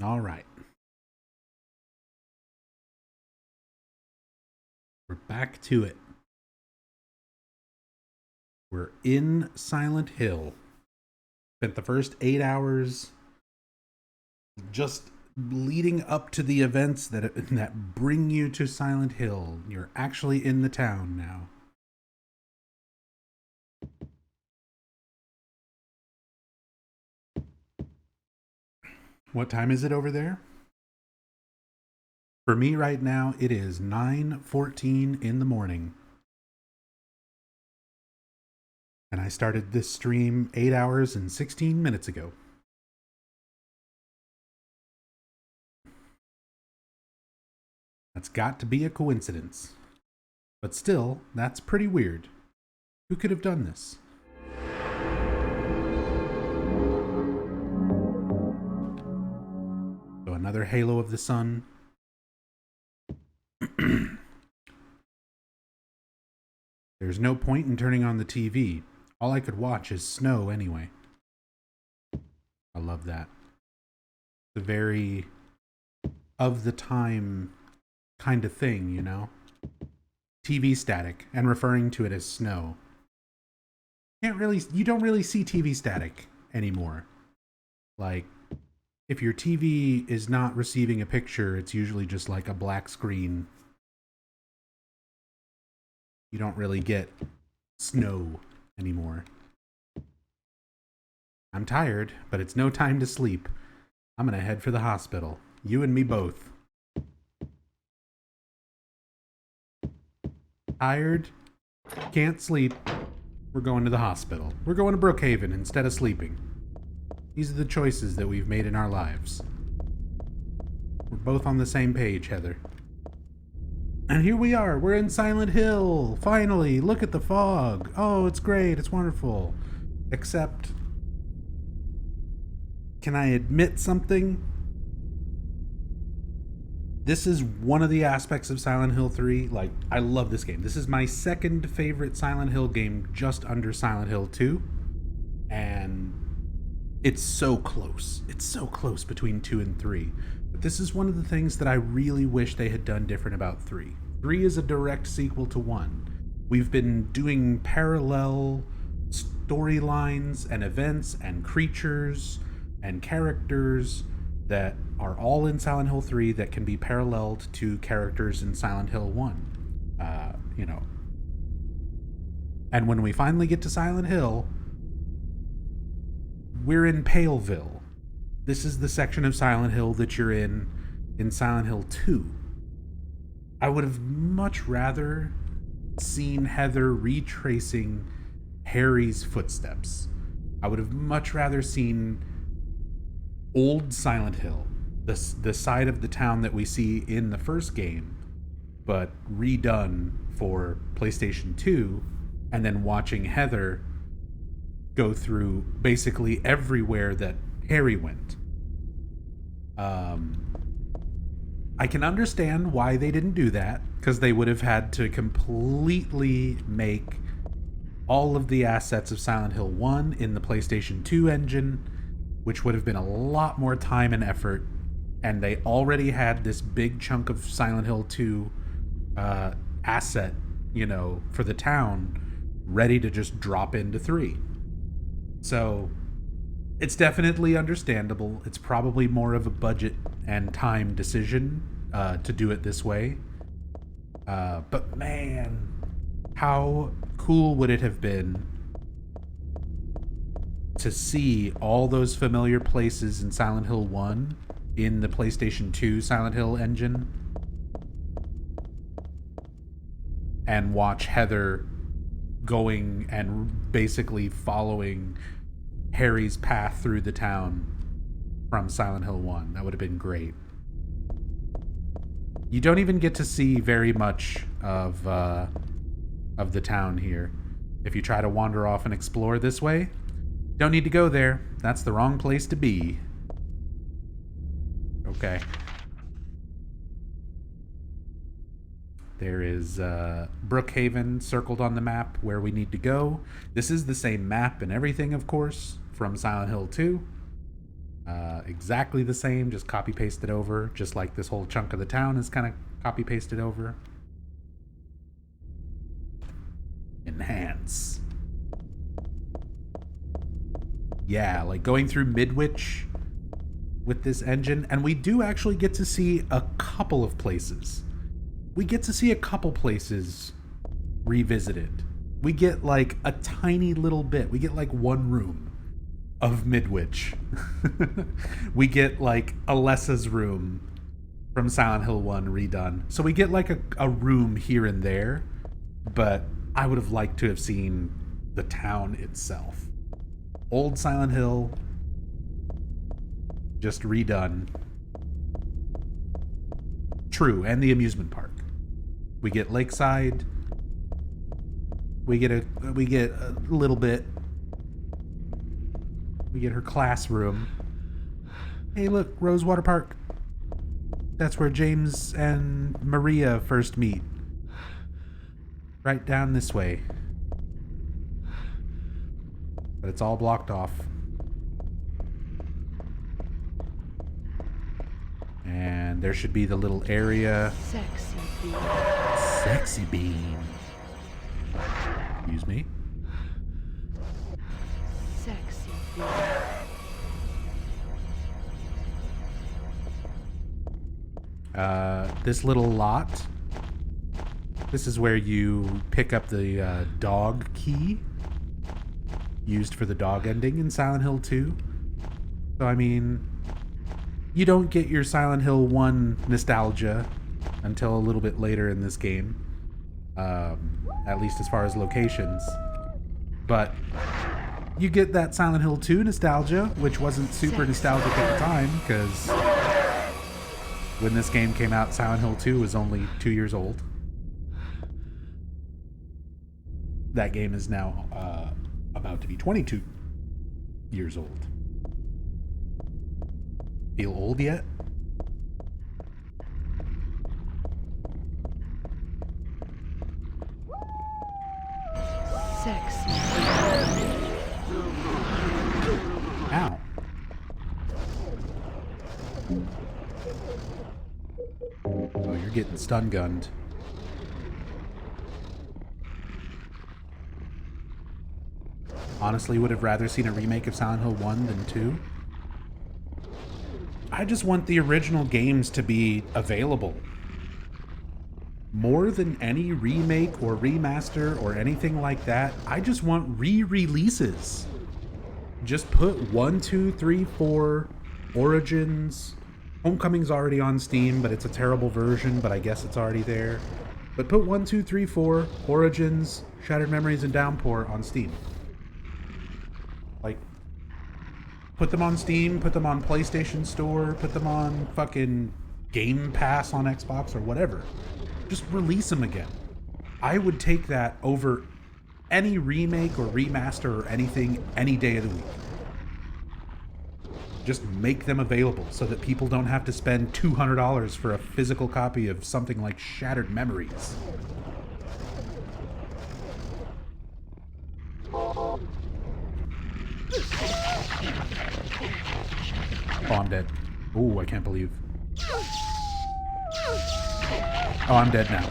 All right. We're back to it. We're in Silent Hill. Spent the first 8 hours just leading up to the events that bring you to Silent Hill. You're actually in the town now. What time is it over there? For me right now, it is 9:14 in the morning. And I started this stream 8 hours and 16 minutes ago. That's got to be a coincidence. But still, that's pretty weird. Who could have done this? So another halo of the sun. There's no point in turning on the TV. All I could watch is snow anyway. I love that. The very of the time kind of thing, you know? TV static and referring to it as snow. You don't really see TV static anymore. Like, if your TV is not receiving a picture, it's usually just like a black screen. You don't really get snow anymore. I'm tired, but it's no time to sleep. I'm gonna head for the hospital. You and me both. Tired? Can't sleep? We're going to the hospital. We're going to Brookhaven instead of sleeping. These are the choices that we've made in our lives. We're both on the same page, Heather. And here we are. We're in Silent Hill. Finally, look at the fog. Oh, it's great. It's wonderful. Except, can I admit something? This is one of the aspects of Silent Hill 3. Like, I love this game. This is my second favorite Silent Hill game, just under Silent Hill 2. And it's so close. It's so close between 2 and 3. But this is one of the things that I really wish they had done different about 3. 3 is a direct sequel to 1. We've been doing parallel storylines and events and creatures and characters that are all in Silent Hill 3 that can be paralleled to characters in Silent Hill 1. You know. And when we finally get to Silent Hill, we're in Paleville. This is the section of Silent Hill that you're in Silent Hill 2. I would have much rather seen Heather retracing Harry's footsteps. I would have much rather seen old Silent Hill, the side of the town that we see in the first game, but redone for PlayStation 2, and then watching Heather go through basically everywhere that Harry went. I can understand why they didn't do that, because they would have had to completely make all of the assets of Silent Hill 1 in the PlayStation 2 engine, which would have been a lot more time and effort, and they already had this big chunk of Silent Hill 2 asset, you know, for the town, ready to just drop into 3. So, it's definitely understandable. It's probably more of a budget and time decision to do it this way. But man, how cool would it have been to see all those familiar places in Silent Hill 1 in the PlayStation 2 Silent Hill engine, and watch Heather going and basically following Harry's path through the town from Silent Hill 1. That would have been great. You don't even get to see very much of the town here. If you try to wander off and explore this way, don't need to go there. That's the wrong place to be. Okay. There is Brookhaven circled on the map where we need to go. This is the same map and everything, of course, from Silent Hill 2. Exactly the same, just copy pasted over, just like this whole chunk of the town is kind of copy pasted over. Enhance. Yeah, like going through Midwich with this engine, and we do actually get to see a couple of places. We get to see a couple places revisited. We get like a tiny little bit. We get like one room of Midwich. We get like Alessa's room from Silent Hill 1 redone. So we get like a room here and there, but I would have liked to have seen the town itself. Old Silent Hill, just redone. True, and the amusement park. We get Lakeside. We get a little bit. We get her classroom. Hey, look, Rosewater Park. That's where James and Maria first meet. Right down this way. But it's all blocked off. And there should be the little area. Sexy bean. Sexy bean. Excuse me. Sexy bean. This little lot. This is where you pick up the dog key used for the dog ending in Silent Hill 2. So, I mean, you don't get your Silent Hill 1 nostalgia until a little bit later in this game. At least as far as locations. But you get that Silent Hill 2 nostalgia, which wasn't super nostalgic at the time, because when this game came out, Silent Hill 2 was only 2 years old. That game is now about to be 22 years old. Feel old yet? Sexy. Ow. Oh, you're getting stun gunned. Honestly, would have rather seen a remake of Silent Hill 1 than 2. I just want the original games to be available. More than any remake or remaster or anything like that, I just want re-releases. Just put 1, 2, 3, 4, Origins. Homecoming's already on Steam, but it's a terrible version, but I guess it's already there. But put 1, 2, 3, 4, Origins, Shattered Memories, and Downpour on Steam. Like, put them on Steam, put them on PlayStation Store, put them on fucking Game Pass on Xbox or whatever. Just release them again. I would take that over any remake or remaster or anything any day of the week. Just make them available so that people don't have to spend $200 for a physical copy of something like Shattered Memories. Oh, I'm dead. Oh, I can't believe. Oh, I'm dead now.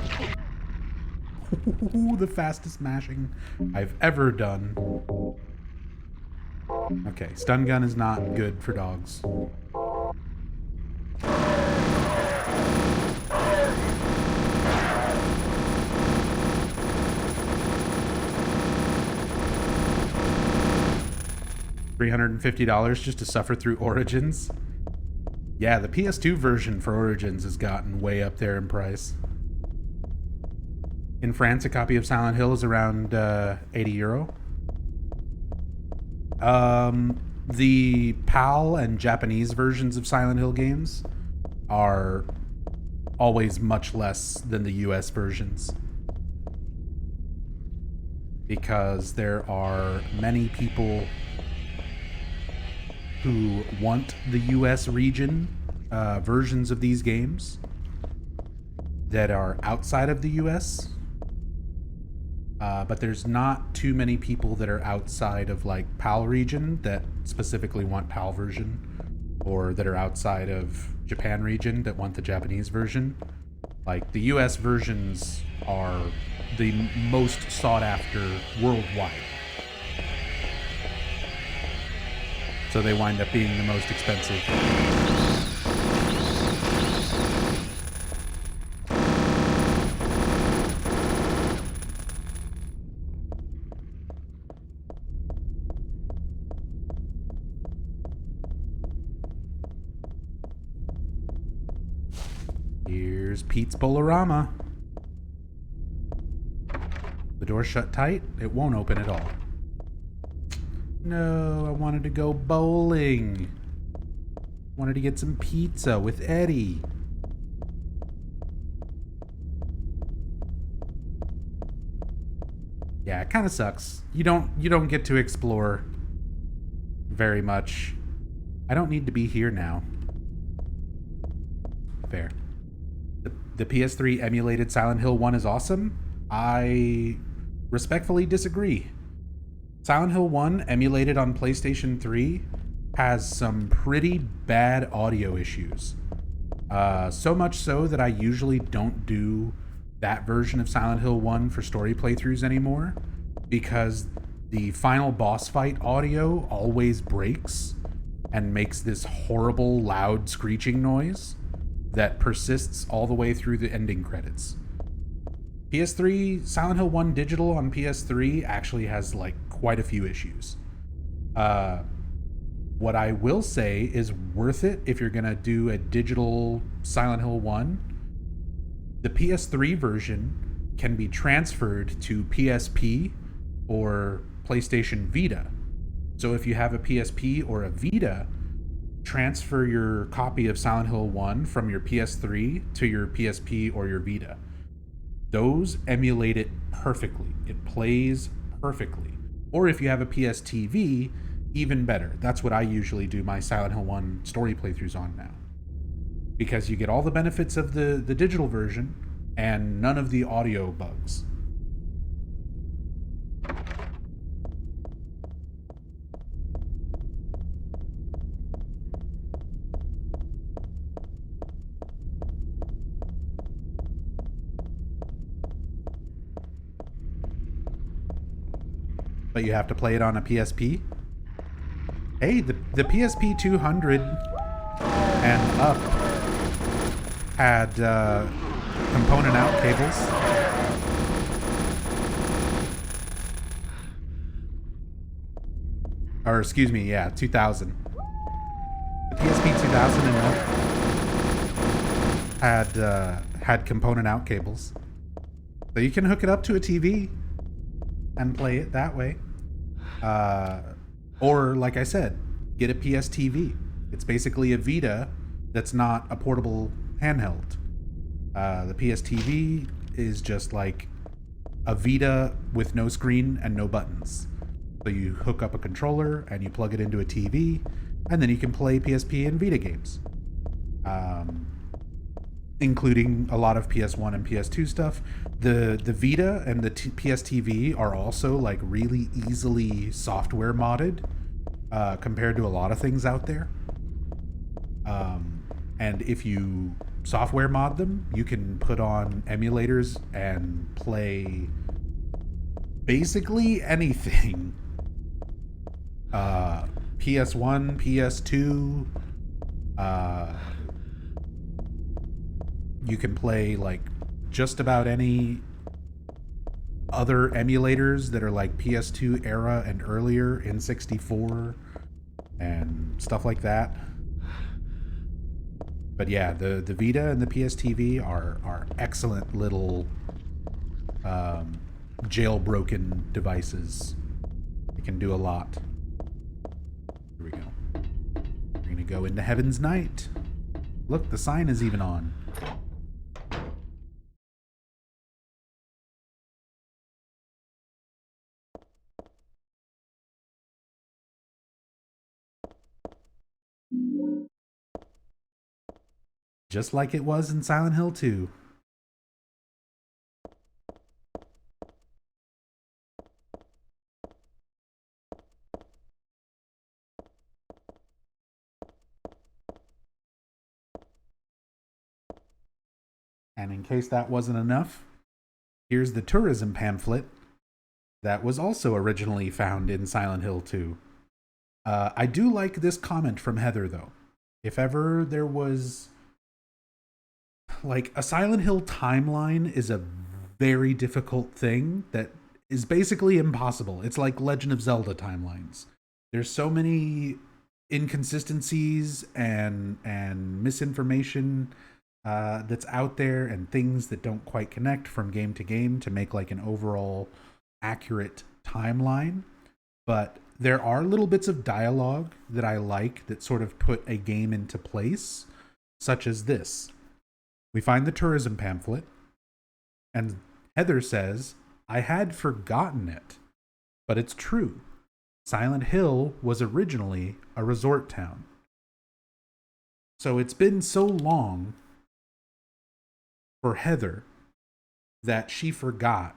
The fastest mashing I've ever done. Okay, stun gun is not good for dogs. $350 just to suffer through Origins. Yeah, the PS2 version for Origins has gotten way up there in price. In France, a copy of Silent Hill is around €80. The PAL and Japanese versions of Silent Hill games are always much less than the US versions. Because there are many people who want the US region versions of these games that are outside of the US. But there's not too many people that are outside of like PAL region that specifically want PAL version. or that are outside of Japan region that want the Japanese version. Like, the US versions are the most sought after worldwide. So they wind up being the most expensive. Here's Pete's Bolorama. The door's shut tight. It won't open at all. No, I wanted to go bowling. Wanted to get some pizza with Eddie. Yeah, it kind of sucks. You don't get to explore very much. I don't need to be here now. Fair. The PS3 emulated Silent Hill 1 is awesome. I respectfully disagree. Silent Hill 1 emulated on PlayStation 3 has some pretty bad audio issues. So much so that I usually don't do that version of Silent Hill 1 for story playthroughs anymore, because the final boss fight audio always breaks and makes this horrible loud screeching noise that persists all the way through the ending credits. PS3, Silent Hill 1 digital on PS3 actually has like quite a few issues. What I will say is worth it if you're gonna do a digital Silent Hill 1. The PS3 version can be transferred to PSP or PlayStation Vita. So if you have a PSP or a Vita, transfer your copy of Silent Hill 1 from your PS3 to your PSP or your Vita. Those emulate it perfectly. It plays perfectly. Or if you have a PS TV, even better. That's what I usually do my Silent Hill 1 story playthroughs on now. Because you get all the benefits of the digital version and none of the audio bugs. But you have to play it on a PSP? Hey, the PSP 200 and up had component out cables. Or excuse me, yeah, 2000. The PSP 2000 and up had component out cables. So you can hook it up to a TV and play it that way. Or, like I said, get a PS TV. It's basically a Vita that's not a portable handheld. The PS TV is just like a Vita with no screen and no buttons. So you hook up a controller and you plug it into a TV, and then you can play PSP and Vita games. Including a lot of PS1 and PS2 stuff. The Vita and the PS TV are also like really easily software modded compared to a lot of things out there. And if you software mod them, you can put on emulators and play basically anything. PS1, PS2, you can play like just about any other emulators that are like PS2 era and earlier, in 64 and stuff like that. But yeah, the Vita and the PS TV are excellent little jailbroken devices. They can do a lot. Here we go. We're gonna go into Heaven's Night. Look, the sign is even on. Just like it was in Silent Hill 2. And in case that wasn't enough, here's the tourism pamphlet that was also originally found in Silent Hill 2. I do like this comment from Heather, though. If ever there was... Like, a Silent Hill timeline is a very difficult thing that is basically impossible. It's like Legend of Zelda timelines. There's so many inconsistencies and misinformation that's out there, and things that don't quite connect from game to game to make like an overall accurate timeline. But there are little bits of dialogue that I like that sort of put a game into place, such as this. We find the tourism pamphlet, and Heather says, "I had forgotten it, but it's true. Silent Hill was originally a resort town." So it's been so long for Heather that she forgot,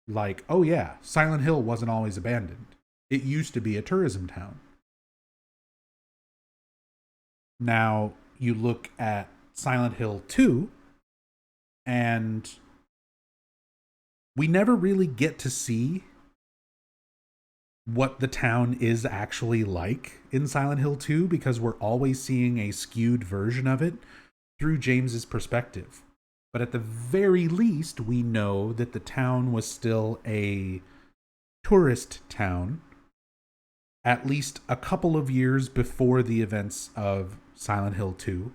like, oh yeah, Silent Hill wasn't always abandoned. It used to be a tourism town. Now, you look at Silent Hill 2, and we never really get to see what the town is actually like in Silent Hill 2, because we're always seeing a skewed version of it through James's perspective. But at the very least, we know that the town was still a tourist town, at least a couple of years before the events of Silent Hill 2.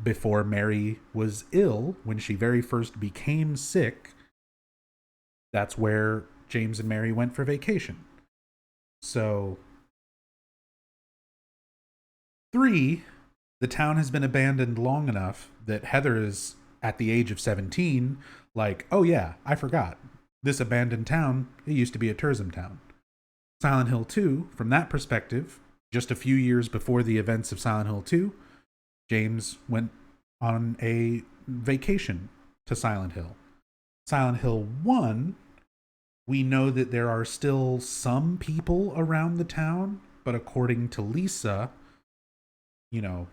Before Mary was ill, when she very first became sick, that's where James and Mary went for vacation. So, 3, the town has been abandoned long enough that Heather is, at the age of 17, like, oh yeah, I forgot. This abandoned town, it used to be a tourism town. Silent Hill 2, from that perspective, just a few years before the events of Silent Hill 2, James went on a vacation to Silent Hill. Silent Hill 1, we know that there are still some people around the town, but according to Lisa, you know,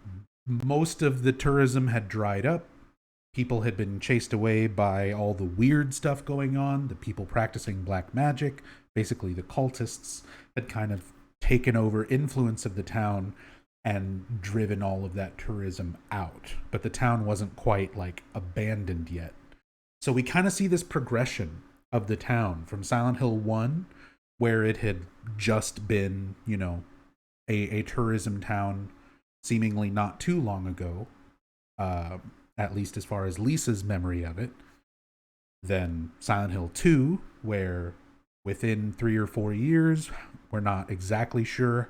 most of the tourism had dried up. People had been chased away by all the weird stuff going on, the people practicing black magic. Basically, the cultists had kind of taken over influence of the town and driven all of that tourism out. But the town wasn't quite, like, abandoned yet. So we kind of see this progression of the town from Silent Hill 1, where it had just been, you know, a tourism town seemingly not too long ago, at least as far as Lisa's memory of it. Then Silent Hill 2, where within 3 or 4 years, we're not exactly sure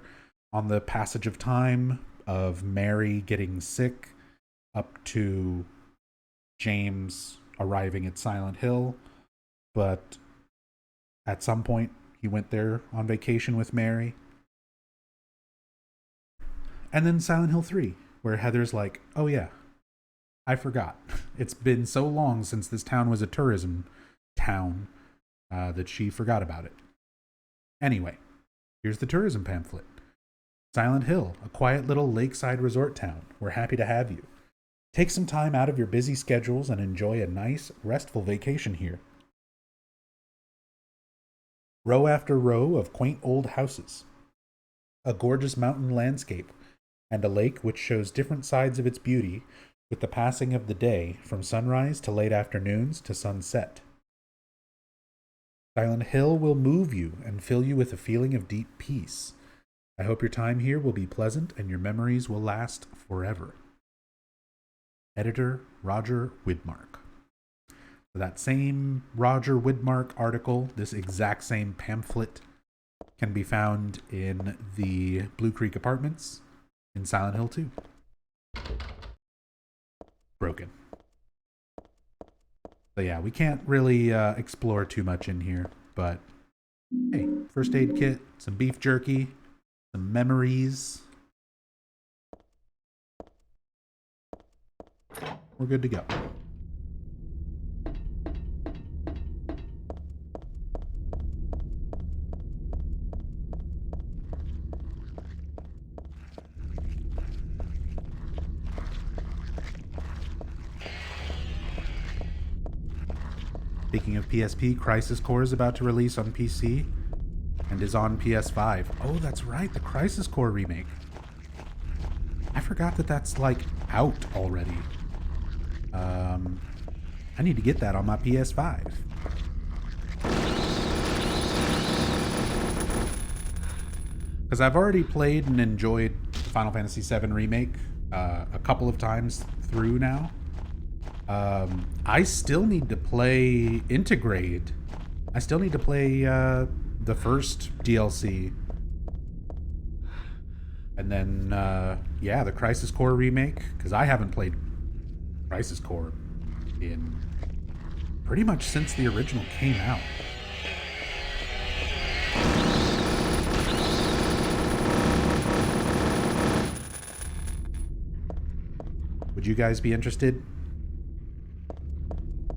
on the passage of time of Mary getting sick up to James arriving at Silent Hill. But at some point, he went there on vacation with Mary. And then Silent Hill 3, where Heather's like, oh yeah, I forgot. It's been so long since this town was a tourism town that she forgot about it. Anyway, here's the tourism pamphlet. Silent Hill, a quiet little lakeside resort town. We're happy to have you. Take some time out of your busy schedules and enjoy a nice, restful vacation here. Row after row of quaint old houses, a gorgeous mountain landscape, and a lake which shows different sides of its beauty with the passing of the day, from sunrise to late afternoons to sunset. Silent Hill will move you and fill you with a feeling of deep peace. I hope your time here will be pleasant and your memories will last forever. Editor Roger Widmark. So that same Roger Widmark article, this exact same pamphlet, can be found in the Blue Creek Apartments in Silent Hill 2. Broken. So yeah, we can't really explore too much in here, but hey, first aid kit, some beef jerky, some memories. We're good to go. Speaking of PSP, Crisis Core is about to release on PC and is on PS5. Oh, that's right, the Crisis Core remake. I forgot that that's like out already. I need to get that on my PS5. Because I've already played and enjoyed Final Fantasy VII Remake a couple of times through now. I still need to play Integrate. I still need to play the first DLC. And then, yeah, the Crisis Core remake. Because I haven't played Crisis Core in pretty much since the original came out. Would you guys be interested?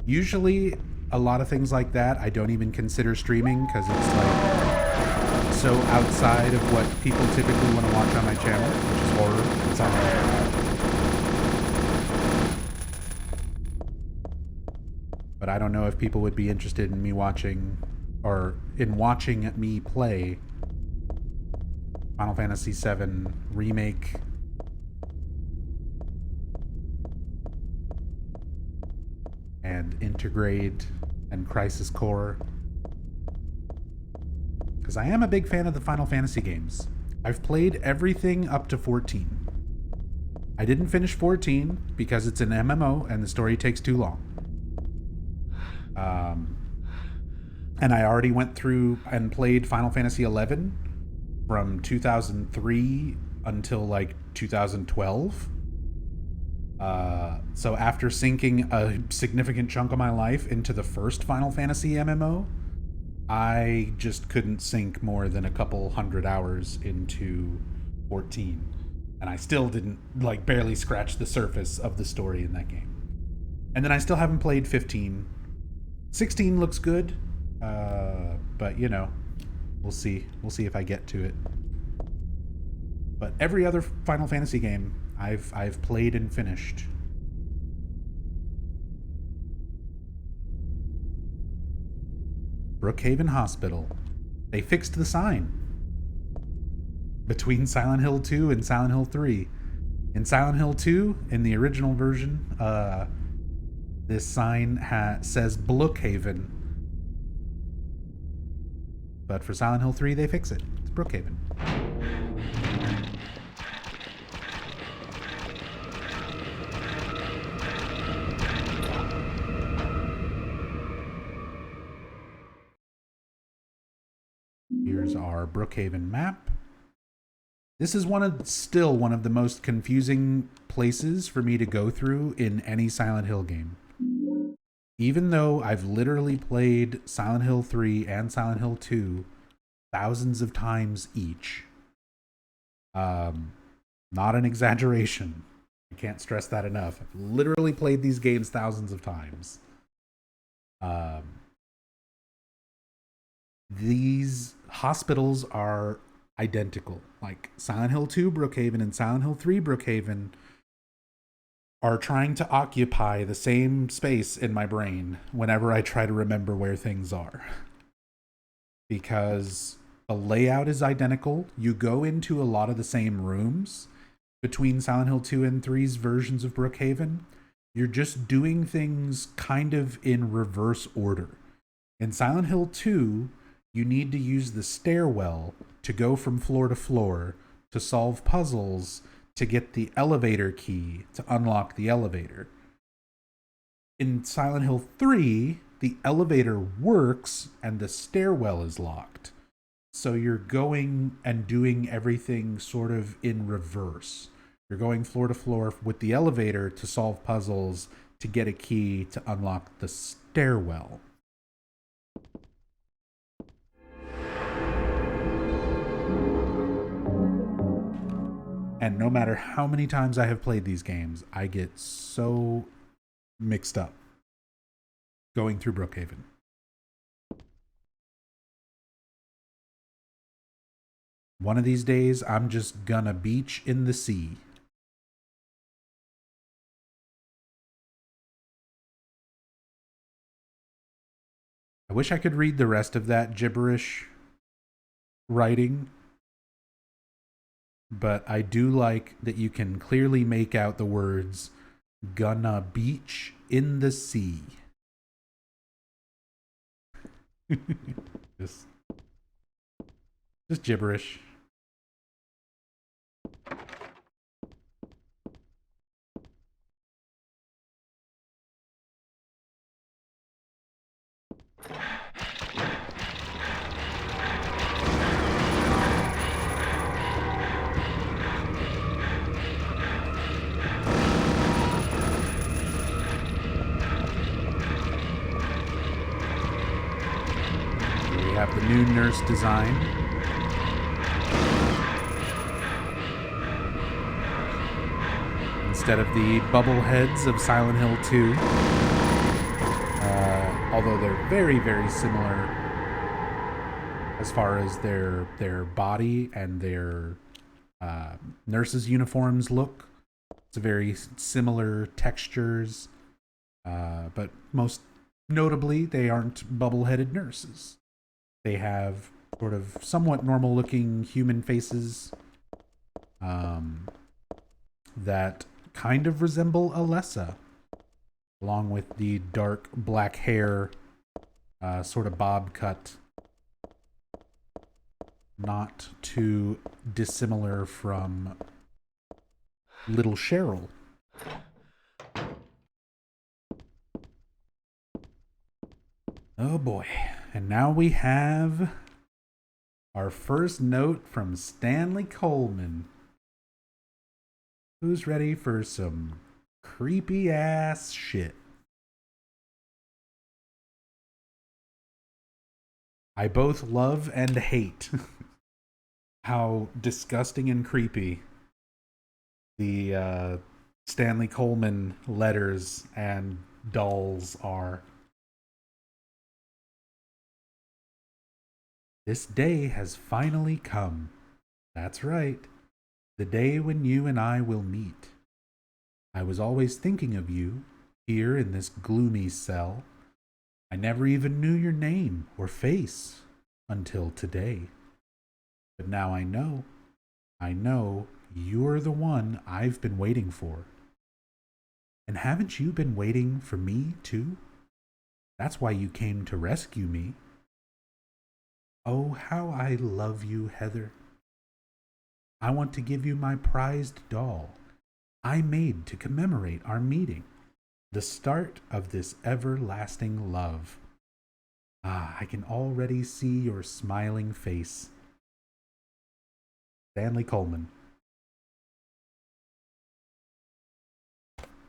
Usually, a lot of things like that I don't even consider streaming because it's like so outside of what people typically want to watch on my channel, which is horror and sci-fi. But I don't know if people would be interested in me watching, or in watching me play Final Fantasy VII Remake. And Integrate and Crisis Core. Because I am a big fan of the Final Fantasy games. I've played everything up to 14. I didn't finish 14 because it's an MMO and the story takes too long. And I already went through and played Final Fantasy 11 from 2003 until like 2012. So after sinking a significant chunk of my life into the first Final Fantasy MMO, I just couldn't sink more than a couple hundred hours into 14. And I still didn't, like, barely scratch the surface of the story in that game. And then I still haven't played 15. 16 looks good, but, you know, we'll see. We'll see if I get to it. But every other Final Fantasy game I've played and finished. Brookhaven Hospital. They fixed the sign between Silent Hill 2 and Silent Hill 3. In Silent Hill 2, in the original version, this sign says Brookhaven. But for Silent Hill 3, they fix it. It's Brookhaven. Here's our Brookhaven map. This is still one of the most confusing places for me to go through in any Silent Hill game. Even though I've literally played Silent Hill 3 and Silent Hill 2 thousands of times each. Not an exaggeration. I can't stress that enough. I've literally played these games thousands of times. These hospitals are identical. Like Silent Hill 2 Brookhaven and Silent Hill 3 Brookhaven are trying to occupy the same space in my brain whenever I try to remember where things are. Because the layout is identical. You go into a lot of the same rooms between Silent Hill 2 and 3's versions of Brookhaven. You're just doing things kind of in reverse order. In Silent Hill 2, you need to use the stairwell to go from floor to floor to solve puzzles to get the elevator key to unlock the elevator. In Silent Hill 3, the elevator works and the stairwell is locked. So you're going and doing everything sort of in reverse. You're going floor to floor with the elevator to solve puzzles to get a key to unlock the stairwell. And no matter how many times I have played these games, I get so mixed up going through Brookhaven. One of these days, I'm just gonna beach in the sea. I wish I could read the rest of that gibberish writing, but I do like that you can clearly make out the words "gonna beach in the sea." just, just gibberish. We have the new nurse design. Instead of the bubble heads of Silent Hill 2, although they're very, very similar as far as their body and their nurses' uniforms look. It's very similar textures, but most notably, they aren't bubble-headed nurses. They have sort of somewhat normal-looking human faces that kind of resemble Alessa, along with the dark black hair, sort of bob cut. Not too dissimilar from Little Cheryl. Oh boy. And now we have our first note from Stanley Coleman. Who's ready for some creepy ass shit? I both love and hate how disgusting and creepy the Stanley Coleman letters and dolls are. This day has finally come. That's right. The day when you and I will meet. I was always thinking of you, here in this gloomy cell. I never even knew your name or face until today. But now I know you're the one I've been waiting for. And haven't you been waiting for me too? That's why you came to rescue me. Oh, how I love you, Heather. I want to give you my prized doll I made to commemorate our meeting, the start of this everlasting love. Ah, I can already see your smiling face. Stanley Coleman.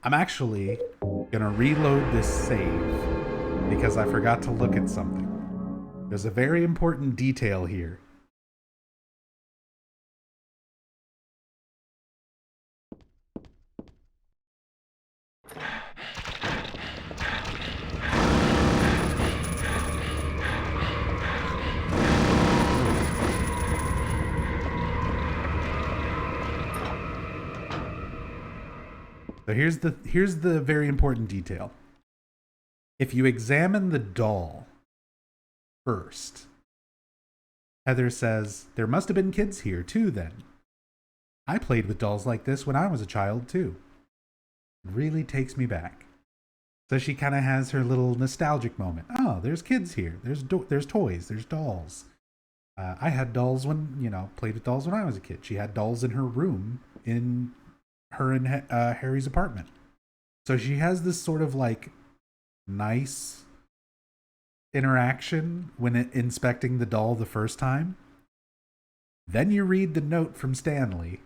I'm actually gonna reload this save because I forgot to look at something. There's a very important detail here. So here's the very important detail. If you examine the doll first, Heather says, there must have been kids here too then. I played with dolls like this when I was a child too. It really takes me back. So she kind of has her little nostalgic moment. Oh, there's kids here. There's toys. There's dolls. I had dolls played with dolls when I was a kid. She had dolls in her room in her and Harry's apartment. So she has this sort of like nice interaction when inspecting the doll the first time. Then you read the note from Stanley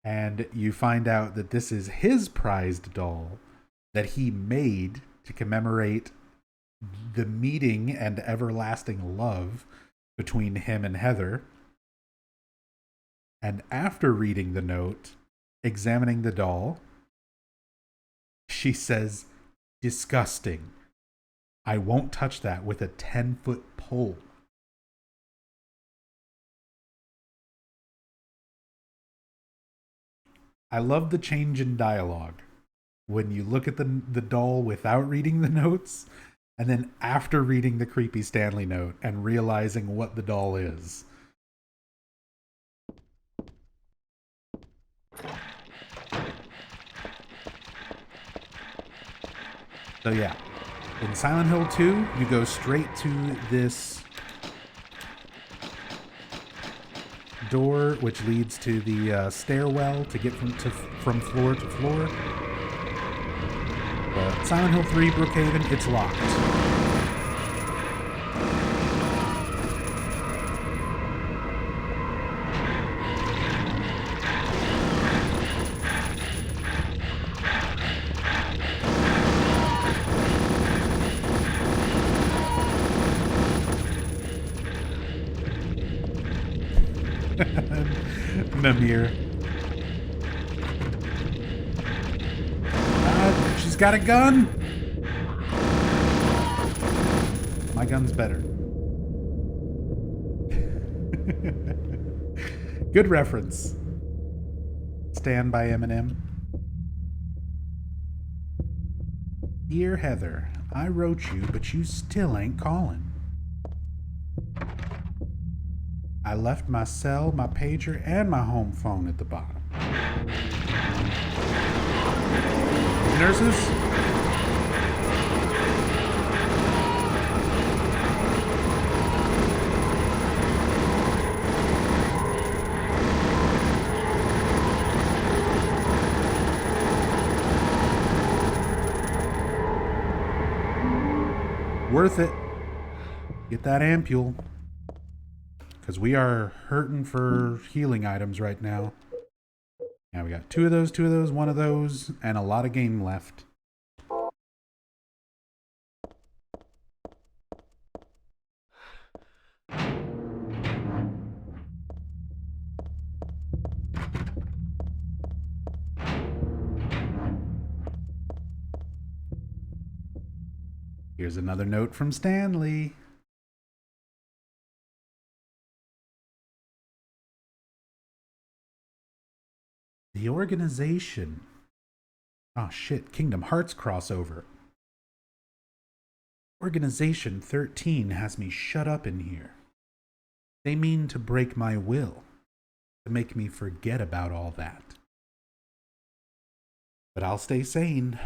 and you find out that this is his prized doll that he made to commemorate the meeting and everlasting love between him and Heather. And after reading the note, examining the doll, she says, disgusting. I won't touch that with a 10-foot pole. I love the change in dialogue. when you look at the doll without reading the notes, and then after reading the creepy Stanley note and realizing what the doll is. So yeah, in Silent Hill 2, you go straight to this door, which leads to the stairwell to get from floor to floor. But Silent Hill 3, Brookhaven, it's locked. Namir. She's got a gun! My gun's better. Good reference. Stand by Eminem. Dear Heather, I wrote you, but you still ain't calling. I left my cell, my pager, and my home phone at the bottom. Nurses? Worth it. Get that ampule. Because we are hurting for healing items right now. Yeah, we got two of those, one of those, and a lot of game left. Here's another note from Stanley. The organization. Oh shit, Kingdom Hearts crossover. Organization 13 has me shut up in here. They mean to break my will, to make me forget about all that. But I'll stay sane,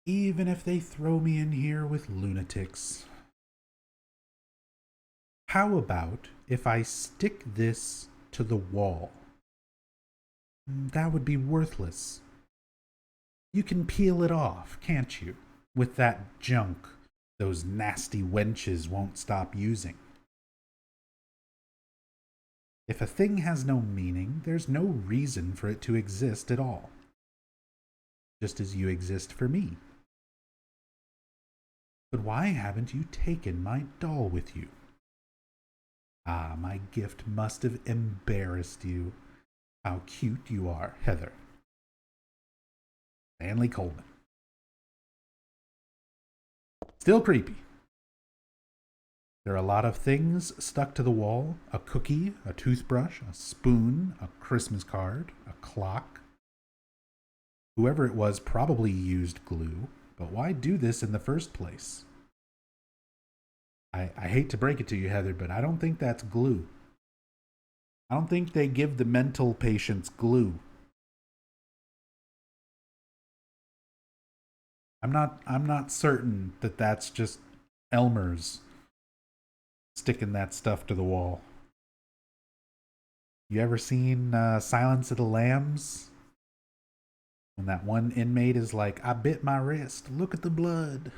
even if they throw me in here with lunatics. How about if I stick this to the wall? That would be worthless. You can peel it off, can't you? With that junk those nasty wenches won't stop using. If a thing has no meaning, there's no reason for it to exist at all. Just as you exist for me. But why haven't you taken my doll with you? Ah, my gift must have embarrassed you. How cute you are, Heather. Stanley Coleman. Still creepy. There are a lot of things stuck to the wall. A cookie, a toothbrush, a spoon, a Christmas card, a clock. Whoever it was probably used glue, but why do this in the first place? I hate to break it to you, Heather, but I don't think that's glue. I don't think they give the mental patients glue. I'm not certain that that's just Elmer's sticking that stuff to the wall. You ever seen Silence of the Lambs? When that one inmate is like, I bit my wrist, look at the blood.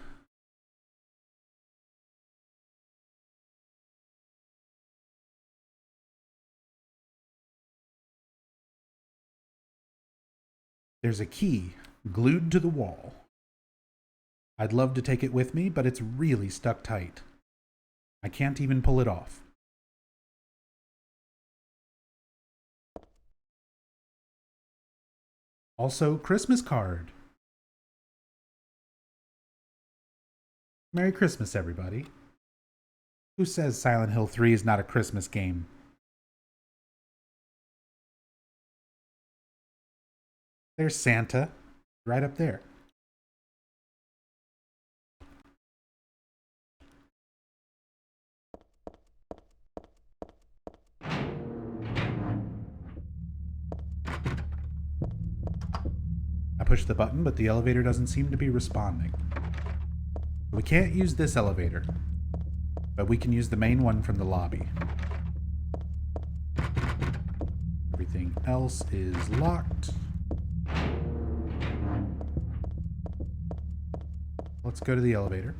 There's a key glued to the wall. I'd love to take it with me, but it's really stuck tight. I can't even pull it off. Also, Christmas card. Merry Christmas, everybody. Who says Silent Hill 3 is not a Christmas game? There's Santa. Right up there. I push the button, but the elevator doesn't seem to be responding. We can't use this elevator, but we can use the main one from the lobby. Everything else is locked. Let's go to the elevator.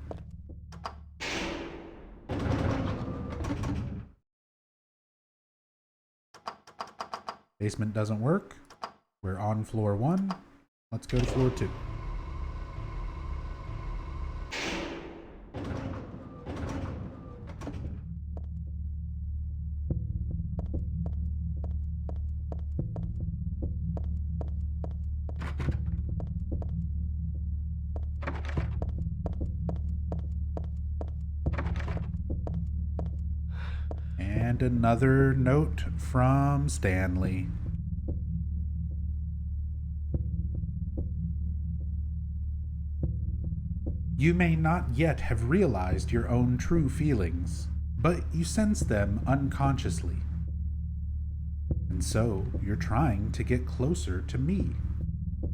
Basement doesn't work. We're on floor 1. Let's go to floor 2. And another note from Stanley. You may not yet have realized your own true feelings, but you sense them unconsciously. And so you're trying to get closer to me.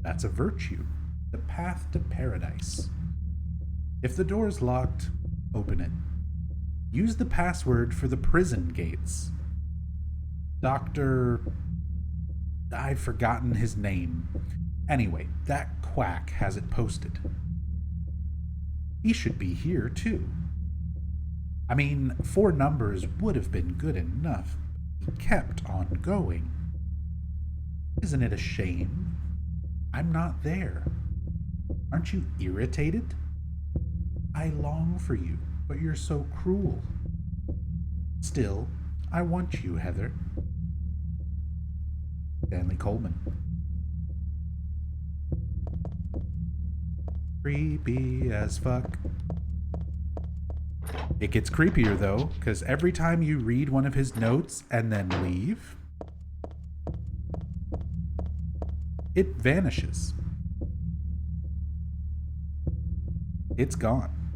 That's a virtue, the path to paradise. If the door's locked, open it. Use the password for the prison gates. I've forgotten his name. Anyway, that quack has it posted. He should be here, too. I mean, 4 numbers would have been good enough. He kept on going. Isn't it a shame? I'm not there. Aren't you irritated? I long for you, but you're so cruel. Still, I want you, Heather. Stanley Coleman. Creepy as fuck. It gets creepier though, because every time you read one of his notes and then leave, it vanishes. It's gone.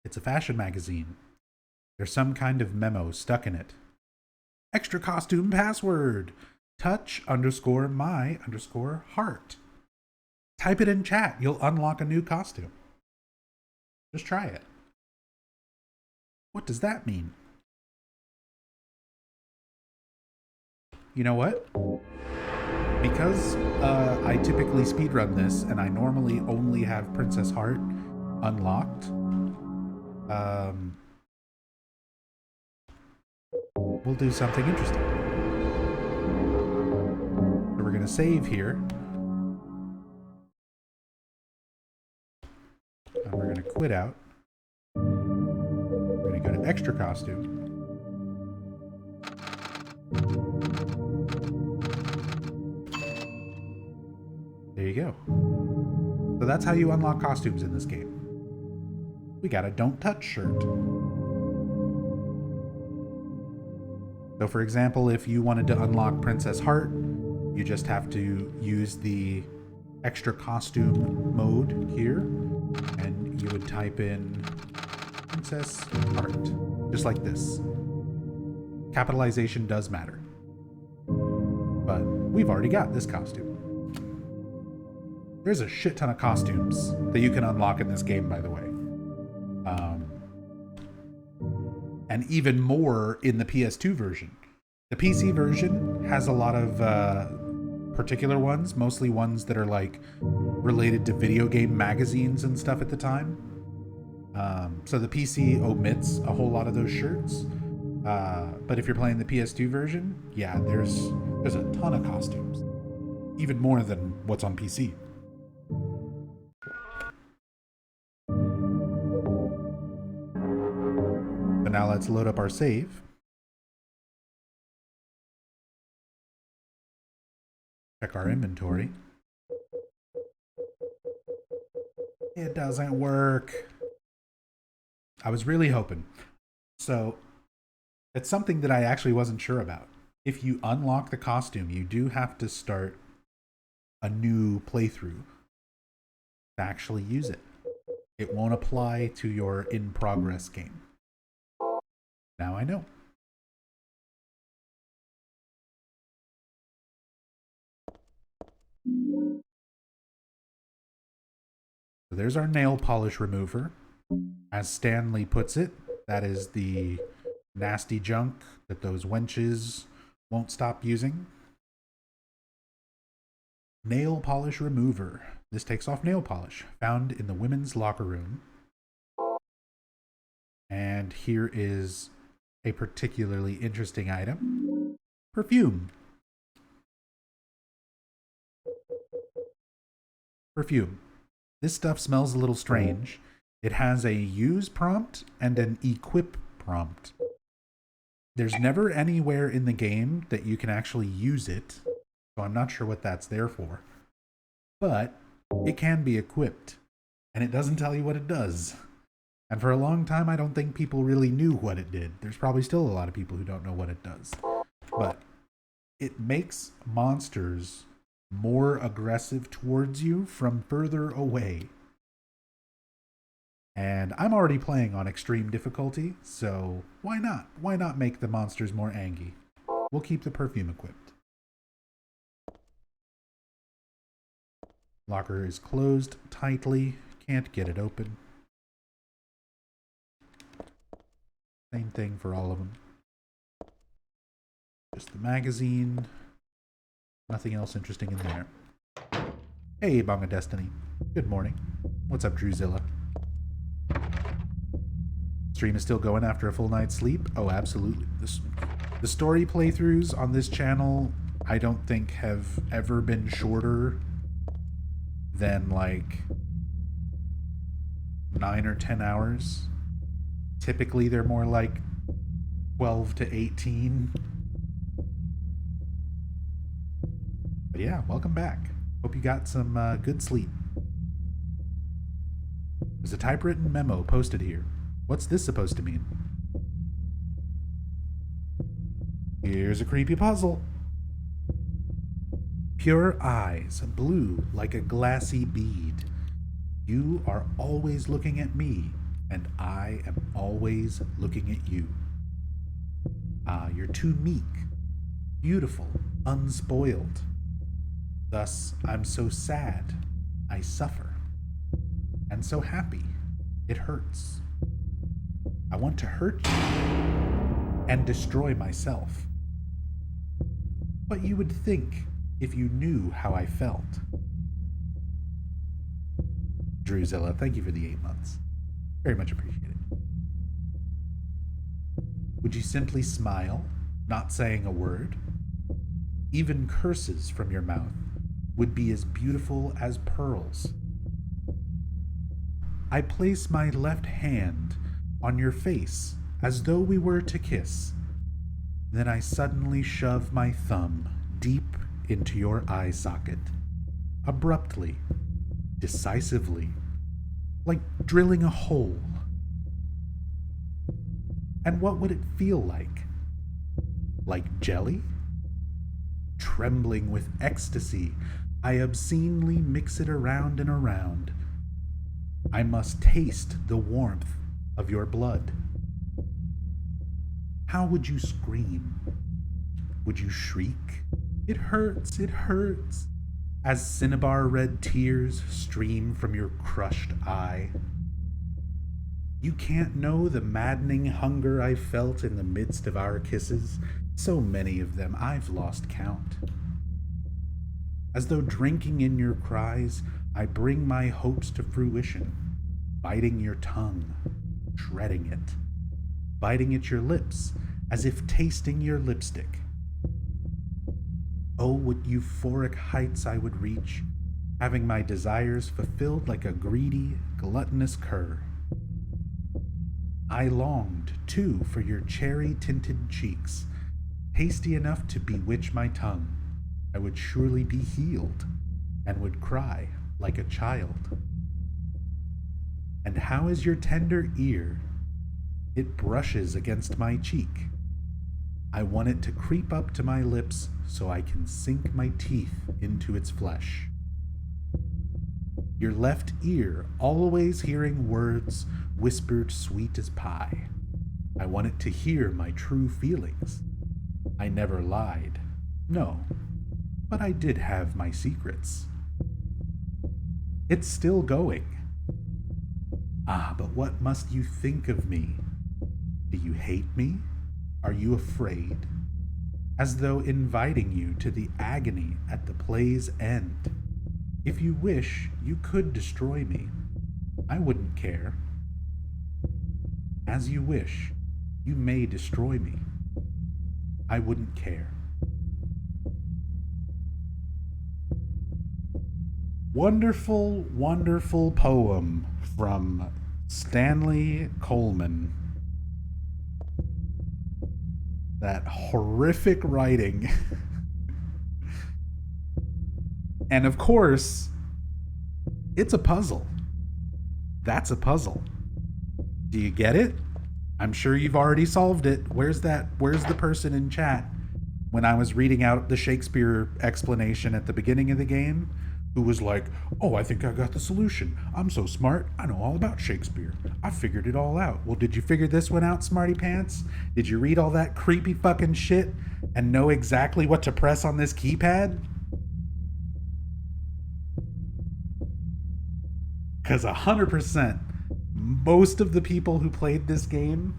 It's a fashion magazine. There's some kind of memo stuck in it. Extra costume password. touch_my_heart. Type it in chat. You'll unlock a new costume. Just try it. What does that mean? You know what? Because I typically speedrun this and I normally only have Princess Heart unlocked, we'll do something interesting. So we're going to save here. And we're going to quit out. We're going to go to extra costume. There you go. So that's how you unlock costumes in this game. We got a don't touch shirt. So for example, if you wanted to unlock Princess Heart, you just have to use the extra costume mode here, and you would type in Princess Heart, just like this. Capitalization does matter. But we've already got this costume. There's a shit ton of costumes that you can unlock in this game, by the way. And even more in the PS2 version. The PC version has a lot of particular ones, mostly ones that are like related to video game magazines and stuff at the time. So the PC omits a whole lot of those shirts. But if you're playing the PS2 version, yeah, there's a ton of costumes. Even more than what's on PC. So now let's load up our save. Check our inventory. It doesn't work. I was really hoping. So it's something that I actually wasn't sure about. If you unlock the costume, you do have to start a new playthrough to actually use it. It won't apply to your in-progress game. Now I know. So there's our nail polish remover. As Stanley puts it, that is the nasty junk that those wenches won't stop using. Nail polish remover. This takes off nail polish, found in the women's locker room. And here is a particularly interesting item. Perfume. Perfume. This stuff smells a little strange. It has a use prompt and an equip prompt. There's never anywhere in the game that you can actually use it, so I'm not sure what that's there for. But it can be equipped, and it doesn't tell you what it does. And for a long time, I don't think people really knew what it did. There's probably still a lot of people who don't know what it does. But it makes monsters more aggressive towards you from further away. And I'm already playing on extreme difficulty, so why not? Why not make the monsters more angry? We'll keep the perfume equipped. Locker is closed tightly. Can't get it open. Same thing for all of them. Just the magazine. Nothing else interesting in there. Hey, Bong of Destiny. Good morning. What's up, Drewzilla? Stream is still going after a full night's sleep? Oh, absolutely. The story playthroughs on this channel, I don't think have ever been shorter than like 9 or 10 hours. Typically, they're more like 12 to 18. But yeah, welcome back. Hope you got some good sleep. There's a typewritten memo posted here. What's this supposed to mean? Here's a creepy puzzle. Pure eyes, blue like a glassy bead. You are always looking at me, and I am always looking at you. Ah, you're too meek, beautiful, unspoiled. Thus, I'm so sad, I suffer, and so happy, it hurts. I want to hurt you and destroy myself. What you would think if you knew how I felt. Drewzilla, thank you for the 8 months. Very much appreciated. Would you simply smile, not saying a word? Even curses from your mouth would be as beautiful as pearls. I place my left hand on your face as though we were to kiss. Then I suddenly shove my thumb deep into your eye socket, abruptly, decisively, like drilling a hole. And what would it feel like? Like jelly? Trembling with ecstasy, I obscenely mix it around and around. I must taste the warmth of your blood. How would you scream? Would you shriek? It hurts, as cinnabar red tears stream from your crushed eye. You can't know the maddening hunger I felt in the midst of our kisses, so many of them I've lost count. As though drinking in your cries, I bring my hopes to fruition, biting your tongue, shredding it, biting at your lips as if tasting your lipstick. Oh, what euphoric heights I would reach, having my desires fulfilled like a greedy, gluttonous cur. I longed, too, for your cherry-tinted cheeks, tasty enough to bewitch my tongue. I would surely be healed, and would cry like a child. And how is your tender ear, It brushes against my cheek. I want it to creep up to my lips so I can sink my teeth into its flesh. Your left ear always hearing words whispered sweet as pie. I want it to hear my true feelings. I never lied. No, but I did have my secrets. It's still going. Ah, but what must you think of me? Do you hate me? Are you afraid? As though inviting you to the agony at the play's end. If you wish, you could destroy me. I wouldn't care. As you wish, you may destroy me. I wouldn't care. Wonderful, wonderful poem from Stanley Coleman. That horrific writing. And of course, it's a puzzle. That's a puzzle. Do you get it? I'm sure you've already solved it. Where's the person in chat when I was reading out the Shakespeare explanation at the beginning of the game who was like, "Oh, I think I got the solution. I'm so smart. I know all about Shakespeare. I figured it all out." Well, did you figure this one out, smarty pants? Did you read all that creepy fucking shit and know exactly what to press on this keypad? Because 100%, most of the people who played this game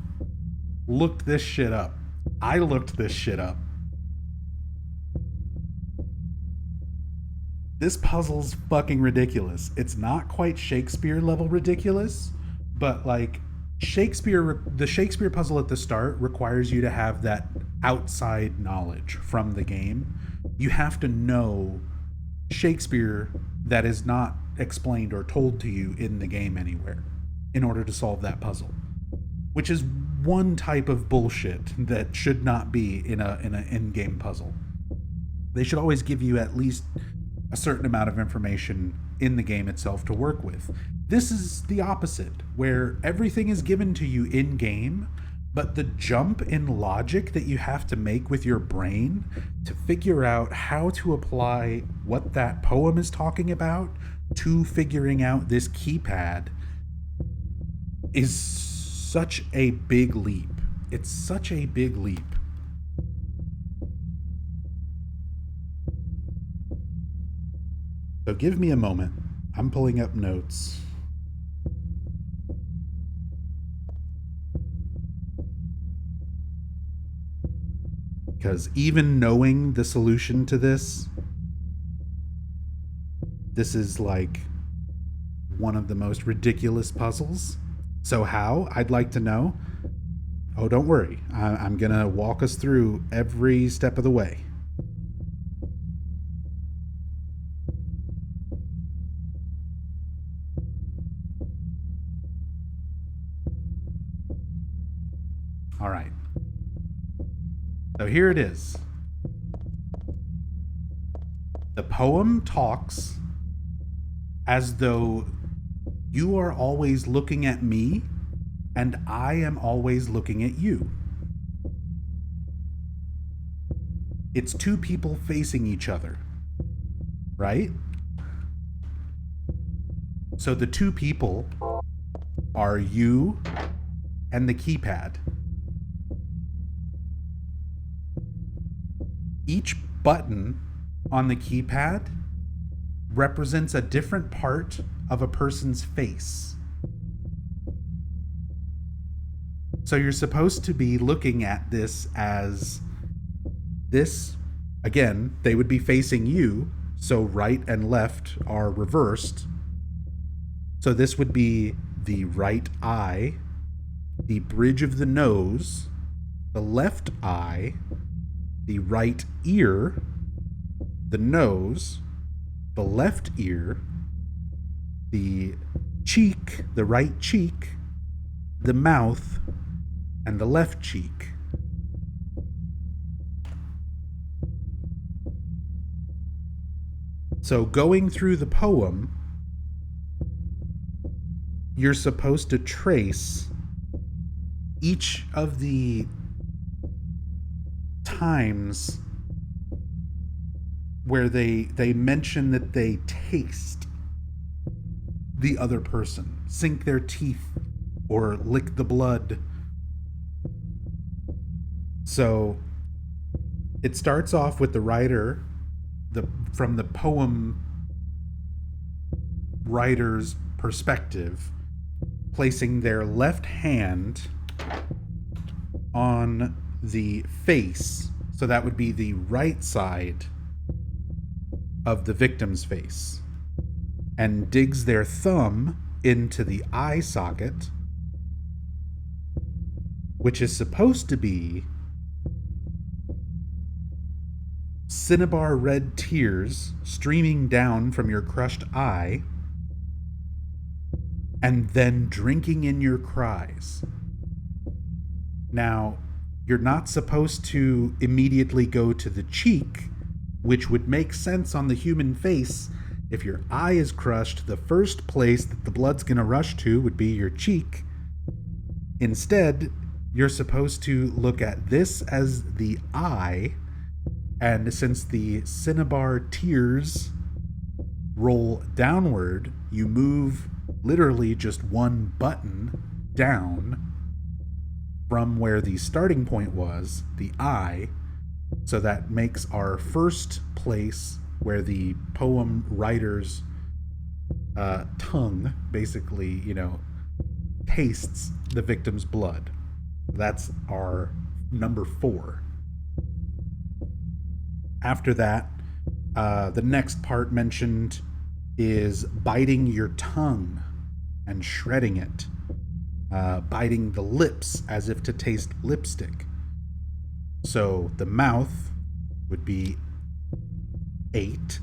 looked this shit up. I looked this shit up. This puzzle's fucking ridiculous. It's not quite Shakespeare level ridiculous, but like the Shakespeare puzzle at the start requires you to have that outside knowledge from the game. You have to know Shakespeare that is not explained or told to you in the game anywhere in order to solve that puzzle, which is one type of bullshit that should not be in an in-game puzzle. They should always give you at least a certain amount of information in the game itself to work with. This is the opposite, where everything is given to you in game, but the jump in logic that you have to make with your brain to figure out how to apply what that poem is talking about to figuring out this keypad is such a big leap. It's such a big leap. So give me a moment. I'm pulling up notes. Because even knowing the solution to this is like one of the most ridiculous puzzles. So how? I'd like to know. Oh, don't worry. I'm going to walk us through every step of the way. All right. So here it is. The poem talks as though you are always looking at me and I am always looking at you. It's two people facing each other, right? So the two people are you and the keypad. Each button on the keypad represents a different part of a person's face. So you're supposed to be looking at this as this, again, they would be facing you, so right and left are reversed. So this would be the right eye, the bridge of the nose, the left eye, the right ear, the nose, the left ear, the cheek, the right cheek, the mouth, and the left cheek. So going through the poem, you're supposed to trace each of the times where they mention that they taste the other person, sink their teeth, or lick the blood. So it starts off with the writer, from the poem writer's perspective, placing their left hand on the face, so that would be the right side of the victim's face, and digs their thumb into the eye socket, which is supposed to be cinnabar red tears streaming down from your crushed eye, and then drinking in your cries. Now, you're not supposed to immediately go to the cheek, which would make sense on the human face. If your eye is crushed, the first place that the blood's gonna rush to would be your cheek. Instead, you're supposed to look at this as the eye, and since the cinnabar tears roll downward, you move literally just one button down from where the starting point was, the eye. So that makes our first place where the poem writer's tongue basically, tastes the victim's blood. That's our number 4. After that, the next part mentioned is biting your tongue and shredding it, biting the lips as if to taste lipstick. So the mouth would be 8.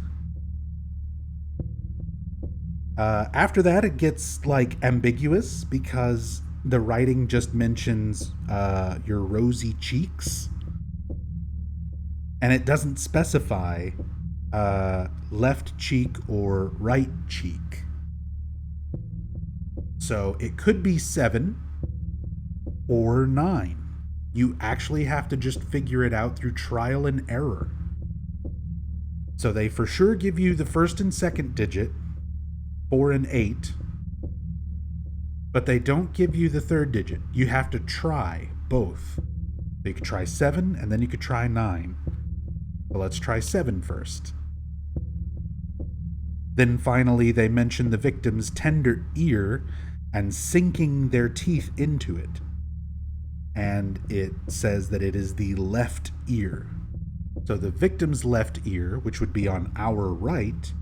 After that, it gets ambiguous because the writing just mentions your rosy cheeks, and it doesn't specify left cheek or right cheek. So it could be 7 or 9. You actually have to just figure it out through trial and error. So they for sure give you the first and second digit, 4 and 8, but they don't give you the third digit. You have to try both. You could try 7 and then you could try 9. But let's try 7 first. Then finally they mention the victim's tender ear and sinking their teeth into it. And it says that it is the left ear. So the victim's left ear, which would be on our right,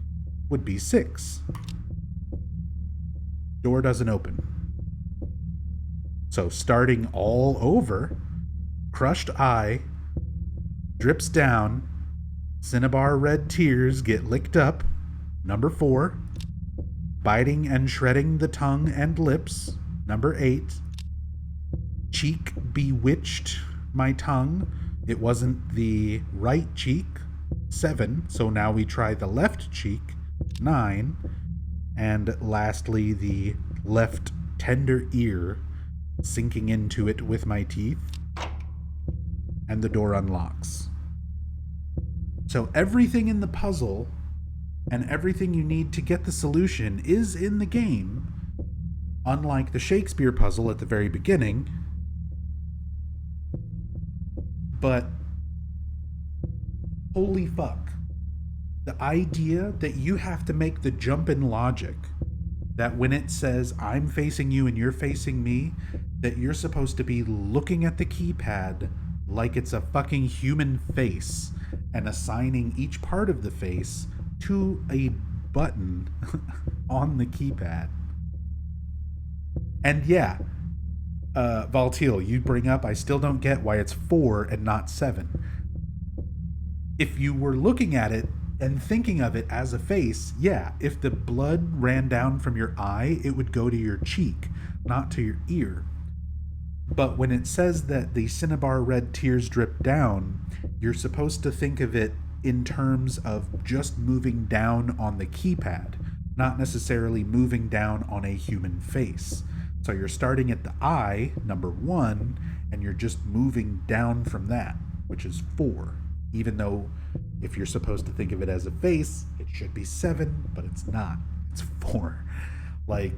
would be 6. Door doesn't open. So starting all over, crushed eye, drips down, cinnabar red tears get licked up, number 4, biting and shredding the tongue and lips, number 8, cheek bewitched my tongue, it wasn't the right cheek, 7, so now we try the left cheek, 9, and lastly the left tender ear, sinking into it with my teeth, and the door unlocks. So everything in the puzzle and everything you need to get the solution is in the game, unlike the Shakespeare puzzle at the very beginning. But holy fuck, the idea that you have to make the jump in logic, that when it says I'm facing you and you're facing me, that you're supposed to be looking at the keypad like it's a fucking human face and assigning each part of the face to a button on the keypad. And yeah, Valtil, you bring up, I still don't get why it's 4 and not 7. If you were looking at it and thinking of it as a face, yeah, if the blood ran down from your eye, it would go to your cheek, not to your ear. But when it says that the cinnabar red tears drip down, you're supposed to think of it in terms of just moving down on the keypad, not necessarily moving down on a human face. So you're starting at the eye, number 1, and you're just moving down from that, which is 4. Even though if you're supposed to think of it as a face, it should be 7, but it's not. It's 4. Like,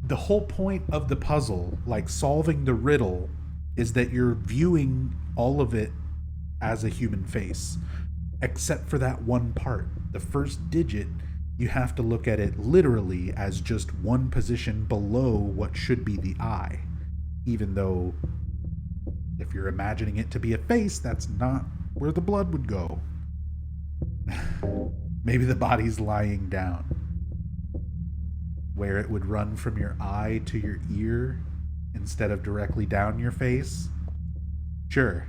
the whole point of the puzzle, like solving the riddle, is that you're viewing all of it as a human face, except for that one part. The first digit, you have to look at it literally as just one position below what should be the eye, even though if you're imagining it to be a face, that's not where the blood would go. Maybe the body's lying down, where it would run from your eye to your ear instead of directly down your face. Sure.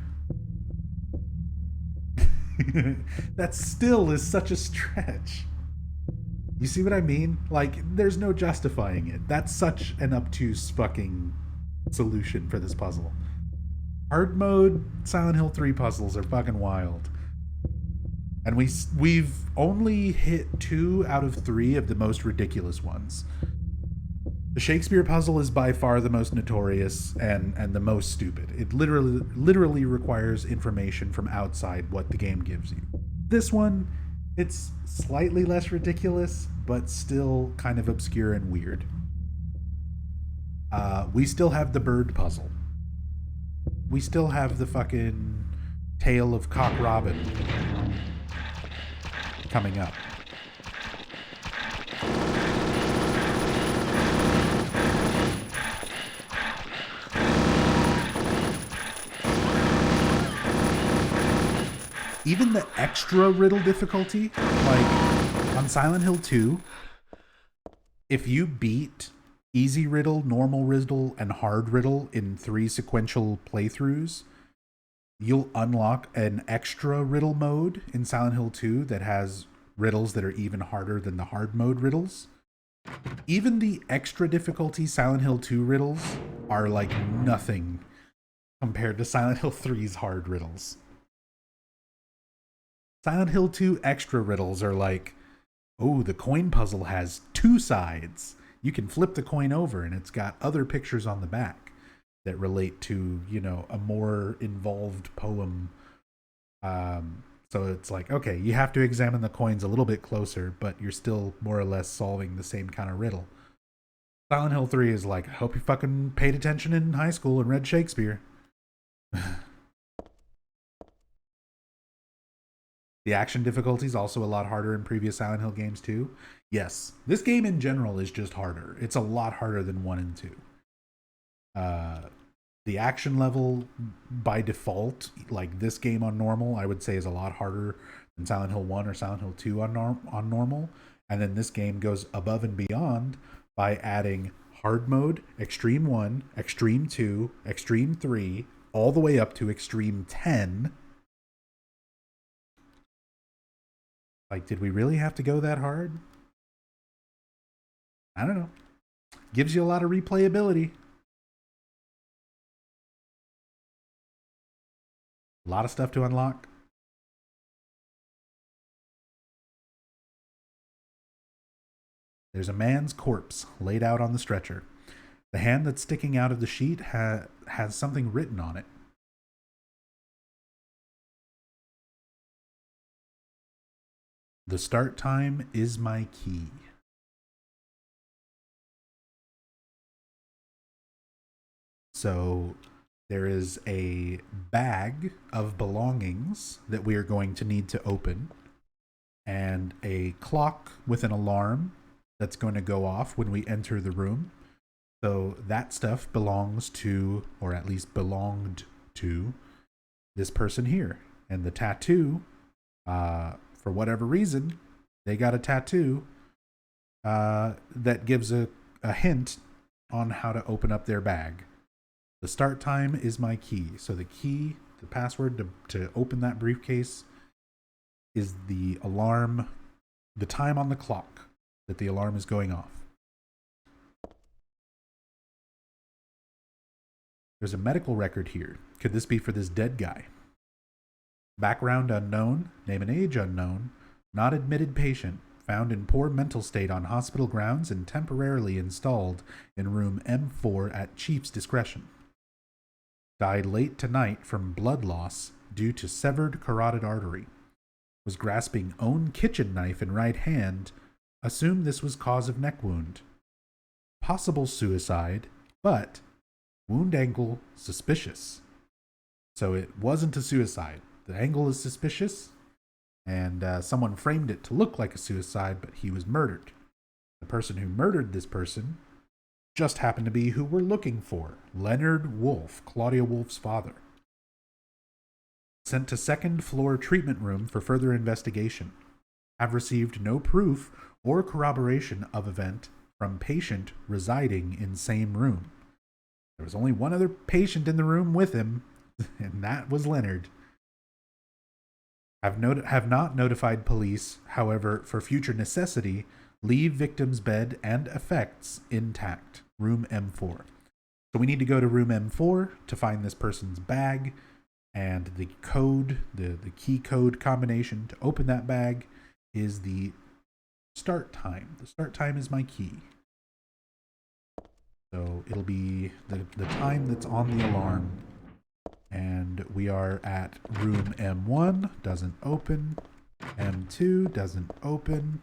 That still is such a stretch. You see what I mean? Like, there's no justifying it. That's such an obtuse fucking solution for this puzzle. Hard mode Silent Hill 3 puzzles are fucking wild. And we've only hit 2 out of 3 of the most ridiculous ones. The Shakespeare puzzle is by far the most notorious and the most stupid. It literally requires information from outside what the game gives you. This one, it's slightly less ridiculous, but still kind of obscure and weird. We still have the bird puzzle. We still have the fucking Tale of Cock Robin coming up. Even the extra riddle difficulty, like on Silent Hill 2, if you beat easy riddle, normal riddle, and hard riddle in 3 sequential playthroughs, you'll unlock an extra riddle mode in Silent Hill 2 that has riddles that are even harder than the hard mode riddles. Even the extra difficulty Silent Hill 2 riddles are like nothing compared to Silent Hill 3's hard riddles. Silent Hill 2 extra riddles are like, oh, the coin puzzle has 2 sides. You can flip the coin over and it's got other pictures on the back that relate to, you know, a more involved poem. So it's like, okay, you have to examine the coins a little bit closer, but you're still more or less solving the same kind of riddle. Silent Hill 3 is like, I hope you fucking paid attention in high school and read Shakespeare. The action difficulty is also a lot harder in previous Silent Hill games too. Yes, this game in general is just harder. It's a lot harder than 1 and 2. The action level by default, like this game on normal, I would say is a lot harder than Silent Hill 1 or Silent Hill 2 on normal. And then this game goes above and beyond by adding hard mode, extreme 1, extreme 2, extreme 3, all the way up to extreme 10. Like, did we really have to go that hard? I don't know. Gives you a lot of replayability. A lot of stuff to unlock. There's a man's corpse laid out on the stretcher. The hand that's sticking out of the sheet has something written on it. The start time is my key. So there is a bag of belongings that we are going to need to open, and a clock with an alarm that's going to go off when we enter the room. So that stuff belongs to, or at least belonged to, this person here. And the tattoo, for whatever reason, they got a tattoo that gives a hint on how to open up their bag. The start time is my key. So the key, the password to open that briefcase is the alarm, the time on the clock that the alarm is going off. There's a medical record here. Could this be for this dead guy? Background unknown, name and age unknown, not admitted patient, found in poor mental state on hospital grounds and temporarily installed in room M4 at chief's discretion. Died late tonight from blood loss due to severed carotid artery. Was grasping own kitchen knife in right hand. Assumed this was cause of neck wound. Possible suicide, but wound angle suspicious. So it wasn't a suicide. The angle is suspicious, and someone framed it to look like a suicide, but he was murdered. The person who murdered this person just happened to be who we're looking for, Leonard Wolfe, Claudia Wolfe's father. Sent to second floor treatment room for further investigation. Have received no proof or corroboration of event from patient residing in same room. There was only one other patient in the room with him, and that was Leonard. Have not notified police, however, for future necessity, leave victim's bed and effects intact. Room M4. So we need to go to room M4 to find this person's bag, and the code, the key code combination to open that bag is the start time. The start time is my key. So it'll be the time that's on the alarm. And we are at room M1, doesn't open. M2 doesn't open.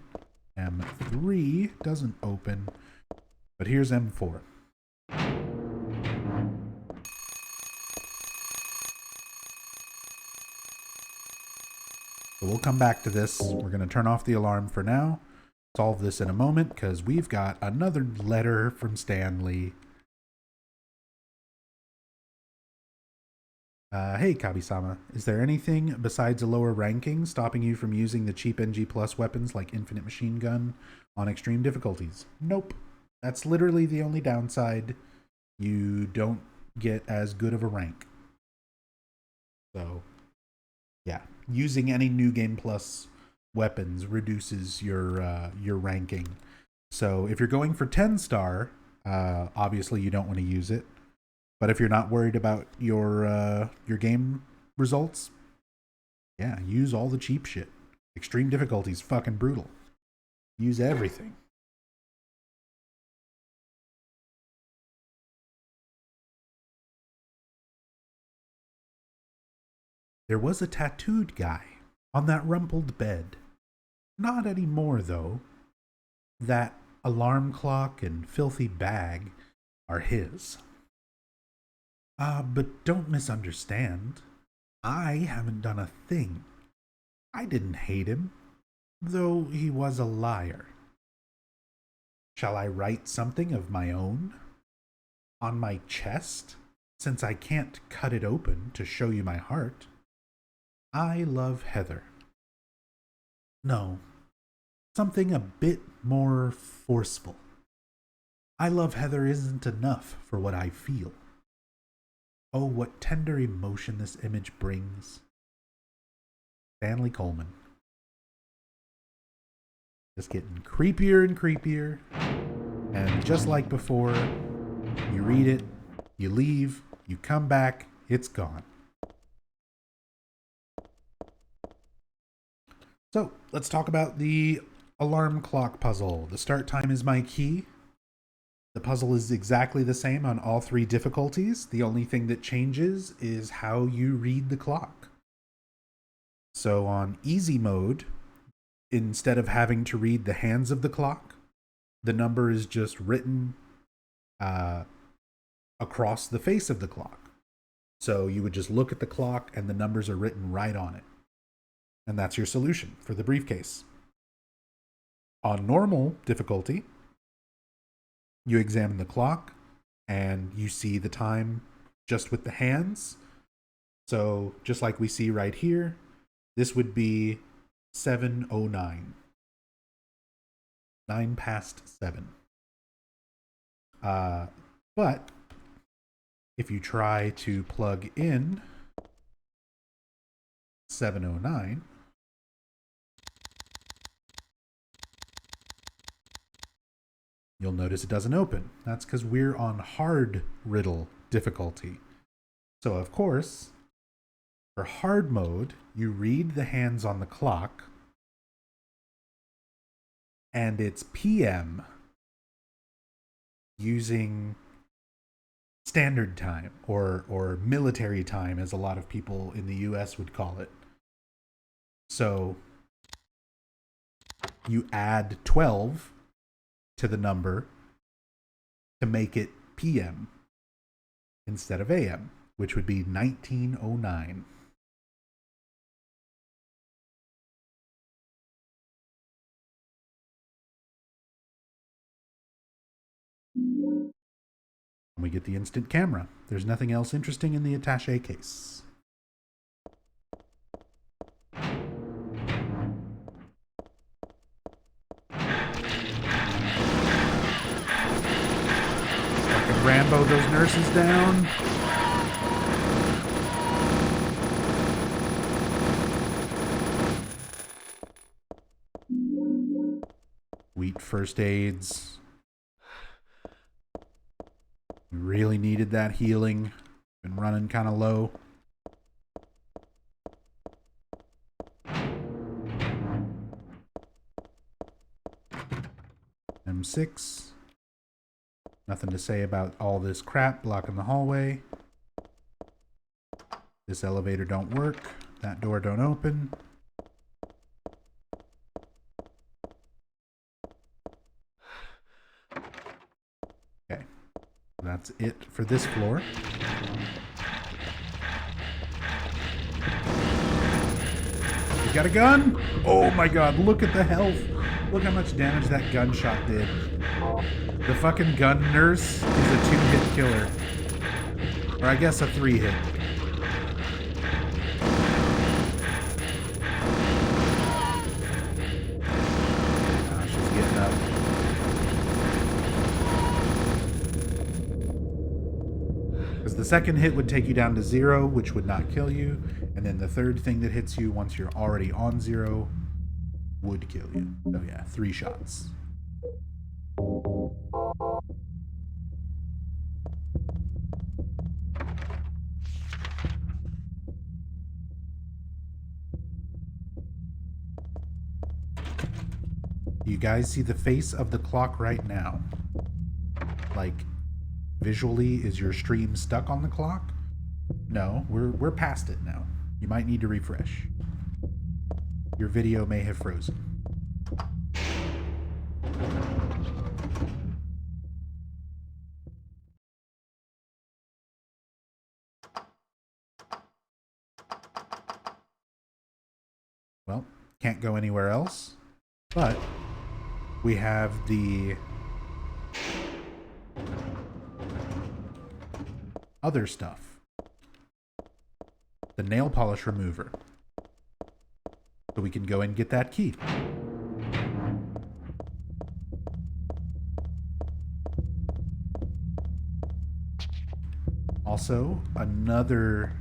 M3 doesn't open. But here's M4. So we'll come back to this. We're going to turn off the alarm for now. Solve this in a moment because we've got another letter from Stanley. Hey, Kabi-sama, is there anything besides a lower ranking stopping you from using the cheap NG Plus weapons like Infinite Machine Gun on extreme difficulties? Nope. That's literally the only downside. You don't get as good of a rank. So, yeah. Using any New Game Plus weapons reduces your ranking. So if you're going for 10-star, obviously you don't want to use it. But if you're not worried about your game results, yeah, use all the cheap shit. Extreme difficulty is fucking brutal. Use everything. There was a tattooed guy on that rumpled bed. Not anymore, though. That alarm clock and filthy bag are his. But don't misunderstand. I haven't done a thing. I didn't hate him, though he was a liar. Shall I write something of my own? On my chest, since I can't cut it open to show you my heart. I love Heather. No, something a bit more forceful. I love Heather isn't enough for what I feel. Oh, what tender emotion this image brings. Stanley Coleman. Just getting creepier and creepier. And just like before, you read it, you leave, you come back, it's gone. So, let's talk about the alarm clock puzzle. The start time is my key. The puzzle is exactly the same on all three difficulties. The only thing that changes is how you read the clock. So on easy mode, instead of having to read the hands of the clock, the number is just written across the face of the clock. So you would just look at the clock and the numbers are written right on it. And that's your solution for the briefcase. On normal difficulty, you examine the clock and you see the time just with the hands. So just like we see right here, this would be 7:09. 9 past 7. But if you try to plug in 7:09, you'll notice it doesn't open. That's because we're on hard riddle difficulty. So of course, for hard mode, you read the hands on the clock, and it's PM using standard time or military time, as a lot of people in the US would call it. So you add 12 to the number to make it PM instead of AM, which would be 1909. We get the instant camera. There's nothing else interesting in the attaché case. Fucking Rambo those nurses down. Wheat first aids. Really needed that healing. Been running kind of low. M6. Nothing to say about all this crap blocking the hallway. This elevator don't work. That door don't open. Okay. That's it for this floor. You got a gun? Oh my god, look at the health. Look how much damage that gunshot did. The fucking gun nurse is a 2-hit killer. Or I guess a 3-hit. Ah, she's getting up. Because the second hit would take you down to 0, which would not kill you. And then the third thing that hits you once you're already on 0 would kill you. So yeah, 3 shots. You guys see the face of the clock right now? Like, visually, is your stream stuck on the clock? No, we're past it now. You might need to refresh. Your video may have frozen. Well, can't go anywhere else, but we have the other stuff. The nail polish remover. So we can go and get that key. Also, another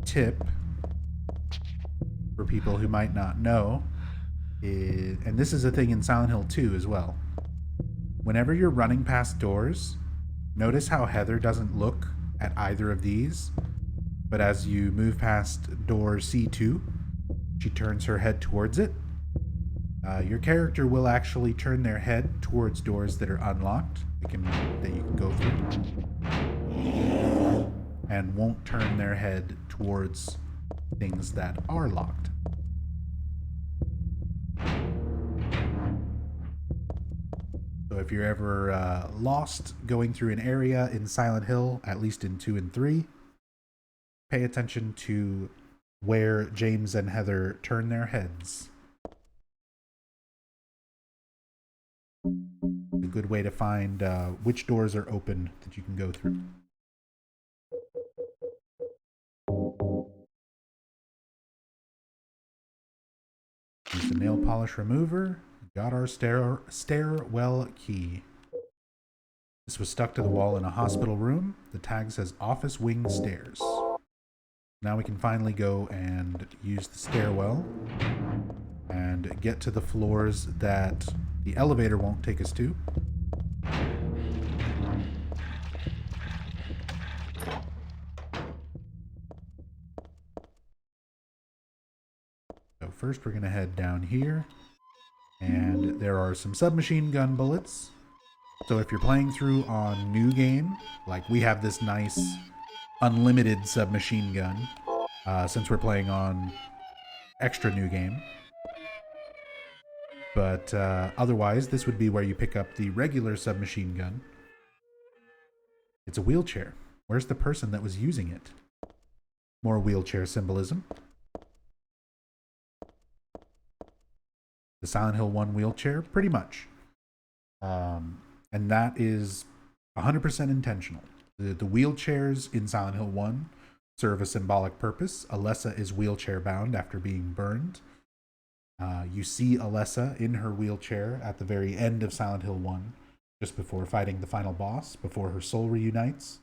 tip for people who might not know is, and this is a thing in Silent Hill 2 as well. Whenever you're running past doors, notice how Heather doesn't look at either of these, but as you move past door C2, she turns her head towards it. Your character will actually turn their head towards doors that are unlocked, that you can go through, and won't turn their head towards things that are locked. So if you're ever lost going through an area in Silent Hill, at least in 2 and 3, pay attention to where James and Heather turn their heads. A good way to find which doors are open that you can go through. Use the nail polish remover. Got our stairwell key. This was stuck to the wall in a hospital room. The tag says office wing stairs. Now we can finally go and use the stairwell and get to the floors that the elevator won't take us to. So first we're going to head down here And there are some submachine gun bullets. So if you're playing through on new game, like we have this nice unlimited submachine gun, since we're playing on extra new game. But otherwise, this would be where you pick up the regular submachine gun. It's a wheelchair. Where's the person that was using it? More wheelchair symbolism. The Silent Hill 1 wheelchair, pretty much. And that is 100% intentional. The wheelchairs in Silent Hill 1 serve a symbolic purpose. Alessa is wheelchair bound after being burned. You see Alessa in her wheelchair at the very end of Silent Hill 1, just before fighting the final boss, before her soul reunites.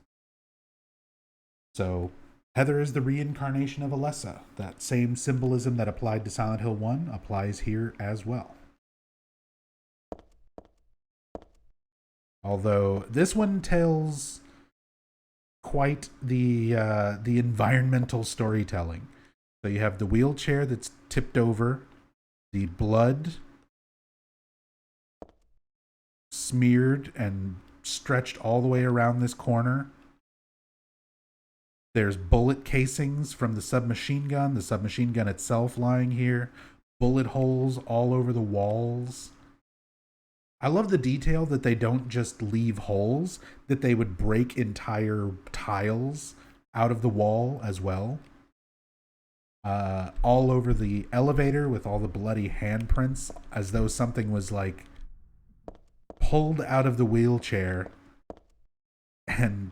So Heather is the reincarnation of Alessa. That same symbolism that applied to Silent Hill 1 applies here as well. Although this one tells quite the environmental storytelling. So you have the wheelchair that's tipped over, the blood smeared and stretched all the way around this corner. There's bullet casings from the submachine gun itself lying here, bullet holes all over the walls. I love the detail that they don't just leave holes, that they would break entire tiles out of the wall as well. All over the elevator with all the bloody handprints, as though something was like pulled out of the wheelchair and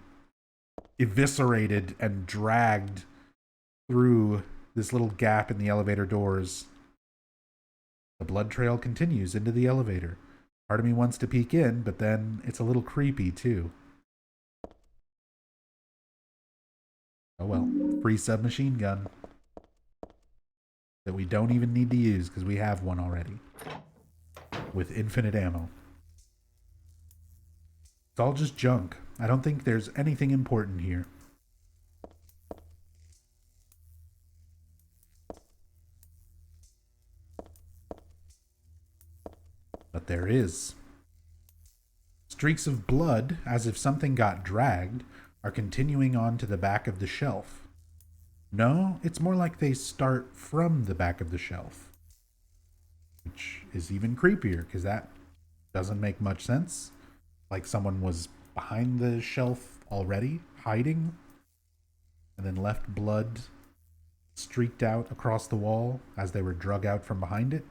eviscerated and dragged through this little gap in the elevator doors. The blood trail continues into the elevator. Part of me wants to peek in, but then it's a little creepy too. Oh well, free submachine gun that we don't even need to use because we have one already with infinite ammo. It's all just junk. I don't think there's anything important here. But there is. Streaks of blood, as if something got dragged, are continuing on to the back of the shelf. No, it's more like they start from the back of the shelf. Which is even creepier, because that doesn't make much sense. Like someone was behind the shelf already, hiding, and then left blood streaked out across the wall as they were drug out from behind it.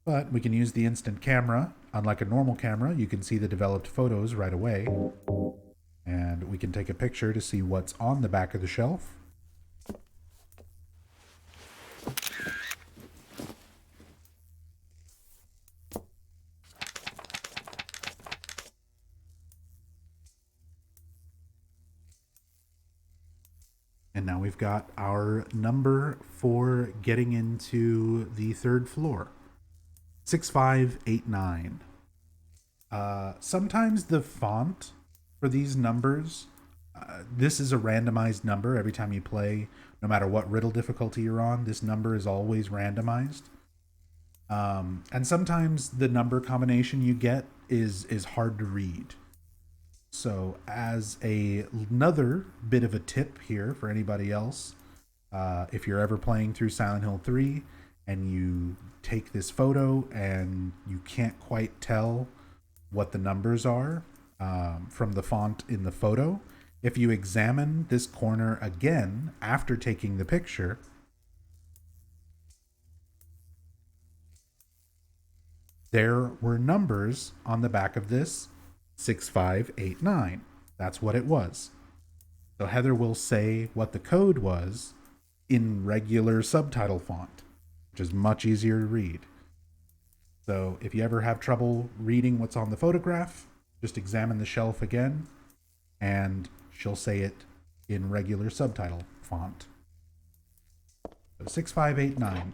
But we can use the instant camera. Unlike a normal camera, you can see the developed photos right away. And we can take a picture to see what's on the back of the shelf. And now we've got our number for getting into the third floor. 6589. Sometimes the font for these numbers, this is a randomized number every time you play, no matter what riddle difficulty you're on. This number is always randomized. And sometimes the number combination you get is hard to read. So as another bit of a tip here for anybody else, if you're ever playing through Silent Hill 3 and you take this photo and you can't quite tell what the numbers are from the font in the photo, if you examine this corner again after taking the picture, there were numbers on the back of this 6589. That's what it was. So Heather will say what the code was in regular subtitle font, which is much easier to read. So if you ever have trouble reading what's on the photograph, just examine the shelf again, and she'll say it in regular subtitle font. So 6589.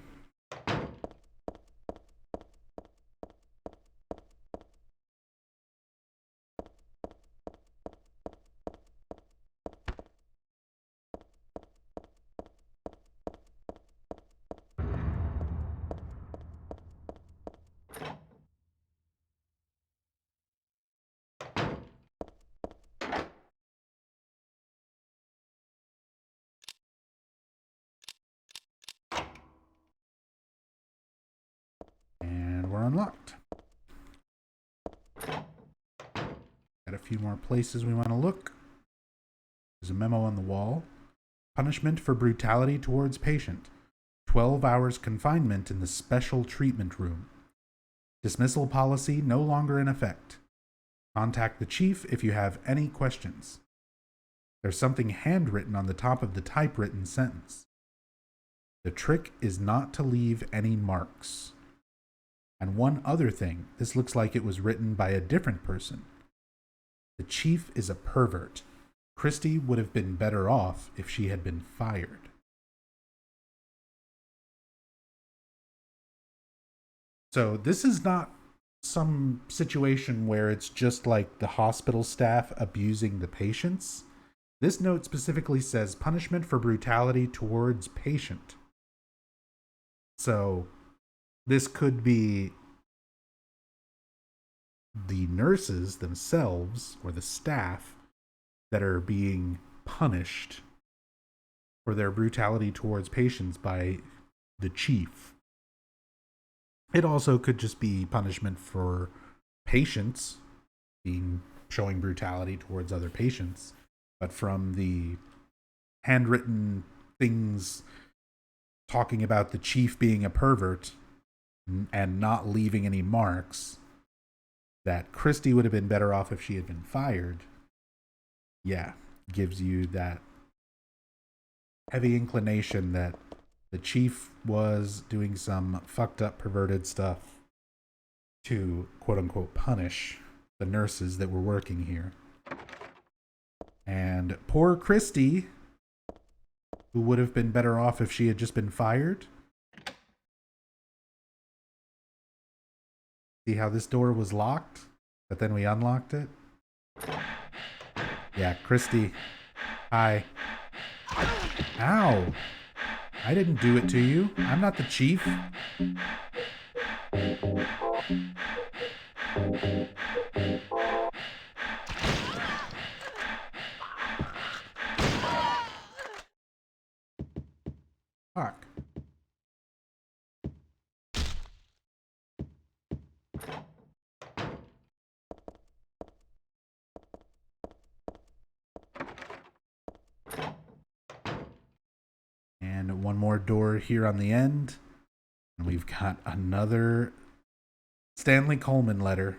unlocked. Got a few more places we want to look. There's a memo on the wall. Punishment for brutality towards patient. 12 hours confinement in the special treatment room. Dismissal policy no longer in effect. Contact the chief if you have any questions. There's something handwritten on the top of the typewritten sentence. The trick is not to leave any marks. And one other thing, this looks like it was written by a different person. The chief is a pervert. Christy would have been better off if she had been fired. So this is not some situation where it's just like the hospital staff abusing the patients. This note specifically says punishment for brutality towards patient. So this could be the nurses themselves or the staff that are being punished for their brutality towards patients by the chief. It also could just be punishment for patients showing brutality towards other patients. But from the handwritten things talking about the chief being a pervert and not leaving any marks, that Christy would have been better off if she had been fired, yeah, gives you that heavy inclination that the chief was doing some fucked up, perverted stuff to, quote-unquote, punish the nurses that were working here. And poor Christy, who would have been better off if she had just been fired. See how this door was locked, but then we unlocked it? Yeah, Christy. Hi. Ow. I didn't do it to you. I'm not the chief. Fuck. And one more door here on the end. And we've got another Stanley Coleman letter.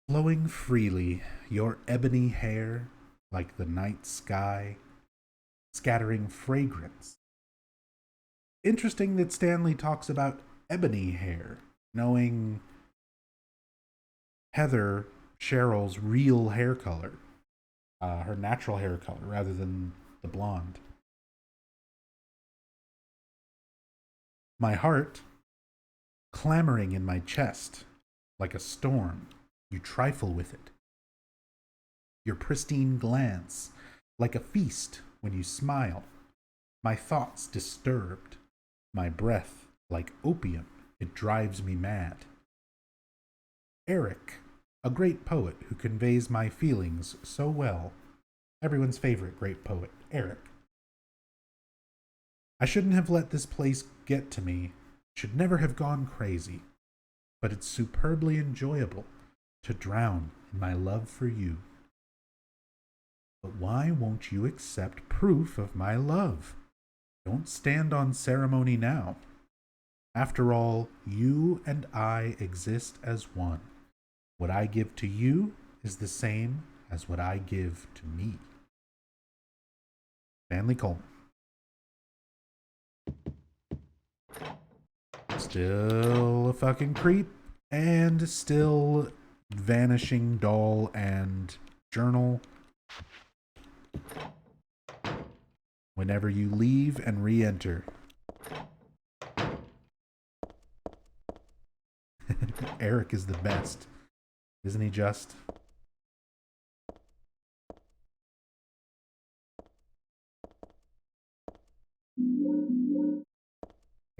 Flowing freely, your ebony hair, like the night sky, scattering fragrance. Interesting that Stanley talks about ebony hair, knowing Heather, Cheryl's real hair color, her natural hair color, rather than the blonde. My heart, clamoring in my chest, like a storm, you trifle with it. Your pristine glance, like a feast when you smile, my thoughts disturbed, my breath like opium, it drives me mad. Eric, a great poet who conveys my feelings so well. Everyone's favorite great poet, Eric. I shouldn't have let this place get to me, should never have gone crazy, but it's superbly enjoyable to drown in my love for you. But why won't you accept proof of my love? Don't stand on ceremony now. After all, you and I exist as one. What I give to you is the same as what I give to me. Stanley Coleman. Still a fucking creep, and still vanishing doll and journal. Whenever you leave and re-enter. Eric is the best. Isn't he just?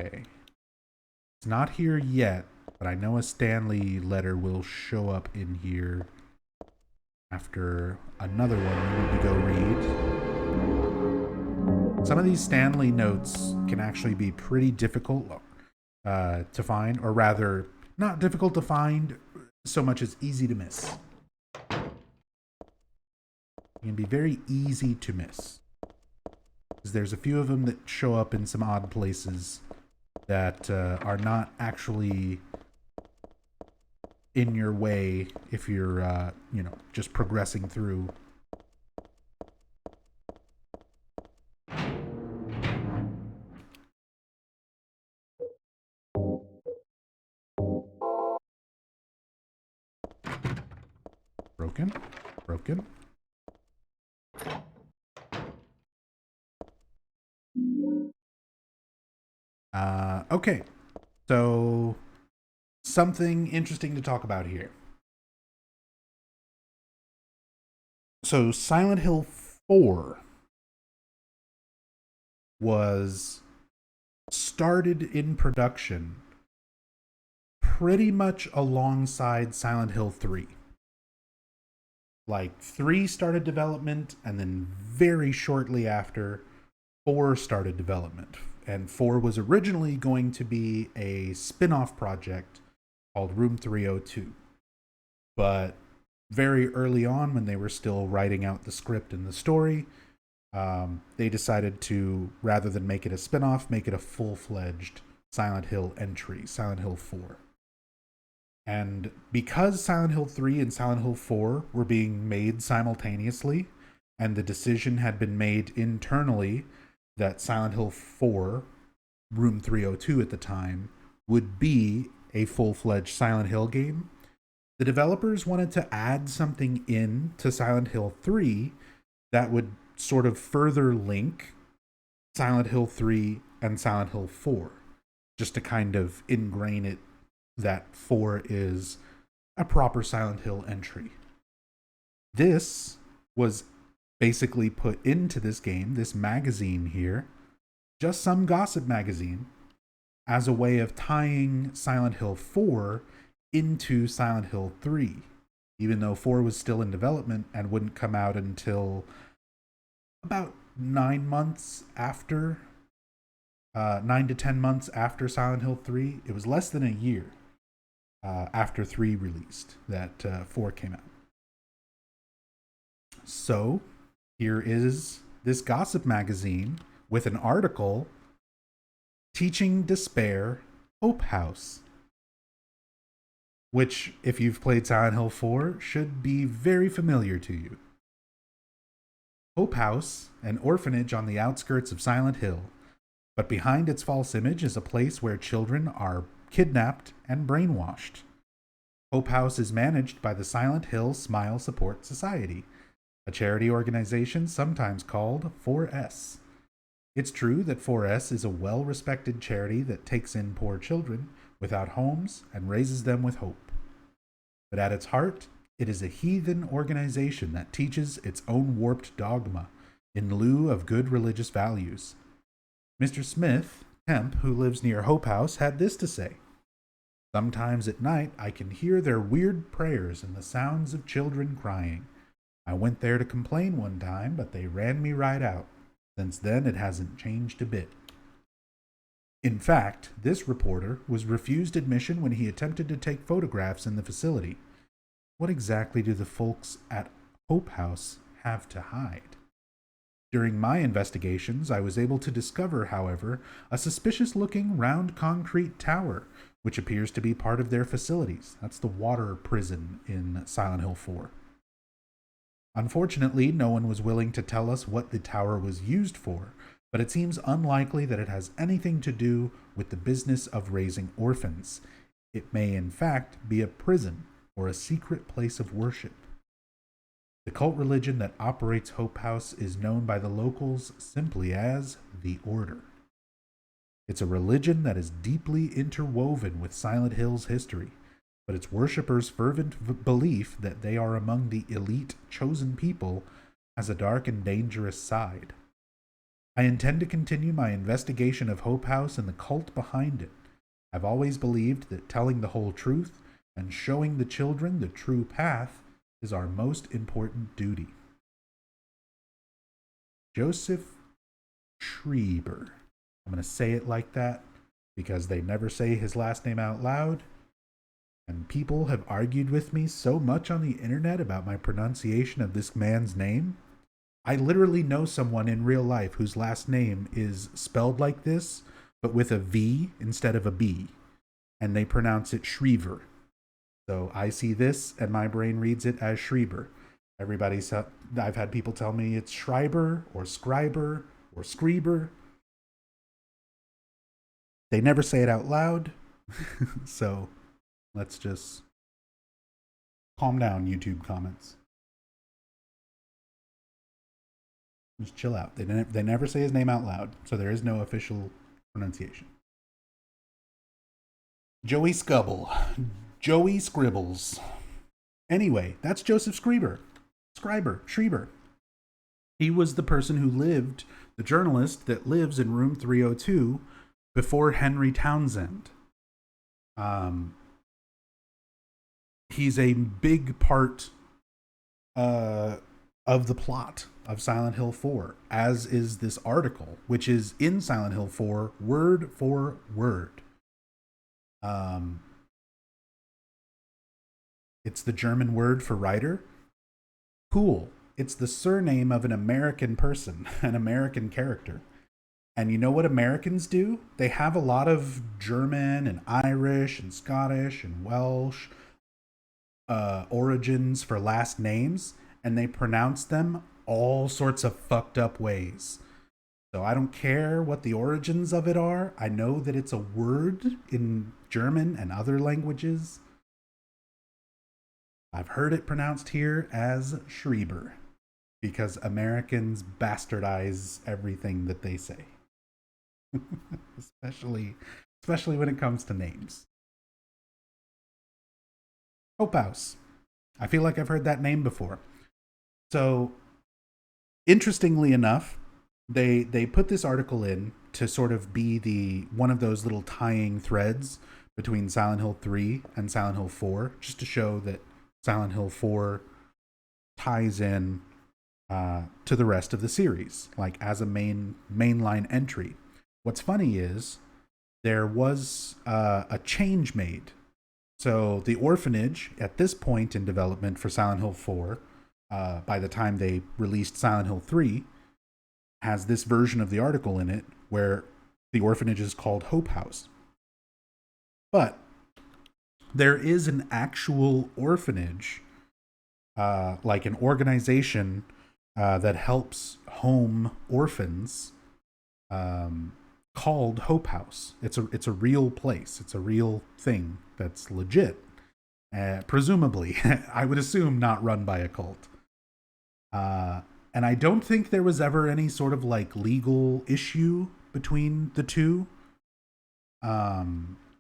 Okay. It's not here yet, but I know a Stanley letter will show up in here after another one we need to go read. Some of these Stanley notes can actually be pretty difficult to find, or rather, not difficult to find so much as easy to miss. It can be very easy to miss. Because there's a few of them that show up in some odd places that are not actually in your way if you're, just progressing through. Broken. Okay, so something interesting to talk about here. So Silent Hill 4 was started in production pretty much alongside Silent Hill 3. Like 3 started development, and then very shortly after, 4 started development. And 4 was originally going to be a spin-off project called Room 302. But very early on, when they were still writing out the script and the story, they decided to, rather than make it a spin-off, make it a full-fledged Silent Hill entry, Silent Hill 4. And because Silent Hill 3 and Silent Hill 4 were being made simultaneously, and the decision had been made internally that Silent Hill 4, Room 302 at the time, would be a full-fledged Silent Hill game, the developers wanted to add something in to Silent Hill 3 that would sort of further link Silent Hill 3 and Silent Hill 4, just to kind of ingrain it that 4 is a proper Silent Hill entry. This was basically put into this game, this magazine here, just some gossip magazine, as a way of tying Silent Hill 4 into Silent Hill 3, even though 4 was still in development and wouldn't come out until about 9 months after, 9 to 10 months after Silent Hill 3. It was less than a year after 3 released that 4 came out. So here is this gossip magazine with an article teaching Despair Hope House, which, if you've played Silent Hill 4, should be very familiar to you. Hope House, an orphanage on the outskirts of Silent Hill, but behind its false image is a place where children are kidnapped and brainwashed. Hope House is managed by the Silent Hill Smile Support Society, a charity organization sometimes called 4S. It's true that 4S is a well-respected charity that takes in poor children without homes and raises them with hope. But at its heart, it is a heathen organization that teaches its own warped dogma in lieu of good religious values. Mr. Smith, temp who lives near Hope House, had this to say: "Sometimes at night I can hear their weird prayers and the sounds of children crying. I went there to complain one time, but they ran me right out. Since then, it hasn't changed a bit." In fact, this reporter was refused admission when he attempted to take photographs in the facility. What exactly do the folks at Hope House have to hide? During my investigations, I was able to discover, however, a suspicious-looking round concrete tower, which appears to be part of their facilities. That's the water prison in Silent Hill 4. Unfortunately, no one was willing to tell us what the tower was used for, but it seems unlikely that it has anything to do with the business of raising orphans. It may, in fact, be a prison or a secret place of worship. The cult religion that operates Hope House is known by the locals simply as the Order. It's a religion that is deeply interwoven with Silent Hill's history, but its worshippers' fervent belief that they are among the elite chosen people has a dark and dangerous side. I intend to continue my investigation of Hope House and the cult behind it. I've always believed that telling the whole truth and showing the children the true path is our most important duty. Joseph Schreiber. I'm going to say it like that because they never say his last name out loud. And people have argued with me so much on the internet about my pronunciation of this man's name. I literally know someone in real life whose last name is spelled like this, but with a V instead of a B. And they pronounce it Schreiber. So I see this and my brain reads it as Schreiber. I've had people tell me it's Schreiber or Scriber or Screeber. They never say it out loud. So let's just calm down, YouTube comments. Just chill out. They never say his name out loud, so there is no official pronunciation. Joey Joey Scribbles. Anyway, that's Joseph Schreiber. He was the person who lived, the journalist that lives in room 302 before Henry Townsend. He's a big part of the plot of Silent Hill 4, as is this article, which is in Silent Hill 4, word for word. It's the German word for writer. Cool. It's the surname of an American person, an American character. And you know what Americans do? They have a lot of German and Irish and Scottish and Welsh origins for last names, and they pronounce them all sorts of fucked up ways. So I don't care what the origins of it are. I know that it's a word in German and other languages. I've heard it pronounced here as Schreiber because Americans bastardize everything that they say. especially when it comes to names. Hope House. I feel like I've heard that name before. So, interestingly enough, they put this article in to sort of be one of those little tying threads between Silent Hill 3 and Silent Hill 4, just to show that Silent Hill 4 ties in to the rest of the series, like as a mainline entry. What's funny is there was a change made. So the orphanage, at this point in development for Silent Hill 4, by the time they released Silent Hill 3, has this version of the article in it where the orphanage is called Hope House. But there is an actual orphanage, like an organization that helps home orphans, called Hope House. It's a real place. It's a real thing that's legit. Presumably, I would assume not run by a cult. And I don't think there was ever any sort of like legal issue between the two.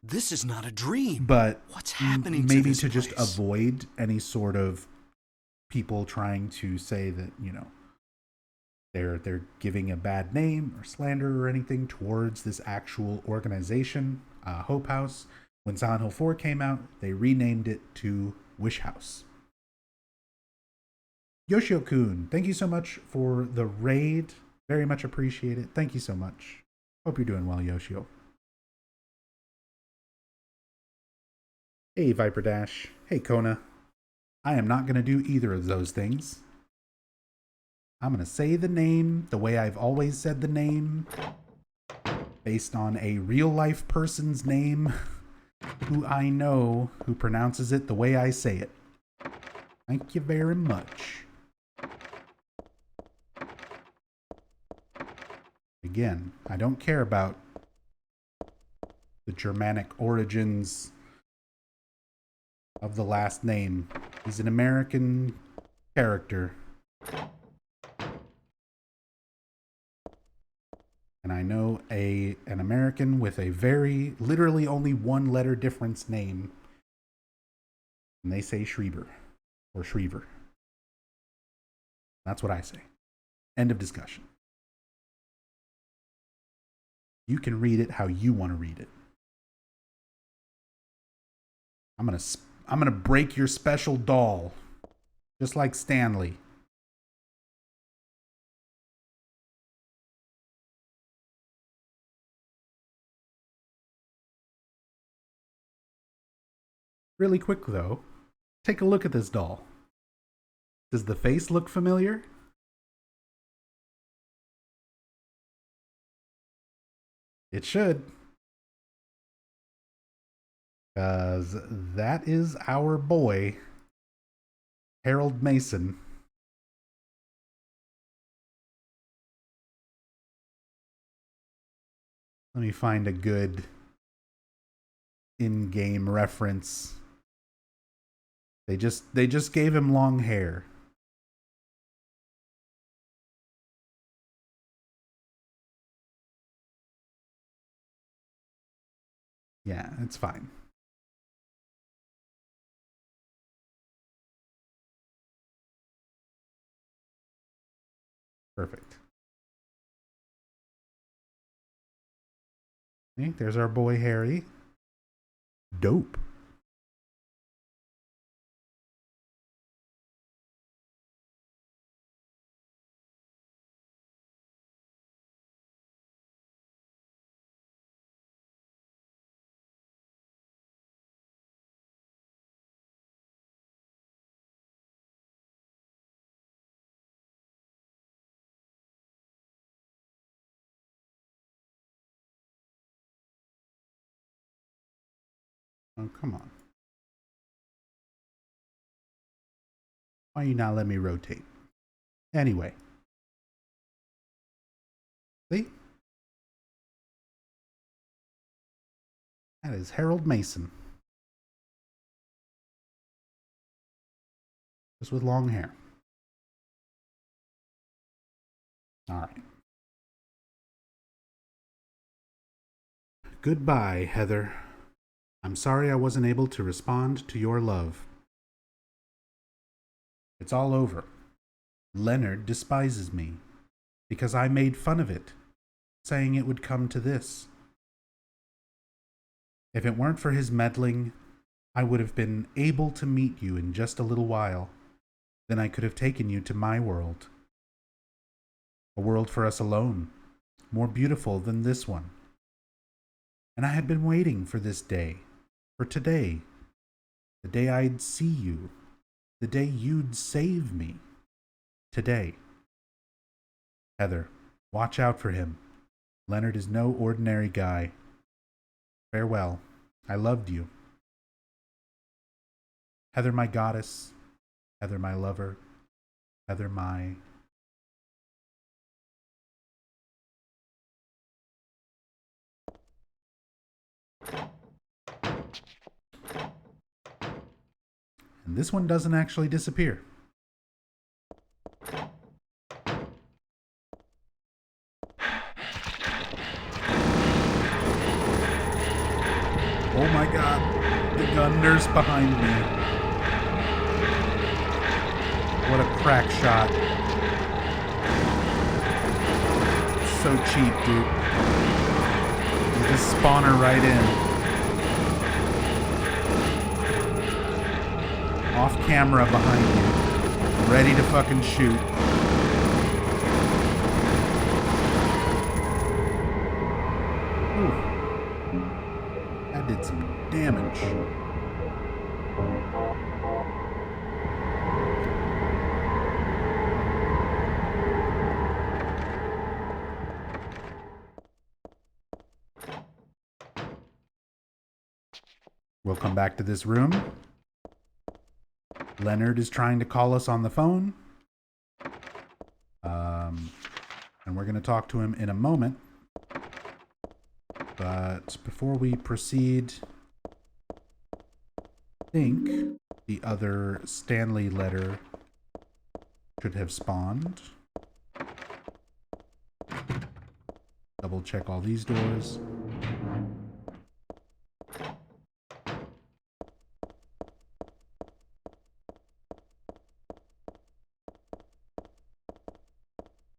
This is not a dream. But what's happening maybe to this just place? avoid any sort of people trying to say that, they're giving a bad name or slander or anything towards this actual organization, Hope House. When Silent Hill 4 came out, they renamed it to Wish House. Yoshio-kun, thank you so much for the raid. Very much appreciate it. Thank you so much. Hope you're doing well, Yoshio. Hey, Viper Dash. Hey, Kona. I am not going to do either of those things. I'm going to say the name the way I've always said the name, based on a real-life person's name who I know who pronounces it the way I say it. Thank you very much. Again, I don't care about the Germanic origins of the last name. He's an American character. And I know an American with a very, literally only one letter difference name. And they say Schreiber. Or Schriever. That's what I say. End of discussion. You can read it how you want to read it. I'm gonna break your special doll Just like Stanley. Really quick, though, take a look at this doll. Does the face look familiar? It should. Because that is our boy, Harold Mason. Let me find a good in-game reference. They just gave him long hair. Yeah, it's fine. Perfect. Okay, there's our boy Harry. Dope. Oh, come on. Why you not let me rotate? Anyway. See? That is Harold Mason. Just with long hair. All right. Goodbye, Heather. I'm sorry I wasn't able to respond to your love. It's all over. Leonard despises me because I made fun of it, saying it would come to this. If it weren't for his meddling, I would have been able to meet you in just a little while. Then I could have taken you to my world. A world for us alone, more beautiful than this one. And I had been waiting for this day, for today, the day I'd see you, the day you'd save me. Today. Heather, watch out for him. Leonard is no ordinary guy. Farewell. I loved you. Heather, my goddess. Heather, my lover. Heather, my... And this one doesn't actually disappear. Oh my god, the gun nurse behind me. What a crack shot. So cheap, dude. You just spawn her right in. Off camera behind you. Ready to fucking shoot. Ooh. That did some damage. We'll come back to this room. Leonard is trying to call us on the phone. And we're going to talk to him in a moment. But before we proceed, I think the other Stanley letter should have spawned. Double check all these doors.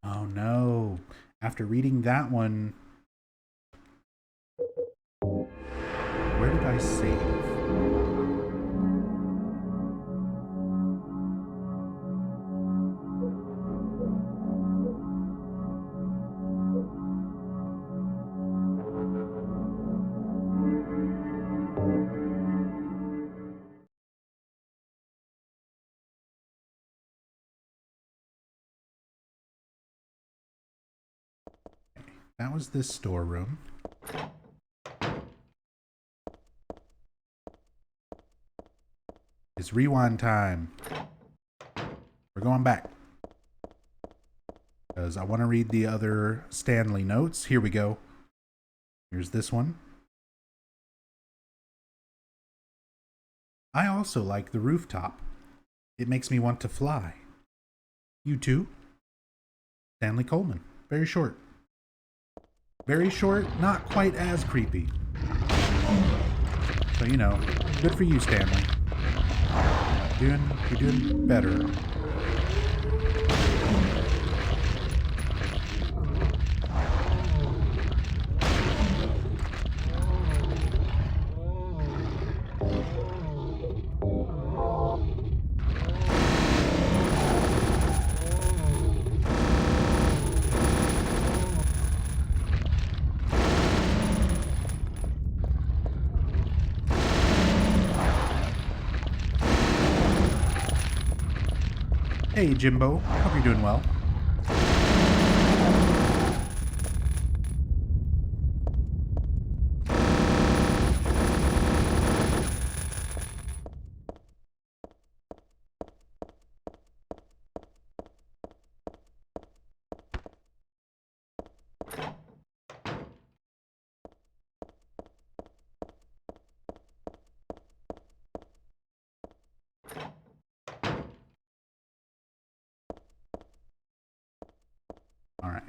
Oh no. After reading that one, where did I save? that was this storeroom. It's rewind time. We're going back. Because I want to read the other Stanley notes. Here we go. Here's this one. I also like the rooftop. It makes me want to fly. You too? Stanley Coleman. Very short. Very short, not quite as creepy. So, you know, good for you, Stanley. You're doing better. Hey, Jimbo. Hope you're doing well. All right.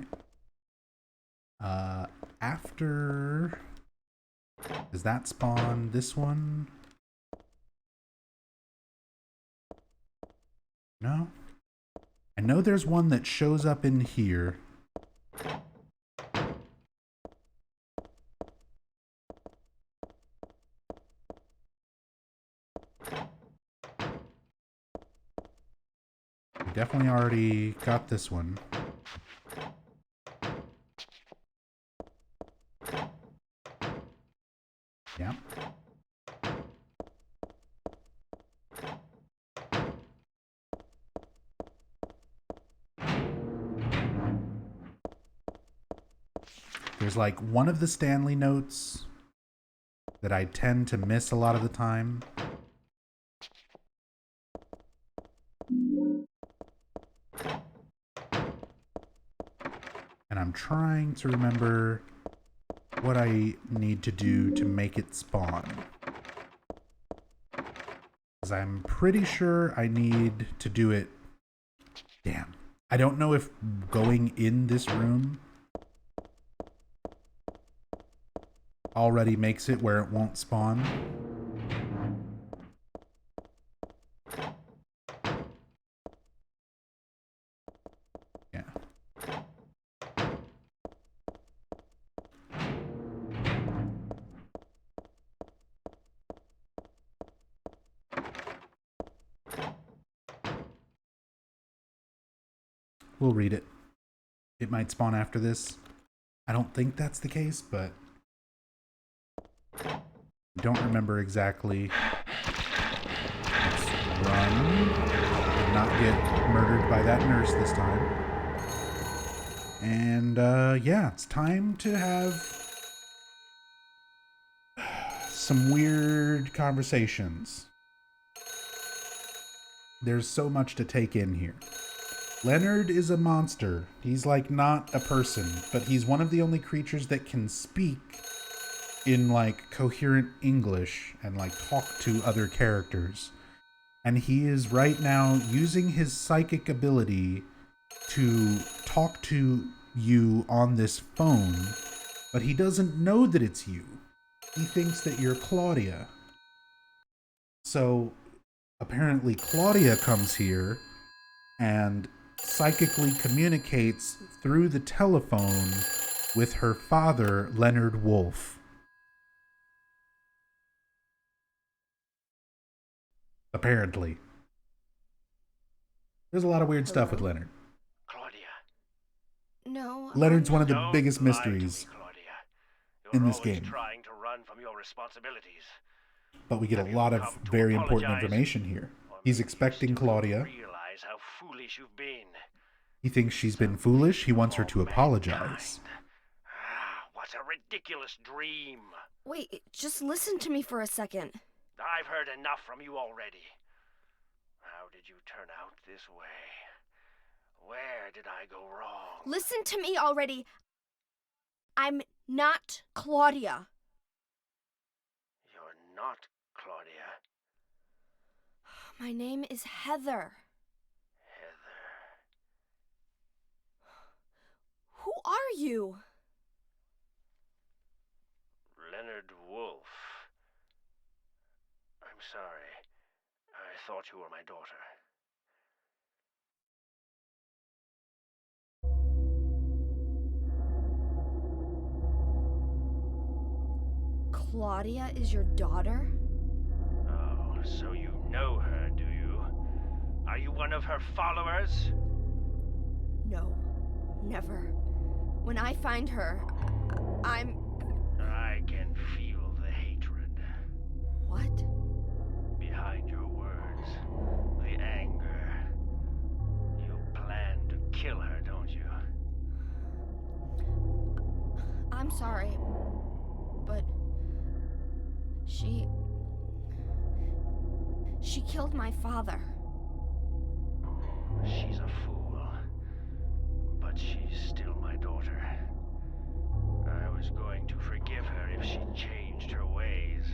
After... Does that spawn this one? No? I know there's one that shows up in here. We definitely already got this one. Yeah. There's like one of the Stanley notes that I tend to miss a lot of the time. And I'm trying to remember what I need to do to make it spawn. Because I'm pretty sure I need to do it... Damn. I don't know if going in this room already makes it where it won't spawn. Yeah. We'll read it. It might spawn after this. I don't think that's the case, but I don't remember exactly. Let's run. Did not get murdered by that nurse this time. And yeah, it's time to have some weird conversations. There's so much to take in here. Leonard is a monster. He's like not a person, but he's one of the only creatures that can speak in like coherent English and like talk to other characters. And he is right now using his psychic ability to talk to you on this phone, but he doesn't know that it's you. He thinks that you're Claudia. So apparently Claudia comes here and psychically communicates through the telephone with her father, Leonard Wolf. Apparently. There's a lot of weird stuff with Leonard. Claudia. No. Leonard's one of the Don't biggest lie to mysteries me, Claudia. in You're this always game. trying to run from your responsibilities. But we get Have a you lot of come to very important apologize? information here. Or He's maybe you expecting still don't Claudia. Realize how foolish you've been. He thinks she's been foolish. He wants her to Of apologize. mankind. ridiculous dream. Wait, just listen to me for a second. I've heard enough from you already. How did you turn out this way? Where did I go wrong? Listen to me already. I'm not Claudia. You're not Claudia. My name is Heather. Heather. Who are you? Leonard Wolf. I'm sorry. I thought you were my daughter. Claudia is your daughter? Oh, so you know her, do you? Are you one of her followers? No, never. When I find her, I can feel the hatred. What? Behind your words. The anger. You plan to kill her, don't you? I'm sorry, but she killed my father. She's a fool. But she's still my daughter. I was going to forgive her if she changed her ways.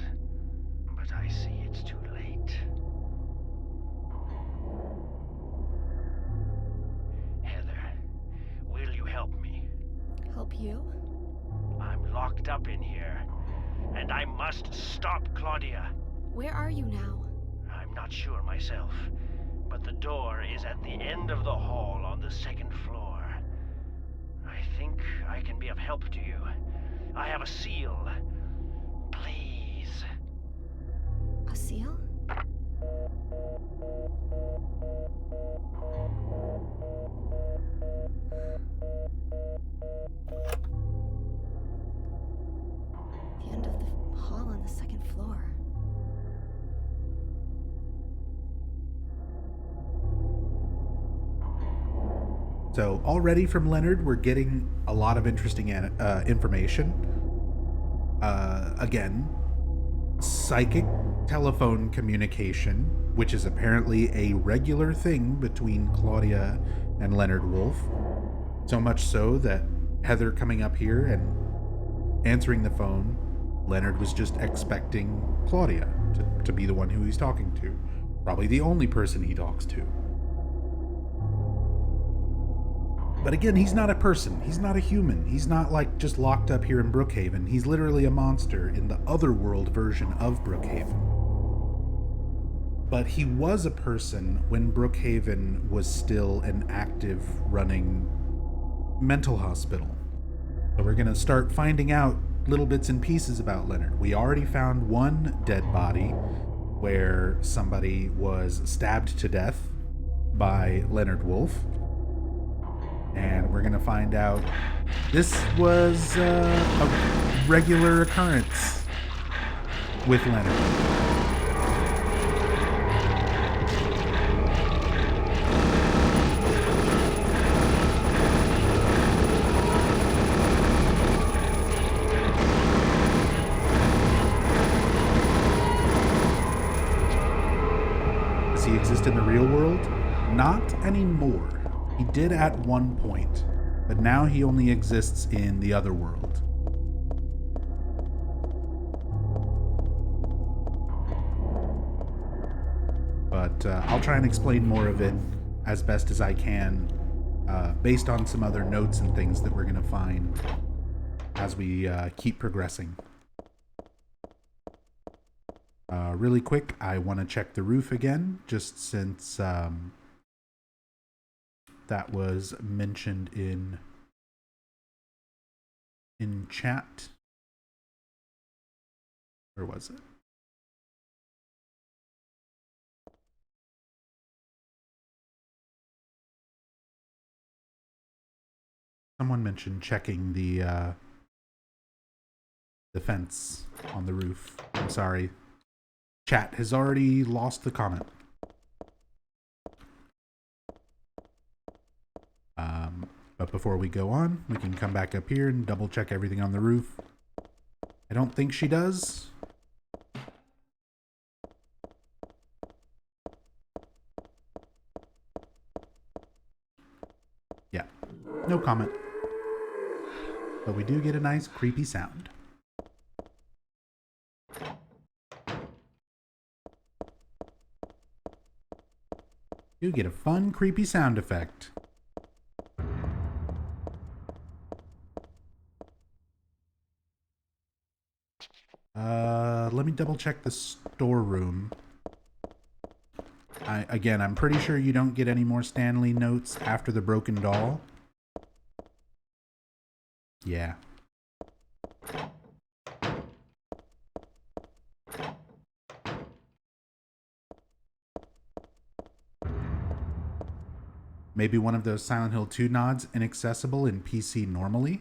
But I see it's too late. Heather, will you help me? Help you? I'm locked up in here, and I must stop Claudia. Where are you now? I'm not sure myself, but the door is at the end of the hall on the second floor. I think I can be of help to you. I have a seal. Please. A seal? The end of the hall on the second floor. So already from Leonard, we're getting a lot of interesting information. Again, psychic telephone communication, which is apparently a regular thing between Claudia and Leonard Wolf. So much so that Heather coming up here and answering the phone, Leonard was just expecting Claudia to be the one who he's talking to. Probably the only person he talks to. But again, he's not a person. He's not a human. He's not like just locked up here in Brookhaven. He's literally a monster in the otherworld version of Brookhaven. But he was a person when Brookhaven was still an active, running mental hospital. So we're going to start finding out little bits and pieces about Leonard. We already found one dead body where somebody was stabbed to death by Leonard Wolf. And we're going to find out this was a regular occurrence with Leonard. Does he exist in the real world? Not anymore. He did at one point, but now he only exists in the other world. But I'll try and explain more of it as best as I can, based on some other notes and things that we're going to find as we keep progressing. Really quick, I want to check the roof again, just since that was mentioned in chat. Where was it? Someone mentioned checking the fence on the roof. I'm sorry. Chat has already lost the comment. But before we go on, we can come back up here and double check everything on the roof I don't think she does. Yeah, no comment. But we do get a nice creepy sound. You get a fun creepy sound effect. Let me double check the storeroom. Again, I'm pretty sure you don't get any more Stanley notes after the broken doll. Yeah. Maybe one of those Silent Hill 2 nods, inaccessible in PC normally?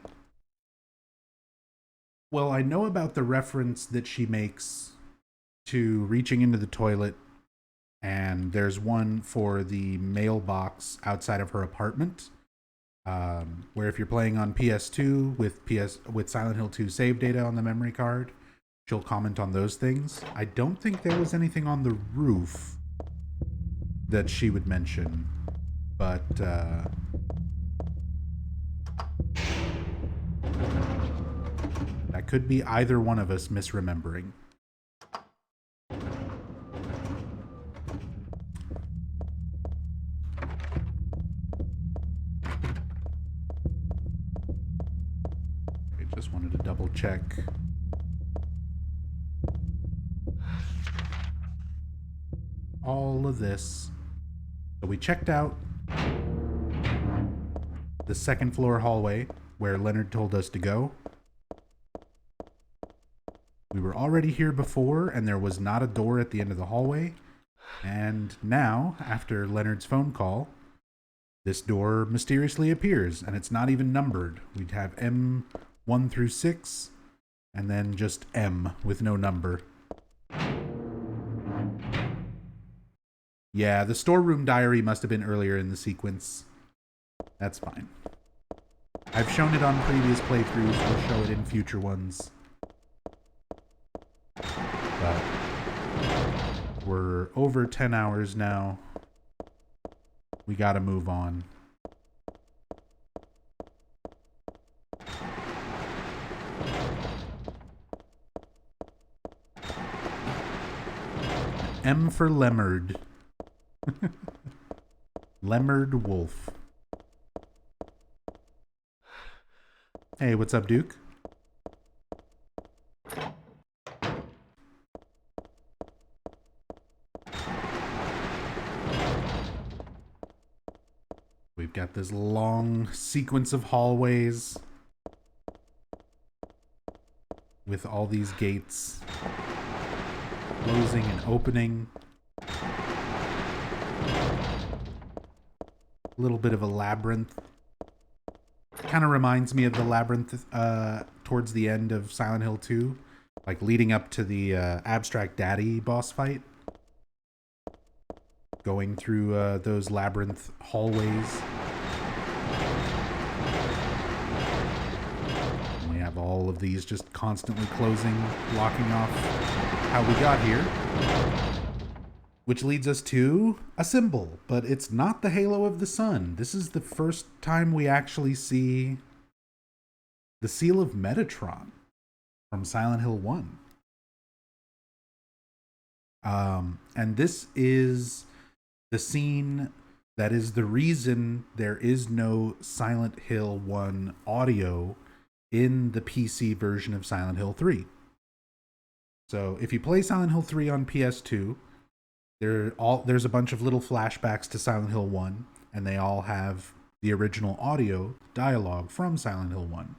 Well, I know about the reference that she makes to reaching into the toilet, and there's one for the mailbox outside of her apartment, where if you're playing on PS2 with Silent Hill 2 save data on the memory card, she'll comment on those things. I don't think there was anything on the roof that she would mention, but that could be either one of us misremembering. I just wanted to double check. All of this. So we checked out the second floor hallway where Leonard told us to go. We were already here before, and there was not a door at the end of the hallway. And now, after Leonard's phone call, this door mysteriously appears, and it's not even numbered. We'd have M1 through 6, and then just M with no number. Yeah, the storeroom diary must have been earlier in the sequence. That's fine. I've shown it on previous playthroughs. We'll show it in future ones. But we're over 10 hours now. We gotta move on. M for Lemerd. Lemerd Wolf. Hey, what's up, Duke? We've got this long sequence of hallways with all these gates closing and opening. A little bit of a labyrinth. Kind of reminds me of the labyrinth towards the end of Silent Hill 2, like leading up to the Abstract Daddy boss fight. Going through those labyrinth hallways. And we have all of these just constantly closing, locking off how we got here. Which leads us to a symbol, but it's not the halo of the sun. This is the first time we actually see the Seal of Metatron from Silent Hill 1. And this is the scene that is the reason there is no Silent Hill 1 audio in the PC version of Silent Hill 3. So if you play Silent Hill 3 on PS2, there's a bunch of little flashbacks to Silent Hill 1, and they all have the original audio dialogue from Silent Hill 1.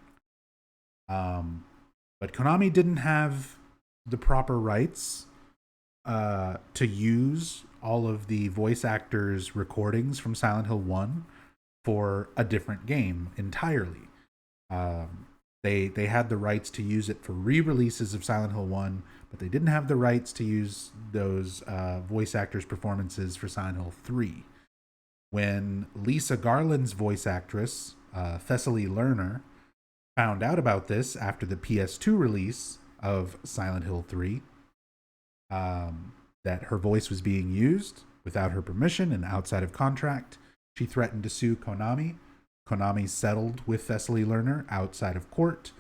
But Konami didn't have the proper rights to use all of the voice actors' recordings from Silent Hill 1 for a different game entirely. They had the rights to use it for re-releases of Silent Hill 1, but they didn't have the rights to use those voice actors' performances for Silent Hill 3. When Lisa Garland's voice actress, Thessaly Lerner, found out about this after the PS2 release, of Silent Hill 3, that her voice was being used without her permission and outside of contract. She threatened to sue Konami. Konami settled with Thessaly Lerner outside of court.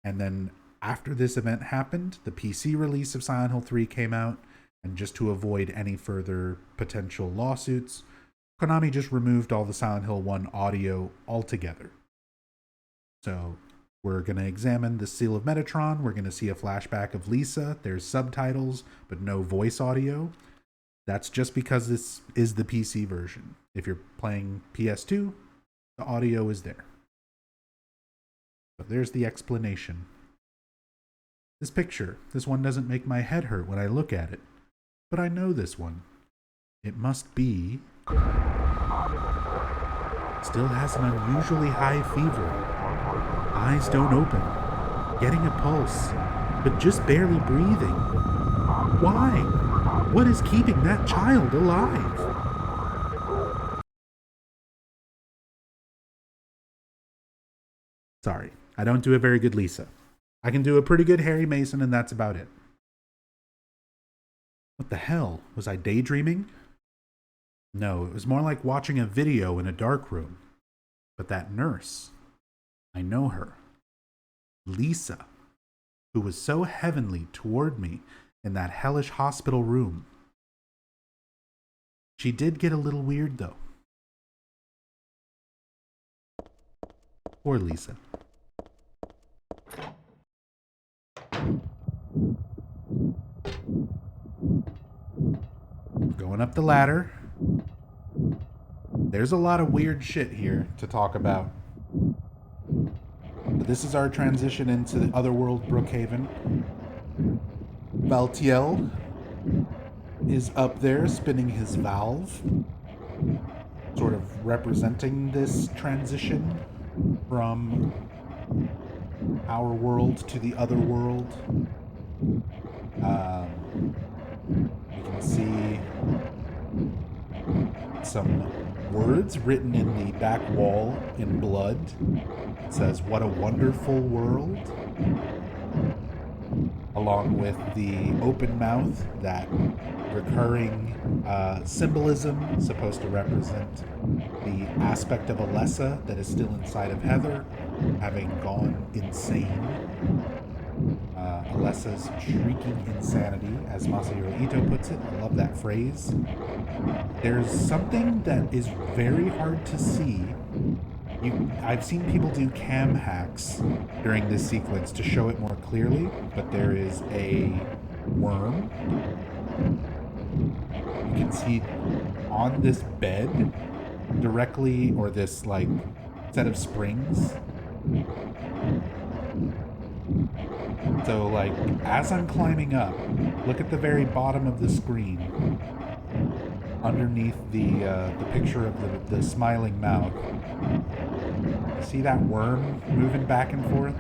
And then after this event happened, the PC release of Silent Hill 3 came out. And just to avoid any further potential lawsuits, Konami just removed all the Silent Hill 1 audio altogether. So we're going to examine the Seal of Metatron. We're going to see a flashback of Lisa. There's subtitles, but no voice audio. That's just because this is the PC version. If you're playing PS2, the audio is there. So there's the explanation. This picture, this one doesn't make my head hurt when I look at it. But I know this one. It must be... Still has an unusually high fever. Eyes don't open. Getting a pulse. But just barely breathing. Why? What is keeping that child alive? Sorry, I don't do a very good Lisa. I can do a pretty good Harry Mason, and that's about it. What the hell? Was I daydreaming? No, it was more like watching a video in a dark room. But that nurse, I know her. Lisa, who was so heavenly toward me in that hellish hospital room. She did get a little weird, though. Poor Lisa. Going up the ladder. There's a lot of weird shit here to talk about. But this is our transition into the otherworld Brookhaven. Valtiel is up there spinning his valve, sort of representing this transition from our world to the other world. You can see some words written in the back wall in blood. It says, "What a wonderful world," along with the open mouth, that recurring symbolism supposed to represent the aspect of Alessa that is still inside of Heather, having gone insane. Alessa's shrieking insanity, as Masahiro Ito puts it. I love that phrase. There's something that is very hard to see. I've seen people do cam hacks during this sequence to show it more clearly, but there is a worm. You can see on this bed directly, or this like set of springs. So like as I'm climbing up, look at the very bottom of the screen. Underneath the picture of the smiling mouth. See that worm moving back and forth?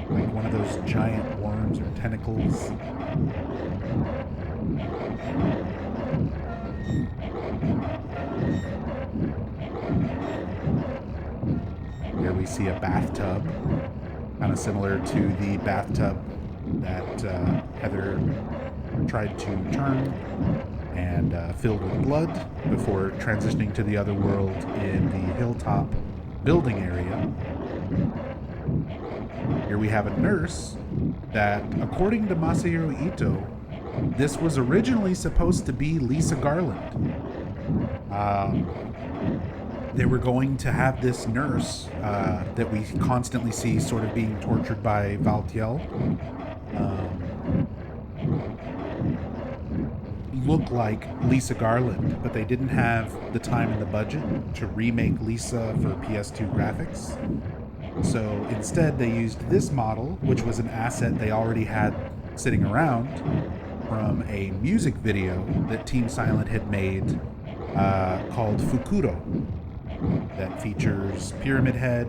Like one of those giant worms or tentacles. Here we see a bathtub, kind of similar to the bathtub that Heather tried to turn and filled with blood before transitioning to the other world in the hilltop building area. Here we have a nurse that, according to Masahiro Ito, this was originally supposed to be Lisa Garland. They were going to have this nurse that we constantly see sort of being tortured by Valtiel look like Lisa Garland, but they didn't have the time and the budget to remake Lisa for PS2 graphics. So instead they used this model, which was an asset they already had sitting around from a music video that Team Silent had made called Fukuro, that features Pyramid Head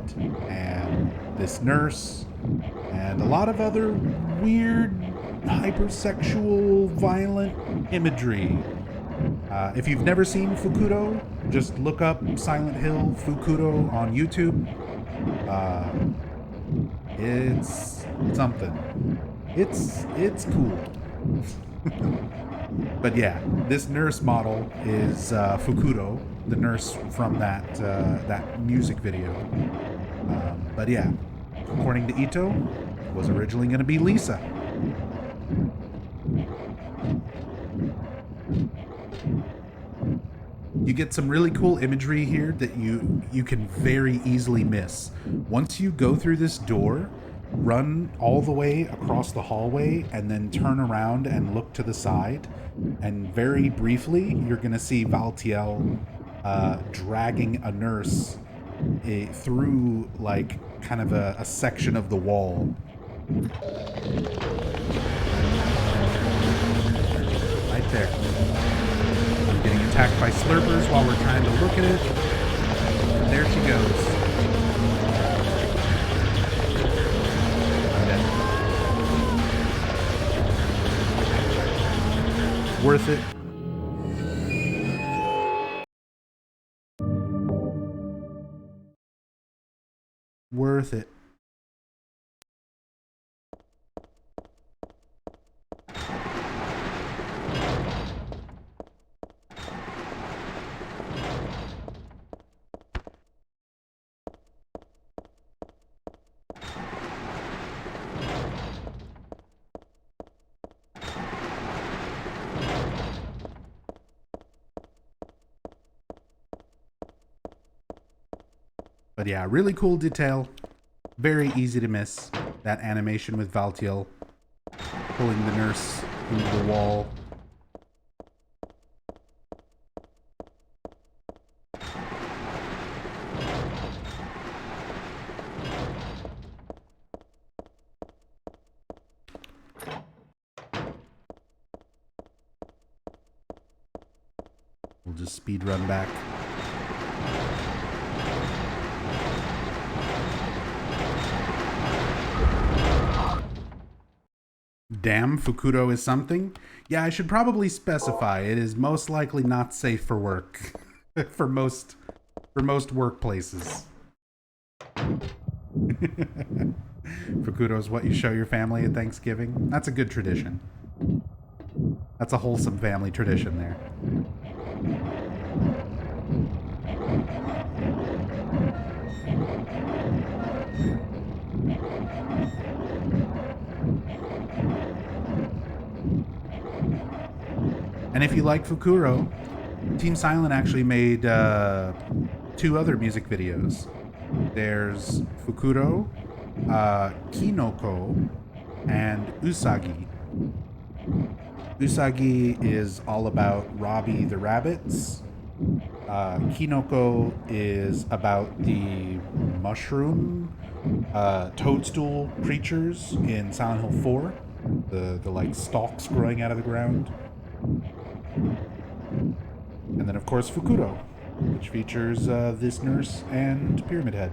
and this nurse and a lot of other weird hypersexual violent imagery. If you've never seen Fukuro, just look up Silent Hill Fukuro on YouTube. It's something. It's cool. But yeah, this nurse model is Fukuro, the nurse from that music video. But yeah, according to Ito, it was originally going to be Lisa. You get some really cool imagery here that you can very easily miss. Once you go through this door, run all the way across the hallway and then turn around and look to the side, and very briefly you're going to see Valtiel dragging a nurse through like kind of a section of the wall. Right there. I'm getting attacked by slurpers while we're trying to look at it. And there she goes. I'm dead. Worth it. Worth it. But yeah, really cool detail. Very easy to miss. That animation with Valtiel pulling the nurse into the wall. We'll just speed run back. Damn, Fukuro is something? Yeah, I should probably specify it is most likely not safe for work. for most workplaces. Fukuro is what you show your family at Thanksgiving. That's a good tradition. That's a wholesome family tradition there. And if you like Fukuro, Team Silent actually made 2 other music videos. There's Fukuro, Kinoko, and Usagi. Usagi is all about Robbie the rabbits. Kinoko is about the mushroom toadstool creatures in Silent Hill 4. The like stalks growing out of the ground. And then of course Fukuro, which features this nurse and Pyramid Head.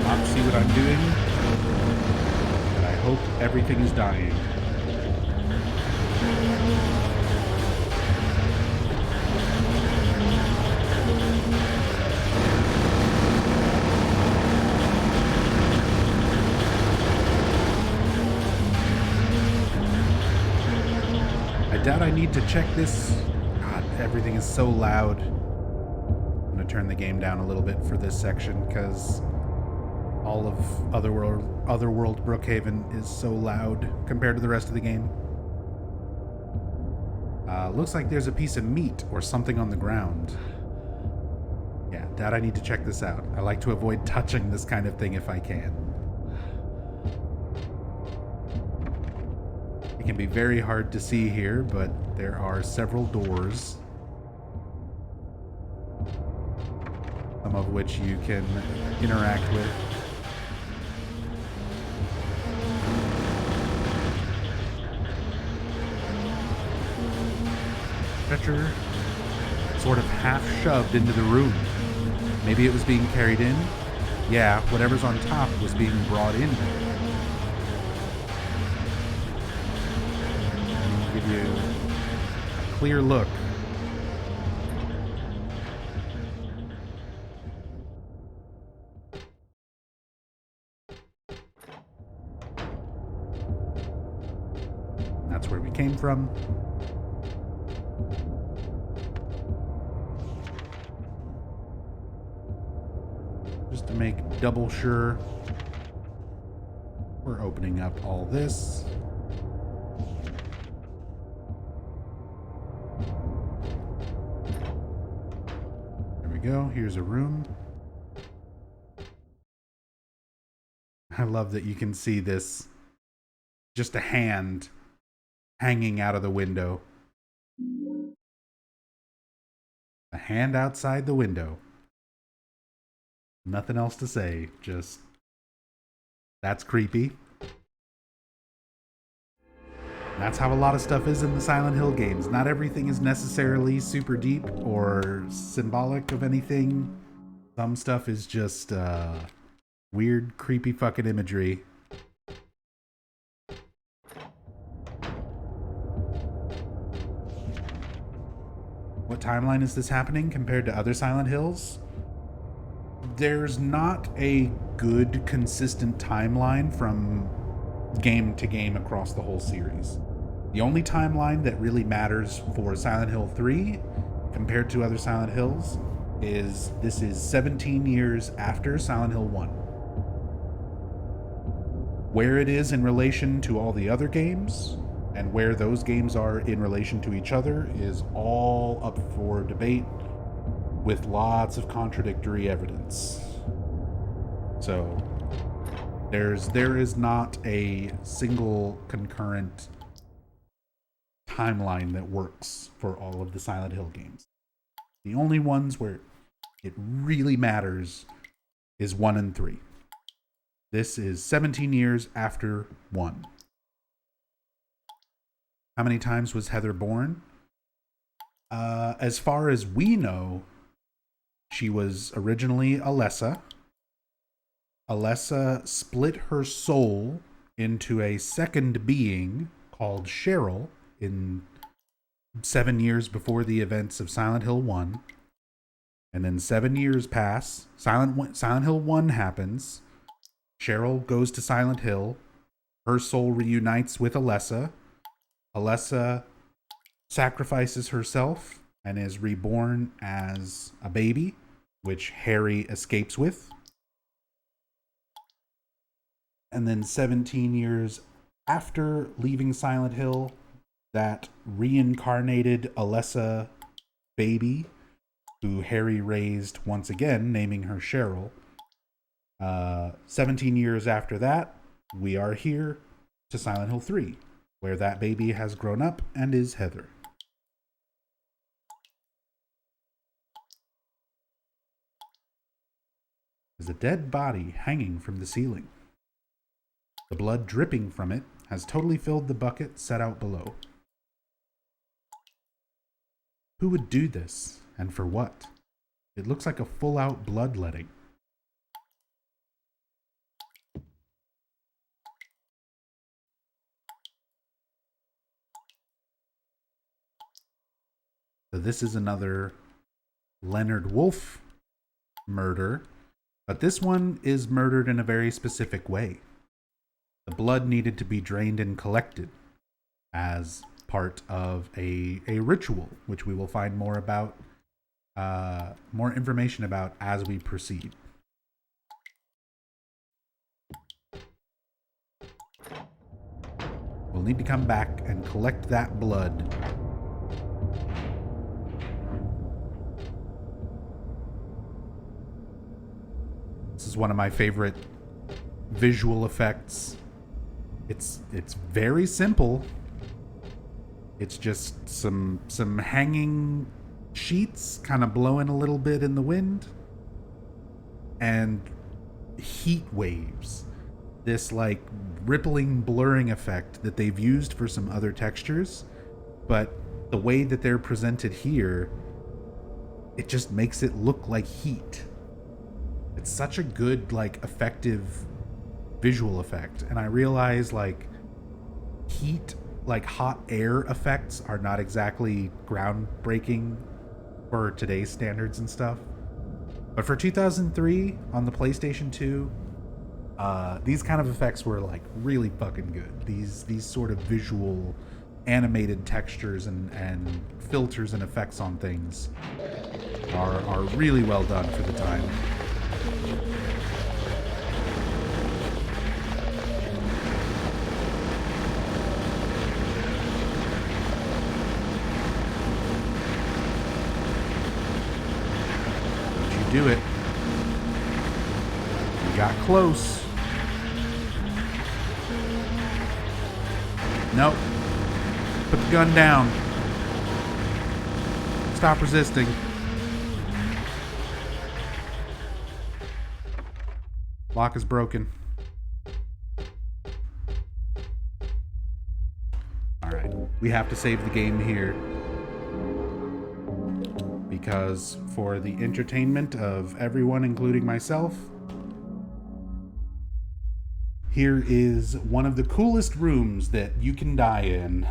Not see what I'm doing, but I hope everything is dying. I doubt I need to check this. God, everything is so loud. I'm gonna turn the game down a little bit for this section because all of Otherworld Brookhaven is so loud compared to the rest of the game. Looks like there's a piece of meat or something on the ground. Yeah, doubt I need to check this out. I like to avoid touching this kind of thing if I can. It can be very hard to see here, but there are several doors. Some of which you can interact with. Stretcher sort of half shoved into the room. Maybe it was being carried in? Yeah, whatever's on top was being brought in. give you a clear look. That's where we came from. Just to make double sure, we're opening up all this. There we go. Here's a room. I love that you can see this. Just a hand hanging out of the window. A hand outside the window. Nothing else to say. Just, that's creepy. That's how a lot of stuff is in the Silent Hill games. Not everything is necessarily super deep or symbolic of anything. Some stuff is just weird, creepy fucking imagery. What timeline is this happening compared to other Silent Hills? There's not a good, consistent timeline from game to game across the whole series. The only timeline that really matters for Silent Hill 3 compared to other Silent Hills is this is 17 years after Silent Hill 1. Where it is in relation to all the other games and where those games are in relation to each other is all up for debate with lots of contradictory evidence. So there is not a single concurrent timeline that works for all of the Silent Hill games. The only ones where it really matters is 1 and 3. This is 17 years after 1. How many times was Heather born? As far as we know, she was originally Alessa. Alessa split her soul into a second being called Cheryl in 7 years before the events of Silent Hill 1. And then 7 years pass. Silent Hill 1 happens. Cheryl goes to Silent Hill. Her soul reunites with Alessa. Alessa sacrifices herself and is reborn as a baby, which Harry escapes with. And then 17 years after leaving Silent Hill, that reincarnated Alessa baby, who Harry raised once again, naming her Cheryl. 17 years after that, we are here to Silent Hill 3, where that baby has grown up and is Heather. There's a dead body hanging from the ceiling. The blood dripping from it has totally filled the bucket set out below. Who would do this, and for what? It looks like a full-out bloodletting. So this is another Leonard Wolf murder, but this one is murdered in a very specific way. The blood needed to be drained and collected as part of a ritual, which we will find more about, more information about as we proceed. We'll need to come back and collect that blood. This is one of my favorite visual effects. It's very simple. It's just some hanging sheets kind of blowing a little bit in the wind and heat waves. This like rippling blurring effect that they've used for some other textures, but the way that they're presented here, it just makes it look like heat. It's such a good, like, effective visual effect. And I realize, like, heat like hot air effects are not exactly groundbreaking for today's standards and stuff. But for 2003 on the PlayStation 2, these kind of effects were like really fucking good. These sort of visual animated textures and filters and effects on things are really well done for the time. Do it. You got close. Nope. Put the gun down. Stop resisting. Lock is broken. Alright. We have to save the game here. Because for the entertainment of everyone, including myself, here is one of the coolest rooms that you can die in.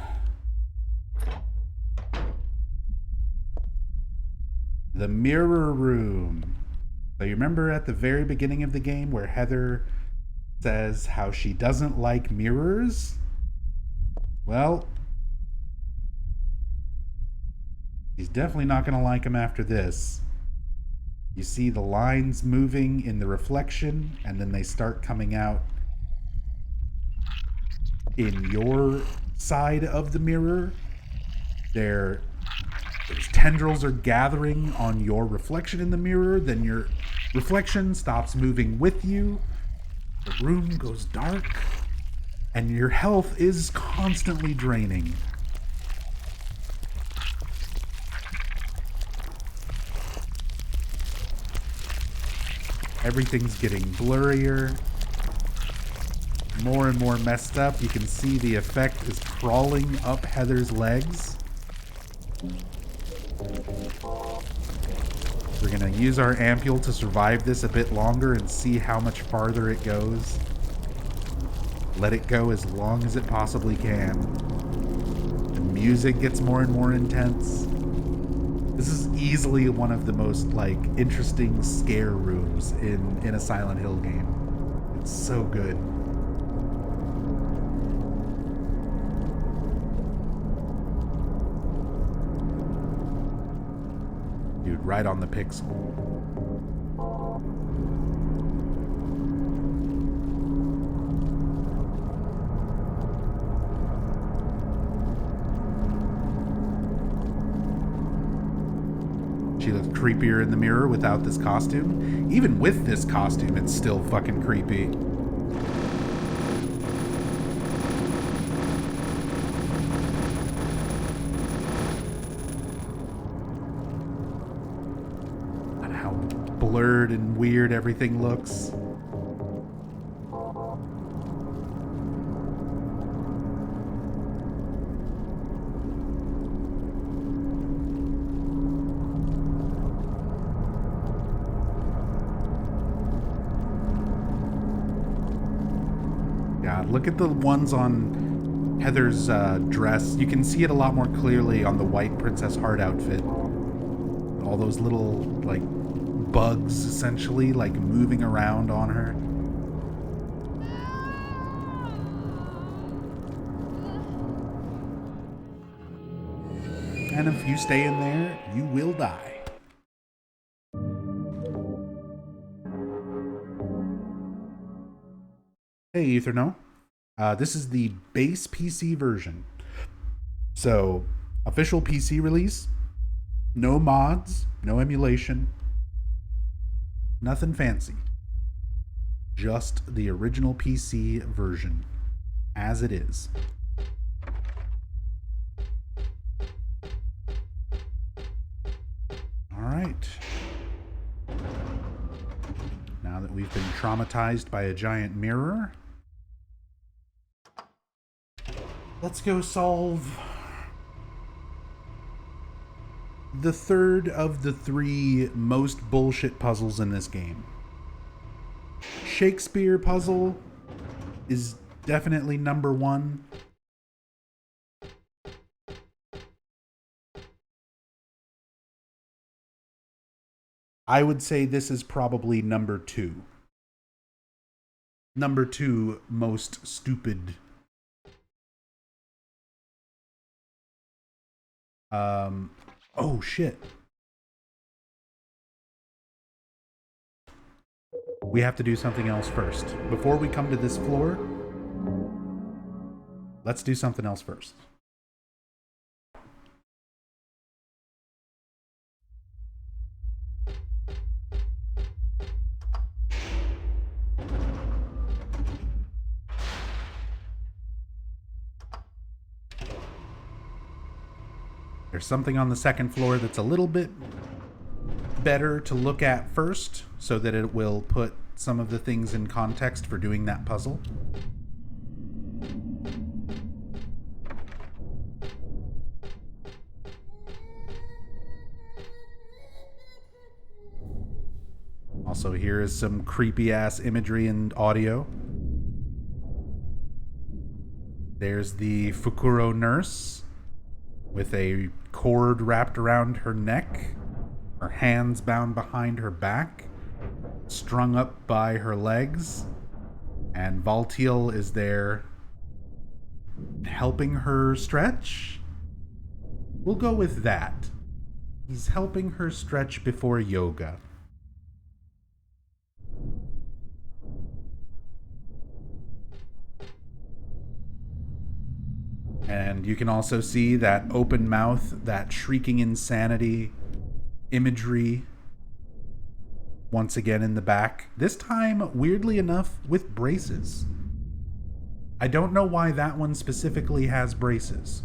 The mirror room. So you remember at the very beginning of the game where Heather says how she doesn't like mirrors? Well, he's definitely not going to like him after this. You see the lines moving in the reflection, and then they start coming out in your side of the mirror. Those tendrils are gathering on your reflection in the mirror, then your reflection stops moving with you. The room goes dark, and your health is constantly draining. Everything's getting blurrier, more and more messed up. You can see the effect is crawling up Heather's legs. We're gonna use our ampule to survive this a bit longer and see how much farther it goes. Let it go as long as it possibly can. The music gets more and more intense. This is easily one of the most like interesting scare rooms in a Silent Hill game. It's so good. Dude, right on the pixel. She looks creepier in the mirror without this costume. Even with this costume, it's still fucking creepy. And how blurred and weird everything looks. Look at the ones on Heather's dress. You can see it a lot more clearly on the white Princess Heart outfit. All those little, like, bugs, essentially, like, moving around on her. And if you stay in there, you will die. Hey, Etherno. This is the base PC version. So, official PC release. No mods, no emulation. Nothing fancy. Just the original PC version. As it is. Alright. Now that we've been traumatized by a giant mirror, let's go solve the third of the three most bullshit puzzles in this game. Shakespeare puzzle is definitely number one. I would say this is probably number 2. Number 2 most stupid. Oh shit. We have to do something else first. Before we come to this floor, let's do something else first. There's something on the second floor that's a little bit better to look at first, so that it will put some of the things in context for doing that puzzle. Also, here is some creepy ass imagery and audio. There's the Fukuro nurse with a cord wrapped around her neck, her hands bound behind her back, strung up by her legs, and Valtiel is there helping her stretch? We'll go with that. He's helping her stretch before yoga. And you can also see that open mouth, that shrieking insanity imagery once again in the back. This time, weirdly enough, with braces. I don't know why that one specifically has braces.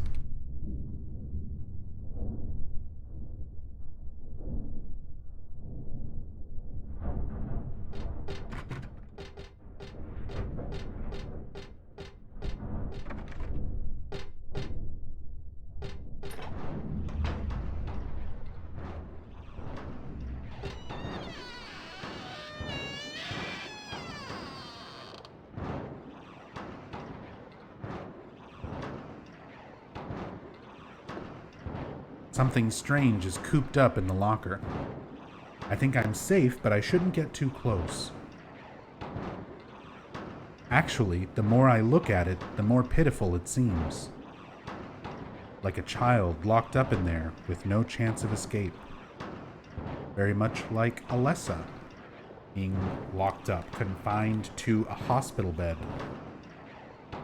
Something strange is cooped up in the locker. I think I'm safe, but I shouldn't get too close. Actually, the more I look at it, the more pitiful it seems. Like a child locked up in there with no chance of escape. Very much like Alessa, being locked up, confined to a hospital bed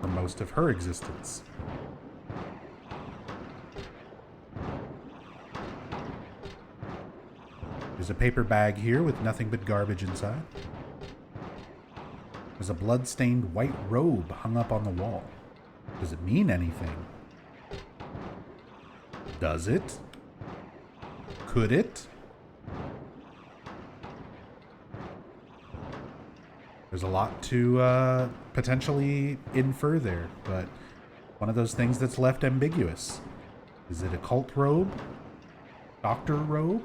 for most of her existence. There's a paper bag here with nothing but garbage inside. There's a blood-stained white robe hung up on the wall. Does it mean anything? Does it? Could it? There's a lot to potentially infer there, but one of those things that's left ambiguous. Is it a cult robe? Doctor robe?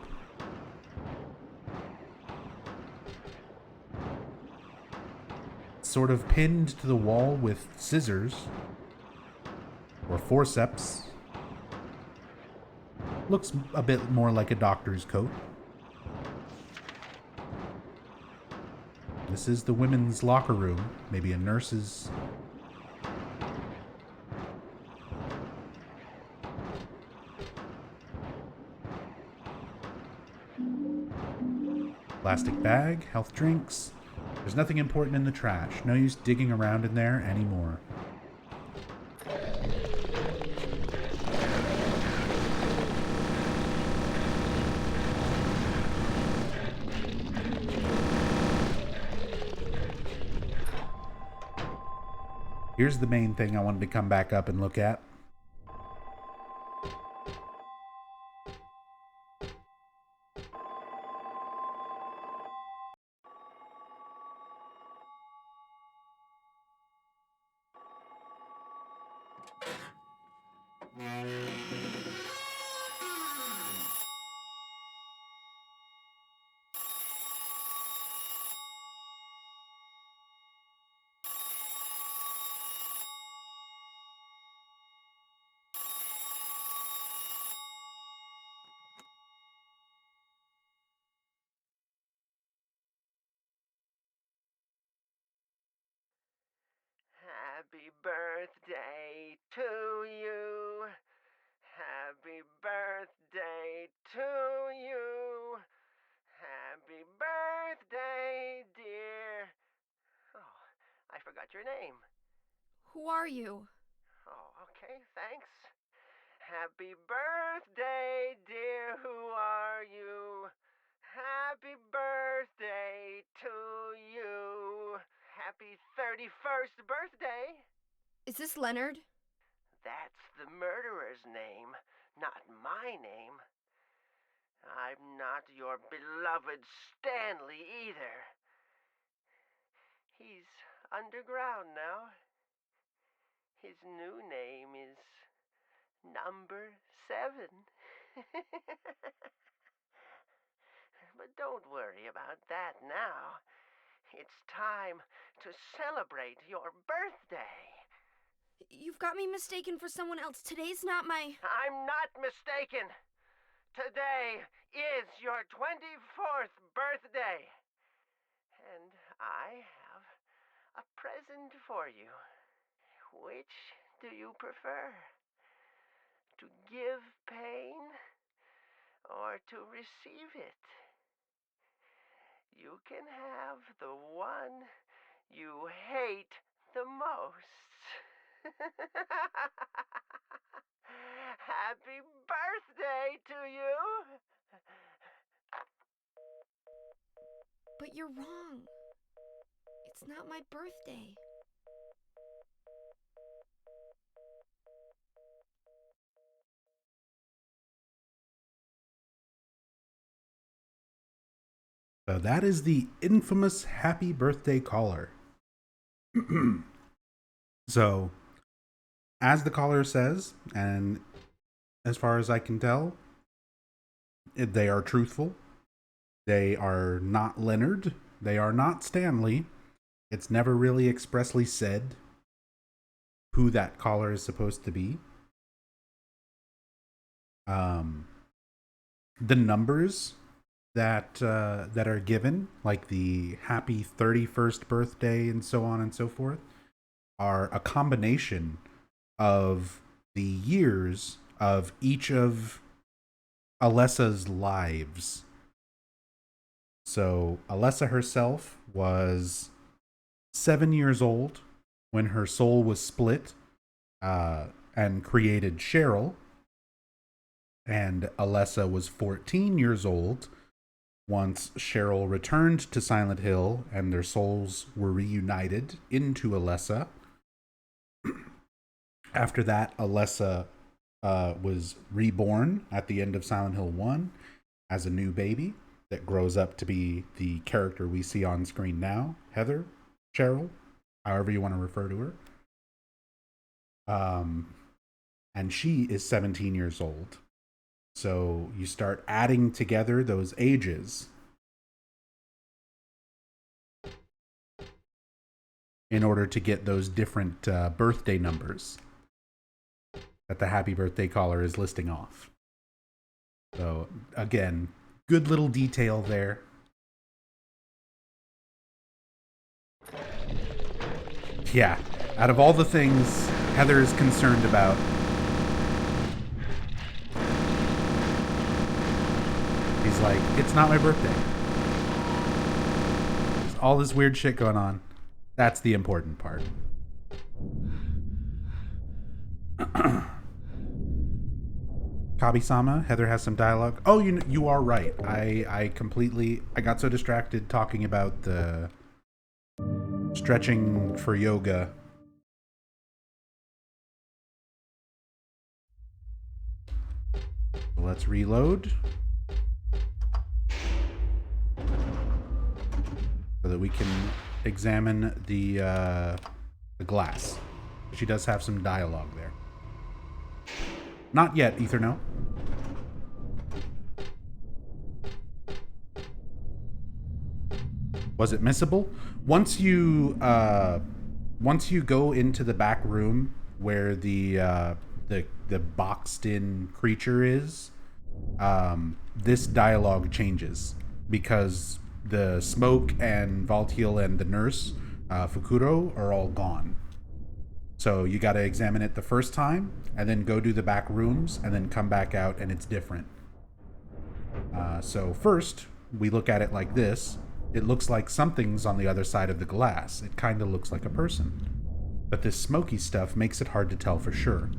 Sort of pinned to the wall with scissors or forceps. Looks a bit more like a doctor's coat. This is the women's locker room, maybe a nurse's. Plastic bag, health drinks. There's nothing important in the trash. No use digging around in there anymore. Here's the main thing I wanted to come back up and look at. Happy birthday to you. Happy birthday to you. Happy birthday, dear. Oh, I forgot your name. Who are you? Oh, okay, thanks. Happy birthday, dear. Who are you? Happy birthday to you. Happy 31st birthday. Is this Leonard? That's the murderer's name, not my name. I'm not your beloved Stanley either. He's underground now. His new name is Number 7. But don't worry about that now. It's time to celebrate your birthday. You've got me mistaken for someone else. Today's not my... I'm not mistaken. Today is your 24th birthday. And I have a present for you. Which do you prefer? To give pain or to receive it? You can have the one you hate the most. Happy birthday to you! But you're wrong. It's not my birthday. So that is the infamous happy birthday caller. So, as the caller says, and as far as I can tell, they are truthful. They are not Leonard. They are not Stanley. It's never really expressly said who that caller is supposed to be. The numbers that are given, like the happy 31st birthday and so on and so forth, are a combination of the years of each of Alessa's lives. So Alessa herself was 7 years old when her soul was split and created Cheryl. And Alessa was 14 years old once Cheryl returned to Silent Hill and their souls were reunited into Alessa. After that, Alessa was reborn at the end of Silent Hill 1 as a new baby that grows up to be the character we see on screen now, Heather, Cheryl, however you want to refer to her. And she is 17 years old. So you start adding together those ages in order to get those different birthday numbers that the happy birthday caller is listing off. So again, good little detail there. Yeah, out of all the things Heather is concerned about, he's like, it's not my birthday. There's all this weird shit going on. That's the important part. Kabi-sama, Heather has some dialogue. Oh, you are right. I got so distracted talking about the stretching for yoga. Let's reload so that we can examine the glass. She does have some dialogue there. Not yet, Ether, no. Was it missable? Once you go into the back room where the boxed in creature is, this dialogue changes because the smoke and Valtiel and the nurse, Fukuro, are all gone. So you got to examine it the first time, and then go do the back rooms, and then come back out, and it's different. So first, we look at it like this. It looks like something's on the other side of the glass. It kind of looks like a person. But this smoky stuff makes it hard to tell for sure.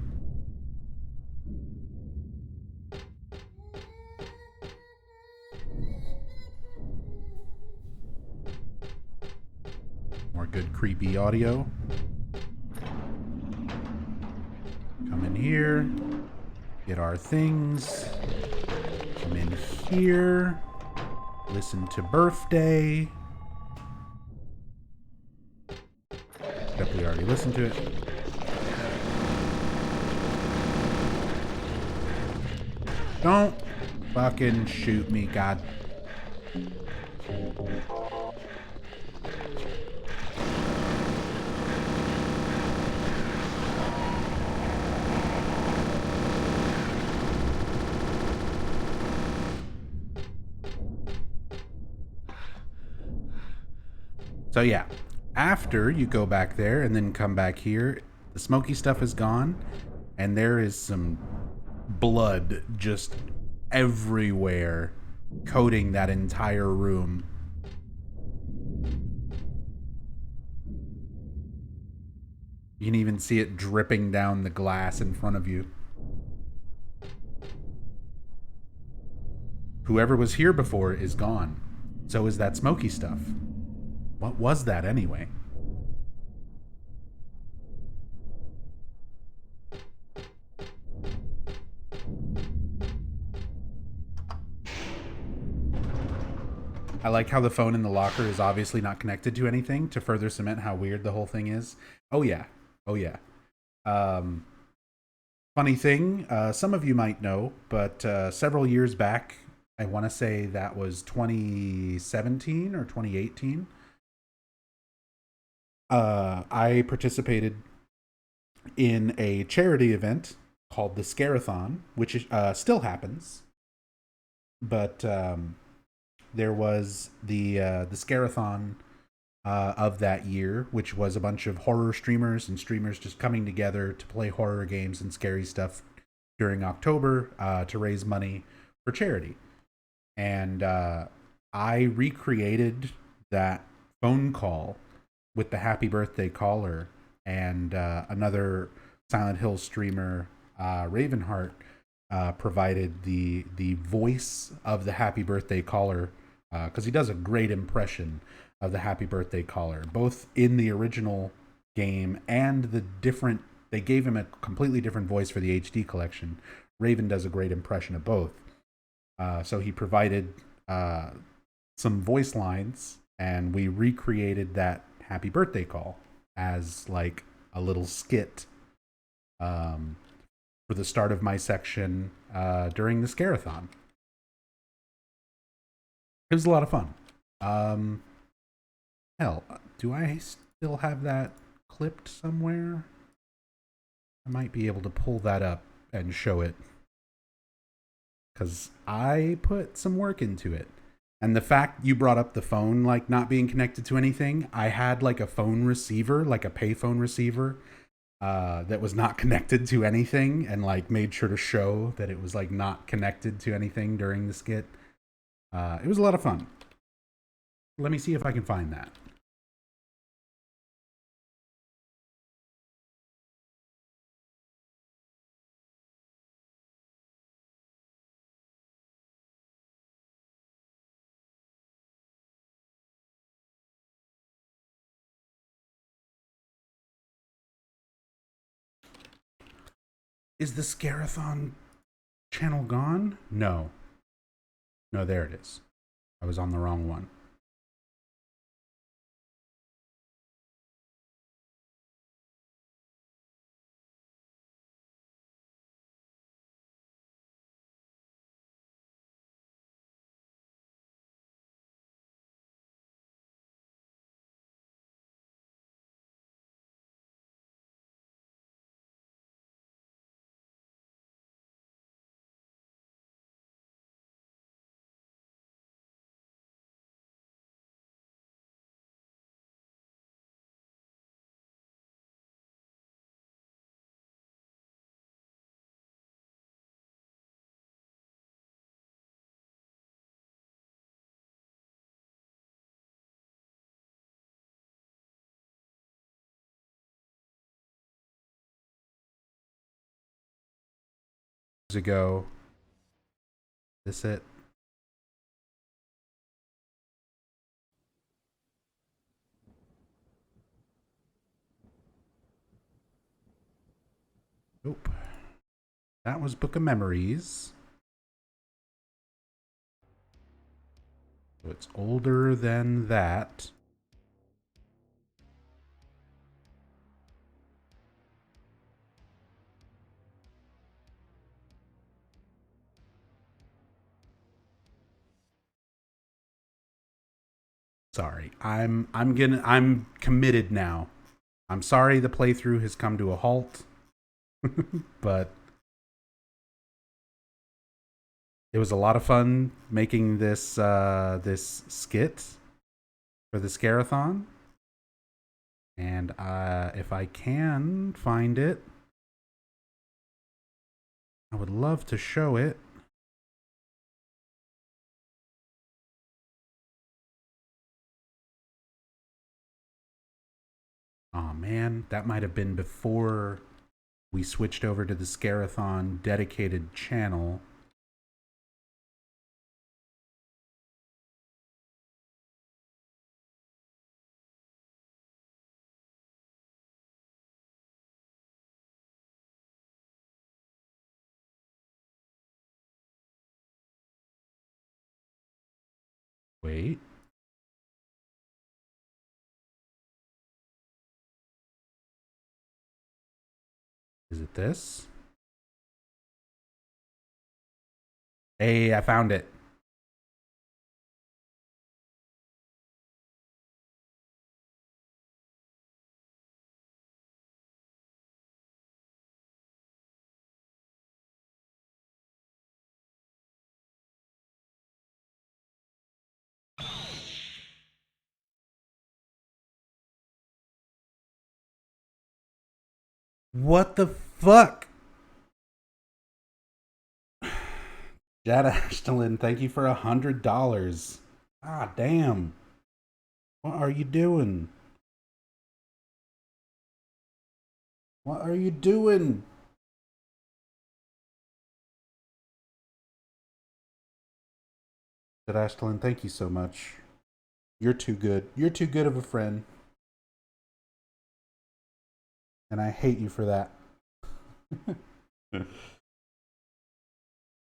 More good creepy audio. Come in here. Get our things. Come in here. Listen to Birthday. Except we already listened to it. Don't fucking shoot me, God. So yeah, after you go back there and then come back here, the smoky stuff is gone, and there is some blood just everywhere, coating that entire room. You can even see it dripping down the glass in front of you. Whoever was here before is gone. So is that smoky stuff. What was that anyway? I like how the phone in the locker is obviously not connected to anything to further cement how weird the whole thing is. Oh yeah. Oh yeah. Funny thing, some of you might know, but several years back, I want to say that was 2017 or 2018, I participated in a charity event called the Scarathon, which still happens. But there was the Scarathon of that year, which was a bunch of horror streamers and streamers just coming together to play horror games and scary stuff during October to raise money for charity. And I recreated that phone call with the happy birthday caller and another Silent Hill streamer, Ravenheart, provided the voice of the happy birthday caller because he does a great impression of the happy birthday caller, both in the original game and the different. They gave him a completely different voice for the HD collection. Raven does a great impression of both. So he provided some voice lines, and we recreated that happy birthday call as like a little skit for the start of my section during the Scarathon. It was a lot of fun. Hell, do I still have that clipped somewhere? I might be able to pull that up and show it, because I put some work into it. And the fact you brought up the phone like not being connected to anything, I had like a phone receiver, like a payphone receiver, that was not connected to anything, and like made sure to show that it was like not connected to anything during the skit. It was a lot of fun. Let me see if I can find that. Is the Scarathon channel gone? No. No, there it is. I was on the wrong one. ago. This it? Nope. That was Book of Memories. So it's older than that. Sorry. I'm committed now. I'm sorry the playthrough has come to a halt. But it was a lot of fun making this this skit for the Scarathon. And if I can find it, I would love to show it. Oh man, that might have been before we switched over to the Scarathon dedicated channel. Wait. Is it this? Hey, I found it. What the fuck? Jad Ashton, thank you for $100. Ah, damn. What are you doing? What are you doing? Jad Ashton, thank you so much. You're too good. You're too good of a friend. And I hate you for that.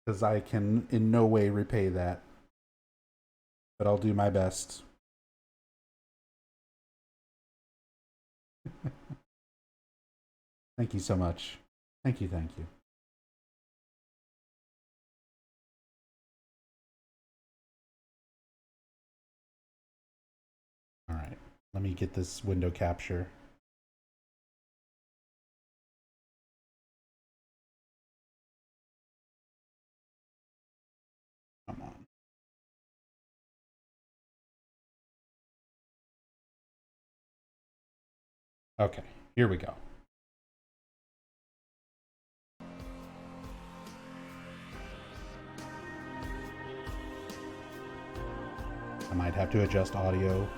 Because I can in no way repay that. But I'll do my best. Thank you so much. Thank you, thank you. Alright, let me get this window capture. Come on. Okay, here we go. I might have to adjust audio.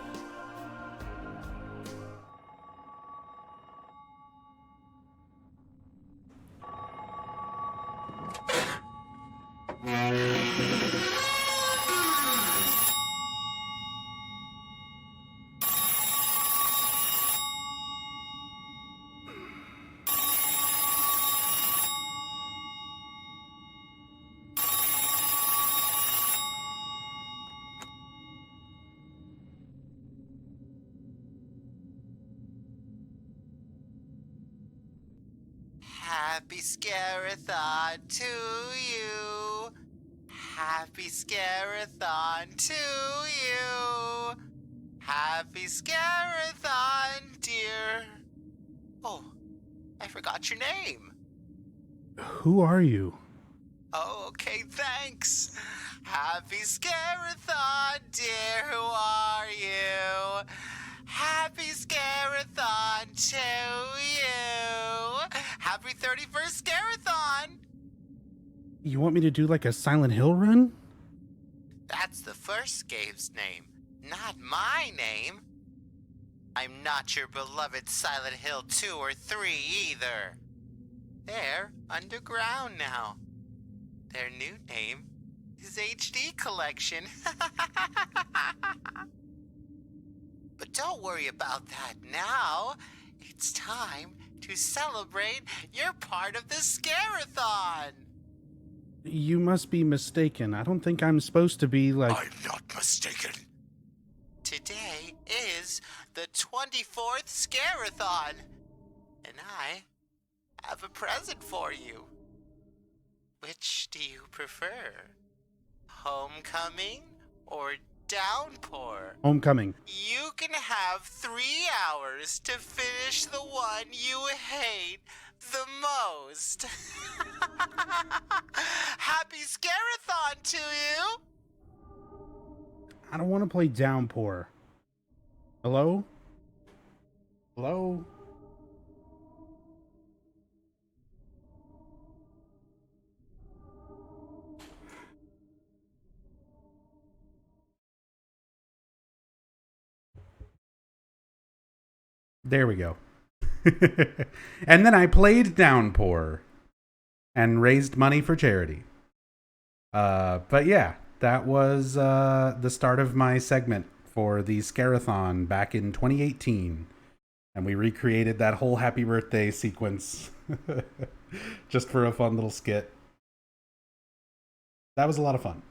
Happy Scarathon to you. Happy Scarathon to you. Happy Scarathon, dear. Oh, I forgot your name. Who are you? Oh, okay, thanks. Happy Scarathon, dear. Who are you? Happy Scarathon to you. Happy 31st Scarathon. You want me to do like a Silent Hill run? That's the first Gabe's name, not my name. I'm not your beloved Silent Hill 2 or 3 either. They're underground now. Their new name is HD Collection. But don't worry about that now. It's time to celebrate your part of the Scarathon. You must be mistaken. I don't think I'm supposed to be like... I'm not mistaken. Today is the 24th Scarathon, and I have a present for you. Which do you prefer? Homecoming or downpour? Homecoming. You can have 3 hours to finish the one you hate the most. Happy Scarathon to you! I don't want to play Downpour. Hello? Hello? There we go. And then I played Downpour and raised money for charity. But yeah, that was the start of my segment for the Scarathon back in 2018. And we recreated that whole happy birthday sequence just for a fun little skit. That was a lot of fun.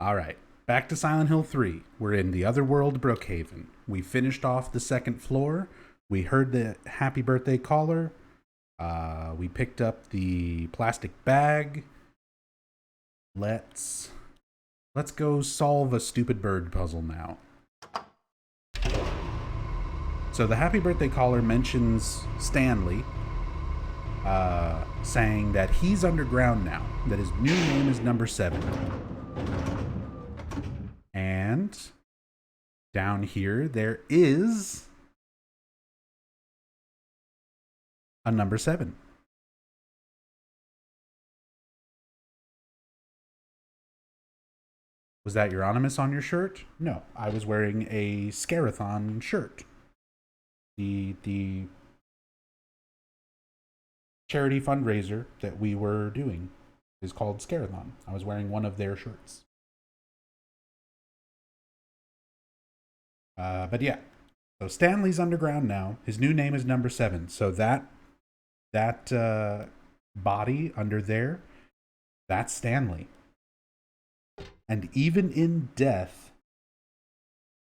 Alright, back to Silent Hill 3. We're in the otherworld Brookhaven. We finished off the second floor. We heard the happy birthday caller. We picked up the plastic bag. Let's go solve a stupid bird puzzle now. So the happy birthday caller mentions Stanley, saying that he's underground now, that his new name is Number 7. And down here, there is a Number 7. Was that Euronymous on your shirt? No, I was wearing a Scarathon shirt. The charity fundraiser that we were doing is called Scarathon. I was wearing one of their shirts. But yeah, so Stanley's underground now. His new name is Number 7. So that body under there, that's Stanley. And even in death,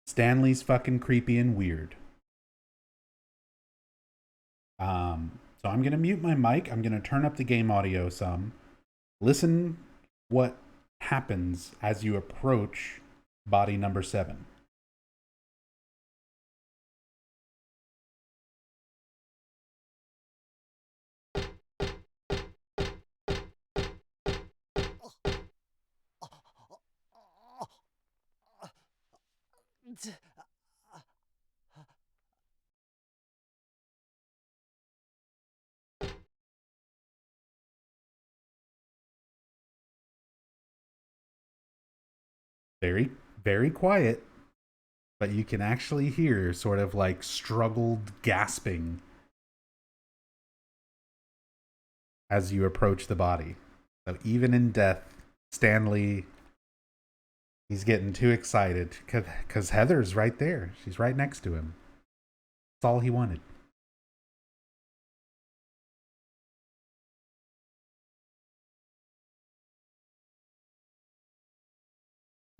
Stanley's fucking creepy and weird. So I'm gonna mute my mic. I'm gonna turn up the game audio some. Listen what happens as you approach body Number 7. Very, very quiet, but you can actually hear sort of like struggled gasping as you approach the body. So even in death, Stanley, he's getting too excited because Heather's right there. She's right next to him. That's all he wanted.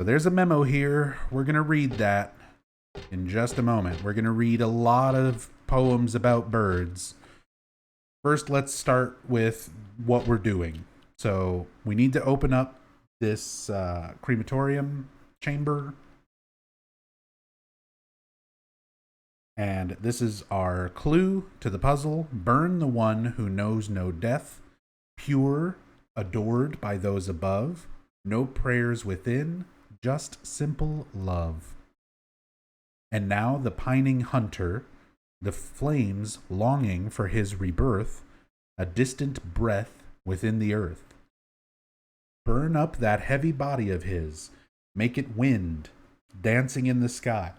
So there's a memo here. We're going to read that in just a moment. We're going to read a lot of poems about birds. First, let's start with what we're doing. So we need to open up this crematorium chamber. And this is our clue to the puzzle. Burn the one who knows no death, pure, adored by those above, no prayers within, just simple love. And now the pining hunter, the flames longing for his rebirth, a distant breath within the earth. Burn up that heavy body of his, make it wind, dancing in the sky,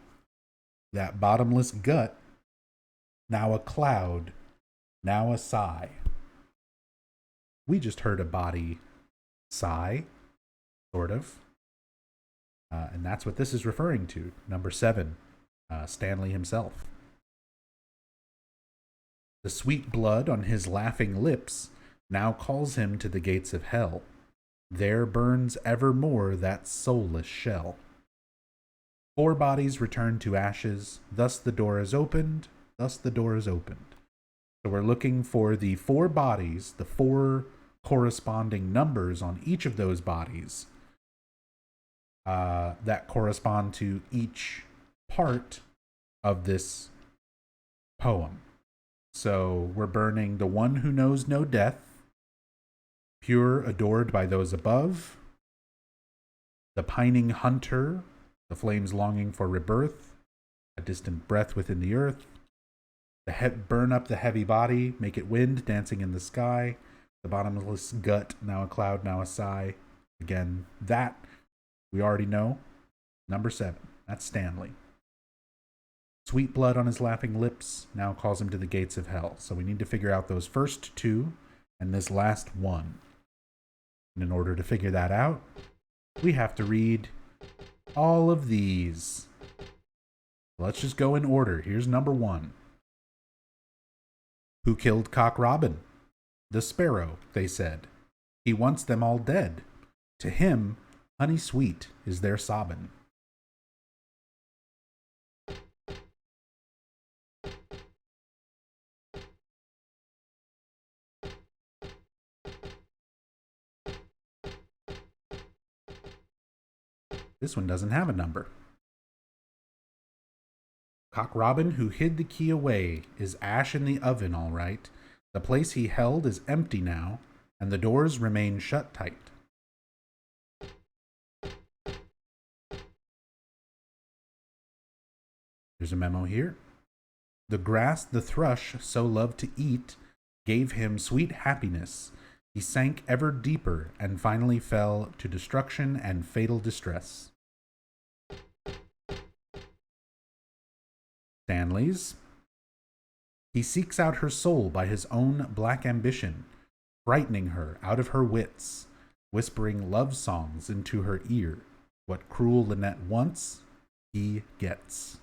That bottomless gut, now a cloud, now a sigh. We just heard a body sigh, sort of. And that's what this is referring to. Number 7, Stanley himself. The sweet blood on his laughing lips now calls him to the gates of hell. There burns evermore that soulless shell. 4 bodies return to ashes, thus the door is opened, thus the door is opened. So we're looking for the 4 bodies, the 4 corresponding numbers on each of those bodies that correspond to each part of this poem. So we're burning the one who knows no death, pure adored by those above, the pining hunter, the flames longing for rebirth, a distant breath within the earth, burn up the heavy body, make it wind dancing in the sky, the bottomless gut, now a cloud, now a sigh. Again, that we already know. Number 7, that's Stanley. Sweet blood on his laughing lips now calls him to the gates of hell. So we need to figure out those first 2 and this last 1. And in order to figure that out, we have to read all of these. Let's just go in order. Here's number 1. Who killed Cock Robin? The sparrow, they said. He wants them all dead. To him, honey sweet is their sobbin'. This one doesn't have a number. Cock Robin, who hid the key away, is ash in the oven, all right. The place he held is empty now, and the doors remain shut tight. There's a memo here. The grass the thrush so loved to eat gave him sweet happiness. He sank ever deeper and finally fell to destruction and fatal distress. Stanley's. He seeks out her soul by his own black ambition, frightening her out of her wits, whispering love songs into her ear. What cruel Lynette wants, he gets.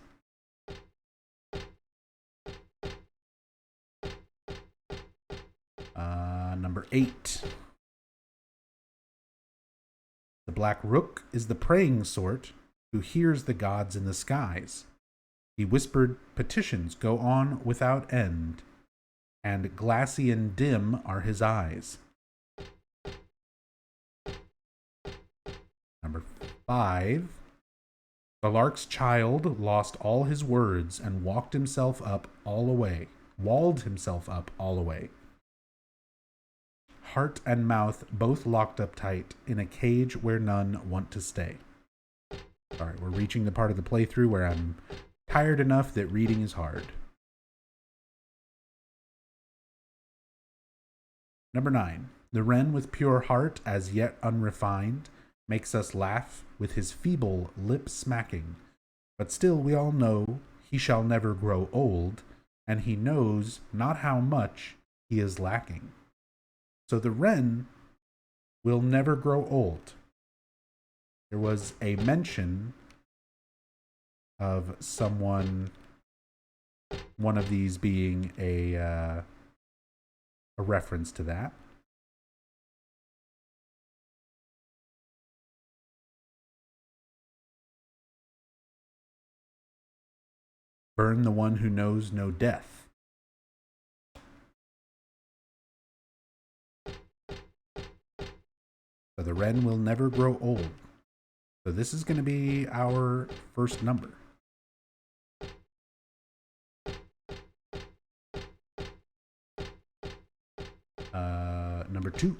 Number 8. The black rook is the praying sort who hears the gods in the skies. He whispered petitions go on without end, and glassy and dim are his eyes. Number 5. The lark's child lost all his words and walled himself up all away. Heart and mouth both locked up tight in a cage where none want to stay. Sorry, we're reaching the part of the playthrough where I'm tired enough that reading is hard. Number 9. The wren with pure heart as yet unrefined makes us laugh with his feeble lip smacking. But still we all know he shall never grow old, and he knows not how much he is lacking. So the wren will never grow old. There was a mention of someone, one of these being a reference to that. Burn the one who knows no death. So the wren will never grow old. So this is going to be our first number. Number 2.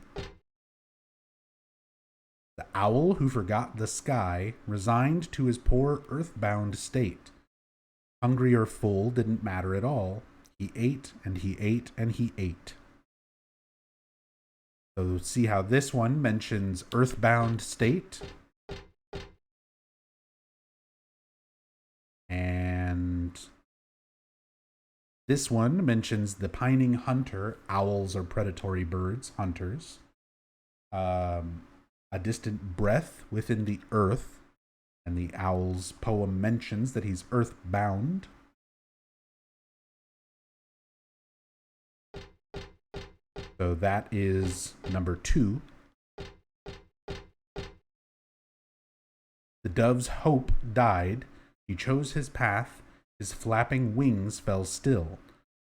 The owl who forgot the sky, resigned to his poor earthbound state. Hungry or full didn't matter at all. He ate and he ate and he ate. So see how this one mentions earthbound state. And This one mentions the pining hunter, owls or predatory birds, hunters. A distant breath within the earth, and the owl's poem mentions that he's earthbound. So that is number 2. The dove's hope died. He chose his path. His flapping wings fell still.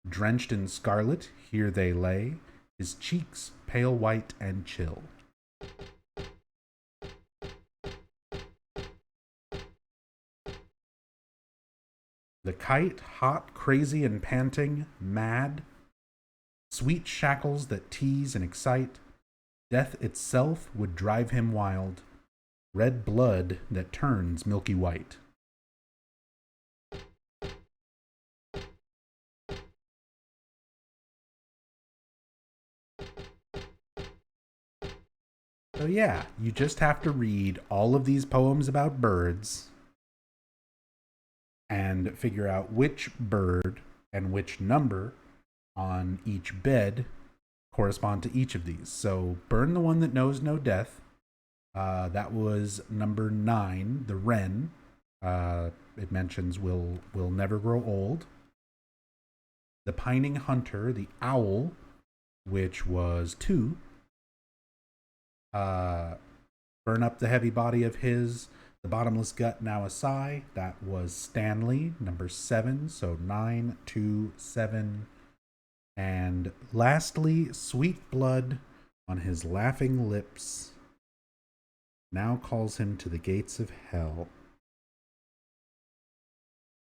Drenched in scarlet, here they lay, his cheeks pale white and chill. The kite, hot, crazy, and panting, mad. Sweet shackles that tease and excite. Death itself would drive him wild. Red blood that turns milky white. So yeah, you just have to read all of these poems about birds and figure out which bird and which number on each bed correspond to each of these. So Burn the One That Knows No Death. That was number 9, the wren. It mentions will never grow old. The Pining Hunter, the owl, which was 2. Burn Up the Heavy Body of His, the Bottomless Gut Now a Sigh. That was Stanley, number 7. So 9, 2, 7. And lastly, Sweet Blood on His Laughing Lips now calls him to the gates of hell.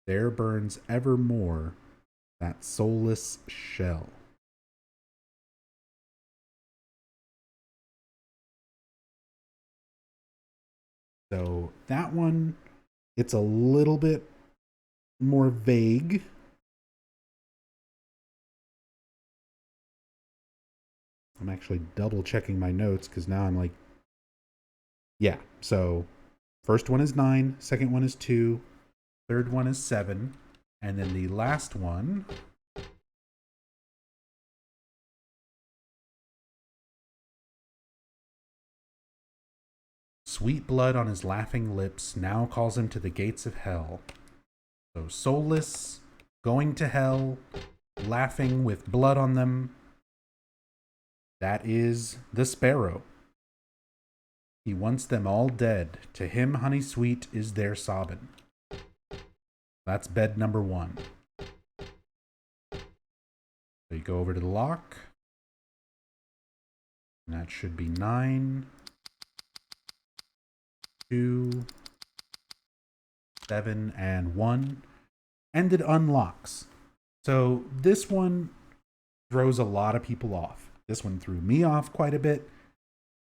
There burns evermore that soulless shell. So that one, it's a little bit more vague. I'm actually double checking my notes because now I'm like, yeah, so first one is 9, second one is 2, third one is 7, and then the last one Sweet Blood on His Laughing Lips now calls him to the gates of hell. So soulless, going to hell, laughing with blood on them. That is the sparrow. He wants them all dead. To him, honey sweet, is their sobbin'. That's bed number 1. So you go over to the lock. And that should be 9, 2, 7, and 1. And it unlocks. So this one throws a lot of people off. This one threw me off quite a bit.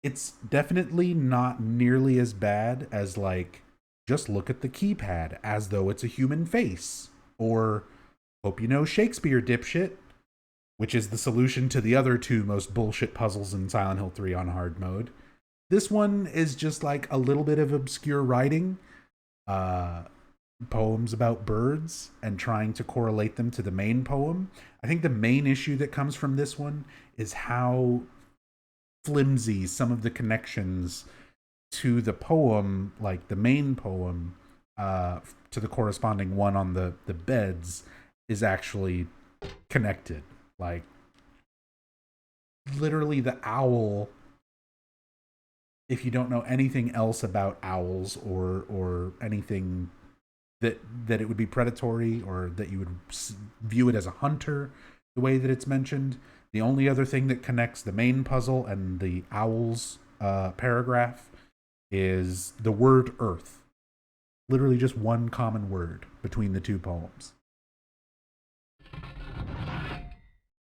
It's definitely not nearly as bad as, like, just look at the keypad as though it's a human face. Or hope you know Shakespeare, dipshit. Which is the solution to the other 2 most bullshit puzzles in Silent Hill 3 on hard mode. This one is just like a little bit of obscure writing. Poems about birds and trying to correlate them to the main poem. I think the main issue that comes from this one is how flimsy some of the connections to the poem, like the main poem, to the corresponding one on the beds, is actually connected. Like, literally the owl, if you don't know anything else about owls or anything that it would be predatory or that you would view it as a hunter, the way that it's mentioned, the only other thing that connects the main puzzle and the owl's paragraph is the word earth. Literally just one common word between the 2 poems.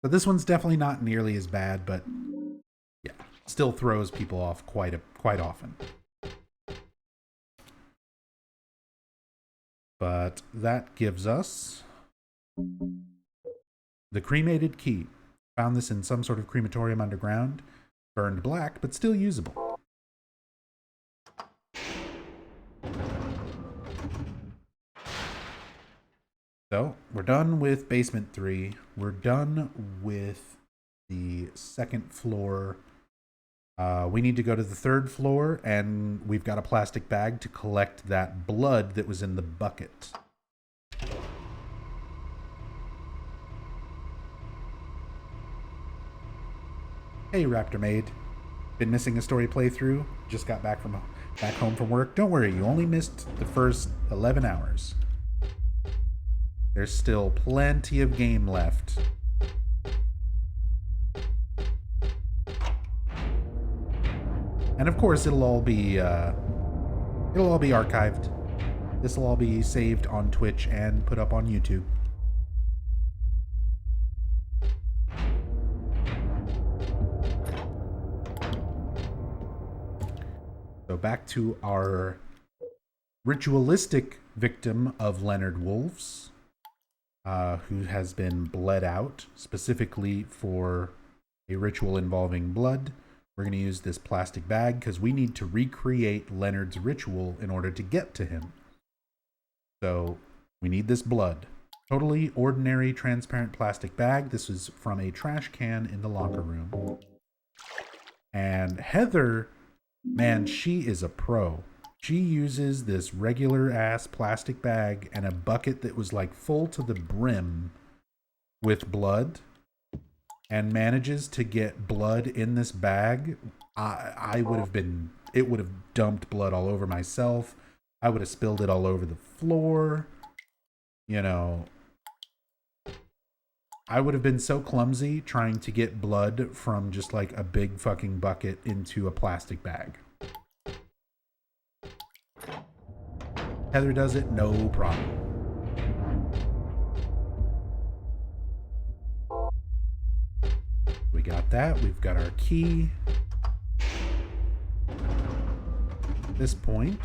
So this one's definitely not nearly as bad, but yeah, still throws people off quite often. But that gives us the cremated key. Found this in some sort of crematorium underground. Burned black, but still usable. So we're done with basement 3. We're done with the second floor. We need to go to the third floor, and we've got a plastic bag to collect that blood that was in the bucket. Hey, Raptor Maid. Been missing a story playthrough? Just got back home from work? Don't worry, you only missed the first 11 hours. There's still plenty of game left. And of course, it'll all be archived. This will all be saved on Twitch and put up on YouTube. So back to our ritualistic victim of Leonard Wolves, who has been bled out specifically for a ritual involving blood. We're going to use this plastic bag because we need to recreate Leonard's ritual in order to get to him. So we need this blood. Totally ordinary transparent plastic bag. This is from a trash can in the locker room. And Heather, man, she is a pro. She uses this regular ass plastic bag and a bucket that was like full to the brim with blood, and manages to get blood in this bag. It would have dumped blood all over myself. I would have spilled it all over the floor. You know, I would have been so clumsy trying to get blood from just like a big fucking bucket into a plastic bag. Heather does it, no problem. We got that. We've got our key. At this point,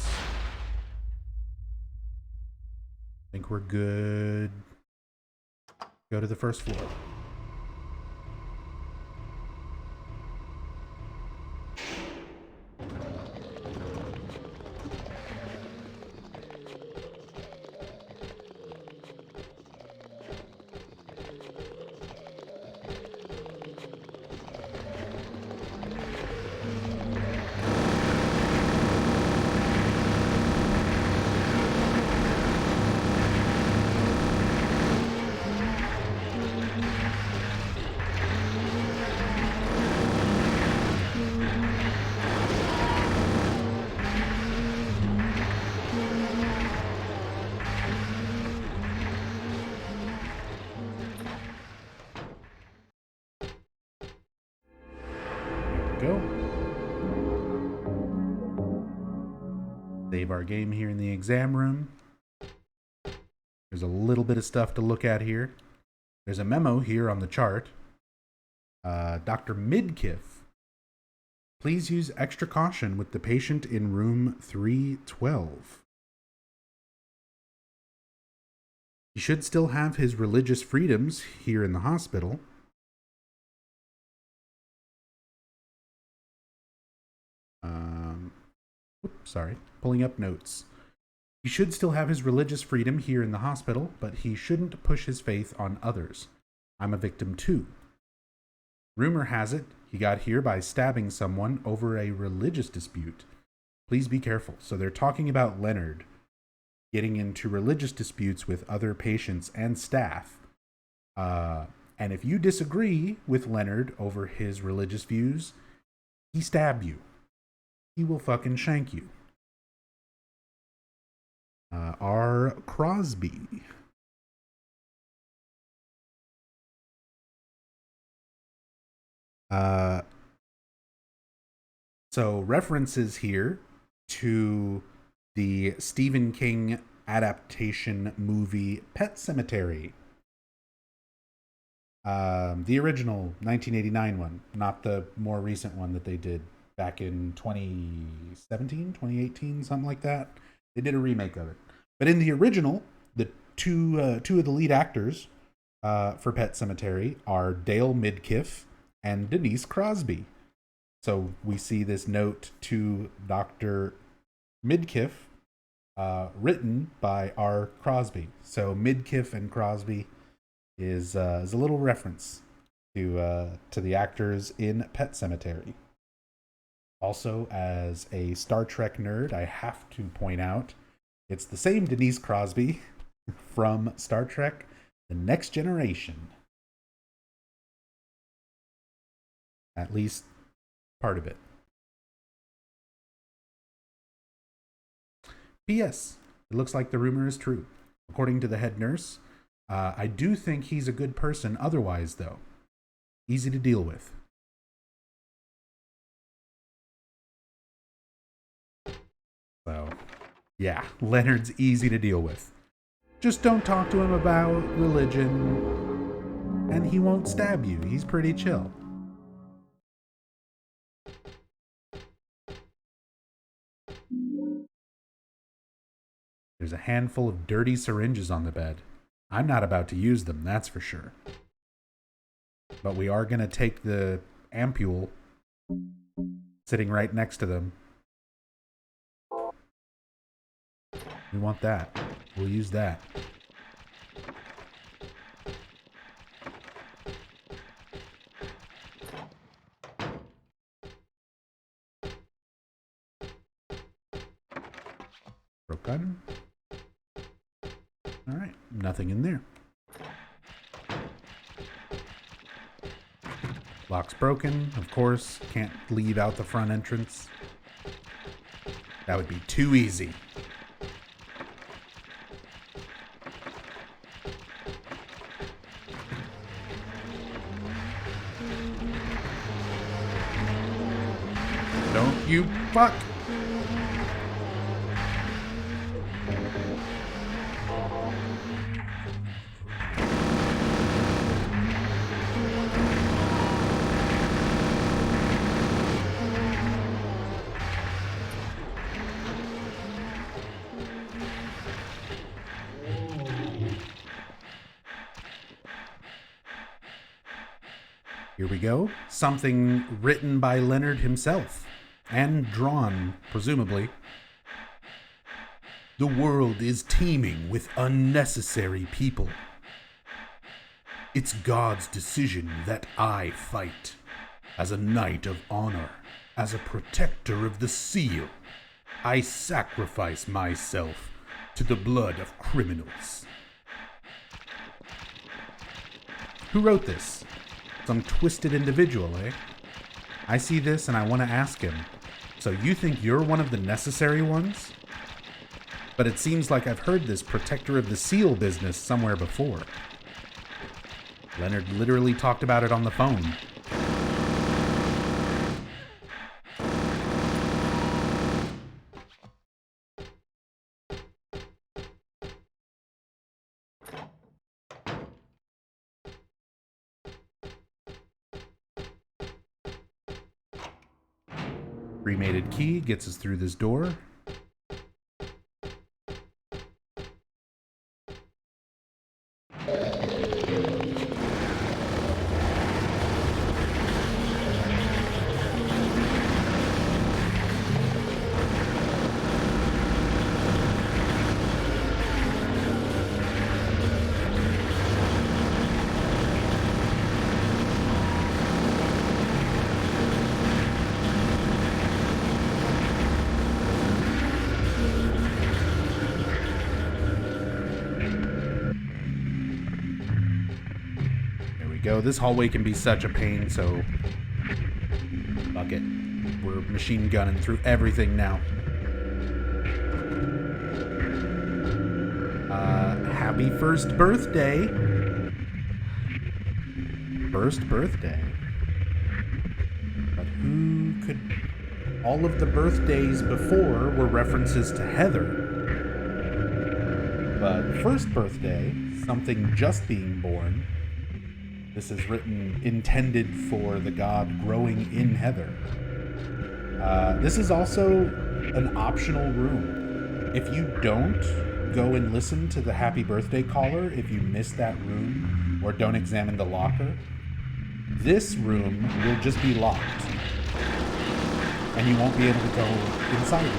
I think we're good. Go to the first floor. Go. Save our game here in the exam room. There's a little bit of stuff to look at here. There's a memo here on the chart. Dr. Midkiff, please use extra caution with the patient in room 312. He should still have his religious freedoms here in the hospital. Sorry, pulling up notes. He should still have his religious freedom here in the hospital, but he shouldn't push his faith on others. I'm a victim too. Rumor has it he got here by stabbing someone over a religious dispute. Please be careful. So they're talking about Leonard getting into religious disputes with other patients and staff. And if you disagree with Leonard over his religious views, he stabbed you. He will fucking shank you. R. Crosby. So references here to the Stephen King adaptation movie Pet Sematary. The original 1989 one, not the more recent one that they did back in 2017, 2018, something like that. They did a remake of it. But in the original, the two of the lead actors for Pet Sematary are Dale Midkiff and Denise Crosby. So we see this note to Dr. Midkiff written by R. Crosby. So Midkiff and Crosby is a little reference to the actors in Pet Sematary. Also, as a Star Trek nerd, I have to point out it's the same Denise Crosby from Star Trek: The Next Generation. At least part of it. P.S. It looks like the rumor is true. According to the head nurse, I do think he's a good person otherwise, though. Easy to deal with. So, yeah, Leonard's easy to deal with. Just don't talk to him about religion, and he won't stab you. He's pretty chill. There's a handful of dirty syringes on the bed. I'm not about to use them, that's for sure. But we are going to take the ampule sitting right next to them. We want that. We'll use that. Broke gun. All right, nothing in there. Lock's broken, of course. Can't leave out the front entrance. That would be too easy. Don't you fuck! Here we go. Something written by Leonard himself. And drawn, presumably. The world is teeming with unnecessary people. It's God's decision that I fight. As a knight of honor, as a protector of the seal, I sacrifice myself to the blood of criminals. Who wrote this? Some twisted individual, eh? I see this and I want to ask him, so you think you're one of the necessary ones? But it seems like I've heard this protector of the seal business somewhere before. Leonard literally talked about it on the phone. Cremated key gets us through this door. Go. This hallway can be such a pain, so fuck it. We're machine gunning through everything now. Happy first birthday. First birthday. But who could... All of the birthdays before were references to Heather. But first birthday, something just being born. This is written, intended for the god growing in Heather. This is also an optional room. If you don't go and listen to the happy birthday caller, if you miss that room or don't examine the locker, this room will just be locked. And you won't be able to go inside it.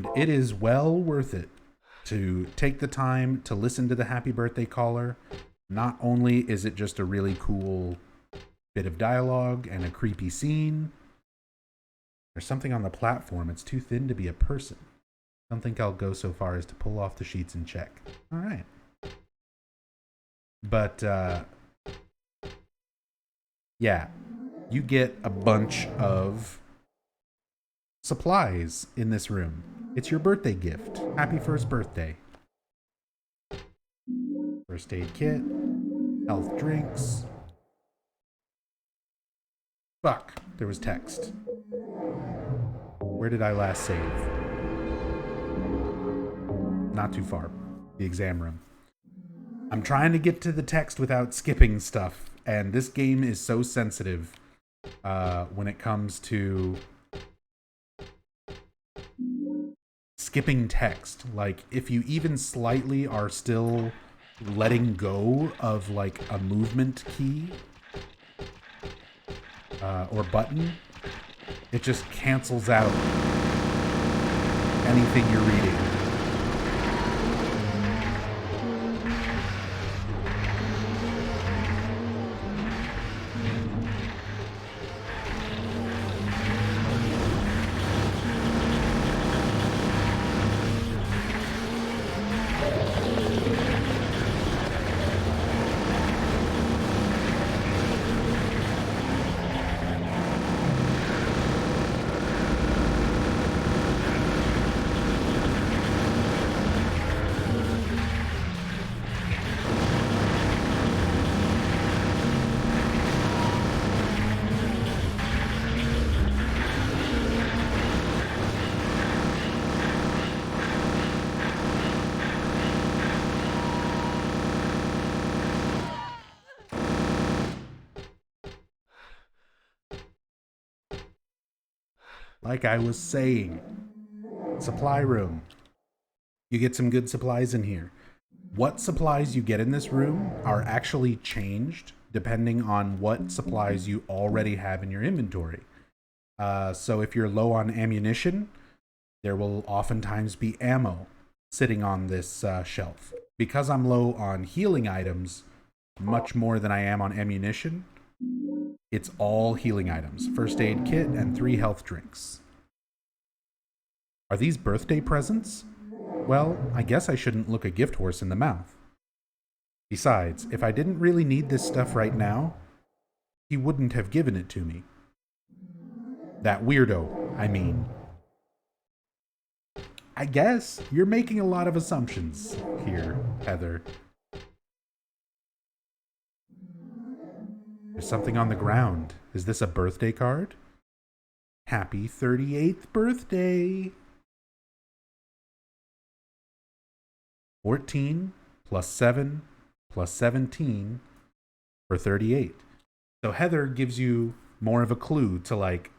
And it is well worth it to take the time to listen to the happy birthday caller. Not only is it just a really cool bit of dialogue and a creepy scene, there's something on the platform. It's too thin to be a person. I don't think I'll go so far as to pull off the sheets and check. All right. But, yeah, you get a bunch of supplies in this room. It's your birthday gift. Happy first birthday. First aid kit, health drinks. Fuck, there was text. Where did I last save? Not too far. The exam room. I'm trying to get to the text without skipping stuff, and this game is so sensitive when it comes to skipping text. Like, if you even slightly are still letting go of like a movement key or button, it just cancels out anything you're reading. Like I was saying, supply room. You get some good supplies in here. What supplies you get in this room are actually changed depending on what supplies you already have in your inventory. So if you're low on ammunition, there will oftentimes be ammo sitting on this shelf. Because I'm low on healing items, much more than I am on ammunition, it's all healing items. First aid kit and 3 health drinks. Are these birthday presents? Well, I guess I shouldn't look a gift horse in the mouth. Besides, if I didn't really need this stuff right now, he wouldn't have given it to me. That weirdo, I mean. I guess you're making a lot of assumptions here, Heather. There's something on the ground. Is this a birthday card? Happy 38th birthday. 14 plus 7 plus 17 for 38. So Heather gives you more of a clue to like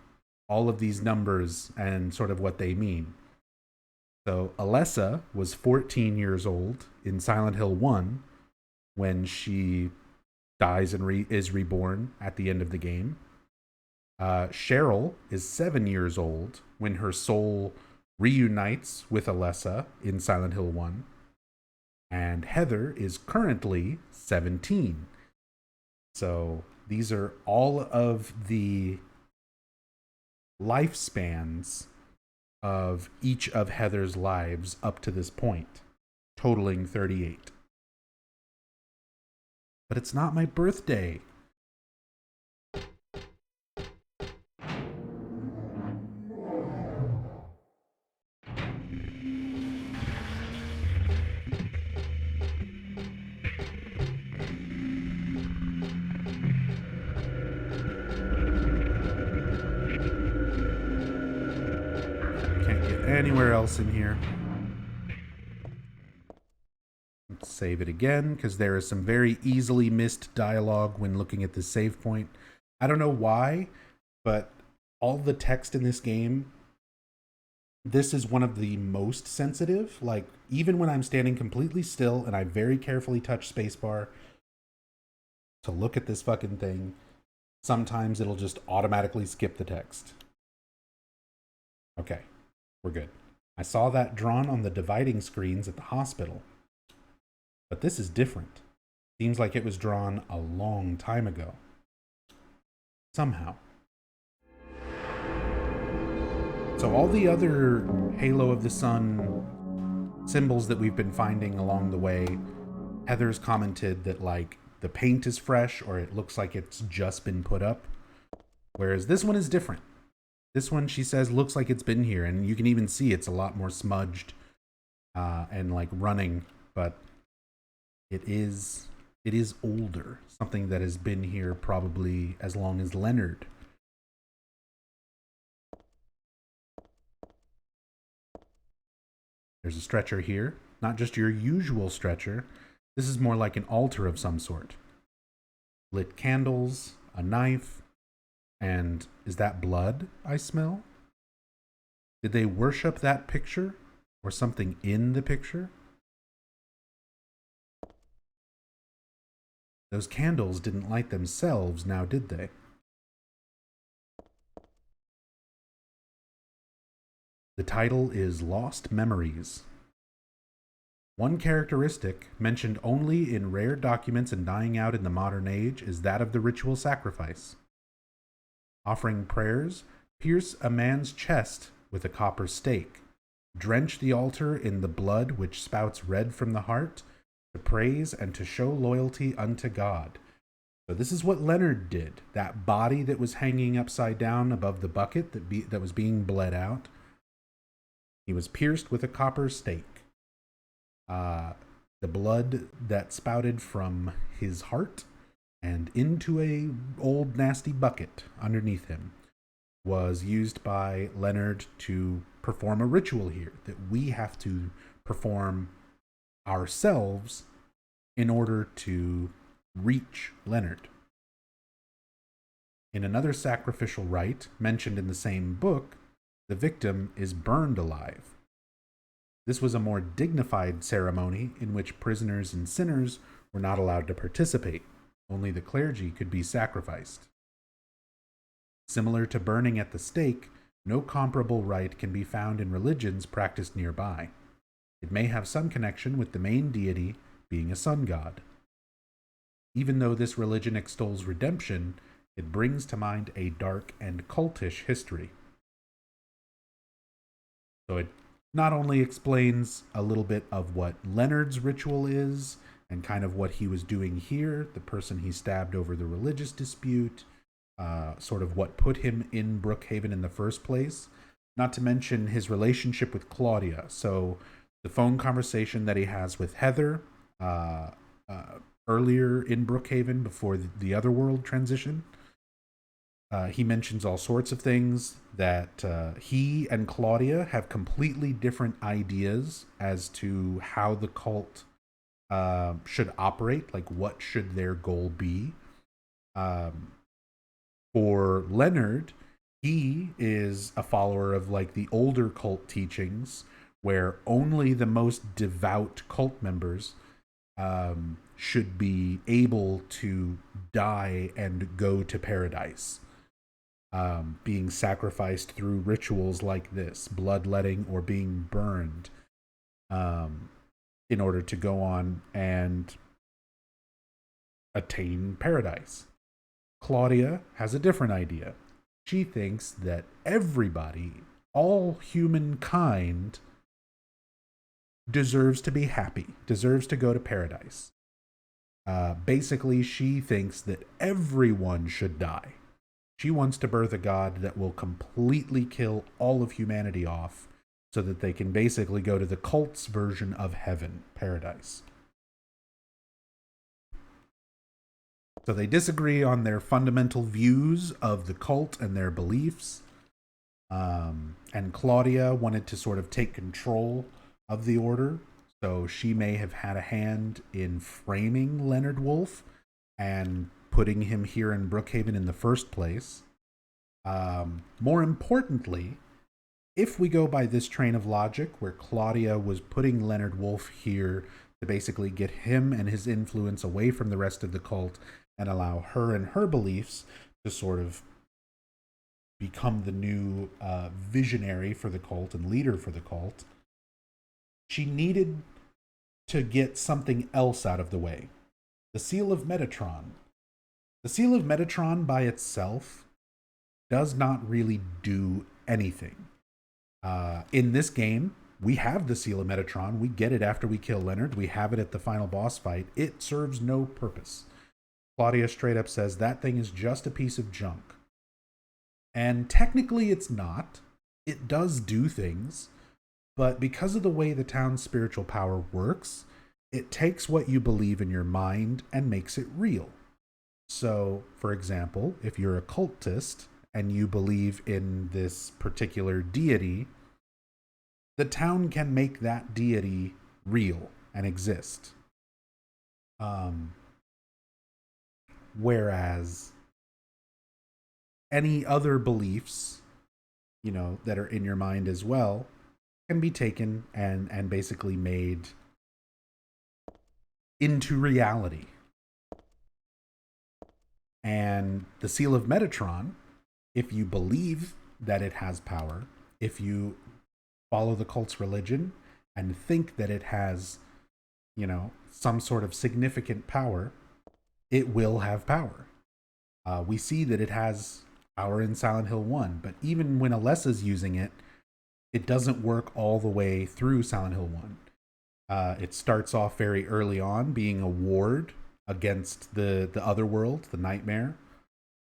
all of these numbers and sort of what they mean. So Alessa was 14 years old in Silent Hill 1 when she dies and is reborn at the end of the game. Cheryl is 7 years old when her soul reunites with Alessa in Silent Hill 1. And Heather is currently 17. So these are all of the lifespans of each of Heather's lives up to this point, totaling 38. But it's not my birthday. Can't get anywhere else in here. Let's save it again, because there is some very easily missed dialogue when looking at the save point. I don't know why, but all the text in this game, this is one of the most sensitive. Like, even when I'm standing completely still and I very carefully touch spacebar to look at this fucking thing, sometimes it'll just automatically skip the text. Okay, we're good. I saw that drawn on the dividing screens at the hospital. But this is different. Seems like it was drawn a long time ago. Somehow. So all the other Halo of the Sun symbols that we've been finding along the way, Heather's commented that, like, the paint is fresh or it looks like it's just been put up. Whereas this one is different. This one, she says, looks like it's been here, and you can even see it's a lot more smudged and like running, but it is older. Something that has been here probably as long as Leonard. There's a stretcher here. Not just your usual stretcher. This is more like an altar of some sort. Lit candles, a knife, and is that blood I smell? Did they worship that picture? Or something in the picture? Those candles didn't light themselves, now did they? The title is Lost Memories. One characteristic, mentioned only in rare documents and dying out in the modern age, is that of the ritual sacrifice. Offering prayers, pierce a man's chest with a copper stake, drench the altar in the blood which spouts red from the heart, to praise and to show loyalty unto God. So this is what Leonard did. That body that was hanging upside down above the bucket that was being bled out, he was pierced with a copper stake. The blood that spouted from his heart and into a old nasty bucket underneath him was used by Leonard to perform a ritual here that we have to perform ourselves in order to reach Leonard. In another sacrificial rite mentioned in the same book, the victim is burned alive. This was a more dignified ceremony in which prisoners and sinners were not allowed to participate. Only the clergy could be sacrificed. Similar to burning at the stake, no comparable rite can be found in religions practiced nearby. It may have some connection with the main deity being a sun god. Even though this religion extols redemption, it brings to mind a dark and cultish history. So it not only explains a little bit of what Leonard's ritual is and kind of what he was doing here, the person he stabbed over the religious dispute, sort of what put him in Brookhaven in the first place, not to mention his relationship with Claudia. So the phone conversation that he has with Heather earlier in Brookhaven before the otherworld transition. He mentions all sorts of things that he and Claudia have completely different ideas as to how the cult should operate, like what should their goal be. For Leonard, he is a follower of like the older cult teachings where only the most devout cult members should be able to die and go to paradise. Being sacrificed through rituals like this, bloodletting or being burned, in order to go on and attain paradise. Claudia has a different idea. She thinks that everybody, all humankind, deserves to be happy, deserves to go to paradise. Basically, she thinks that everyone should die. She wants to birth a god that will completely kill all of humanity off so that they can basically go to the cult's version of heaven, paradise. So they disagree on their fundamental views of the cult and their beliefs. And Claudia wanted to sort of take control of the order. So she may have had a hand in framing Leonard Wolf and putting him here in Brookhaven in the first place. More importantly, if we go by this train of logic where Claudia was putting Leonard Wolf here to basically get him and his influence away from the rest of the cult and allow her and her beliefs to sort of become the new visionary for the cult and leader for the cult, she needed to get something else out of the way. The Seal of Metatron. The Seal of Metatron by itself does not really do anything. In this game, we have the Seal of Metatron. We get it after we kill Leonard. We have it at the final boss fight. It serves no purpose. Claudia straight up says that thing is just a piece of junk. And technically it's not. It does do things. But because of the way the town's spiritual power works, it takes what you believe in your mind and makes it real. So, for example, if you're a cultist and you believe in this particular deity, the town can make that deity real and exist. Whereas any other beliefs, that are in your mind as well, can be taken and basically made into reality. And the Seal of Metatron, if you believe that it has power, if you follow the cult's religion and think that it has, some sort of significant power, it will have power. We see that it has power in Silent Hill 1, but even when Alessa's using it, it doesn't work all the way through Silent Hill 1. It starts off very early on being a ward against the otherworld, the nightmare.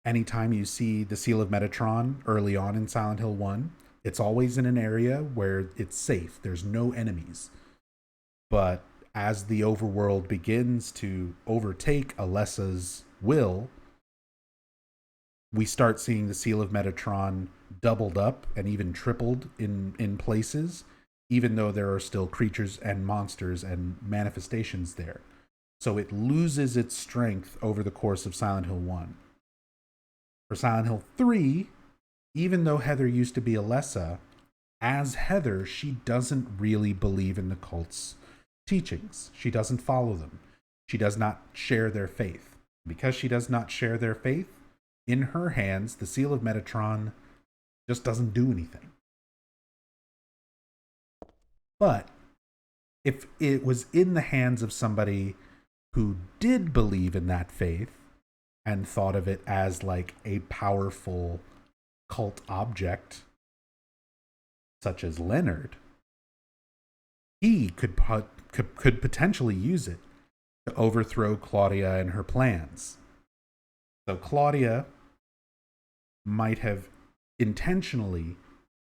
Anytime you see the Seal of Metatron early on in Silent Hill 1, it's always in an area where it's safe. There's no enemies. But as the overworld begins to overtake Alessa's will, we start seeing the Seal of Metatron doubled up and even tripled in places, even though there are still creatures and monsters and manifestations there. So it loses its strength over the course of Silent Hill 1. For Silent Hill 3, even though Heather used to be Alessa, as Heather, she doesn't really believe in the cult's teachings. She doesn't follow them. She does not share their faith. Because she does not share their faith, in her hands, the Seal of Metatron just doesn't do anything. But if it was in the hands of somebody who did believe in that faith and thought of it as like a powerful cult object, such as Leonard, he could potentially use it to overthrow Claudia and her plans. So Claudia might have intentionally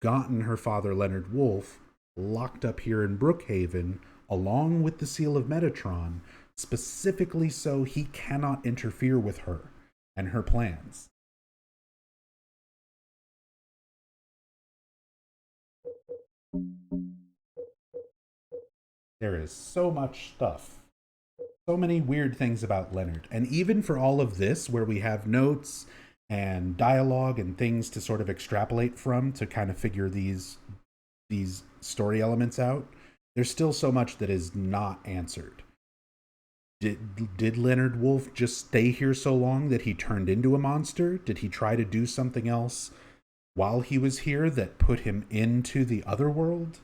gotten her father, Leonard Wolfe, locked up here in Brookhaven along with the Seal of Metatron, specifically so he cannot interfere with her and her plans. There is so much stuff. So many weird things about Leonard. And even for all of this, where we have notes and dialogue and things to sort of extrapolate from to kind of figure these story elements out, there's still so much that is not answered. Did Leonard Wolfe just stay here so long that he turned into a monster? Did he try to do something else while he was here that put him into the otherworld?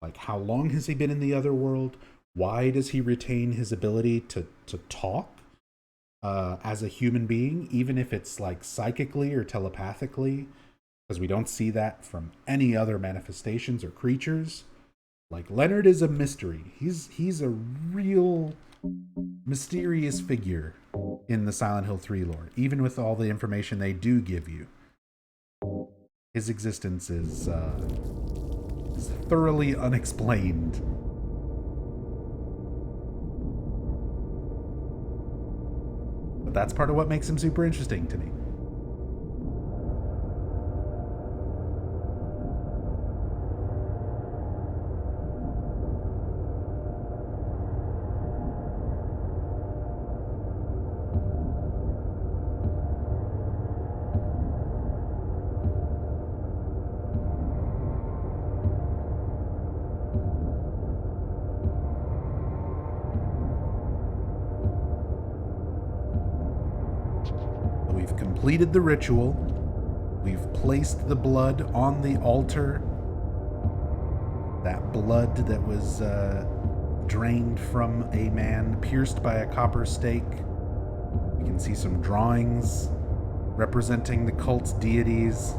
Like, how long has he been in the otherworld? Why does he retain his ability to talk as a human being, even if it's like psychically or telepathically? Because we don't see that from any other manifestations or creatures. Like, Leonard is a mystery. He's a real mysterious figure in the Silent Hill 3 lore, even with all the information they do give you. His existence is thoroughly unexplained. But that's part of what makes him super interesting to me. We've completed the ritual. We've placed the blood on the altar. That blood that was drained from a man pierced by a copper stake. You can see some drawings representing the cult's deities.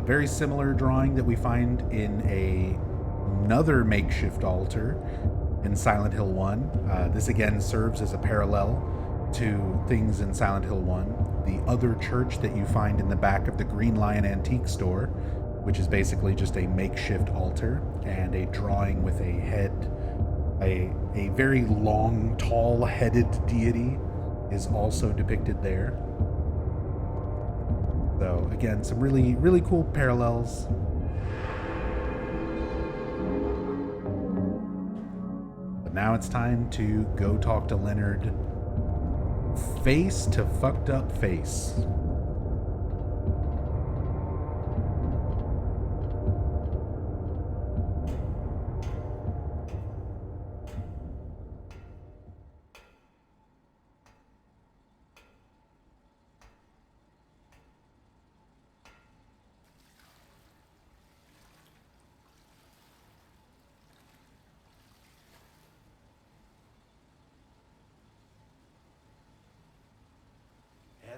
Very similar drawing that we find in another makeshift altar in Silent Hill 1. This again serves as a parallel to things in Silent Hill 1. The other church that you find in the back of the Green Lion Antique Store, which is basically just a makeshift altar, and a drawing with a head, a very long, tall-headed deity is also depicted there. So again, some really, really cool parallels. But now it's time to go talk to Leonard face to fucked up face.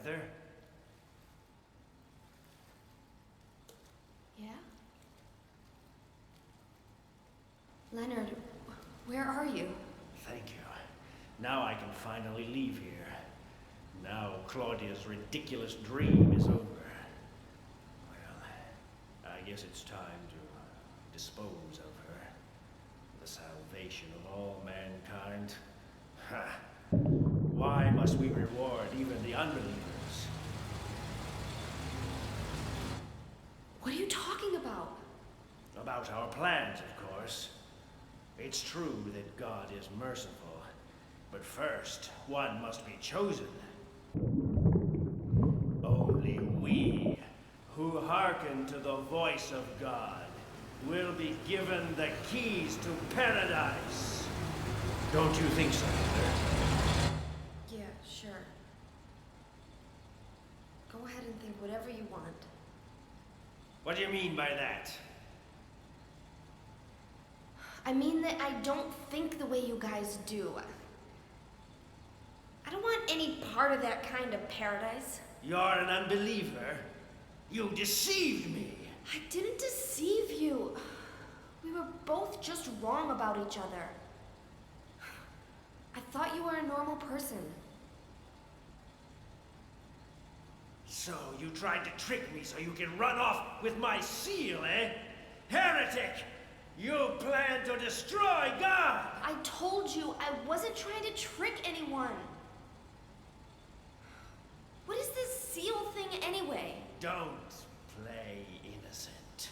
Heather? Yeah? Leonard, where are you? Thank you. Now I can finally leave here. Now Claudia's ridiculous dream is over. Well, I guess it's time to dispose of her. The salvation of all mankind. Ha! Why must we reward even the unbelievers? What are you talking about? About our plans, of course. It's true that God is merciful, but first, one must be chosen. Only we, who hearken to the voice of God, will be given the keys to paradise. Don't you think so, Heather? Yeah, sure. Go ahead and think whatever you want. What do you mean by that? I mean that I don't think the way you guys do. I don't want any part of that kind of paradise. You're an unbeliever. You deceived me. I didn't deceive you. We were both just wrong about each other. I thought you were a normal person. So you tried to trick me so you can run off with my seal, eh? Heretic! You plan to destroy God! I told you I wasn't trying to trick anyone. What is this seal thing anyway? Don't play innocent.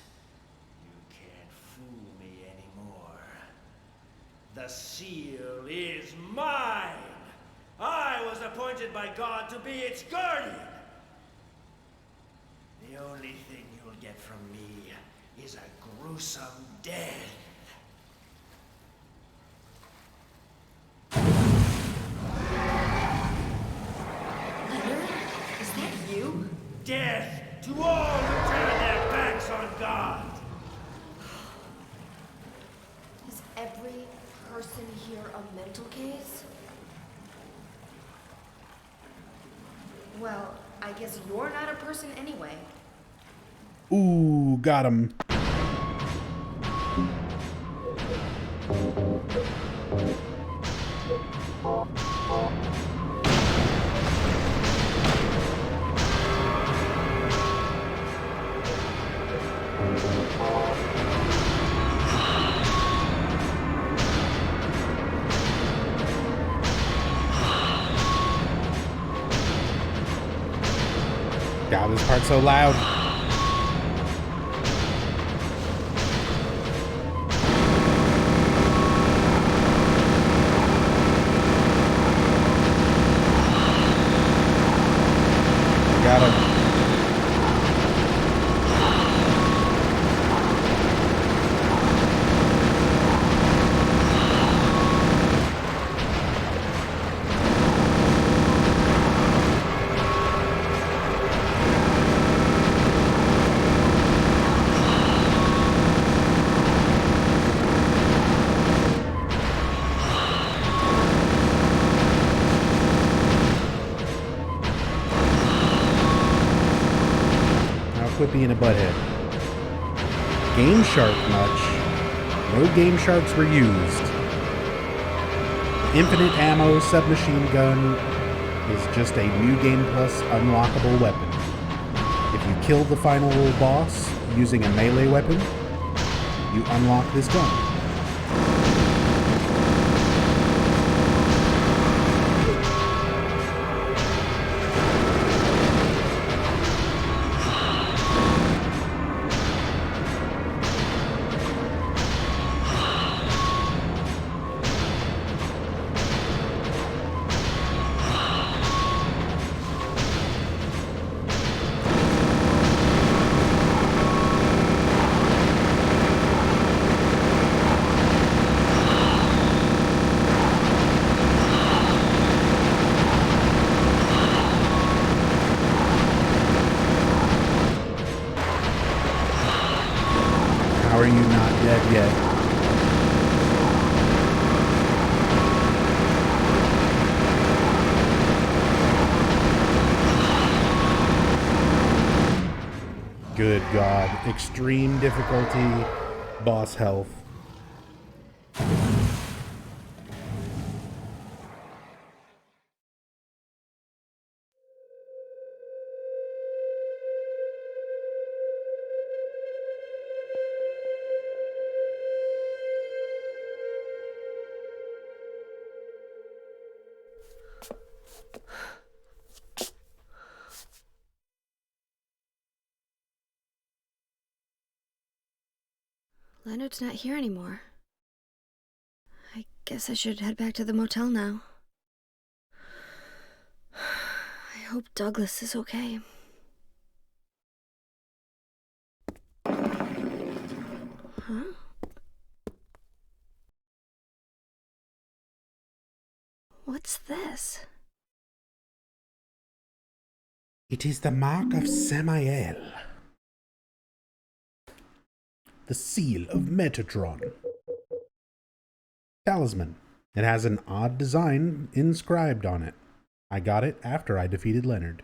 You can't fool me anymore. The seal is mine! I was appointed by God to be its guardian! The only thing you'll get from me is a gruesome death. Leonard? Is that you? Death to all who turn their backs on God! Is every person here a mental case? Well, I guess you're not a person anyway. Ooh, got him. God, this part's so loud. Got him. being a butthead. Game Shark much. No Game Sharks were used. The infinite ammo submachine gun is just a new Game Plus unlockable weapon. If you kill the final boss using a melee weapon, you unlock this gun. How are you not dead yet? Good God. Extreme difficulty, boss health. Leonard's not here anymore. I guess I should head back to the motel now. I hope Douglas is okay. Huh? What's this? It is the mark of Samael. The Seal of Metatron. Talisman. It has an odd design inscribed on it. I got it after I defeated Leonard.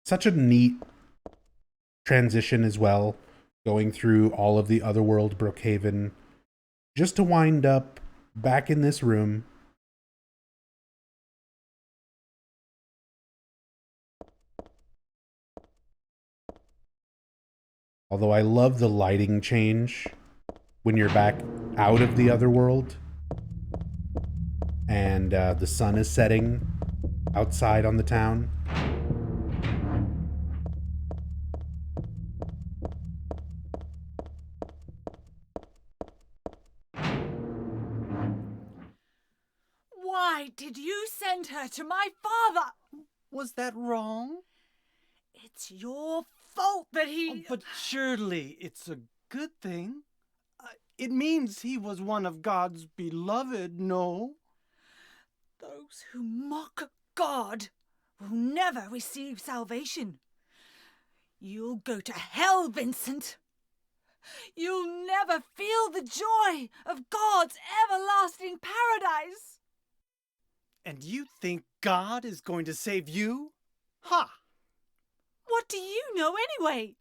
Such a neat transition as well, going through all of the otherworld Brookhaven, just to wind up back in this room. Although I love the lighting change when you're back out of the otherworld and the sun is setting outside on the town. Why did you send her to my father? Was that wrong? It's your fault that he... But surely it's a good thing. It means he was one of God's beloved, no? Those who mock God will never receive salvation. You'll go to hell, Vincent. You'll never feel the joy of God's everlasting paradise. And you think God is going to save you? Ha! What do you know anyway?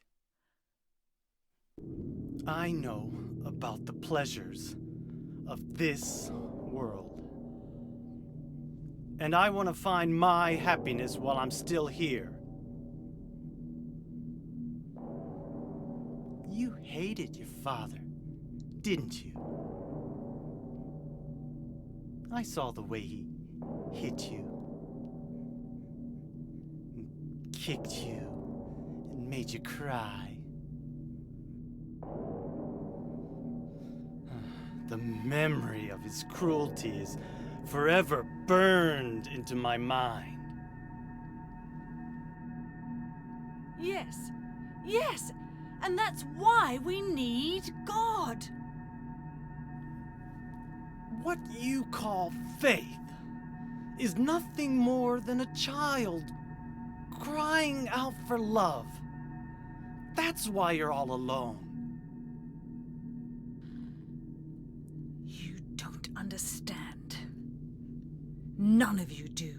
I know about the pleasures of this world. And I want to find my happiness while I'm still here. You hated your father, didn't you? I saw the way he hit you, and kicked you, and made you cry. The memory of his cruelty is forever burned into my mind. Yes, and that's why we need God. What you call faith is nothing more than a child crying out for love. That's why you're all alone. You don't understand. None of you do.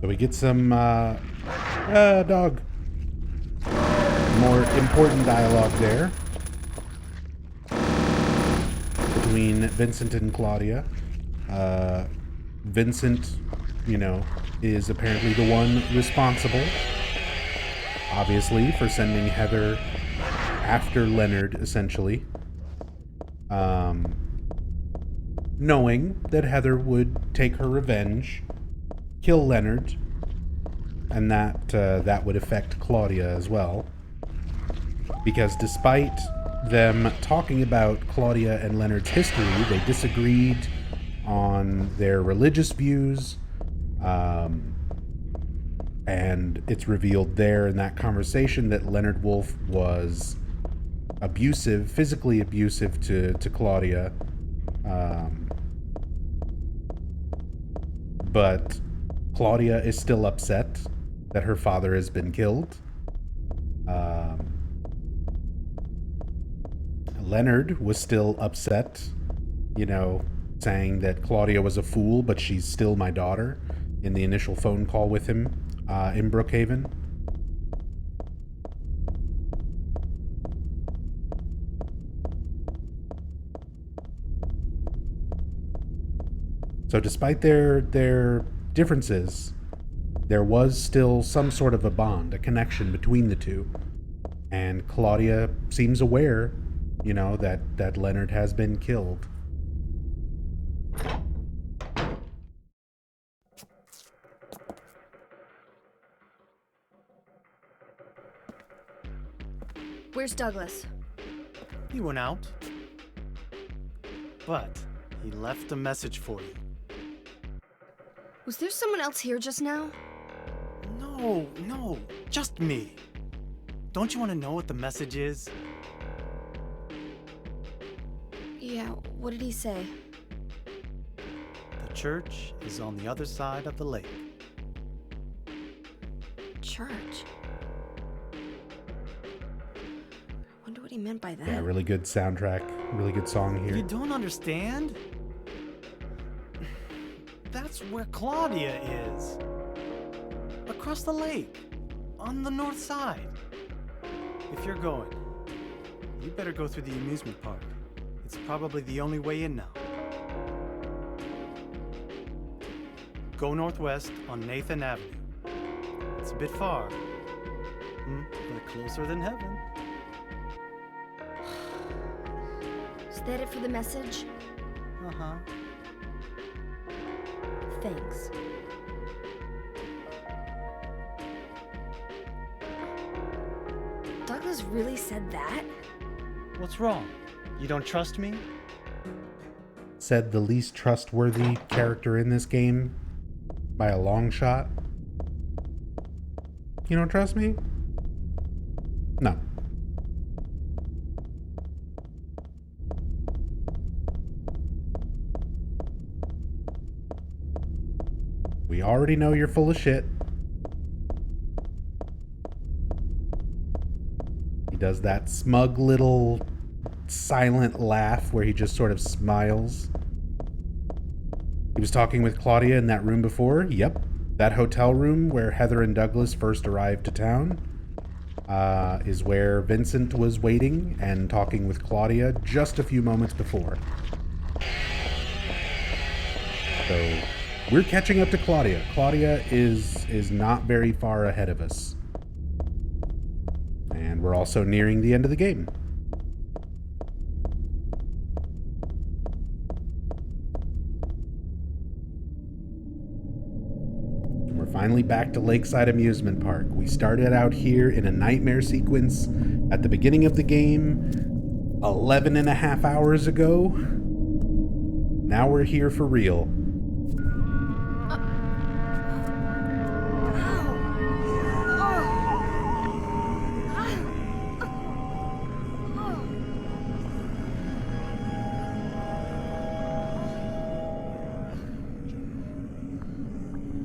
So we get some, dog. More important dialogue there between Vincent and Claudia. Vincent, is apparently the one responsible, obviously, for sending Heather after Leonard, essentially. Knowing that Heather would take her revenge, kill Leonard, and that would affect Claudia as well. Because despite them talking about Claudia and Leonard's history, they disagreed on their religious views, and it's revealed there in that conversation that Leonard Wolf was abusive, physically abusive to Claudia, but Claudia is still upset that her father has been killed. Leonard was still upset, saying that Claudia was a fool, but she's still my daughter, in the initial phone call with him in Brookhaven. So despite their differences, there was still some sort of a bond, a connection between the two. And Claudia seems aware, that Leonard has been killed. Where's Douglas? He went out. But he left a message for you. Was there someone else here just now? No, just me. Don't you want to know what the message is? Yeah, what did he say? The church is on the other side of the lake. Church? Wonder what he meant by that. Yeah, really good soundtrack, really good song here. You don't understand? That's where Claudia is. Across the lake, on the north side. If you're going, you better go through the amusement park. It's probably the only way in now. Go northwest on Nathan Avenue. It's a bit far, but closer than heaven. Is that it for the message? Uh-huh. Thanks. Douglas really said that? What's wrong? You don't trust me? Said the least trustworthy character in this game by a long shot. You don't trust me? No. We already know you're full of shit. He does that smug little silent laugh where he just sort of smiles. He was talking with Claudia in that room before. Yep. That hotel room where Heather and Douglas first arrived to town is where Vincent was waiting and talking with Claudia just a few moments before. So we're catching up to Claudia. Claudia is not very far ahead of us. And we're also nearing the end of the game. We're finally back to Lakeside Amusement Park. We started out here in a nightmare sequence at the beginning of the game 11 and a half hours ago. Now we're here for real.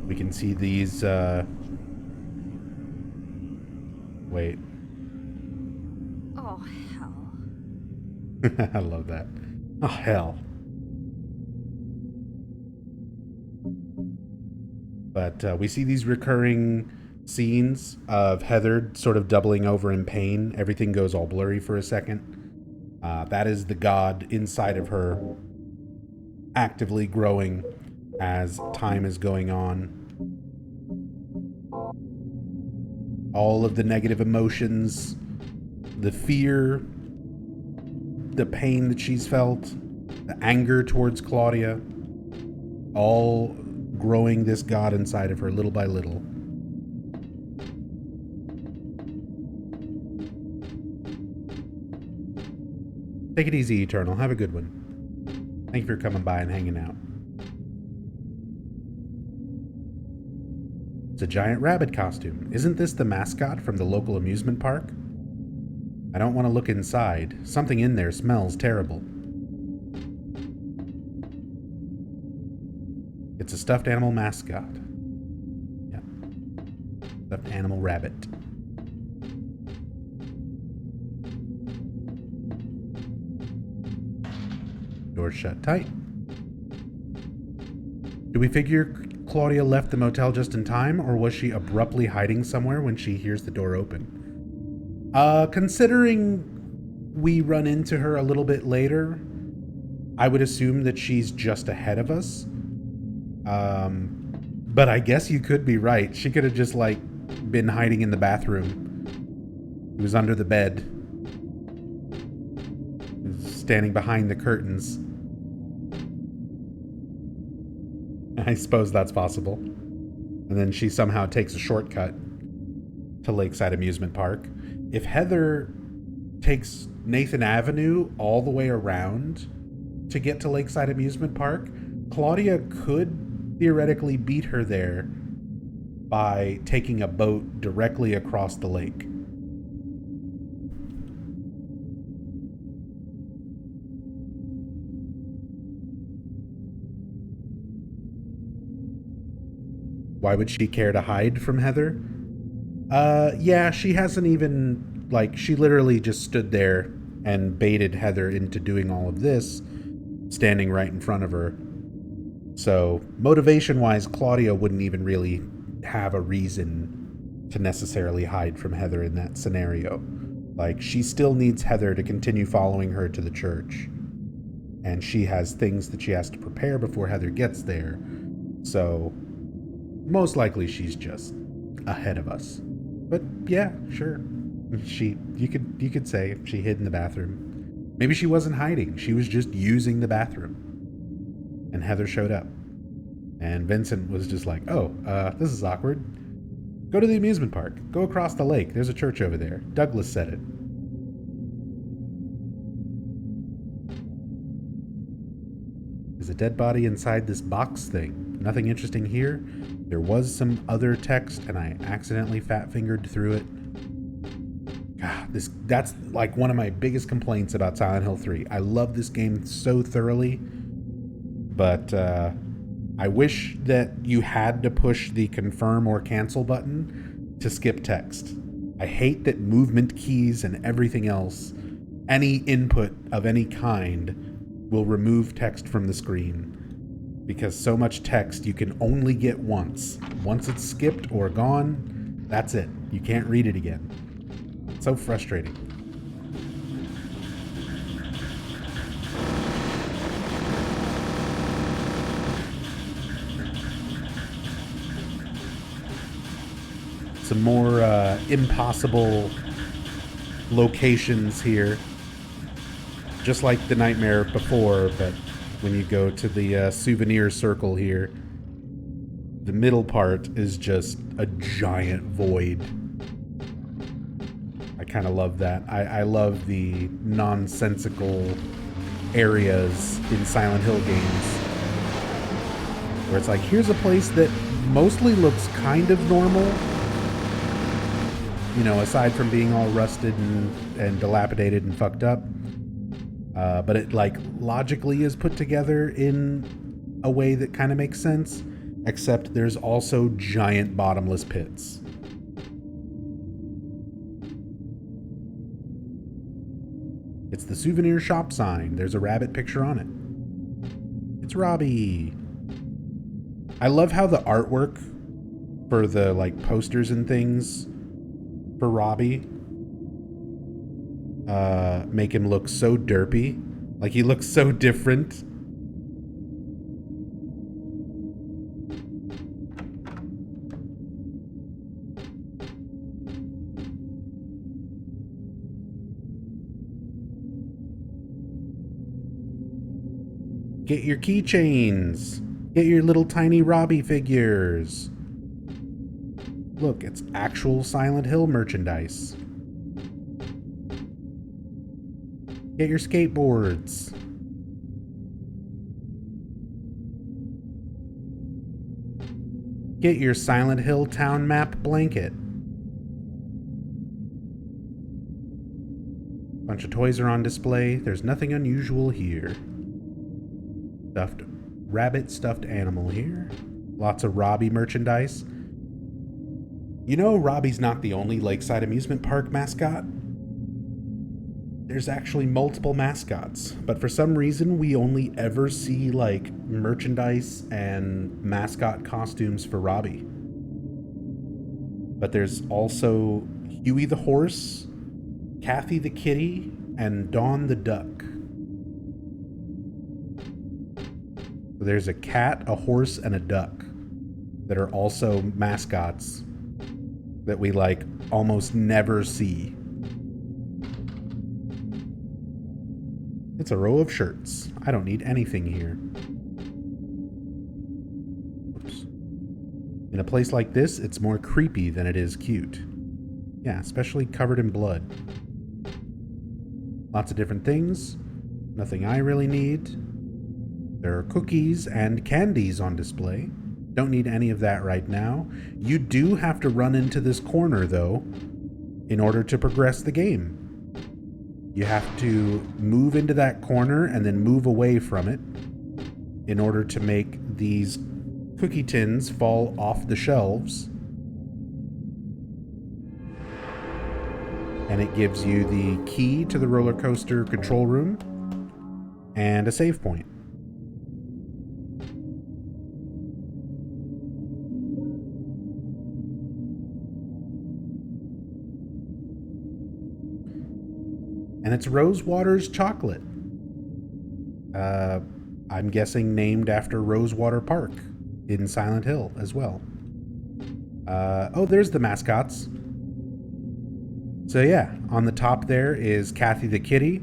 We can see these, wait. Oh, hell. I love that. Oh, hell. But we see these recurring scenes of Heather sort of doubling over in pain. Everything goes all blurry for a second. That is the god inside of her actively growing as time is going on. All of the negative emotions, the fear, the pain that she's felt, the anger towards Claudia, all growing this god inside of her little by little. Take it easy, Eternal. Have a good one. Thank you for coming by and hanging out. It's a giant rabbit costume. Isn't this the mascot from the local amusement park? I don't want to look inside. Something in there smells terrible. It's a stuffed animal mascot. Yeah. Stuffed animal rabbit. Doors shut tight. Do we figure Claudia left the motel just in time, or was she abruptly hiding somewhere when she hears the door open? Considering we run into her a little bit later, I would assume that she's just ahead of us. But I guess you could be right. She could have just, like, been hiding in the bathroom. He was under the bed. He was standing behind the curtains. I suppose that's possible. And then she somehow takes a shortcut to Lakeside Amusement Park. If Heather takes Nathan Avenue all the way around to get to Lakeside Amusement Park, Claudia could theoretically beat her there by taking a boat directly across the lake. Why would she care to hide from Heather? Yeah, she hasn't even, like, she literally just stood there and baited Heather into doing all of this, standing right in front of her. So, motivation-wise, Claudia wouldn't even really have a reason to necessarily hide from Heather in that scenario. Like, she still needs Heather to continue following her to the church. And she has things that she has to prepare before Heather gets there. So, most likely she's just ahead of us. But yeah, sure. You could say she hid in the bathroom. Maybe she wasn't hiding. She was just using the bathroom. And Heather showed up. And Vincent was just like, oh, this is awkward. Go to the amusement park. Go across the lake. There's a church over there. Douglas said it. There's a dead body inside this box thing. Nothing interesting here. There was some other text, and I accidentally fat-fingered through it. God, that's like one of my biggest complaints about Silent Hill 3. I love this game so thoroughly, but I wish that you had to push the confirm or cancel button to skip text. I hate that movement keys and everything else, any input of any kind, will remove text from the screen. Because so much text you can only get once. Once it's skipped or gone, that's it. You can't read it again. It's so frustrating. Some more impossible locations here. Just like the nightmare before, but when you go to the souvenir circle here, the middle part is just a giant void. I kind of love that. I love the nonsensical areas in Silent Hill games where it's like, here's a place that mostly looks kind of normal, you know, aside from being all rusted and dilapidated and fucked up. But it, like, logically is put together in a way that kind of makes sense, except there's also giant bottomless pits. It's the souvenir shop sign. There's a rabbit picture on it. It's Robbie. I love how the artwork for the like posters and things for Robbie make him look so derpy. Like he looks so different. Get your keychains. Get your little tiny Robbie figures. Look, it's actual Silent Hill merchandise. Get your skateboards. Get your Silent Hill town map blanket. Bunch of toys are on display. There's nothing unusual here. Stuffed rabbit, stuffed animal here. Lots of Robbie merchandise. You know, Robbie's not the only Lakeside Amusement Park mascot. There's actually multiple mascots, but for some reason we only ever see like merchandise and mascot costumes for Robbie. But there's also Huey the horse, Kathy the kitty, and Dawn the duck. There's a cat, a horse, and a duck that are also mascots that we like almost never see. It's a row of shirts. I don't need anything here. Oops. In a place like this, it's more creepy than it is cute. Yeah, especially covered in blood. Lots of different things. Nothing I really need. There are cookies and candies on display. Don't need any of that right now. You do have to run into this corner, though, in order to progress the game. You have to move into that corner and then move away from it in order to make these cookie tins fall off the shelves. And it gives you the key to the roller coaster control room and a save point. And it's Rosewater's chocolate. I'm guessing named after Rosewater Park in Silent Hill as well. Oh, there's the mascots. So yeah, on the top there is Kathy the kitty.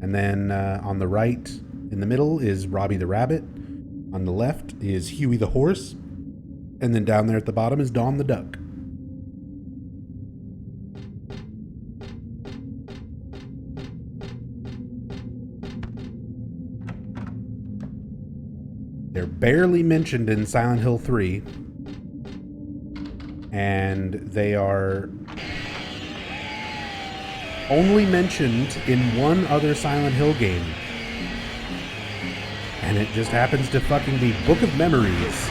And then on the right in the middle is Robbie the rabbit. On the left is Huey the horse. And then down there at the bottom is Dawn the duck. They're barely mentioned in Silent Hill 3. And they are only mentioned in one other Silent Hill game. And it just happens to fucking be Book of Memories.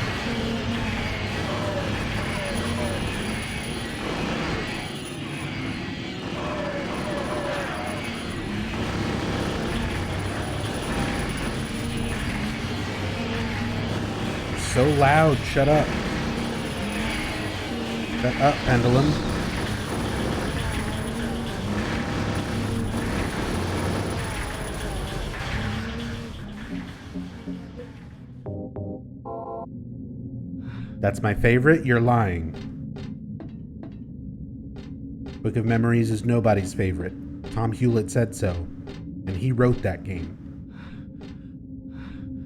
So loud, shut up. Shut up, Pendulum. That's my favorite, you're lying. Book of Memories is nobody's favorite. Tom Hewlett said so, and he wrote that game.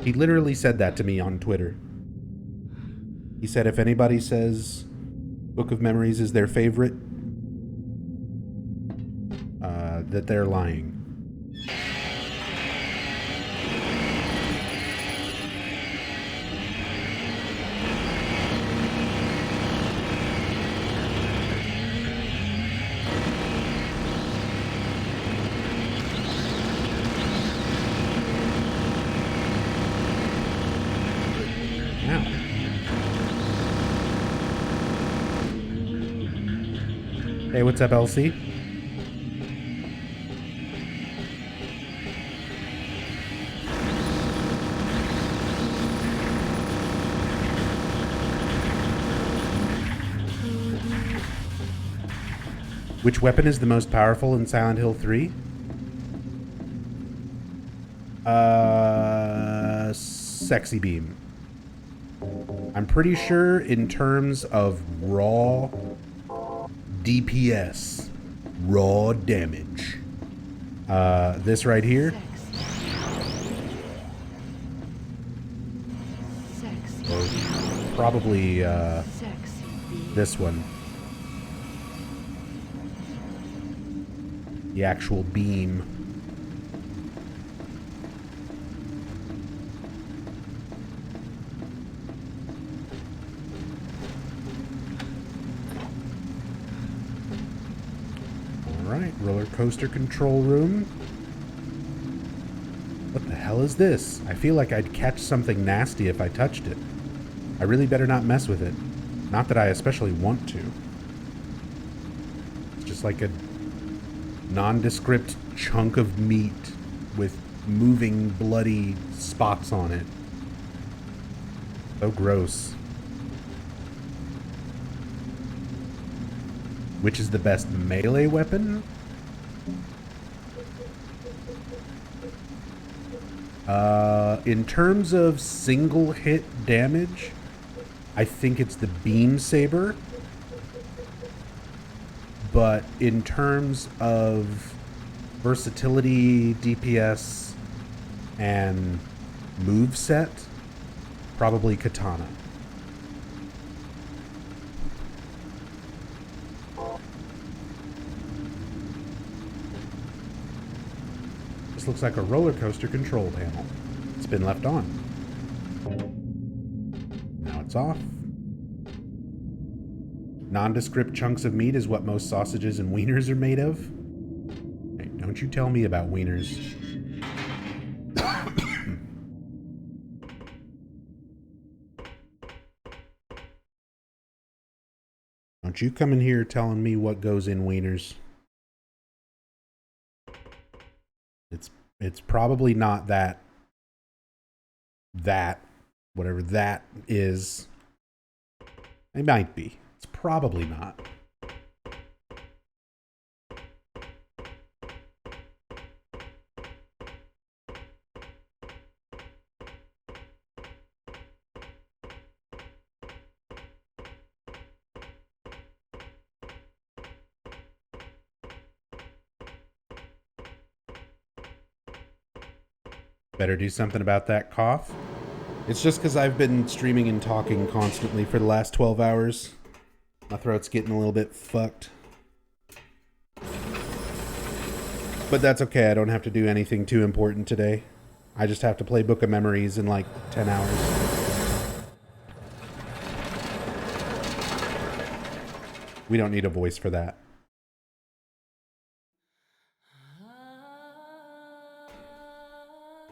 He literally said that to me on Twitter. He said if anybody says Book of Memories is their favorite, that they're lying. Hey, what's up, Elsie? Which weapon is the most powerful in Silent Hill 3? Sexy Beam. I'm pretty sure in terms of raw DPS, raw damage. This right here. Or probably this one. The actual beam. Alright, roller coaster control room. What the hell is this? I feel like I'd catch something nasty if I touched it. I really better not mess with it. Not that I especially want to. It's just like a nondescript chunk of meat with moving bloody spots on it. So gross. Which is the best melee weapon? In terms of single hit damage, I think it's the beam saber. But in terms of versatility, DPS, and moveset, probably katana. This looks like a roller coaster control panel. It's been left on. Now it's off. Nondescript chunks of meat is what most sausages and wieners are made of. Hey, don't you tell me about wieners. Don't you come in here telling me what goes in wieners. It's probably not that, whatever that is. It might be. It's probably not. Better do something about that cough. It's just because I've been streaming and talking constantly for the last 12 hours. My throat's getting a little bit fucked. But that's okay. I don't have to do anything too important today. I just have to play Book of Memories in like 10 hours. We don't need a voice for that.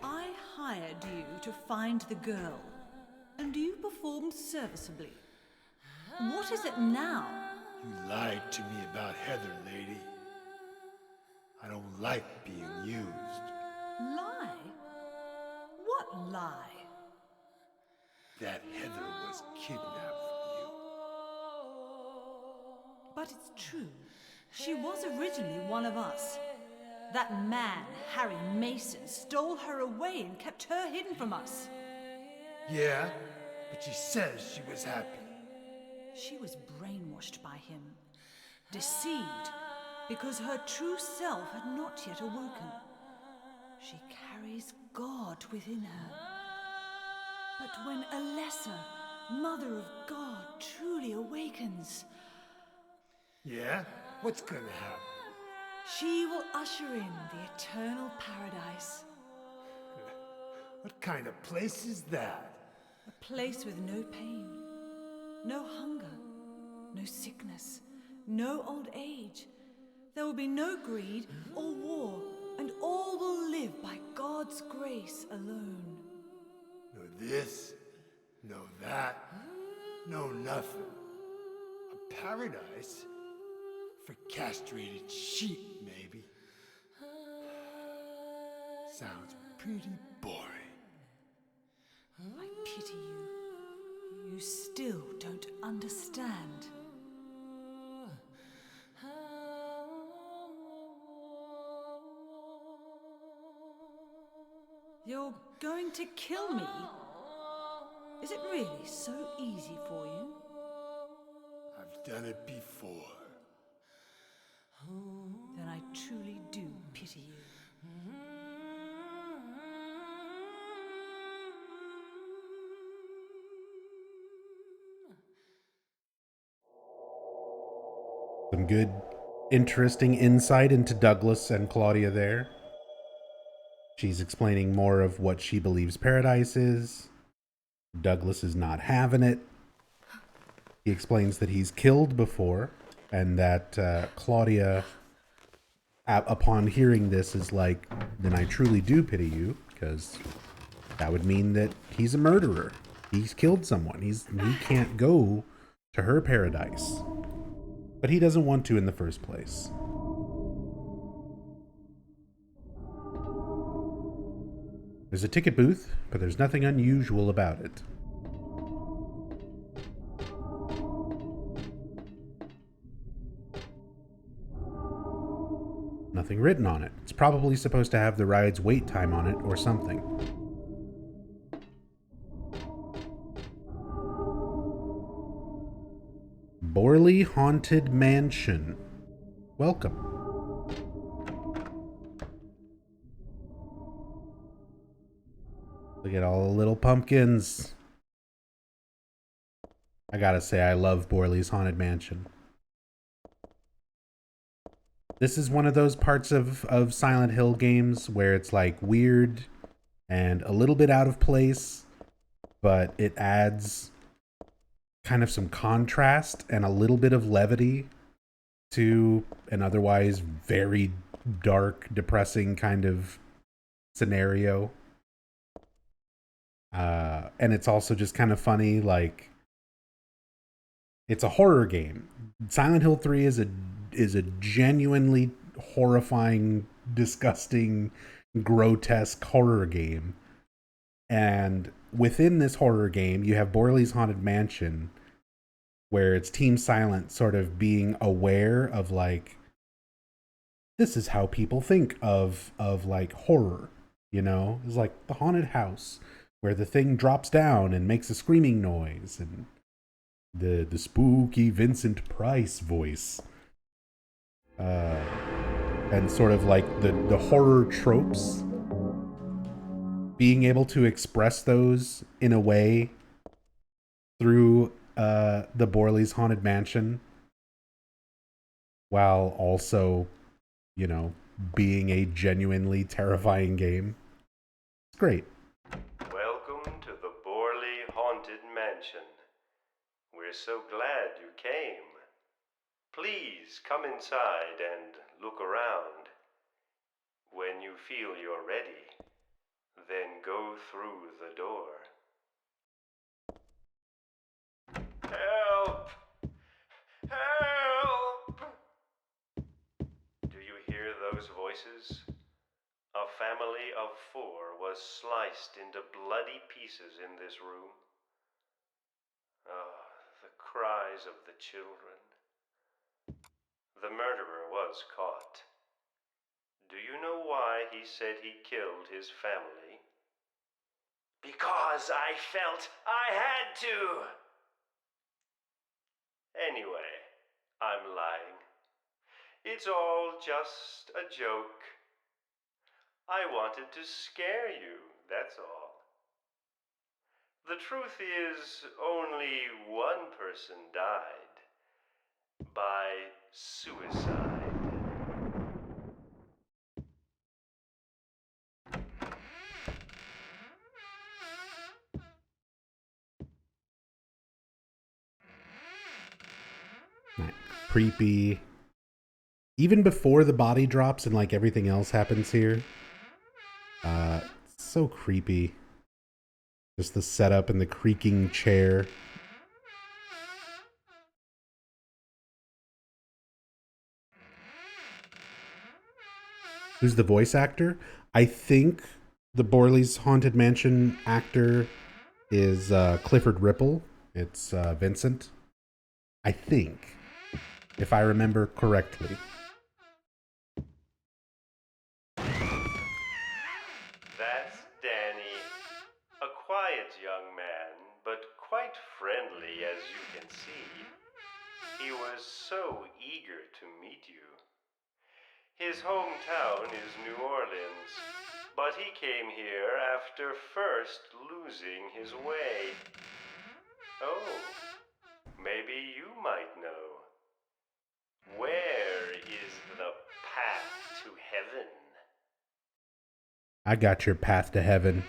I hired you to find the girl, and you performed serviceably. What is it now? You lied to me about Heather, lady. I don't like being used. Lie? What lie? That Heather was kidnapped from you. But it's true. She was originally one of us. That man, Harry Mason, stole her away and kept her hidden from us. Yeah, but she says she was happy. She was brainwashed by him, deceived, because her true self had not yet awoken. She carries God within her. But when a lesser, Mother of God, truly awakens, Yeah? What's gonna happen? she will usher in the eternal paradise. What kind of place is that? A place with no pain, no hunger, no sickness, no old age. There will be no greed or war, and all will live by God's grace alone. No this, no that, no nothing. A paradise? For castrated sheep, maybe. Sounds pretty boring. I pity you. You still don't understand. You're going to kill me? Is it really so easy for you? I've done it before. Then I truly do pity you. Some good, interesting insight into Douglas and Claudia there. She's explaining more of what she believes paradise is. Douglas is not having it. He explains that he's killed before, and that Claudia, upon hearing this, is like, then I truly do pity you, because that would mean that he's a murderer. He's killed someone. He can't go to her paradise. But he doesn't want to in the first place. There's a ticket booth, but there's nothing unusual about it. Nothing written on it. It's probably supposed to have the ride's wait time on it or something. Borley Haunted Mansion. Welcome. Look at all the little pumpkins. I gotta say, I love Borley's Haunted Mansion. This is one of those parts of Silent Hill games where it's like weird and a little bit out of place, but it adds kind of some contrast and a little bit of levity to an otherwise very dark, depressing kind of scenario. And it's also just kind of funny, like, it's a horror game. Silent Hill 3 is a genuinely horrifying, disgusting, grotesque horror game. And within this horror game, you have Borley's Haunted Mansion, where it's Team Silent sort of being aware of, like, this is how people think of like horror, you know? It's like the haunted house where the thing drops down and makes a screaming noise, and the spooky Vincent Price voice. And sort of like the horror tropes, being able to express those in a way through the Borley's Haunted Mansion, while also, you know, being a genuinely terrifying game. It's great. Welcome to the Borley Haunted Mansion. We're so glad you came. Please come inside and look around. When you feel you're ready, then go through the door. Help! Help! Do you hear those voices? A family of 4 was sliced into bloody pieces in this room. Ah, the cries of the children. The murderer was caught. Do you know why he said he killed his family? Because I felt I had to! Anyway, I'm lying. It's all just a joke. I wanted to scare you, that's all. The truth is, only one person died. By suicide. Creepy. Even before the body drops and like everything else happens here. So creepy. Just the setup and the creaking chair. Who's the voice actor? I think the Borley's Haunted Mansion actor is Clifford Ripple. It's Vincent. I think, if I remember correctly. That's meet you. His hometown is New Orleans, but he came here after first losing his way. Oh, maybe you might know. Where is the path to heaven? I got your path to heaven.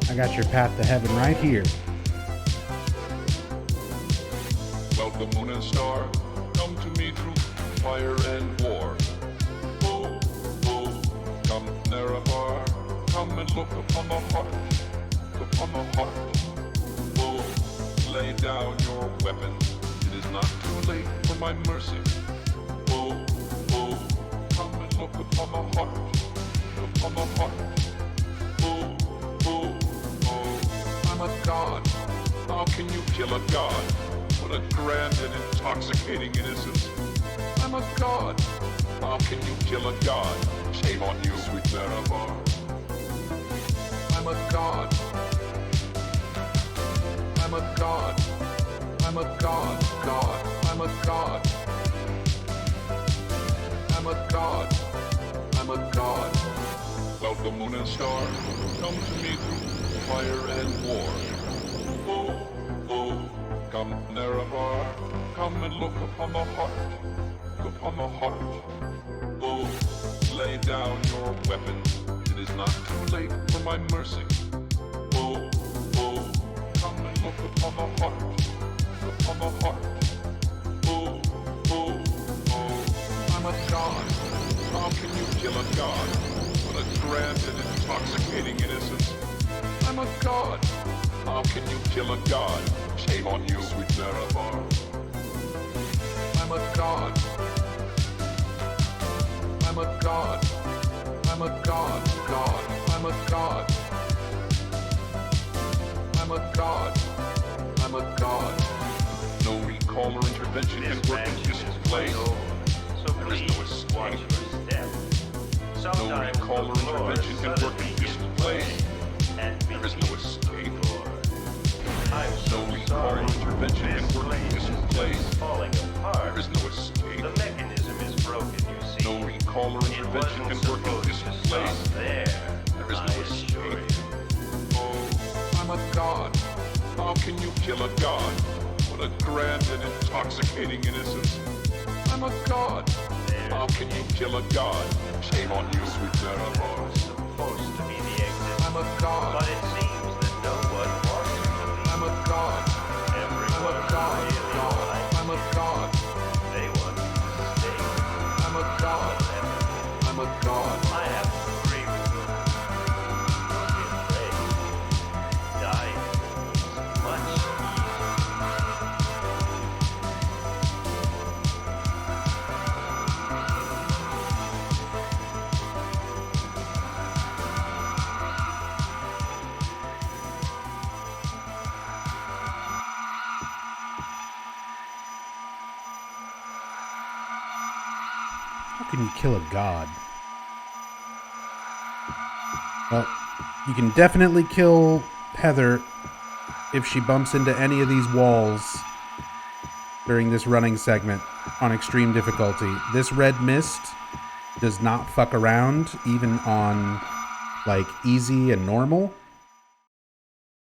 I got your path to heaven right here. Well, the moon and star come to me through fire and war. Oh, oh, come near afar, come and look upon the heart, upon the heart. Oh, lay down your weapons, it is not too late for my mercy. Oh, oh, come and look upon the heart, upon the heart. Oh, oh, oh, I'm a god, how can you kill a god? What a grand and intoxicating innocence. I'm a god. How can you kill a god? Shame on you, sweet Marabar. I'm a god. I'm a god. I'm a god. God. I'm a god. I'm a god. I'm a god. Well, the moon and stars come to me through fire and war. Oh, oh. Come near afar, come and look upon the heart, upon the heart. Oh, lay down your weapons, it is not too late for my mercy. Oh, oh, come and look upon the heart, upon the heart. Oh, oh, oh, I'm a god, how can you kill a god? What a grand and intoxicating innocence. I'm a god, how can you kill a god? Shame on you, sweet Marabar. I'm a god. I'm a god. I'm a god. God. I'm a god. I'm a god. I'm a god. No recall or intervention can work in this place. So There is no escape. No recall or intervention can work in this place. There is no escape. No recall or intervention can work in this place. There is no escape. The mechanism is broken, you see. No recall or intervention can work in this place. There is no escape. Oh, I'm a god. How can you kill a god? What a grand and intoxicating innocence. I'm a god. How can you kill a god? Shame on you, sweet Marabar. Supposed to be the exit. I'm a god. But it seems that no one wants you to leave. I'm a god. I'm a god. God. I'm a god. They want you to stay. I'm a god. I'm a god. I have to agree with you. Be afraid. Dying is much easier. How can you kill a god? Well, you can definitely kill Heather if she bumps into any of these walls during this running segment on extreme difficulty. This red mist does not fuck around, even on, like, easy and normal.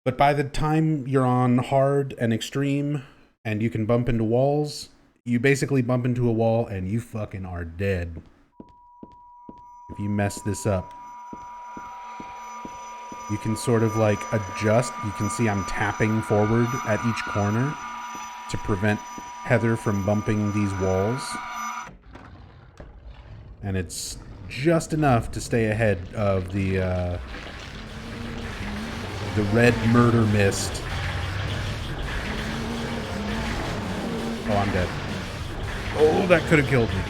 But by the time you're on hard and extreme and you can bump into walls, you basically bump into a wall and you fucking are dead if you mess this up. You can sort of like adjust. You can see I'm tapping forward at each corner to prevent Heather from bumping these walls. And it's just enough to stay ahead of the red murder mist. Oh, I'm dead. Oh, that could have killed me.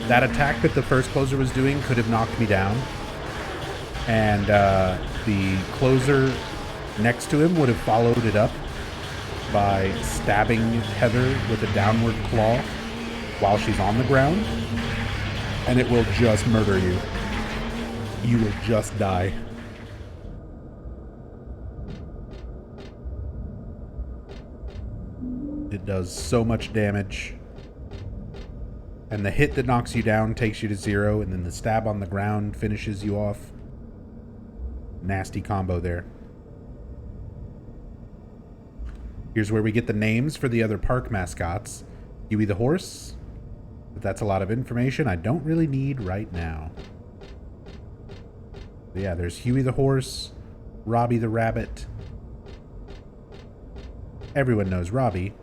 that attack that the first closer was doing could have knocked me down. And the closer next to him would have followed it up by stabbing Heather with a downward claw while she's on the ground. And it will just murder you. You will just die. It does so much damage. And the hit that knocks you down takes you to 0, and then the stab on the ground finishes you off. Nasty combo there. Here's where we get the names for the other park mascots. Huey the horse. But that's a lot of information I don't really need right now. But yeah, there's Huey the horse, Robbie the rabbit. Everyone knows Robbie.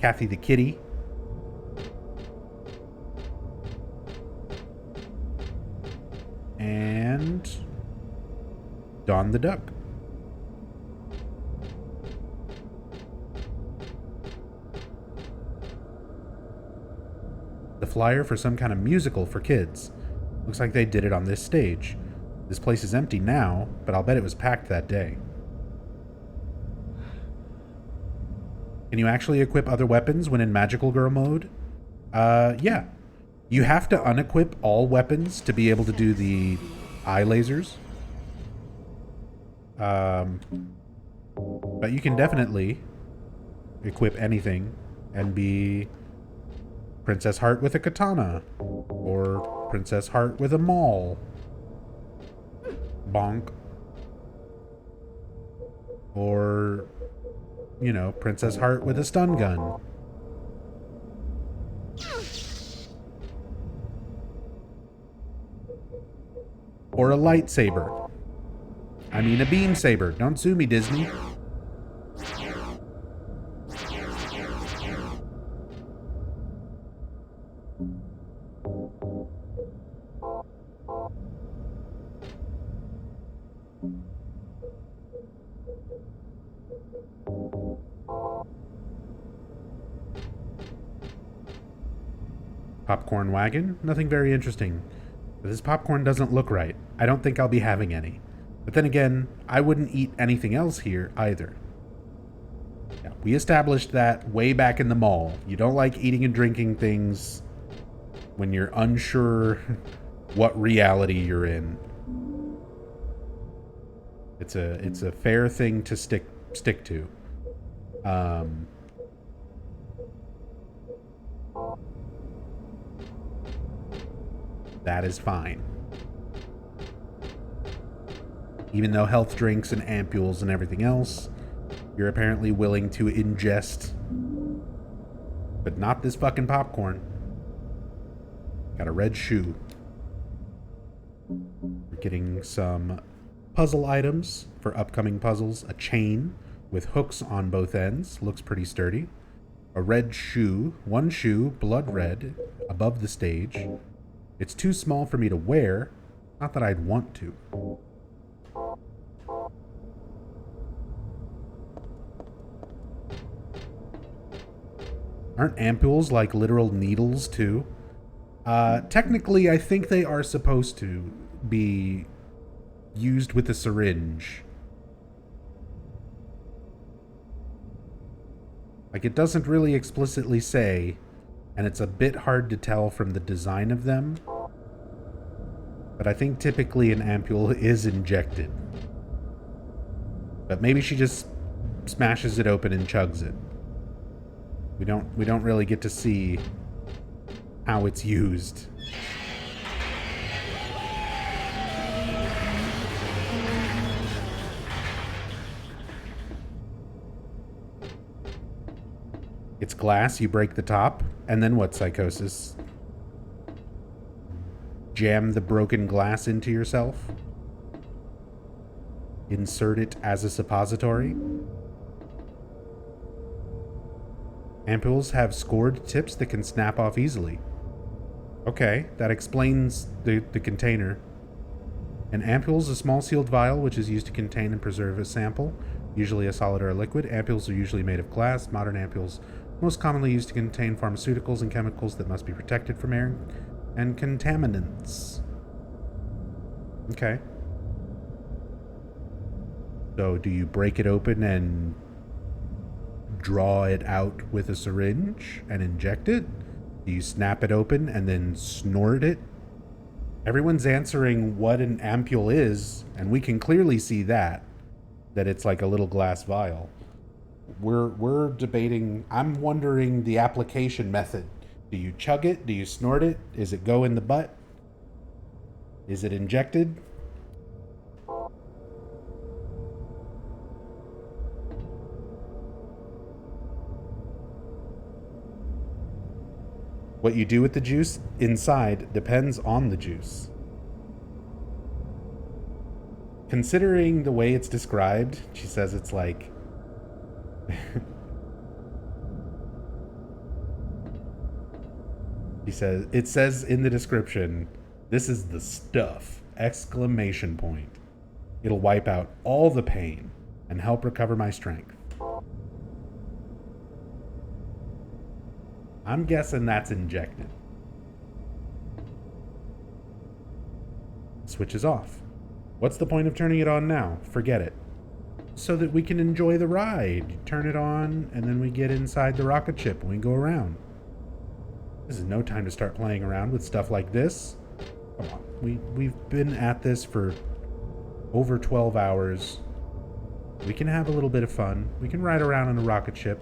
Kathy the kitty. And Dawn the duck. The flyer for some kind of musical for kids. Looks like they did it on this stage. This place is empty now, but I'll bet it was packed that day. Can you actually equip other weapons when in Magical Girl mode? Yeah. You have to unequip all weapons to be able to do the eye lasers. But you can definitely equip anything and be Princess Heart with a katana. Or Princess Heart with a maul. Bonk. Or, you know, Princess Heart with a stun gun. Or a lightsaber. I mean a beam saber. Don't sue me, Disney. Popcorn wagon? Nothing very interesting. But this popcorn doesn't look right. I don't think I'll be having any. But then again, I wouldn't eat anything else here either. Yeah, we established that way back in the mall. You don't like eating and drinking things when you're unsure what reality you're in. It's a fair thing to stick to. That is fine. Even though health drinks and ampules and everything else, you're apparently willing to ingest. But not this fucking popcorn. Got a red shoe. We're getting some puzzle items for upcoming puzzles. A chain with hooks on both ends. Looks pretty sturdy. A red shoe. One shoe, blood red, above the stage. It's too small for me to wear. Not that I'd want to. Aren't ampules like literal needles too? Technically, I think they are supposed to be used with a syringe. Like, it doesn't really explicitly say, and it's a bit hard to tell from the design of them. But I think typically an ampule is injected. But maybe she just smashes it open and chugs it. We don't really get to see how it's used. It's glass, you break the top, and then what, Psychosis? Jam the broken glass into yourself? Insert it as a suppository? Ampules have scored tips that can snap off easily. Okay, that explains the container. An ampule is a small sealed vial which is used to contain and preserve a sample, usually a solid or a liquid. Ampules are usually made of glass. Modern ampules most commonly used to contain pharmaceuticals and chemicals that must be protected from air and contaminants. Okay. So do you break it open and draw it out with a syringe and inject it? Do you snap it open and then snort it? Everyone's answering what an ampule is, and we can clearly see that it's like a little glass vial. We're debating, I'm wondering the application method. Do you chug it? Do you snort it? Is it go in the butt? Is it injected? What you do with the juice inside depends on the juice. Considering the way it's described, she says it's like... it says in the description, this is the stuff! Exclamation point. It'll wipe out all the pain and help recover my strength. I'm guessing that's injected. Switch is off. What's the point of turning it on now? Forget it. So that we can enjoy the ride. Turn it on, and then we get inside the rocket ship and we go around. This is no time to start playing around with stuff like this. Come on. We've been at this for over 12 hours. We can have a little bit of fun. We can ride around in a rocket ship.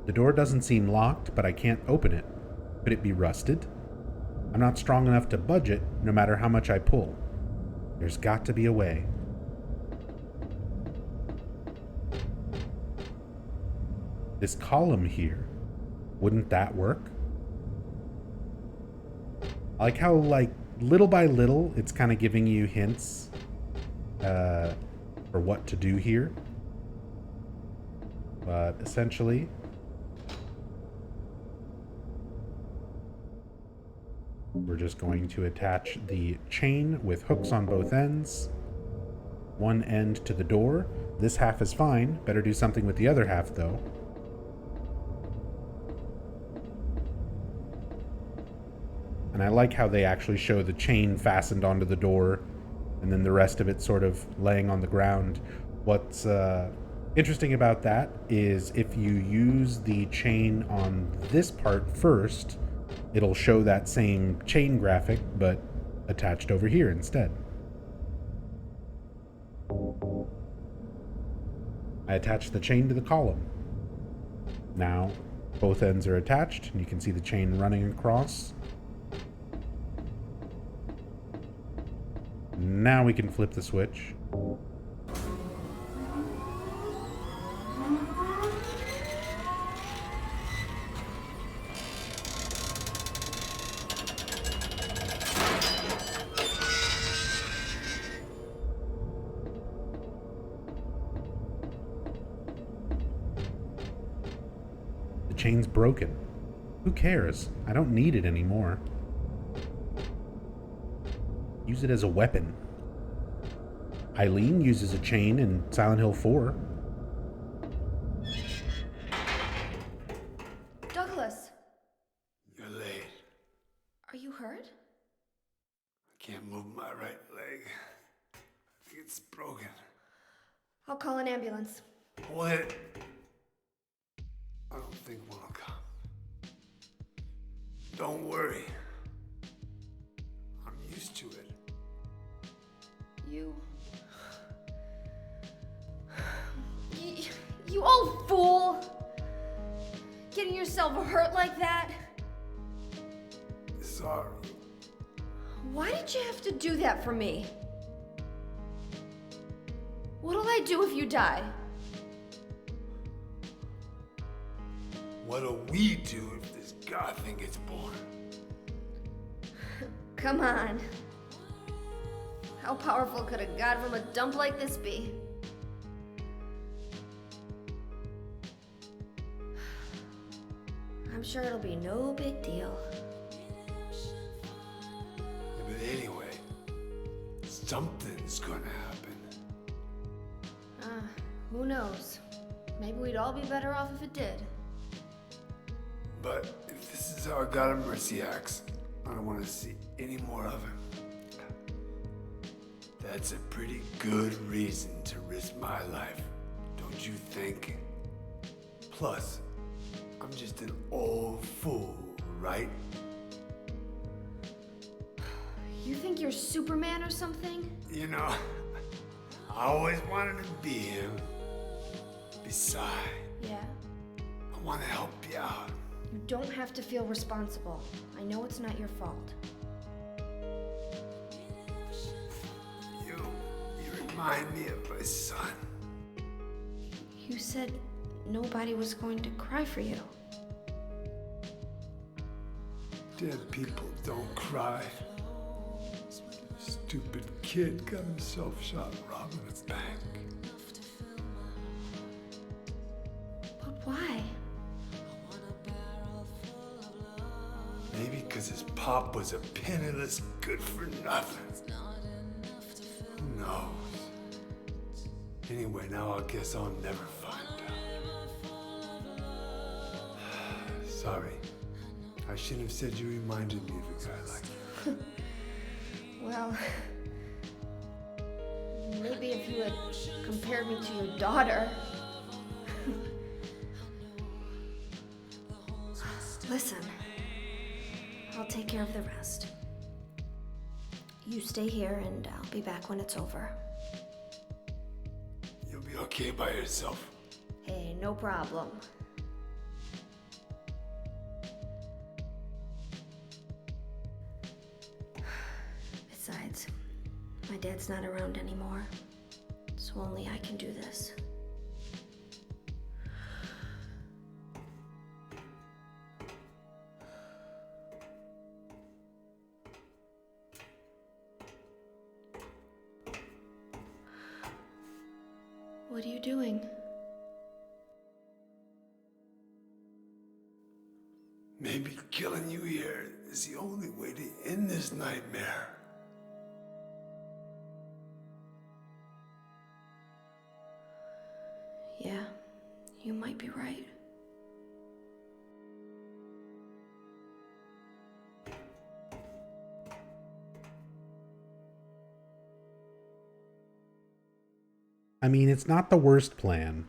The door doesn't seem locked, but I can't open it. Could it be rusted? I'm not strong enough to budge it, no matter how much I pull. There's got to be a way. This column here, wouldn't that work? I like how, little by little, it's kind of giving you hints for what to do here. But essentially... we're just going to attach the chain with hooks on both ends. One end to the door. This half is fine. Better do something with the other half, though. And I like how they actually show the chain fastened onto the door, and then the rest of it sort of laying on the ground. What's interesting about that is if you use the chain on this part first, it'll show that same chain graphic, but attached over here instead. I attached the chain to the column. Now, both ends are attached, and you can see the chain running across. Now we can flip the switch. The chain's broken. Who cares? I don't need it anymore. Use it as a weapon. Eileen uses a chain in Silent Hill 4. Douglas! You're late. Are you hurt? I can't move my right leg. I think it's broken. I'll call an ambulance. Hold it. I don't think one will come. Don't worry. I'm used to it. You old fool! Getting yourself hurt like that? Sorry. Why did you have to do that for me? What'll I do if you die? What'll we do if this god thing gets born? Come on. How powerful could a god from a dump like this be? I'm sure it'll be no big deal. Yeah, but anyway, it's something's gonna happen. Who knows? Maybe we'd all be better off if it did. But if this is how I got a mercy axe, I don't want to see any more of him. That's a pretty good reason to risk my life, don't you think? Plus, I'm just an old fool, right? You think you're Superman or something? You know, I always wanted to be him. Besides, Yeah? I want to help you out. You don't have to feel responsible. I know it's not your fault. You remind me of my son. You said nobody was going to cry for you. Dead people don't cry. Stupid kid got himself shot robbing a bank. But why? Maybe because his pop was a penniless good-for-nothing. Who knows? Anyway, now I guess I'll never find out. Sorry. I shouldn't have said you reminded me of a guy like you. Well, maybe if you had compared me to your daughter. Listen, I'll take care of the rest. You stay here and I'll be back when it's over. You'll be okay by yourself. Hey, no problem. Besides, my dad's not around anymore, so only I can do this. What are you doing? Maybe killing you here is the only way to end this nightmare. Yeah, you might be right. I mean, it's not the worst plan.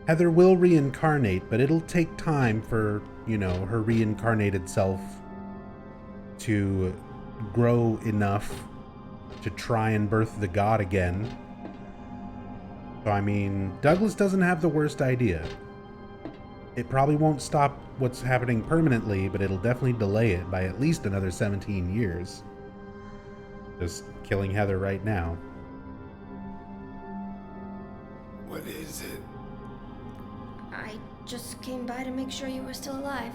Heather will reincarnate, but it'll take time for, her reincarnated self to grow enough to try and birth the god again. So, I mean, Douglas doesn't have the worst idea. It probably won't stop what's happening permanently, but it'll definitely delay it by at least another 17 years. Just killing Heather right now. What is it? I just came by to make sure you were still alive.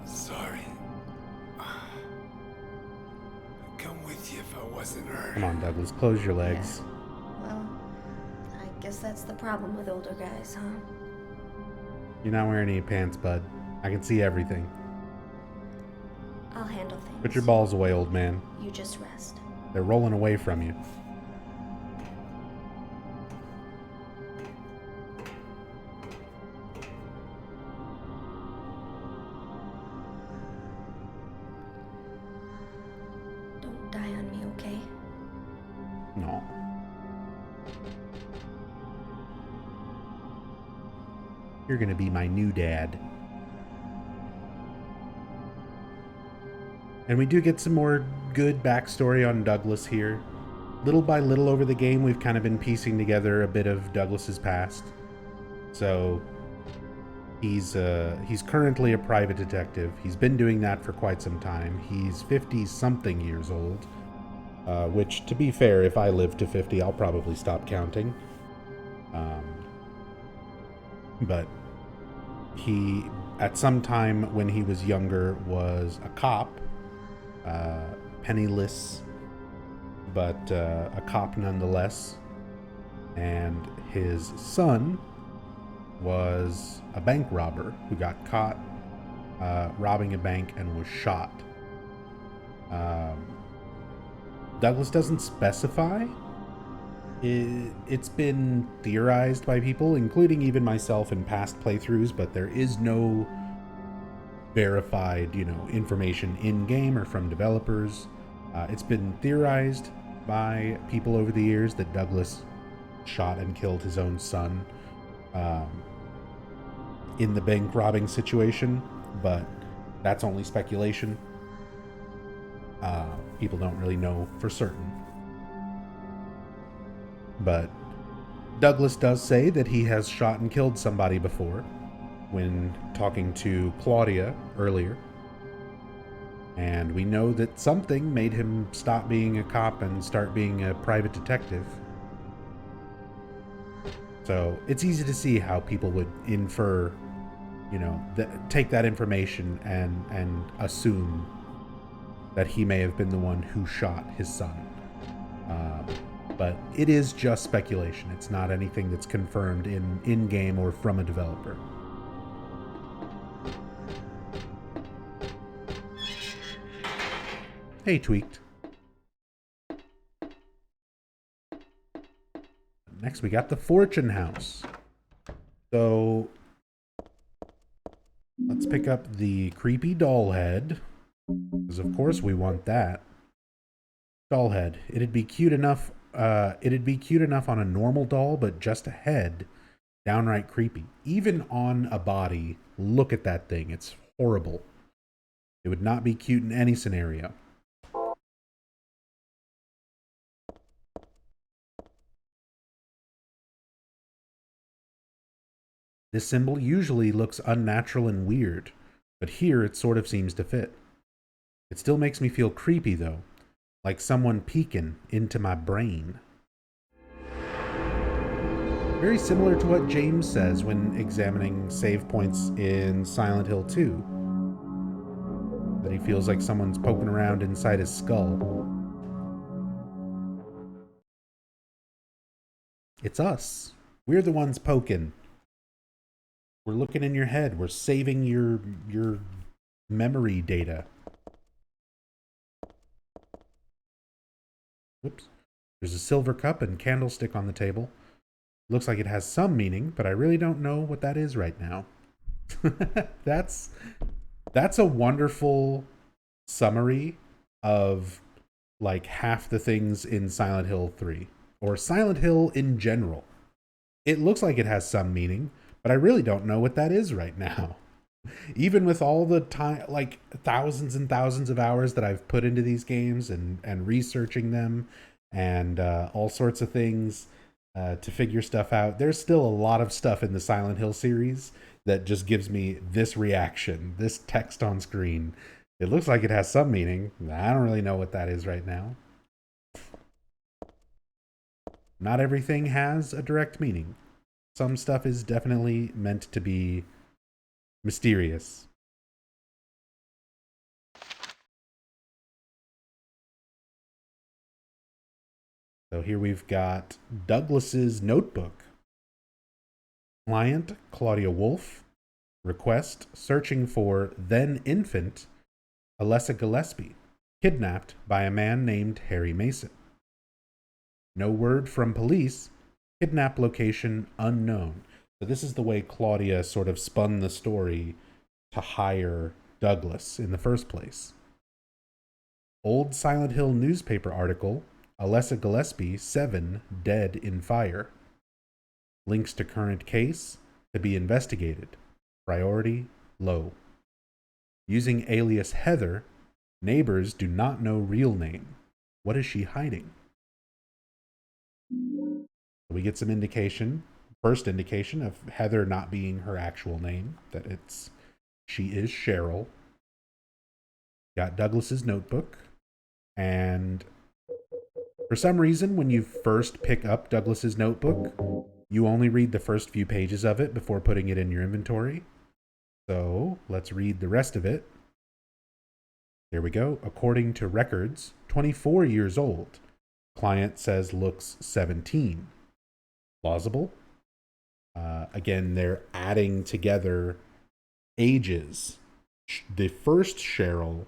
Sorry. I'd come with you if I wasn't hurt. Come on, Douglas, close your legs. Yeah. Well, I guess that's the problem with older guys, huh? You're not wearing any pants, bud. I can see everything. I'll handle things. Put your balls away, old man. You just rest. They're rolling away from you. Don't die on me, okay? No. You're gonna be my new dad. And we do get some more good backstory on Douglas here. Little by little over the game, we've kind of been piecing together a bit of Douglas's past. So he's currently a private detective. He's been doing that for quite some time. He's 50-something years old, which, to be fair, if I live to 50, I'll probably stop counting. But he, at some time when he was younger, was a cop. Penniless, but a cop nonetheless. And his son was a bank robber who got caught robbing a bank and was shot. Douglas doesn't specify. It's been theorized by people, including even myself in past playthroughs, but there is no verified, information in-game or from developers. It's been theorized by people over the years that Douglas shot and killed his own son in the bank robbing situation, but that's only speculation. People don't really know for certain. But Douglas does say that he has shot and killed somebody before when talking to Claudia earlier. And we know that something made him stop being a cop and start being a private detective. So it's easy to see how people would infer, take that information and assume that he may have been the one who shot his son. But it is just speculation. It's not anything that's confirmed in-game or from a developer. Hey, Tweaked. Next, we got the Fortune House. So, let's pick up the creepy doll head, because of course we want that. Doll head. It'd be cute enough on a normal doll, but just a head, downright creepy. Even on a body, look at that thing. It's horrible. It would not be cute in any scenario. This symbol usually looks unnatural and weird, but here it sort of seems to fit. It still makes me feel creepy though, like someone peeking into my brain. Very similar to what James says when examining save points in Silent Hill 2. That he feels like someone's poking around inside his skull. It's us. We're the ones poking. We're looking in your head. We're saving your memory data. Whoops. There's a silver cup and candlestick on the table. Looks like it has some meaning, but I really don't know what that is right now. That's a wonderful summary of like half the things in Silent Hill 3 or Silent Hill in general. It looks like it has some meaning, but I really don't know what that is right now. Even with all the time, like thousands and thousands of hours that I've put into these games and researching them and all sorts of things to figure stuff out, there's still a lot of stuff in the Silent Hill series that just gives me this reaction, this text on screen. It looks like it has some meaning. I don't really know what that is right now. Not everything has a direct meaning. Some stuff is definitely meant to be mysterious. So here we've got Douglas's notebook. Client, Claudia Wolf. Request, searching for then infant Alessa Gillespie, kidnapped by a man named Harry Mason. No word from police. Kidnap location unknown. So this is the way Claudia sort of spun the story to hire Douglas in the first place. Old Silent Hill newspaper article, Alessa Gillespie, 7, dead in fire. Links to current case, to be investigated. Priority, low. Using alias Heather, neighbors do not know real name. What is she hiding? We get some indication, first indication of Heather not being her actual name, that she is Cheryl. Got Douglas's notebook, and for some reason, when you first pick up Douglas's notebook, you only read the first few pages of it before putting it in your inventory. So let's read the rest of it. There we go. According to records, 24 years old. Client says looks 17. Plausible. Again, they're adding together ages. The first Cheryl,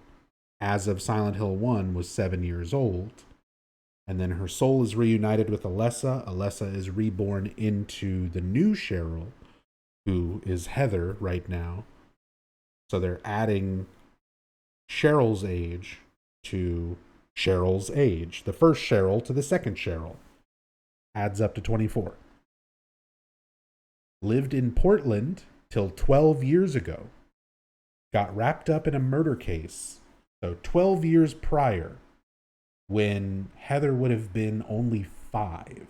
as of Silent Hill 1, was 7 years old. And then her soul is reunited with Alessa. Alessa is reborn into the new Cheryl, who is Heather right now. So they're adding Cheryl's age to Cheryl's age. The first Cheryl to the second Cheryl. Adds up to 24. Lived in Portland till 12 years ago. Got wrapped up in a murder case. So 12 years prior, when Heather would have been only 5.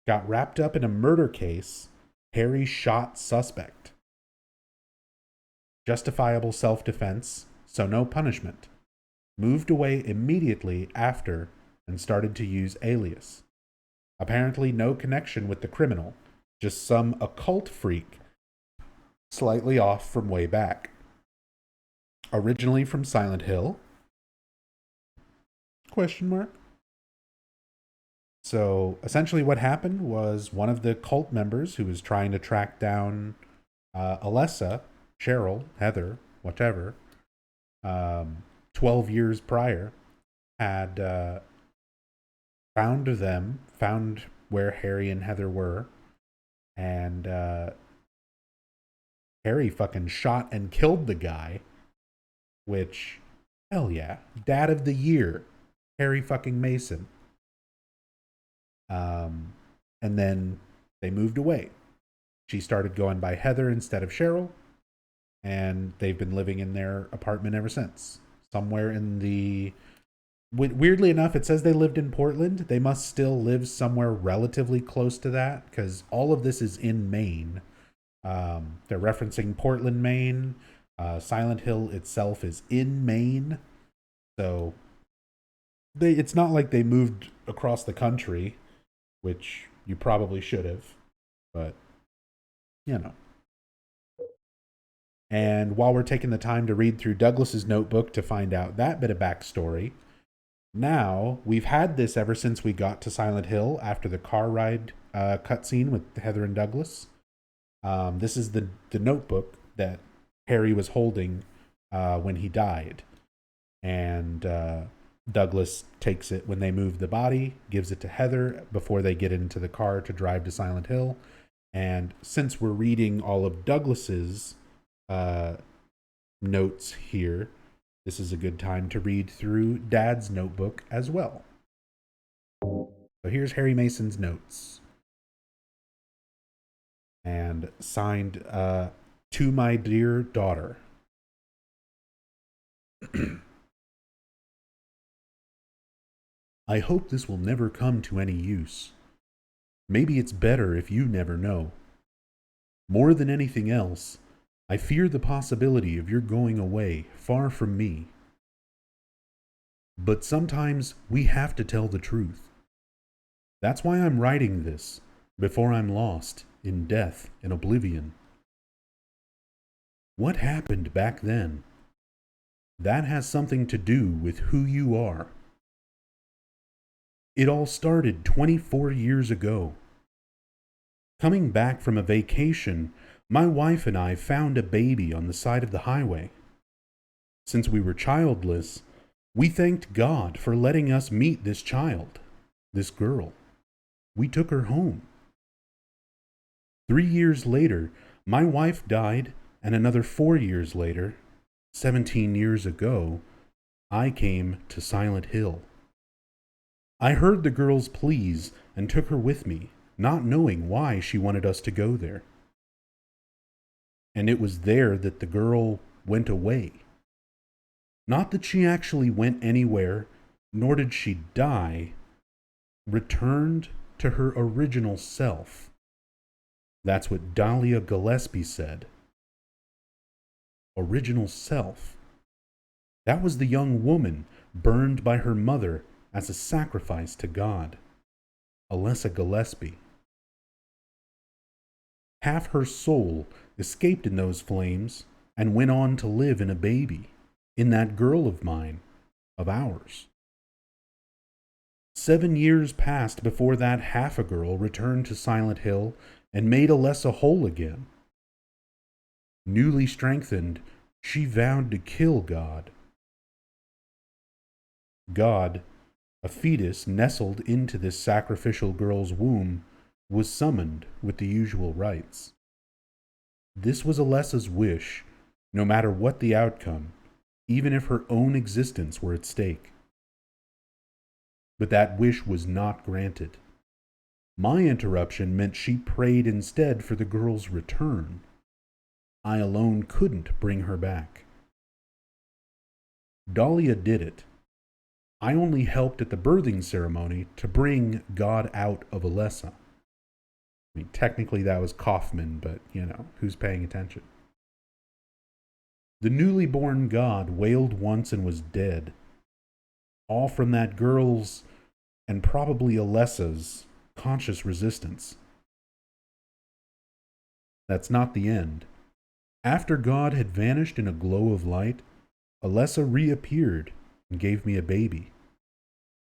Got wrapped up in a murder case. Harry shot suspect. Justifiable self-defense, so no punishment. Moved away immediately after and started to use alias. Apparently no connection with the criminal, just some occult freak slightly off from way back. Originally from Silent Hill? Question mark. So essentially what happened was one of the cult members who was trying to track down Alessa, Cheryl, Heather, whatever, 12 years prior, had found where Harry and Heather were, and Harry fucking shot and killed the guy, which, hell yeah, Dad of the Year, Harry fucking Mason. And then they moved away. She started going by Heather instead of Cheryl, and they've been living in their apartment ever since. Somewhere in the... Weirdly enough, it says they lived in Portland. They must still live somewhere relatively close to that, because all of this is in Maine. They're referencing Portland, Maine. Silent Hill itself is in Maine. So it's not like they moved across the country, which you probably should have, but, you know. And while we're taking the time to read through Douglas's notebook to find out that bit of backstory, now we've had this ever since we got to Silent Hill after the car ride cutscene with Heather and Douglas. This is the notebook that Harry was holding when he died. And Douglas takes it when they move the body, gives it to Heather before they get into the car to drive to Silent Hill. And since we're reading all of Douglas's notes here, this is a good time to read through Dad's notebook as well. So here's Harry Mason's notes. And signed, to my dear daughter. I hope this will never come to any use. Maybe it's better if you never know. More than anything else, I fear the possibility of your going away far from me. But sometimes we have to tell the truth. That's why I'm writing this, before I'm lost in death and oblivion. What happened back then? That has something to do with who you are. It all started 24 years ago. Coming back from a vacation, my wife and I found a baby on the side of the highway. Since we were childless, we thanked God for letting us meet this child, this girl. We took her home. 3 years later, my wife died, and another 4 years later, 17 years ago, I came to Silent Hill. I heard the girl's pleas and took her with me, not knowing why she wanted us to go there. And it was there that the girl went away. Not that she actually went anywhere, nor did she die, returned to her original self. That's what Dahlia Gillespie said. Original self. That was the young woman burned by her mother as a sacrifice to God, Alessa Gillespie. Half her soul escaped in those flames and went on to live in a baby, in that girl of mine, of ours. 7 years passed before that half a girl returned to Silent Hill and made Alessa whole again. Newly strengthened, she vowed to kill God. God A fetus nestled into this sacrificial girl's womb was summoned with the usual rites. This was Alessa's wish, no matter what the outcome, even if her own existence were at stake. But that wish was not granted. My interruption meant she prayed instead for the girl's return. I alone couldn't bring her back. Dahlia did it. I only helped at the birthing ceremony to bring God out of Alessa. I mean, technically that was Kaufman, but, who's paying attention? The newly born God wailed once and was dead. All from that girl's, and probably Alessa's, conscious resistance. That's not the end. After God had vanished in a glow of light, Alessa reappeared and gave me a baby.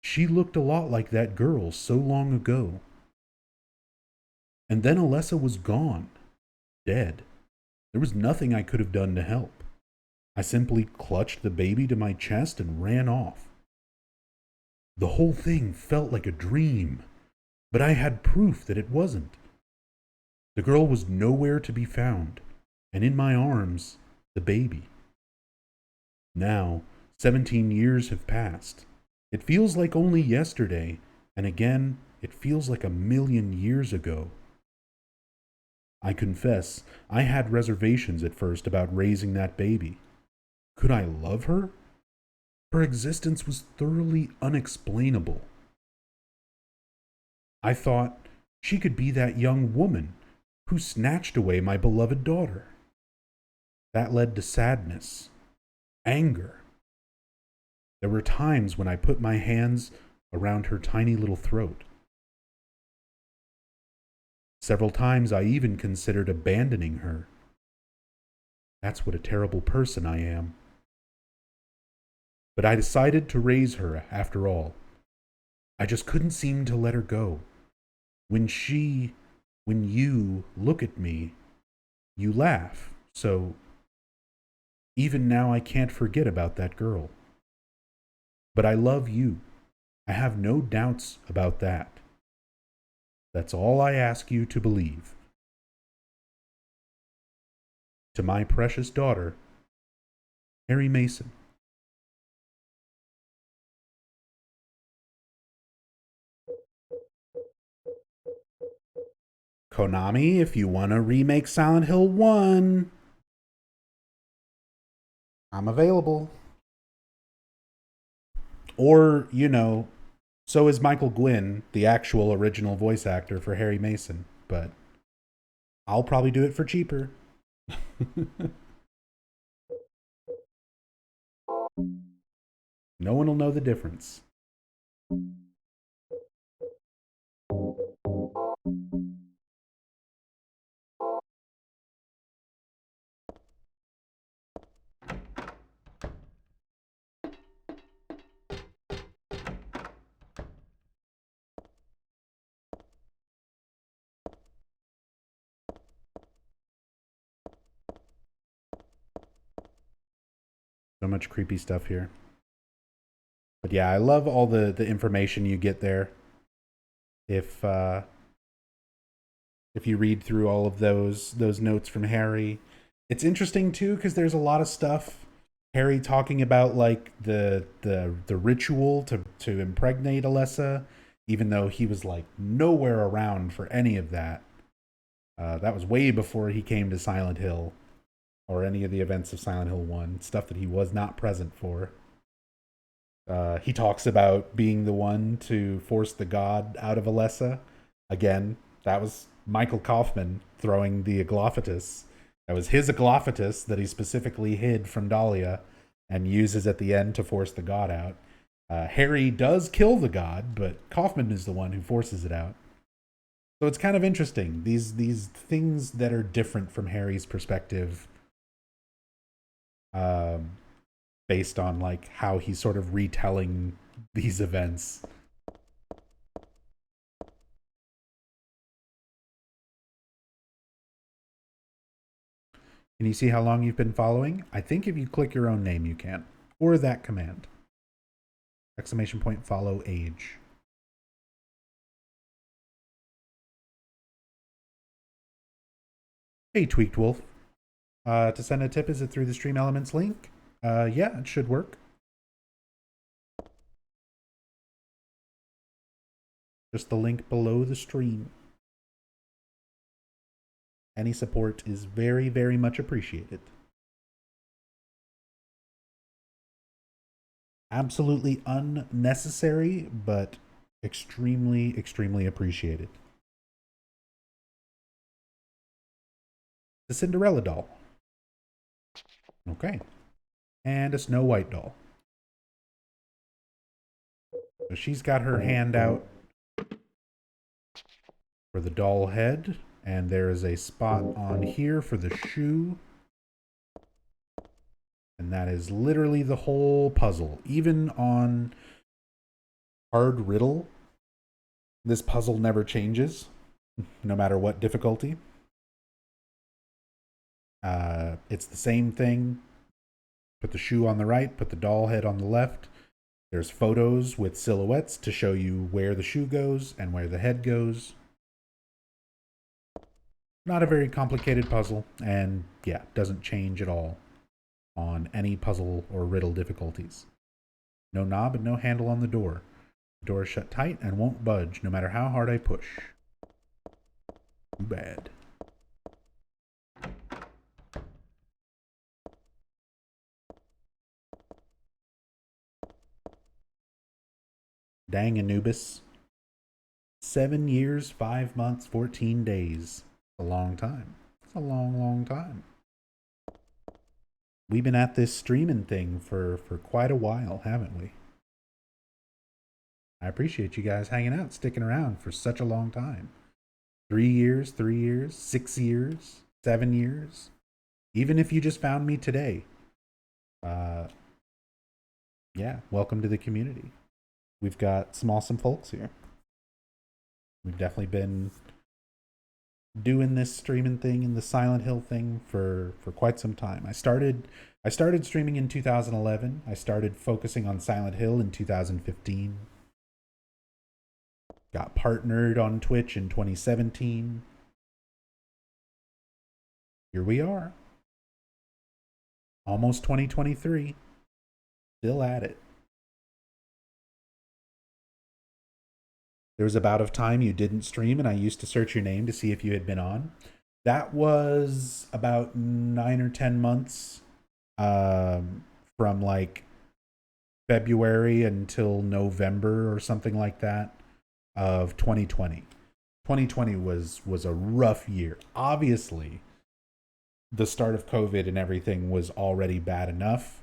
She looked a lot like that girl so long ago. And then Alessa was gone, dead. There was nothing I could have done to help. I simply clutched the baby to my chest and ran off. The whole thing felt like a dream, but I had proof that it wasn't. The girl was nowhere to be found, and in my arms, the baby. Now, 17 years have passed. It feels like only yesterday, and again, it feels like 1,000,000 years ago. I confess, I had reservations at first about raising that baby. Could I love her? Her existence was thoroughly unexplainable. I thought she could be that young woman who snatched away my beloved daughter. That led to sadness, anger. There were times when I put my hands around her tiny little throat. Several times I even considered abandoning her. That's what a terrible person I am. But I decided to raise her after all. I just couldn't seem to let her go. When you look at me, you laugh. So even now I can't forget about that girl. But I love you. I have no doubts about that. That's all I ask you to believe. To my precious daughter, Harry Mason. Konami, if you want to remake Silent Hill 1, I'm available. Or, so is Michael Gwynn, the actual original voice actor for Harry Mason, but I'll probably do it for cheaper. No one will know the difference. So much creepy stuff here. But yeah, I love all the information you get there. If you read through all of those notes from Harry, it's interesting too because there's a lot of stuff Harry talking about, like the ritual to impregnate Alessa, even though he was like nowhere around for any of that. That was way before he came to Silent Hill or any of the events of Silent Hill 1, stuff that he was not present for. He talks about being the one to force the god out of Alessa. Again, that was Michael Kaufman throwing the Aglophatus. That was his Aglophatus that he specifically hid from Dahlia and uses at the end to force the god out. Harry does kill the god, but Kaufman is the one who forces it out. So it's kind of interesting. These things that are different from Harry's perspective, based on like how he's sort of retelling these events. Can you see how long you've been following? I think if you click your own name, you can. Or that command. Exclamation point follow age. Hey, Tweaked Wolf. To send a tip, is it through the Stream Elements link? Yeah, it should work. Just the link below the stream. Any support is very, very much appreciated. Absolutely unnecessary, but extremely, extremely appreciated. The Cinderella doll. Okay. And a Snow White doll. So she's got her hand out for the doll head, and there is a spot on here for the shoe. And that is literally the whole puzzle. Even on hard riddle, this puzzle never changes, no matter what difficulty. It's the same thing. Put the shoe on the right, put the doll head on the left. There's photos with silhouettes to show you where the shoe goes and where the head goes. Not a very complicated puzzle, and yeah, doesn't change at all on any puzzle or riddle difficulties. No knob and no handle on the door. The door is shut tight and won't budge no matter how hard I push. Too bad. Dang Anubis. 7 years, 5 months, 14 days. A long time. It's a long, long time. We've been at this streaming thing for quite a while, haven't we? I appreciate you guys hanging out, sticking around for such a long time. 3 years, 6 years, 7 years. Even if you just found me today. Yeah, welcome to the community. We've got some awesome folks here. We've definitely been doing this streaming thing and the Silent Hill thing for quite some time. I started streaming in 2011. I started focusing on Silent Hill in 2015. Got partnered on Twitch in 2017. Here we are. Almost 2023. Still at it. There was a bout of time you didn't stream, and I used to search your name to see if you had been on. That was about 9 or 10 months from like February until November or something like that of 2020. 2020 was a rough year. Obviously, the start of COVID and everything was already bad enough.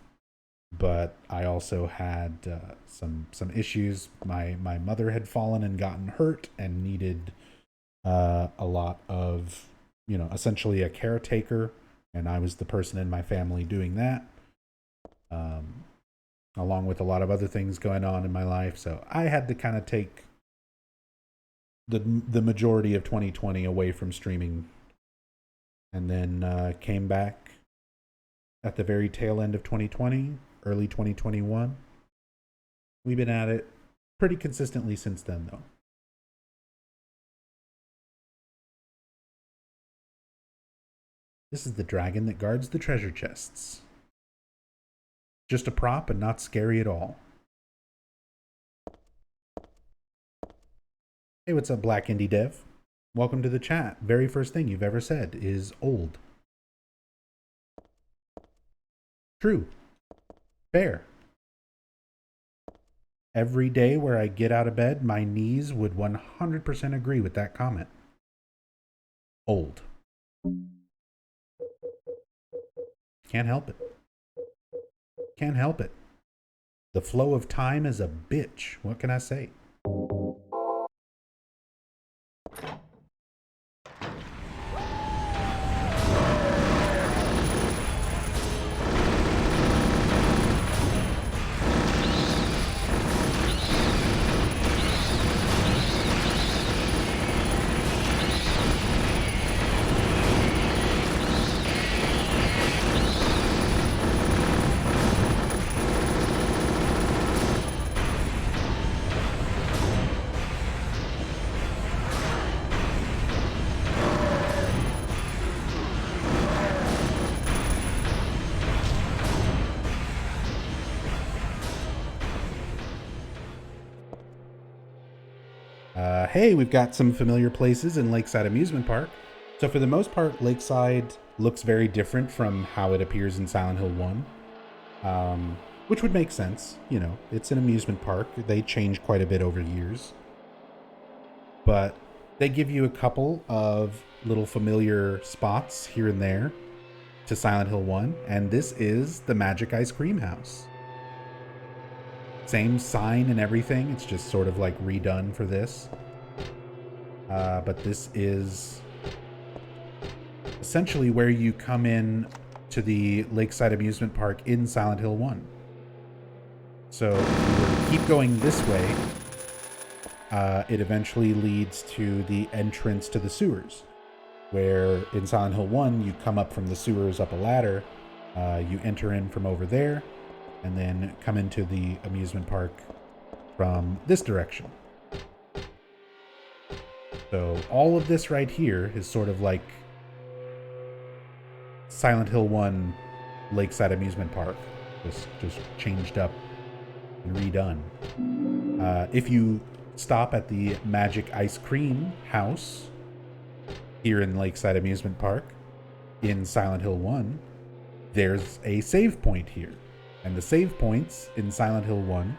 But I also had some issues. My mother had fallen and gotten hurt and needed a lot of, essentially a caretaker. And I was the person in my family doing that, along with a lot of other things going on in my life. So I had to kind of take the majority of 2020 away from streaming, and then came back at the very tail end of 2020. Early 2021. We've been at it pretty consistently since then, though. This is the dragon that guards the treasure chests. Just a prop and not scary at all. Hey, what's up, Black Indie Dev? Welcome to the chat. Very first thing you've ever said is old. True. Fair. Every day where I get out of bed, my knees would 100% agree with that comment. Old. Can't help it. Can't help it. The flow of time is a bitch. What can I say? Hey, we've got some familiar places in Lakeside Amusement Park. So for the most part, Lakeside looks very different from how it appears in Silent Hill 1. Which would make sense. You know, it's an amusement park. They change quite a bit over years. But they give you a couple of little familiar spots here and there to Silent Hill 1. And this is the Magic Ice Cream House. Same sign and everything. It's just sort of like redone for this. But this is essentially where you come in to the Lakeside Amusement Park in Silent Hill 1. So if you were to keep going this way, it eventually leads to the entrance to the sewers, where in Silent Hill 1, you come up from the sewers up a ladder, you enter in from over there, and then come into the amusement park from this direction. So all of this right here is sort of like Silent Hill 1 Lakeside Amusement Park, just changed up and redone. If you stop at the Magic Ice Cream House here in Lakeside Amusement Park in Silent Hill 1, there's a save point here. And the save points in Silent Hill 1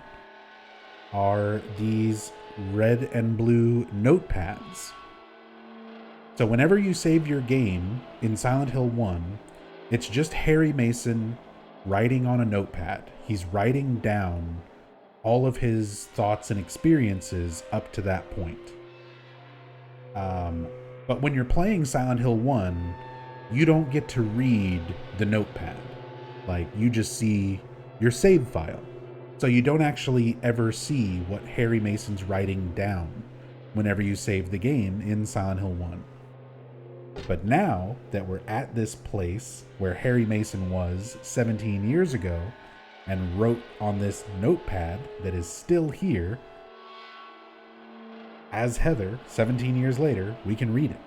are these red and blue notepads. So whenever you save your game in Silent Hill 1, it's just Harry Mason writing on a notepad. He's writing down all of his thoughts and experiences up to that point. But when you're playing Silent Hill 1, you don't get to read the notepad. Like, you just see your save file. So you don't actually ever see what Harry Mason's writing down whenever you save the game in Silent Hill 1. But now that we're at this place where Harry Mason was 17 years ago and wrote on this notepad that is still here, as Heather, 17 years later, we can read it.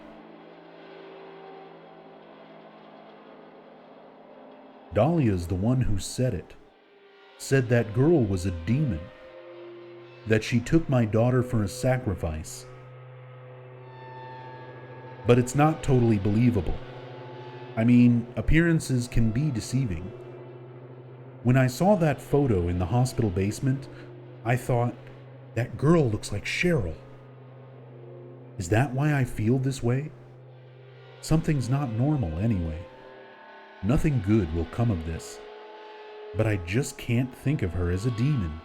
Dahlia's the one who said it. Said that girl was a demon. That she took my daughter for a sacrifice. But it's not totally believable. I mean, appearances can be deceiving. When I saw that photo in the hospital basement, I thought, that girl looks like Cheryl. Is that why I feel this way? Something's not normal anyway. Nothing good will come of this. But I just can't think of her as a demon.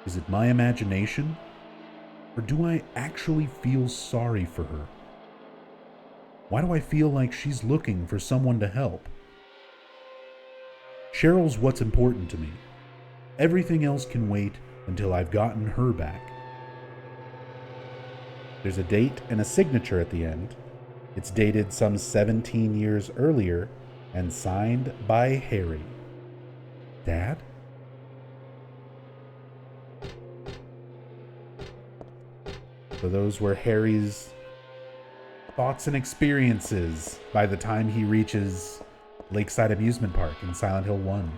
Is it my imagination? Or do I actually feel sorry for her? Why do I feel like she's looking for someone to help? Cheryl's what's important to me. Everything else can wait until I've gotten her back. There's a date and a signature at the end. It's dated some 17 years earlier and signed by Harry. Dad? So those were Harry's thoughts and experiences by the time he reaches Lakeside Amusement Park in Silent Hill 1.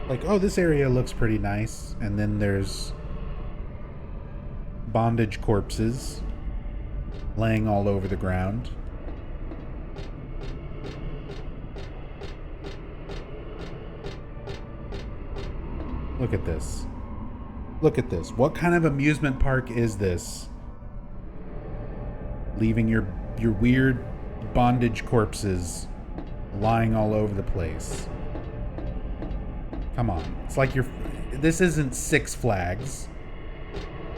Like, oh, this area looks pretty nice. And then there's bondage corpses laying all over the ground. Look at this. Look at this. What kind of amusement park is this? Leaving your weird bondage corpses lying all over the place. Come on. It's like this isn't Six Flags.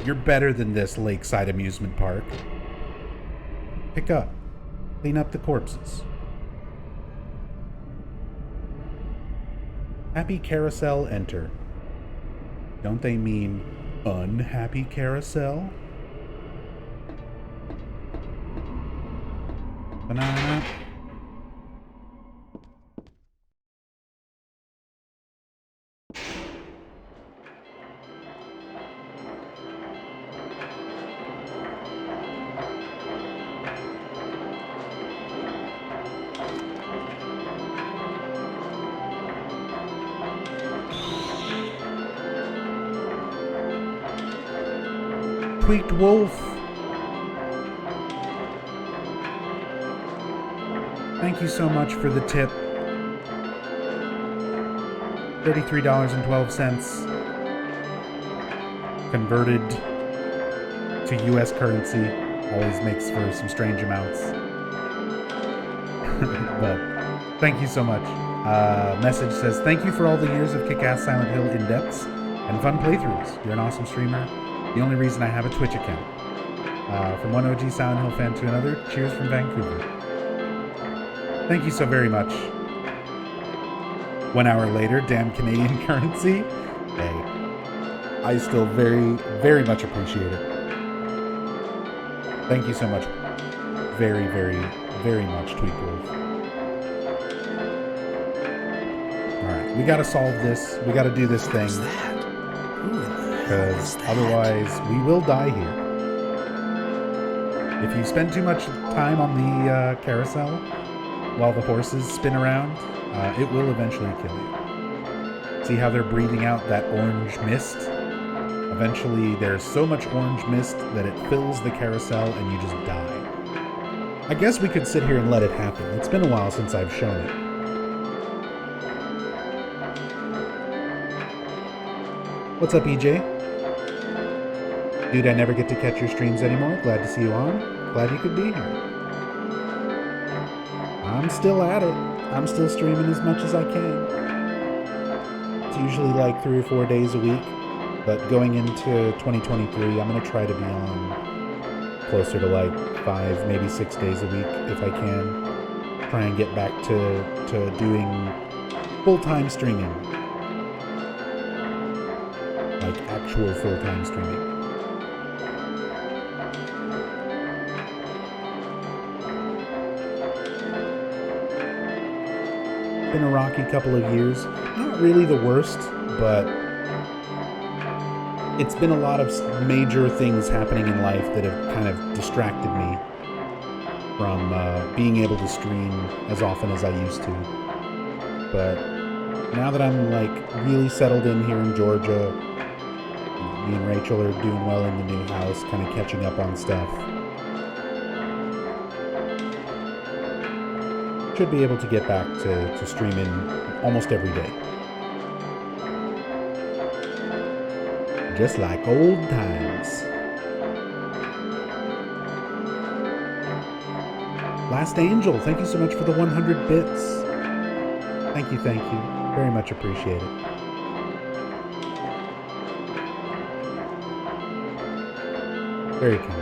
You're better than this, Lakeside Amusement Park. Pick up. Clean up the corpses. Happy carousel enter. Don't they mean unhappy carousel? Banana. Tweaked Wolf. Thank you so much for the tip. $33.12 converted to US currency always makes for some strange amounts. But thank you so much. Message says, thank you for all the years of kick-ass Silent Hill in-depths and fun playthroughs. You're an awesome streamer. The only reason I have a Twitch account. From one OG Silent Hill fan to another, cheers from Vancouver. Thank you so very much. 1 hour later, damn Canadian currency. Hey, I still very, very much appreciate it. Thank you so much. Very, very, very much, Tweet Wolf. Alright, we gotta solve this. We gotta do this thing. Because otherwise, we will die here. If you spend too much time on the carousel while the horses spin around, it will eventually kill you. See how they're breathing out that orange mist? Eventually, there's so much orange mist that it fills the carousel and you just die. I guess we could sit here and let it happen. It's been a while since I've shown it. What's up, EJ? Dude, I never get to catch your streams anymore. Glad to see you on. Glad you could be here. I'm still at it. I'm still streaming as much as I can. It's usually like 3 or 4 days a week, but going into 2023, I'm going to try to be on closer to like 5, maybe 6 days a week if I can. Try and get back to doing full-time streaming. Like actual full-time streaming. Been a rocky couple of years. Not really the worst, but it's been a lot of major things happening in life that have kind of distracted me from being able to stream as often as I used to. But now that I'm like really settled in here in Georgia, me and Rachel are doing well in the new house, kind of catching up on stuff. Should be able to get back to streaming almost every day. Just like old times. Last Angel, thank you so much for the 100 bits. Thank you. Very much appreciate it. Very kind.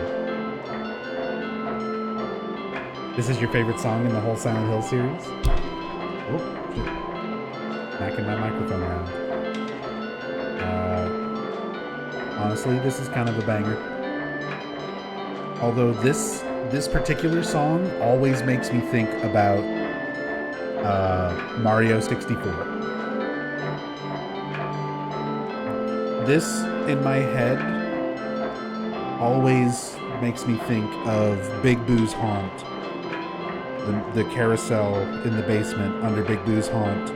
This is your favorite song in the whole Silent Hill series? Oh, shit. Knocking my microphone around. Honestly, this is kind of a banger. Although this particular song always makes me think about Mario 64. This, in my head, always makes me think of Big Boo's haunt. The carousel in the basement under Big Boo's haunt.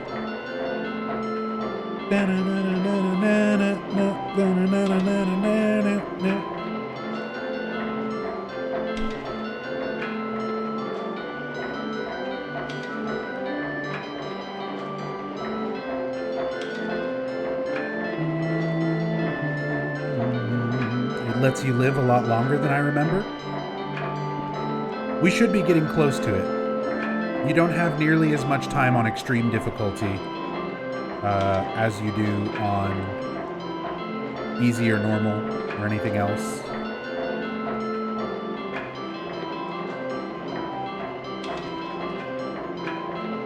It lets you live a lot longer than I remember. We should be getting close to it. You don't have nearly as much time on extreme difficulty as you do on easy or normal or anything else.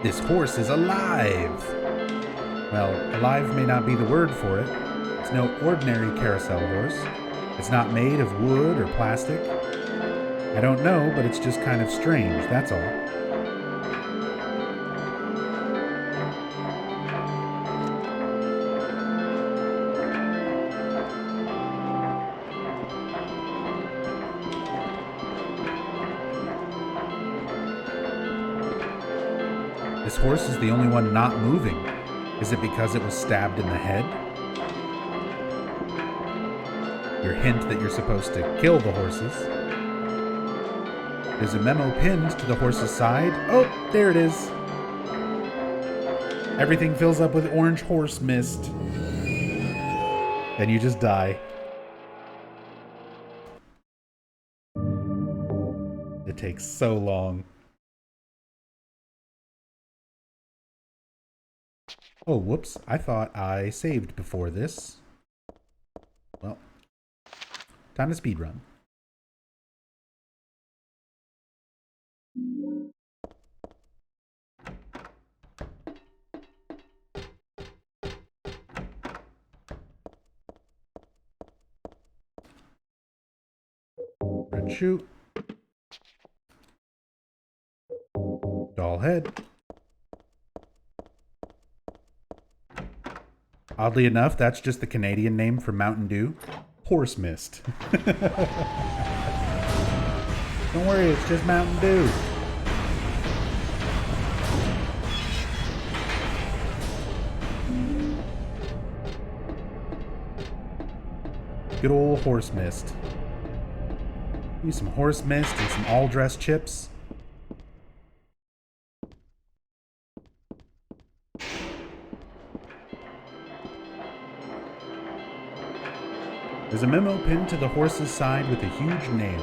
This horse is alive! Well, alive may not be the word for it. It's no ordinary carousel horse. It's not made of wood or plastic. I don't know, but it's just kind of strange, that's all. This horse is the only one not moving. Is it because it was stabbed in the head? your hint that you're supposed to kill the horses. There's a memo pinned to the horse's side. Oh, there it is. Everything fills up with orange horse mist. And you just die. It takes so long. Oh, whoops. I thought I saved before this. Well, time to speedrun. Red shoe. Doll head. Oddly enough, that's just the Canadian name for Mountain Dew. Horse mist. Don't worry, it's just Mountain Dew. Good old horse mist. Use some horse mist and some all-dress chips. There's a memo pinned to the horse's side with a huge nail.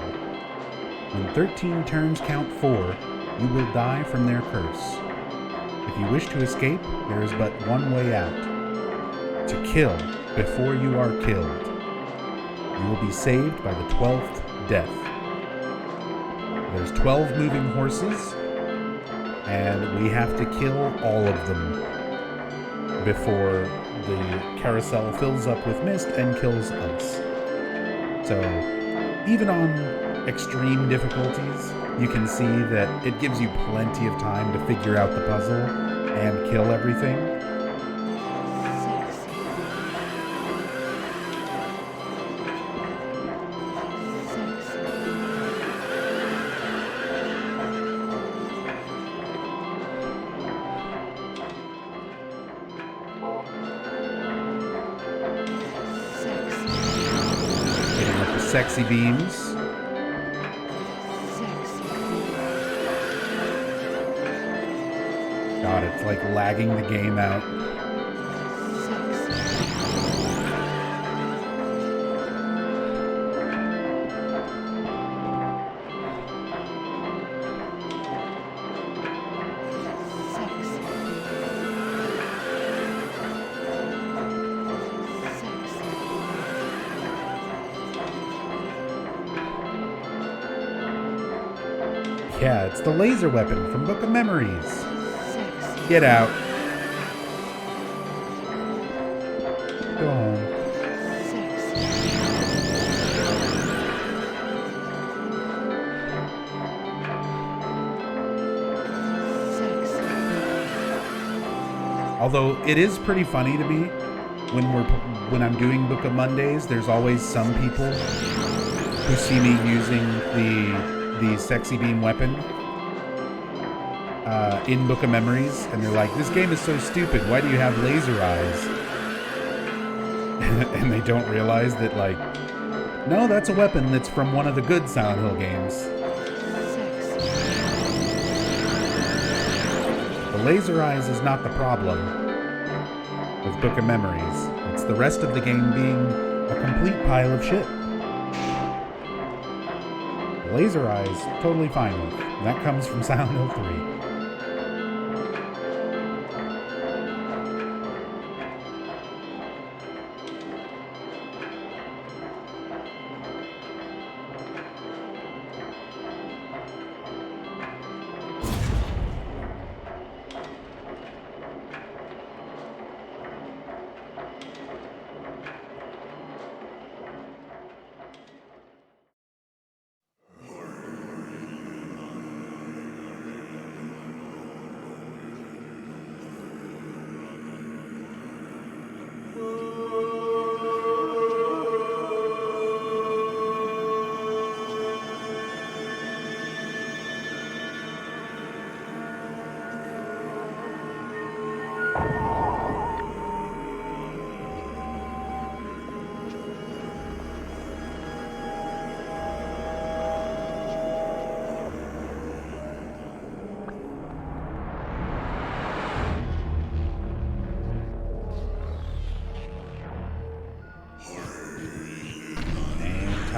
When 13 turns count 4, you will die from their curse. If you wish to escape, there is but one way out. To kill before you are killed. You will be saved by the 12th death. There's 12 moving horses, and we have to kill all of them before the carousel fills up with mist and kills us. So, even on extreme difficulties, you can see that it gives you plenty of time to figure out the puzzle and kill everything. Sexy beams. God, it's like lagging the game out. Yeah, it's the laser weapon from Book of Memories. Get out. Go home. Although it is pretty funny to me when I'm doing Book of Mondays, there's always some people who see me using the sexy beam weapon in Book of Memories, and they're like, this game is so stupid, why do you have laser eyes? And they don't realize that, like, no, that's a weapon that's from one of the good Silent Hill games. The laser eyes is not the problem with Book of Memories. It's the rest of the game being a complete pile of shit. Laser eyes, totally fine with. And that comes from Silent Hill 3.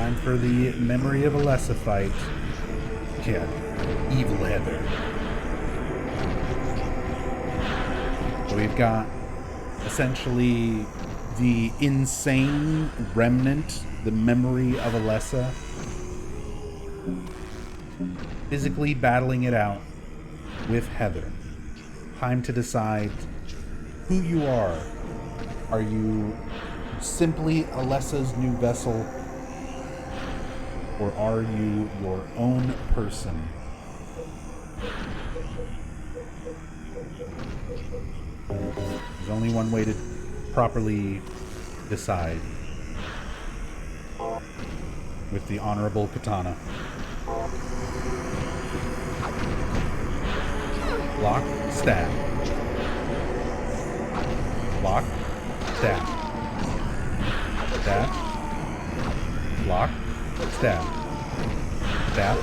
Time for the Memory of Alessa fight. Yeah, Evil Heather. So we've got essentially the insane remnant, the memory of Alessa, physically battling it out with Heather. Time to decide who you are. Are you simply Alessa's new vessel, or are you your own person? There's only one way to properly decide. With the honorable katana. Block, stab. Block, stab. Stab. Block, stab. Stab.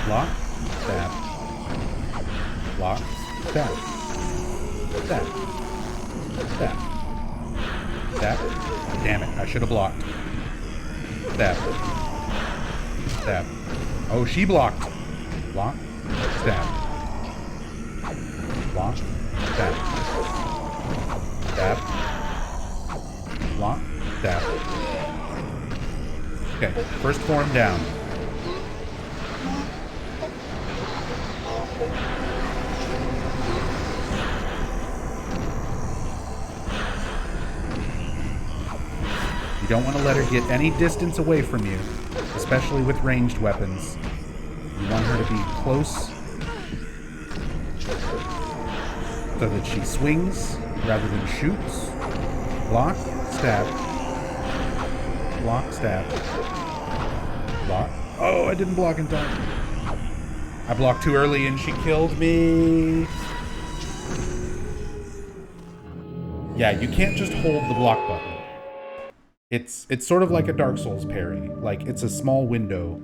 Block, stab. Block, stab. Stab. Stab. Stab. Damn it, I should have blocked. Stab. Stab. Oh, she blocked. Block. Stab. Block. Stab. Stab. Block. Stab. Okay, first form down. You don't want to let her get any distance away from you, especially with ranged weapons. You want her to be close so that she swings rather than shoots. Block, stab. Block, stab. Block. Oh, I didn't block in time. I blocked too early and she killed me. Yeah, you can't just hold the block button. It's sort of like a Dark Souls parry. Like, it's a small window,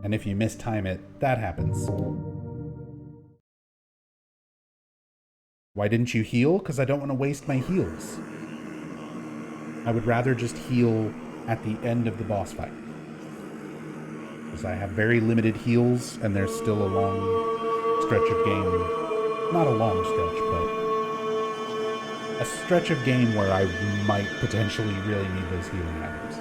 and if you mistime it, that happens. Why didn't you heal? Because I don't want to waste my heals. I would rather just heal at the end of the boss fight. Because I have very limited heals, and there's still a long stretch of game. Not a long stretch, but a stretch of game where I might potentially really need those healing items.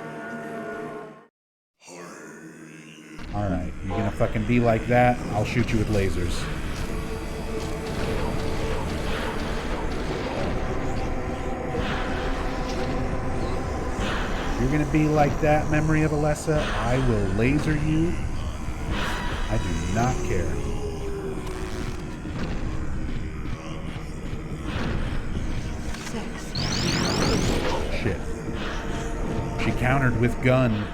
Alright, you're gonna fucking be like that, I'll shoot you with lasers. You're gonna be like that, Memory of Alessa, I will laser you. I do not care. Shit. She countered with gun.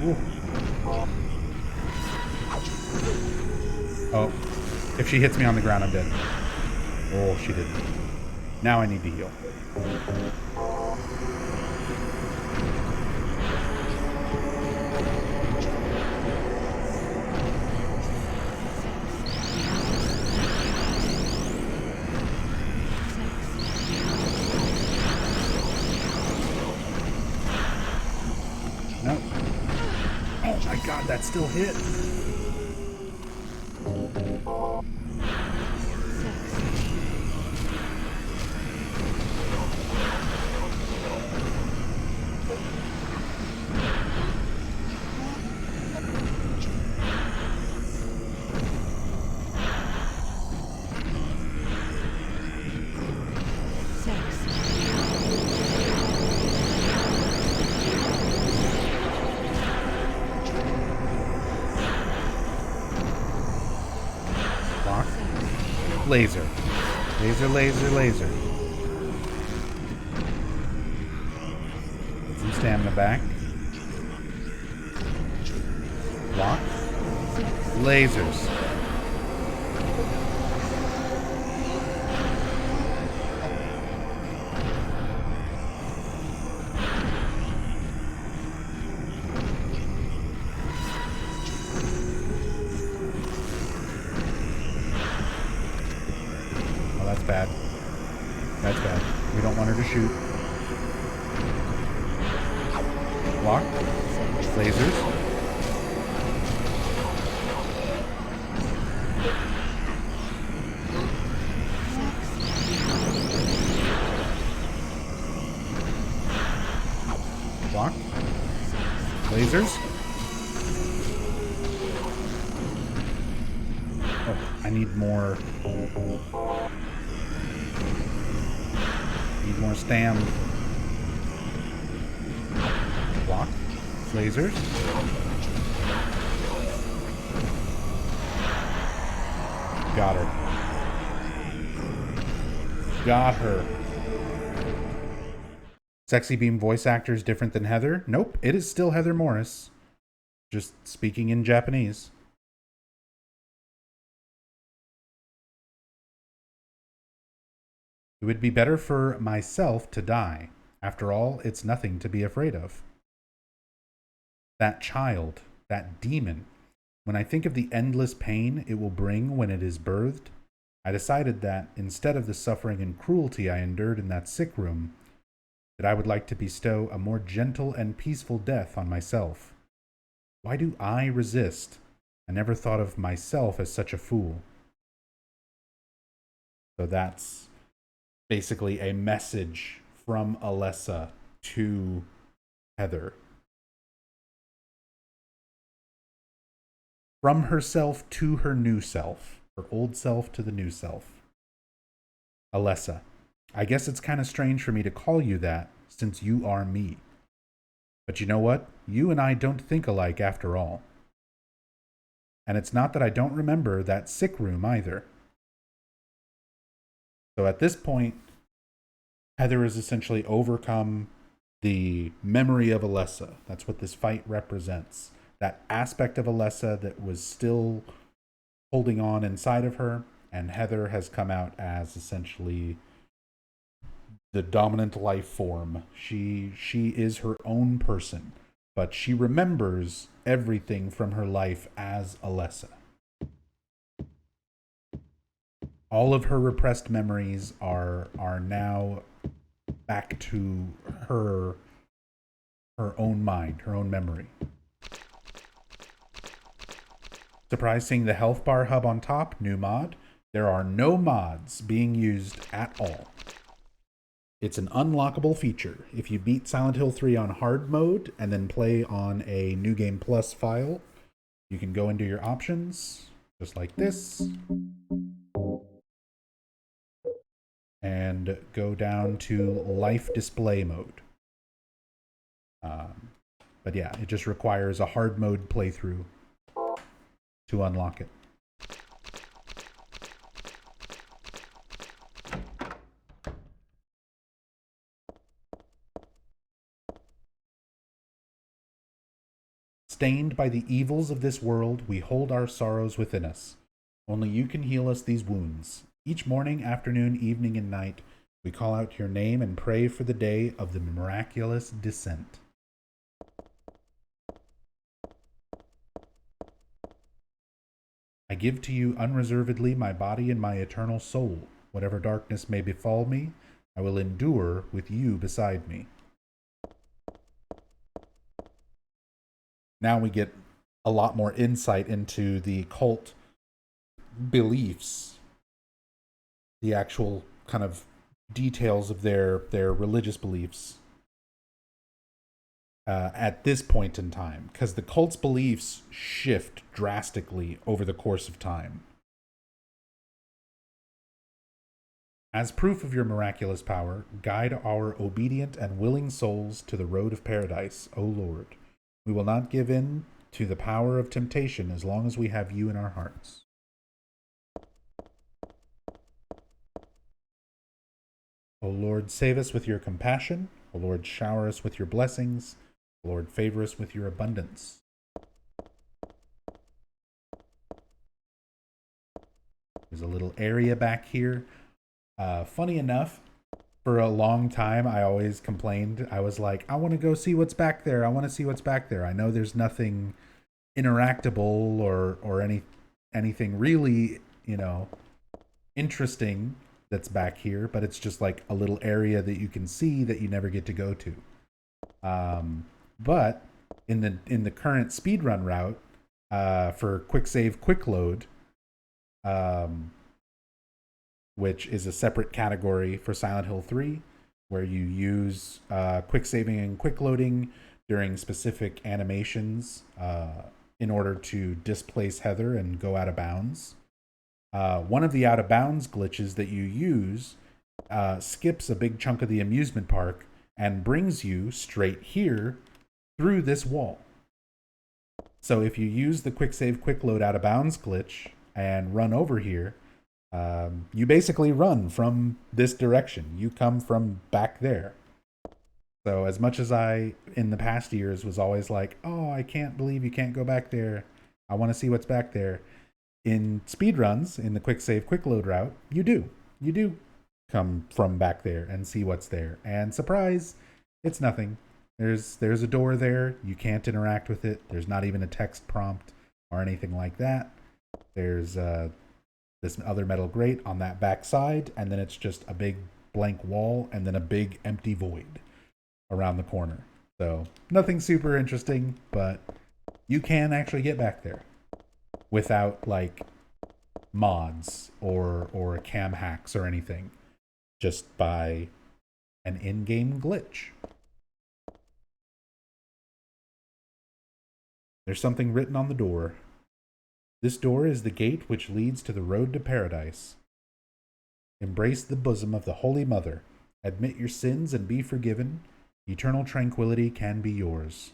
Ooh. Oh. If she hits me on the ground, I'm dead. Oh, she didn't. Now I need to heal. Nope. Oh my god, that still hit. Laser. Laser, laser, laser. Get some stamina back. Block. Lasers. shoot. Block. Lasers. Block. Lasers. Oh, I need more. Need more stam. Block. Lasers. Got her. Got her. Sexy Beam voice actor is different than Heather? Nope, it is still Heather Morris. Just speaking in Japanese. It would be better for myself to die. After all, it's nothing to be afraid of. That child, that demon, when I think of the endless pain it will bring when it is birthed, I decided that instead of the suffering and cruelty I endured in that sick room, that I would like to bestow a more gentle and peaceful death on myself. Why do I resist? I never thought of myself as such a fool. So that's basically a message from Alessa to Heather. From herself to her new self. Her old self to the new self. Alessa, I guess it's kind of strange for me to call you that, since you are me. But you know what? You and I don't think alike after all. And it's not that I don't remember that sick room either. So at this point, Heather has essentially overcome the memory of Alessa. That's what this fight represents. That aspect of Alessa that was still holding on inside of her, and Heather has come out as essentially the dominant life form. She is her own person, but she remembers everything from her life as Alessa. All of her repressed memories are now back to her own mind, her own memory. Surprised seeing the health bar hub on top, new mod. There are no mods being used at all. It's an unlockable feature. If you beat Silent Hill 3 on hard mode and then play on a New Game Plus file, you can go into your options, just like this, and go down to life display mode. But yeah, it just requires a hard mode playthrough to unlock it. Stained by the evils of this world, we hold our sorrows within us. Only you can heal us these wounds. Each morning, afternoon, evening, and night, we call out your name and pray for the day of the miraculous descent. I give to you unreservedly my body and my eternal soul. Whatever darkness may befall me, I will endure with you beside me. Now we get a lot more insight into the cult beliefs, the actual kind of details of their religious beliefs at this point in time, because the cult's beliefs shift drastically over the course of time. As proof of your miraculous power, guide our obedient and willing souls to the road of paradise, O Lord. We will not give in to the power of temptation as long as we have you in our hearts. O Lord, save us with your compassion. O Lord, shower us with your blessings. O Lord, favor us with your abundance. There's a little area back here. Funny enough, for a long time, I always complained. I was like, I want to go see what's back there. I want to see what's back there. I know there's nothing interactable or anything really, interesting that's back here, but it's just like a little area that you can see that you never get to go to. But in the current speedrun route, for quick save, quick load, which is a separate category for Silent Hill 3, where you use quick saving and quick loading during specific animations in order to displace Heather and go out of bounds. One of the out of bounds glitches that you use skips a big chunk of the amusement park and brings you straight here through this wall. So if you use the quick save, quick load out of bounds glitch and run over here, you basically run from this direction. You come from back there. So as much as I, in the past years, was always like, oh, I can't believe you can't go back there. I want to see what's back there. In speedruns, in the quick save, quick load route, you do. You do come from back there and see what's there. And surprise, it's nothing. There's a door there. You can't interact with it. There's not even a text prompt or anything like that. There's this other metal grate on that back side, and then it's just a big blank wall and then a big empty void around the corner. So nothing super interesting, but you can actually get back there without like mods or cam hacks or anything, just by an in-game glitch. There's something written on the door. This door is the gate which leads to the road to paradise. Embrace the bosom of the Holy Mother. Admit your sins and be forgiven. Eternal tranquility can be yours.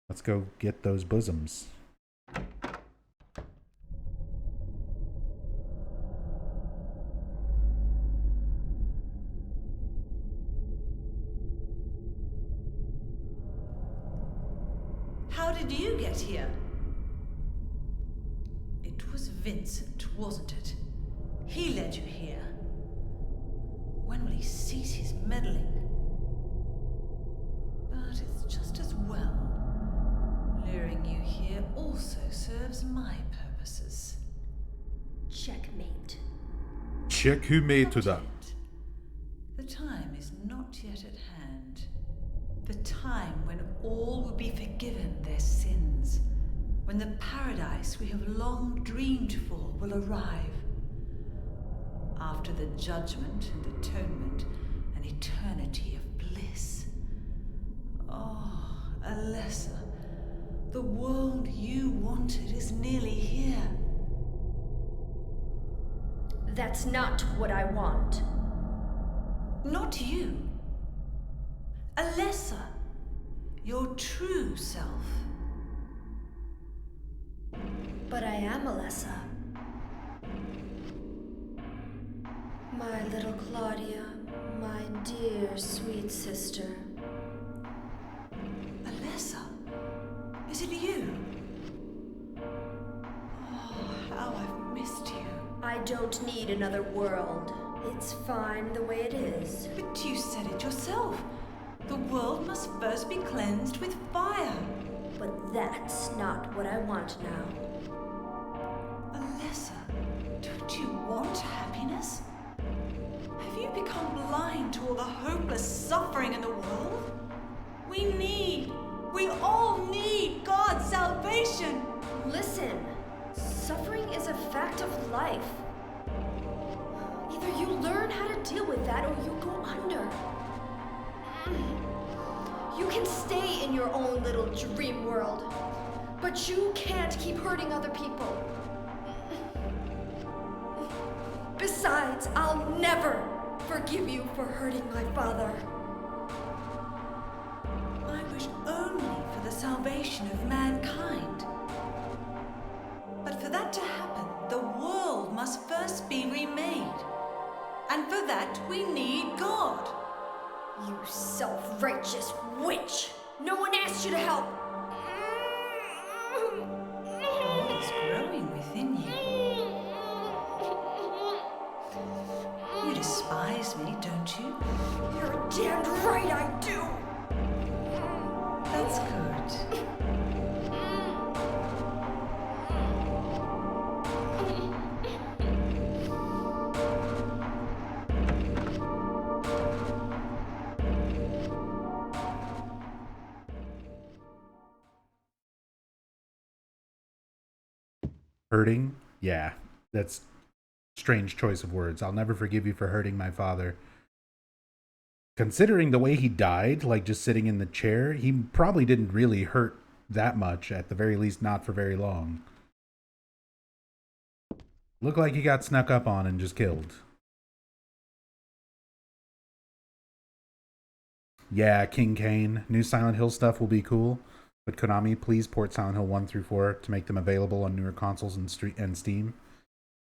Let's go get those bosoms. How did you get here? It was Vincent, wasn't it? He led you here. When will he cease his meddling? But it's just as well. Luring you here also serves my purposes. Checkmate. Check who made to that. The time is not yet at hand. The time when all will be forgiven their sins. When the paradise we have long dreamed for will arrive. After the judgment and atonement, an eternity of bliss. Oh, Alessa, the world you wanted is nearly here. That's not what I want. Not you. Alessa, your true self. But I am Alessa. My little Claudia, my dear sweet sister. Alessa, is it you? Oh, how I've missed you. I don't need another world. It's fine the way it is. But you said it yourself. The world must first be cleansed with fire. But that's not what I want now. Alessa, don't you want happiness? Have you become blind to all the hopeless suffering in the world? We all need God's salvation. Listen, suffering is a fact of life. Either you learn how to deal with that or you go under. You can stay in your own little dream world, but you can't keep hurting other people. Besides, I'll never forgive you for hurting my father. I wish only for the salvation of mankind. But for that to happen, the world must first be remade. And for that, we need God. You self-righteous witch! No one asked you to help! It's growing within you. You despise me, don't you? You're damned right I do! That's good. Hurting? Yeah, that's strange choice of words. I'll never forgive you for hurting my father. Considering the way he died, like just sitting in the chair, he probably didn't really hurt that much, at the very least not for very long. Looked like he got snuck up on and just killed. Yeah, King Kane. New Silent Hill stuff will be cool, but Konami, please port Silent Hill 1 through 4 to make them available on newer consoles and Steam.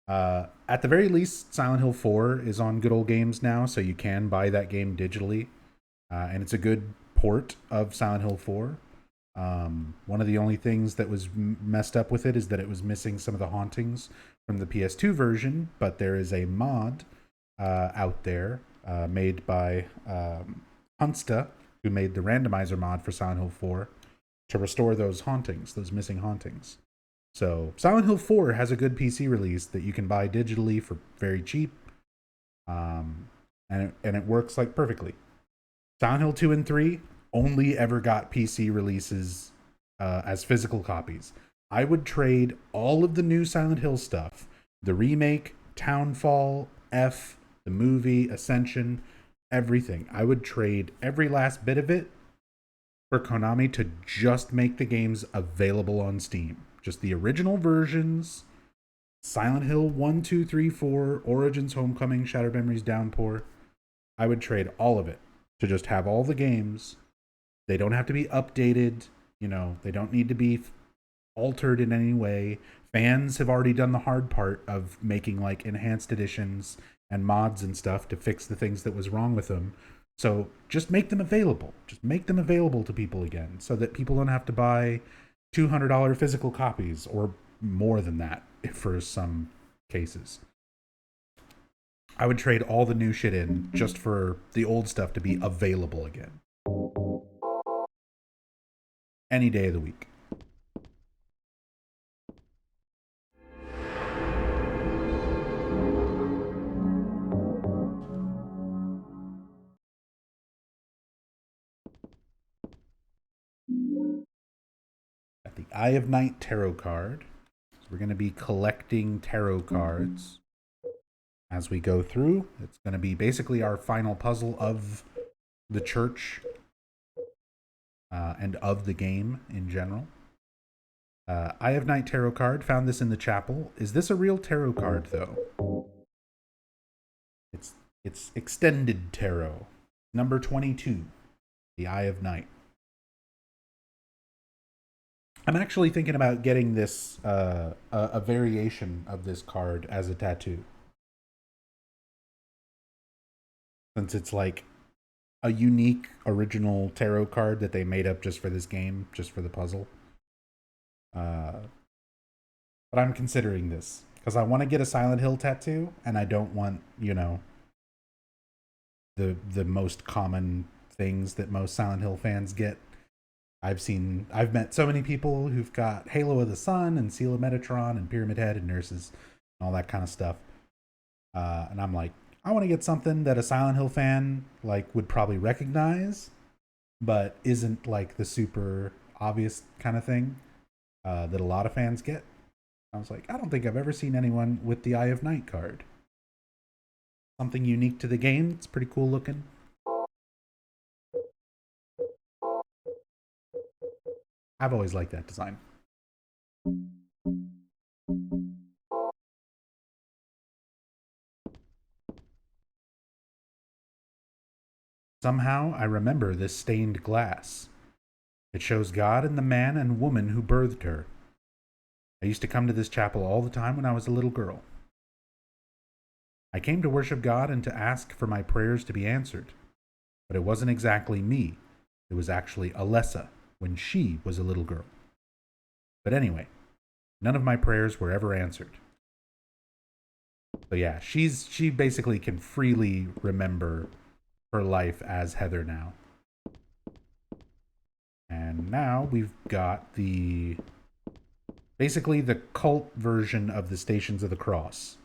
At the very least, Silent Hill 4 is on Good Old Games now, so you can buy that game digitally. And it's a good port of Silent Hill 4. One of the only things that was messed up with it is that it was missing some of the hauntings from the PS2 version, but there is a mod out there made by Hunsta, who made the randomizer mod for Silent Hill 4, to restore those hauntings, those missing hauntings. So Silent Hill 4 has a good PC release that you can buy digitally for very cheap, and it works like perfectly. Silent Hill 2 and 3 only ever got PC releases as physical copies. I would trade all of the new Silent Hill stuff, the remake, Townfall, F, the movie, Ascension, everything. I would trade every last bit of it for Konami to just make the games available on Steam. Just the original versions, Silent Hill 1, 2, 3, 4, Origins, Homecoming, Shattered Memories, Downpour. I would trade all of it to just have all the games. They don't have to be updated. They don't need to be altered in any way. Fans have already done the hard part of making like enhanced editions and mods and stuff to fix the things that was wrong with them. So just make them available. Just make them available to people again so that people don't have to buy $200 physical copies or more than that for some cases. I would trade all the new shit in just for the old stuff to be available again. Any day of the week. Got the Eye of Night tarot card. So we're going to be collecting tarot cards as we go through. It's going to be basically our final puzzle of the church and of the game in general. Eye of Night tarot card. Found this in the chapel. Is this a real tarot card, though? It's extended tarot. Number 22. The Eye of Night. I'm actually thinking about getting this, a variation of this card as a tattoo. Since it's like a unique original tarot card that they made up just for this game, just for the puzzle. But I'm considering this because I want to get a Silent Hill tattoo and I don't want, the most common things that most Silent Hill fans get. I've met so many people who've got Halo of the Sun and Seal of Metatron and Pyramid Head and Nurses and all that kind of stuff. And I'm like, I want to get something that a Silent Hill fan would probably recognize, but isn't like the super obvious kind of thing that a lot of fans get. I was like, I don't think I've ever seen anyone with the Eye of Night card. Something unique to the game. It's pretty cool looking. I've always liked that design. Somehow I remember this stained glass. It shows God and the man and woman who birthed her. I used to come to this chapel all the time when I was a little girl. I came to worship God and to ask for my prayers to be answered. But it wasn't exactly me. It was actually Alessa when she was a little girl. But anyway, none of my prayers were ever answered. So yeah, she basically can freely remember her life as Heather now. And now we've got basically the cult version of the Stations of the Cross.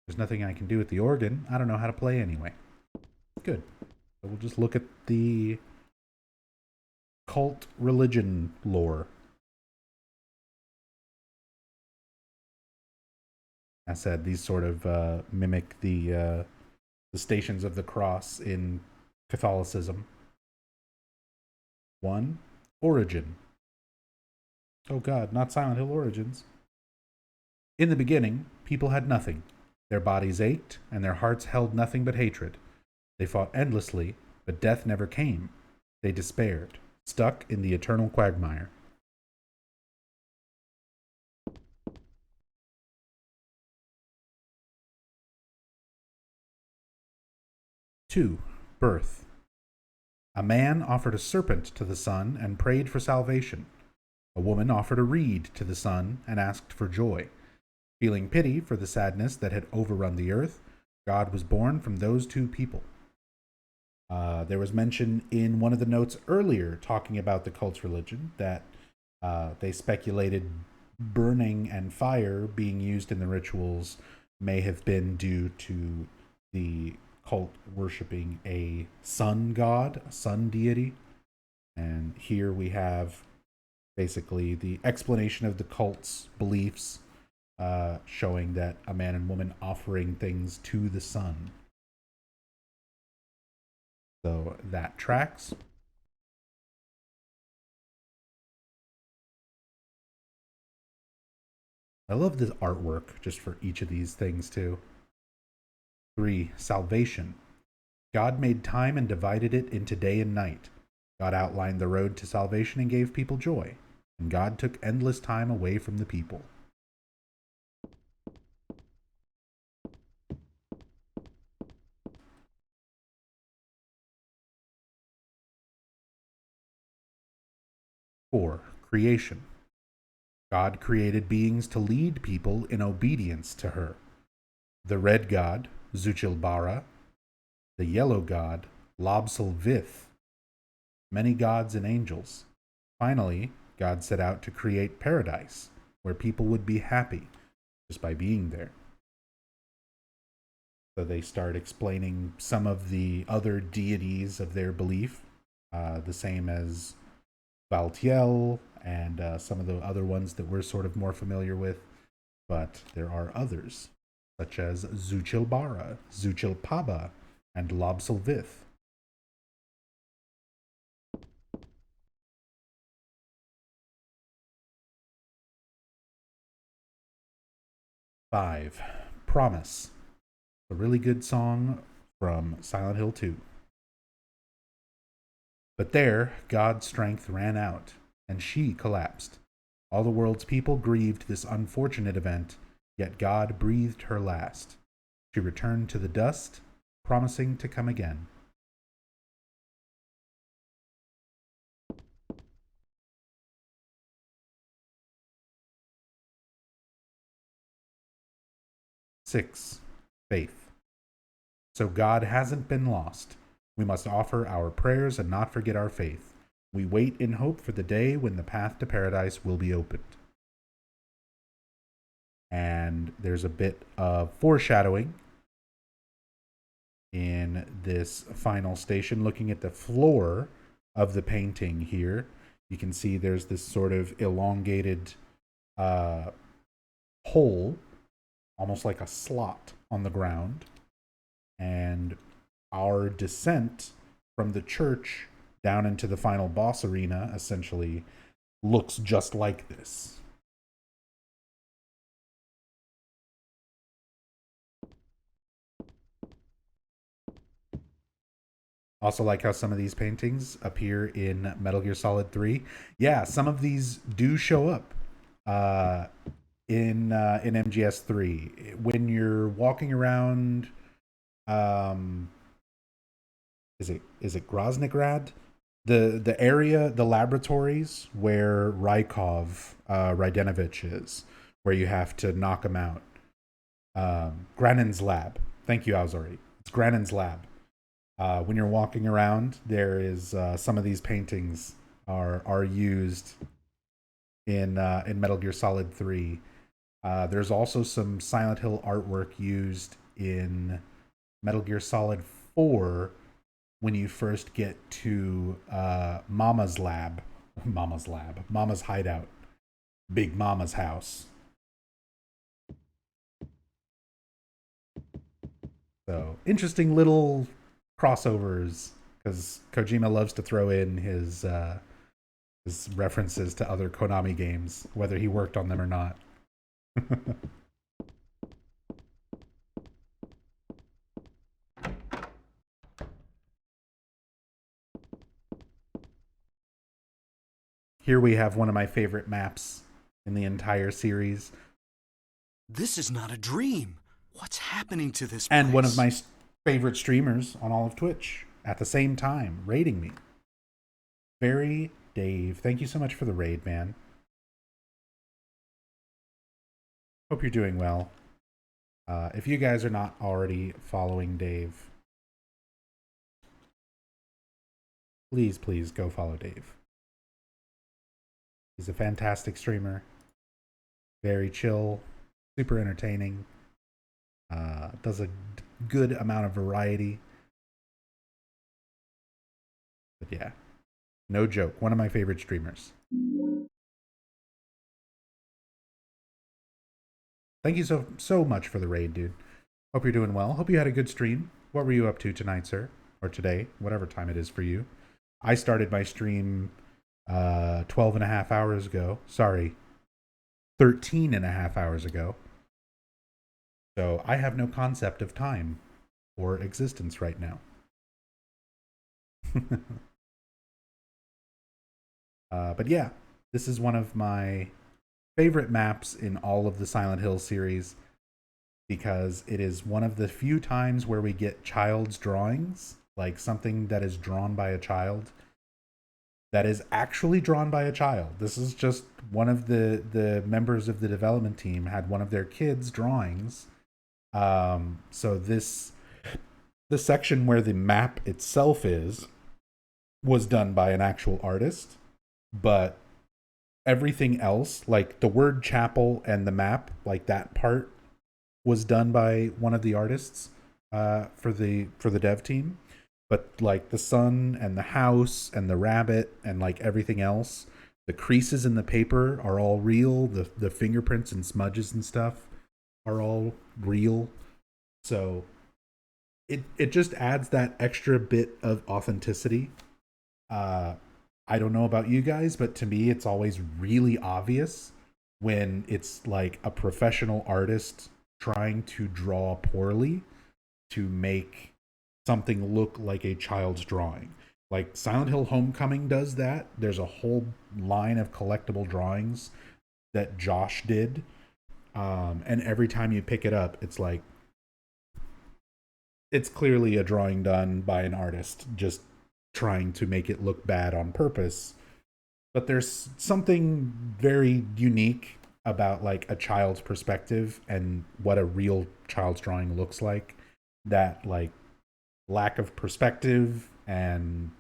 There's nothing I can do with the organ. I don't know how to play anyway. Good. So we'll just look at the cult religion lore. I said these sort of mimic the Stations of the Cross in Catholicism. 1. Origin. Oh God, not Silent Hill Origins. In the beginning, people had nothing. Their bodies ached, and their hearts held nothing but hatred. They fought endlessly, but death never came. They despaired, stuck in the eternal quagmire. Two, birth. A man offered a serpent to the sun and prayed for salvation. A woman offered a reed to the sun and asked for joy. Feeling pity for the sadness that had overrun the earth, God was born from those two people. There was mention in one of the notes earlier talking about the cult's religion that they speculated burning and fire being used in the rituals may have been due to the cult worshipping a sun god, a sun deity. And here we have basically the explanation of the cult's beliefs, showing that a man and woman offering things to the sun. So that tracks. I love the artwork just for each of these things too. 3. Salvation. God made time and divided it into day and night. God outlined the road to salvation and gave people joy. And God took endless time away from the people. Four, creation. God created beings to lead people in obedience to her. The red god, Zuchilbara. The yellow god, Lobsel-Vith. Many gods and angels. Finally, God set out to create paradise, where people would be happy just by being there. So they start explaining some of the other deities of their belief, the same as Valtiel and some of the other ones that we're sort of more familiar with. But there are others, such as Zuchilbara, Zuchilpaba, and Lobsel-Vith. Five, Promise. A really good song from Silent Hill 2. But there, God's strength ran out, and she collapsed. All the world's people grieved this unfortunate event, yet God breathed her last. She returned to the dust, promising to come again. Six, faith. So God hasn't been lost. We must offer our prayers and not forget our faith. We wait in hope for the day when the path to paradise will be opened. And there's a bit of foreshadowing in this final station. Looking at the floor of the painting here, you can see there's this sort of elongated hole, almost like a slot on the ground. And our descent from the church down into the final boss arena essentially looks just like this. Also like how some of these paintings appear in Metal Gear Solid 3. Yeah, some of these do show up in MGS3. When you're walking around, is it Groznygrad? The area, the laboratories where Rydenovich is, where you have to knock him out. Granin's lab. Thank you, Azori. It's Granin's lab. When you're walking around, there is some of these paintings are used in Metal Gear Solid 3. There's also some Silent Hill artwork used in Metal Gear Solid 4 when you first get to Mama's hideout, Big Mama's house. So interesting little crossovers because Kojima loves to throw in his references to other Konami games, whether he worked on them or not. Here we have one of my favorite maps in the entire series. This is not a dream. What's happening to this place? And one of my favorite streamers on all of Twitch at the same time, raiding me. Very Dave, thank you so much for the raid, man. Hope you're doing well. If you guys are not already following Dave, please go follow Dave. He's a fantastic streamer. Very chill, super entertaining. Does a good amount of variety. But yeah, no joke. One of my favorite streamers. Thank you so much for the raid, dude. Hope you're doing well. Hope you had a good stream. What were you up to tonight, sir? Or today, whatever time it is for you. I started my stream 12 and a half hours ago. Sorry, 13 and a half hours ago. So I have no concept of time or existence right now. But yeah, this is one of my favorite maps in all of the Silent Hill series because it is one of the few times where we get child's drawings, like something that is drawn by a child that is actually drawn by a child. This is just one of the members of the development team had one of their kids' drawings. So the section where the map itself was done by an actual artist, but everything else, like the word chapel and the map, like that part was done by one of the artists for the dev team. But like the sun and the house and the rabbit and like everything else, the creases in the paper are all real. The fingerprints and smudges and stuff are all real. So it just adds that extra bit of authenticity. I don't know about you guys, but to me, it's always really obvious when it's like a professional artist trying to draw poorly to make something look like a child's drawing. Like Silent Hill Homecoming does that. There's a whole line of collectible drawings that Josh did. And every time you pick it up, it's like, it's clearly a drawing done by an artist, just trying to make it look bad on purpose. But there's something very unique about like a child's perspective and what a real child's drawing looks like. That like lack of perspective, and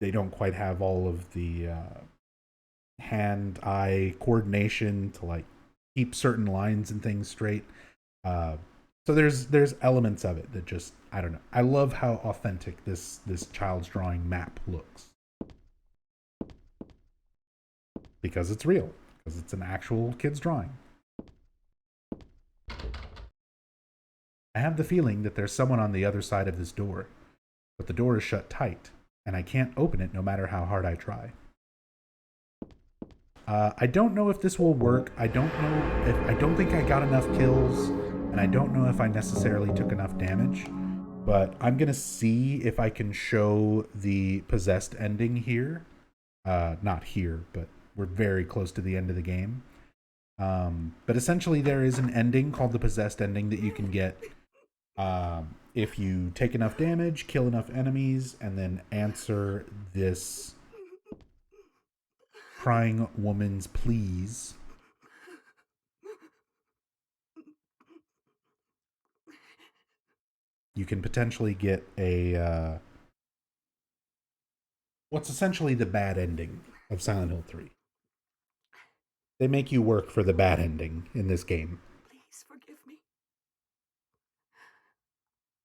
they don't quite have all of the hand-eye coordination to like keep certain lines and things straight. So there's elements of it that just, I don't know. I love how authentic this child's drawing map looks. Because it's real. Because it's an actual kid's drawing. I have the feeling that there's someone on the other side of this door. But the door is shut tight, and I can't open it no matter how hard I try. I don't know if this will work. I don't think I got enough kills, and I don't know if I necessarily took enough damage, but I'm gonna see if I can show the possessed ending here. Not here, but we're very close to the end of the game. But essentially there is an ending called the possessed ending that you can get if you take enough damage, kill enough enemies, and then answer this crying woman's pleas. You can potentially get a what's essentially the bad ending of Silent Hill 3. They make you work for the bad ending in this game. Please forgive me.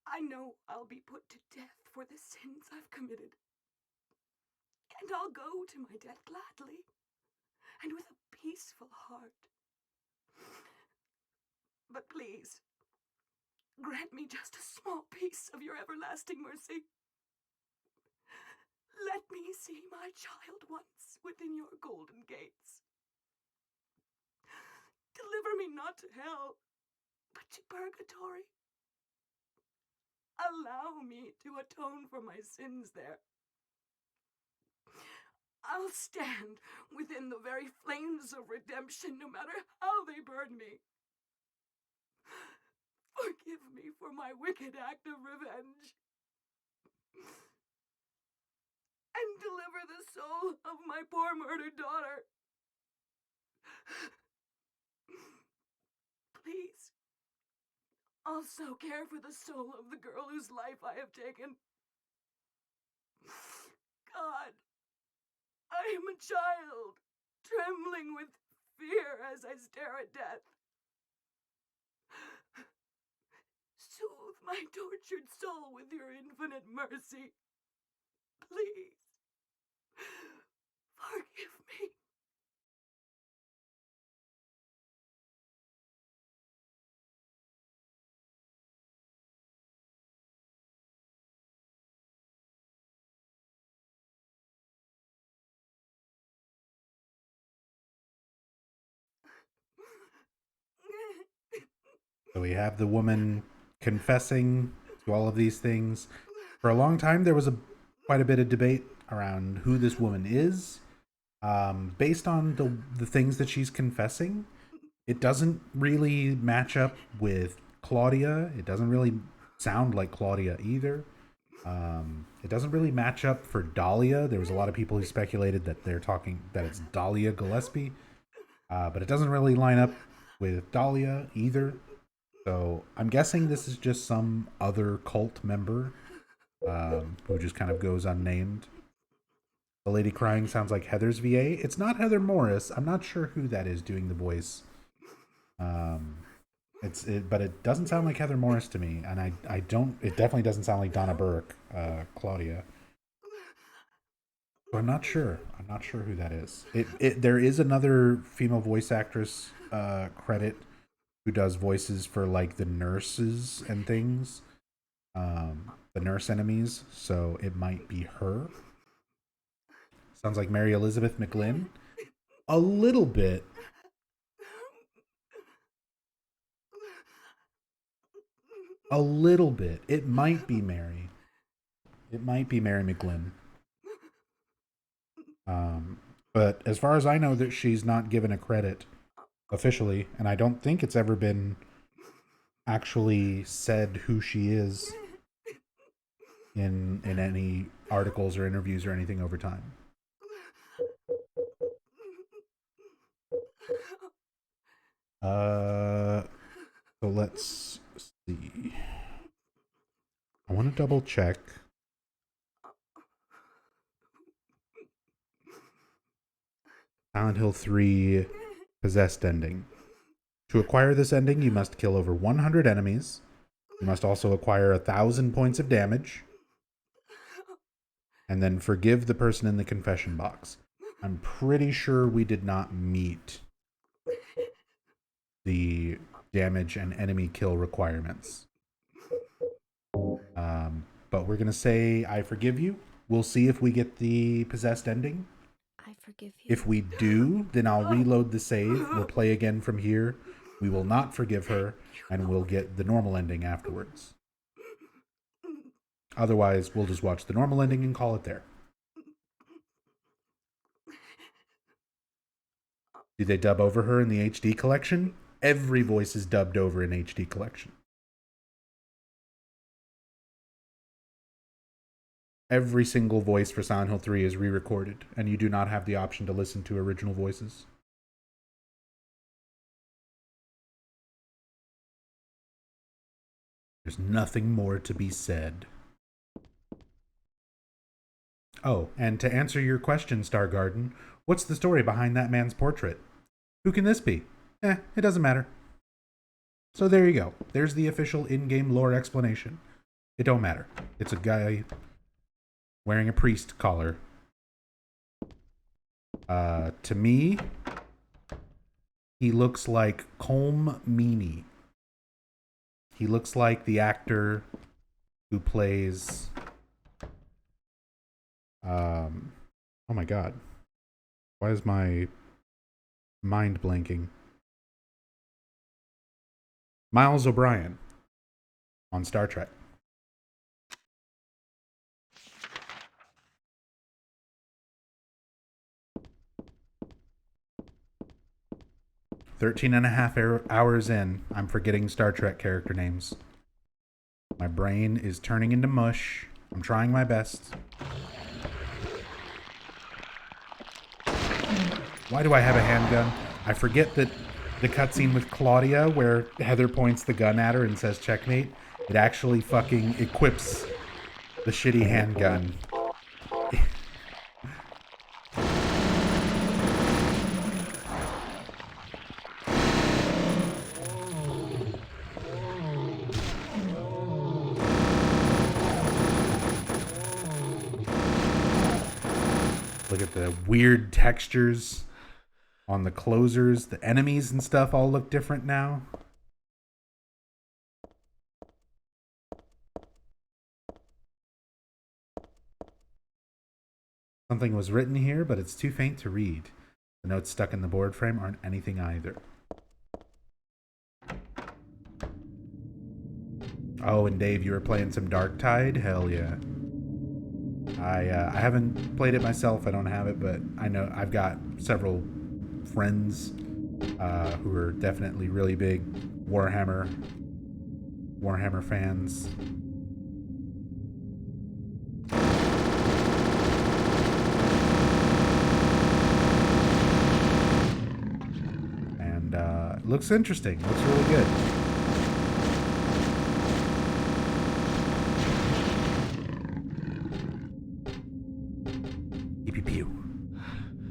I know I'll be put to death for the sins I've committed. And I'll go to my death gladly and with a peaceful heart. But please, grant me just a small piece of your everlasting mercy. Let me see my child once within your golden gates. Deliver me not to hell, but to purgatory. Allow me to atone for my sins there. I'll stand within the very flames of redemption, no matter how they burn me. Forgive me for my wicked act of revenge. And deliver the soul of my poor murdered daughter. Please, also care for the soul of the girl whose life I have taken. God, I am a child, trembling with fear as I stare at death. Soothe my tortured soul with your infinite mercy. Please, forgive me. So we have the woman confessing to all of these things. For a long time, there was quite a bit of debate around who this woman is. Based on the things that she's confessing, it doesn't really match up with Claudia. It doesn't really sound like Claudia either. It doesn't really match up for Dahlia. There was a lot of people who speculated that that it's Dahlia Gillespie, but it doesn't really line up with Dahlia either. So I'm guessing this is just some other cult member who just kind of goes unnamed. The lady crying sounds like Heather's VA. It's not Heather Morris. I'm not sure who that is doing the voice. But it doesn't sound like Heather Morris to me, and I don't. It definitely doesn't sound like Donna Burke, Claudia. So I'm not sure. I'm not sure who that is. There is another female voice actress credit who does voices for like the nurses and things, the nurse enemies. So it might be her. Sounds like Mary Elizabeth McGlynn. A little bit. A little bit. It might be Mary. It might be Mary McGlynn. But as far as I know, that she's not given a credit officially, and I don't think it's ever been actually said who she is in any articles or interviews or anything over time. So let's see. I want to double check. Silent Hill 3 Possessed ending. To acquire this ending, you must kill over 100 enemies. You must also acquire 1,000 points of damage. And then forgive the person in the confession box. I'm pretty sure we did not meet the damage and enemy kill requirements. But we're going to say, I forgive you. We'll see if we get the possessed ending. I forgive you. If we do, then I'll reload the save. We'll play again from here. We will not forgive her, and we'll get the normal ending afterwards. Otherwise, we'll just watch the normal ending and call it there. Do they dub over her in the HD collection? Every voice is dubbed over in HD collection. Every single voice for Silent Hill 3 is re-recorded, and you do not have the option to listen to original voices. There's nothing more to be said. Oh, and to answer your question, Star Garden, what's the story behind that man's portrait? Who can this be? It doesn't matter. So there you go. There's the official in-game lore explanation. It don't matter. It's a guy wearing a priest collar. To me, he looks like Colm Meaney He looks like the actor who plays... oh my god. Why is my mind blanking? Miles O'Brien on Star Trek. Hours in, I'm forgetting Star Trek character names. My brain is turning into mush. I'm trying my best. Why do I have a handgun? I forget that the cutscene with Claudia, where Heather points the gun at her and says checkmate, it actually fucking equips the shitty handgun. Look at the weird textures on the closers. The enemies and stuff all look different now. Something was written here, but it's too faint to read. The notes stuck in the board frame aren't anything either. Oh, and Dave, you were playing some Dark Tide? Hell yeah. I haven't played it myself. I don't have it, but I know I've got several friends who are definitely really big Warhammer fans. And it looks interesting. Looks really good.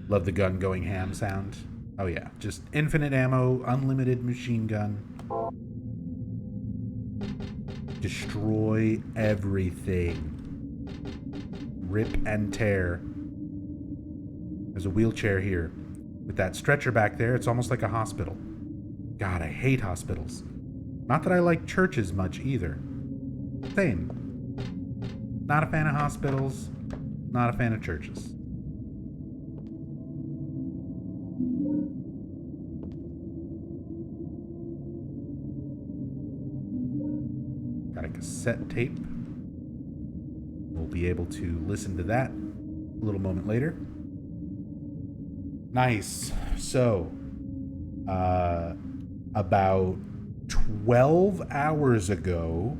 Love the gun going ham sound. Oh yeah, just infinite ammo, unlimited machine gun. Destroy everything. Rip and tear. There's a wheelchair here. With that stretcher back there, it's almost like a hospital. God, I hate hospitals. Not that I like churches much either. Same. Not a fan of hospitals. Not a fan of churches. Got a cassette tape. We'll be able to listen to that a little moment later. Nice. So, about 12 hours ago,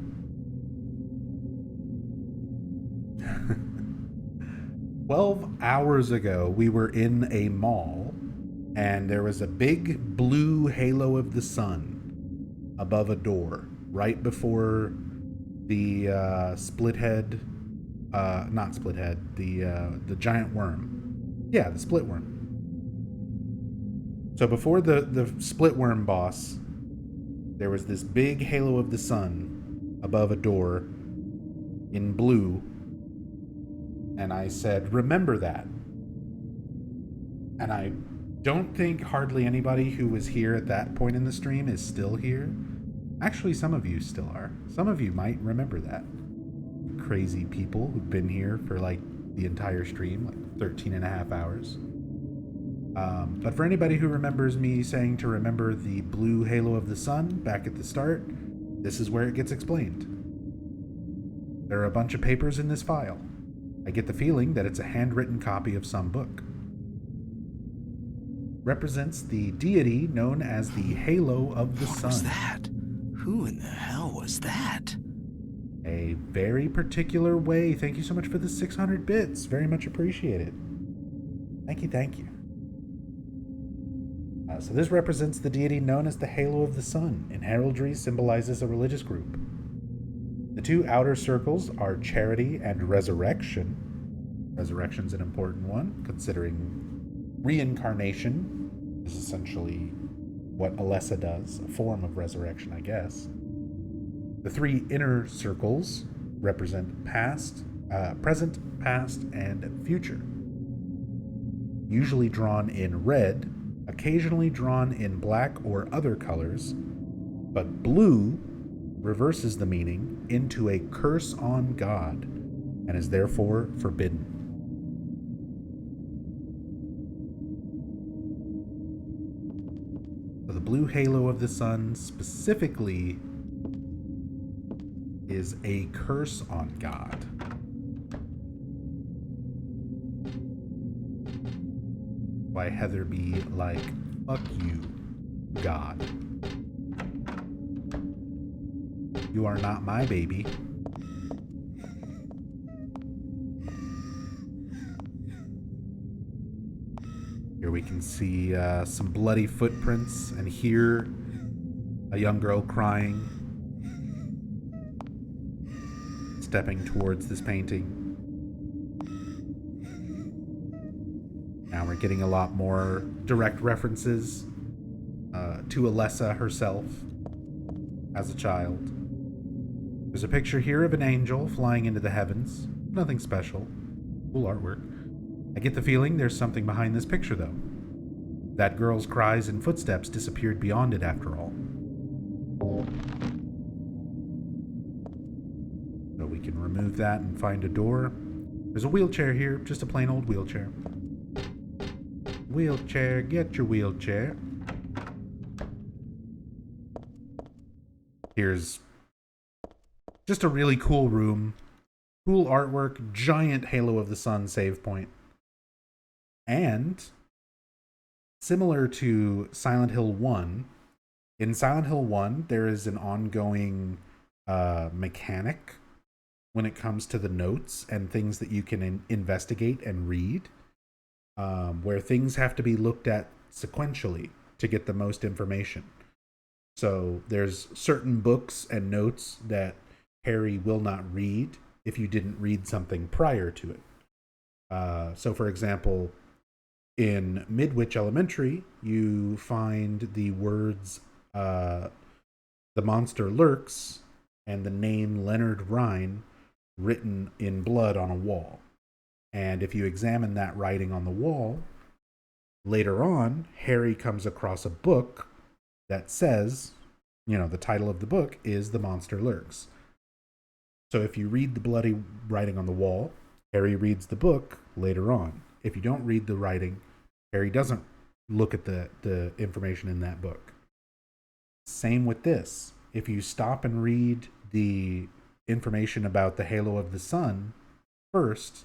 we were in a mall, and there was a big blue halo of the sun above a door, right before the the giant worm. Yeah, the split worm. So before the split worm boss, there was this big halo of the sun above a door in blue. And I said, remember that. And I don't think hardly anybody who was here at that point in the stream is still here. Actually, some of you still are. Some of you might remember that. Crazy people who've been here for like the entire stream, like 13 and a half hours. But for anybody who remembers me saying to remember the blue halo of the sun back at the start, this is where it gets explained. There are a bunch of papers in this file. I get the feeling that it's a handwritten copy of some book. Represents the deity known as the Halo of the Sun. What was that? Who in the hell was that? A very particular way. Thank you so much for the 600 bits. Very much appreciated. Thank you, thank you. So this represents the deity known as the Halo of the Sun. In heraldry, symbolizes a religious group. The two outer circles are charity and resurrection. Resurrection's an important one, considering reincarnation is essentially what Alessa does, a form of resurrection, I guess. The three inner circles represent past, present, past, and future. Usually drawn in red, occasionally drawn in black or other colors, but blue reverses the meaning into a curse on God and is therefore forbidden. So the blue halo of the sun specifically is a curse on God. Why Heather be like, fuck you, God. You are not my baby. Here we can see some bloody footprints and hear a young girl crying, stepping towards this painting. Now we're getting a lot more direct references to Alessa herself as a child. There's a picture here of an angel flying into the heavens. Nothing special. Cool artwork. I get the feeling there's something behind this picture, though. That girl's cries and footsteps disappeared beyond it after all. So we can remove that and find a door. There's a wheelchair here, just a plain old wheelchair. Wheelchair, get your wheelchair. Here's just a really cool room. Cool artwork, giant Halo of the Sun save point. And similar to Silent Hill 1, in Silent Hill 1, there is an ongoing mechanic when it comes to the notes and things that you can investigate and read, where things have to be looked at sequentially to get the most information. So there's certain books and notes that Harry will not read if you didn't read something prior to it. So for example, in Midwich Elementary, you find the words, the monster lurks, and the name Leonard Rhine written in blood on a wall. And if you examine that writing on the wall, later on, Harry comes across a book that says, the title of the book is The Monster Lurks. So if you read the bloody writing on the wall, Harry reads the book later on. If you don't read the writing, Harry doesn't look at the information in that book. Same with this. If you stop and read the information about the Halo of the Sun first,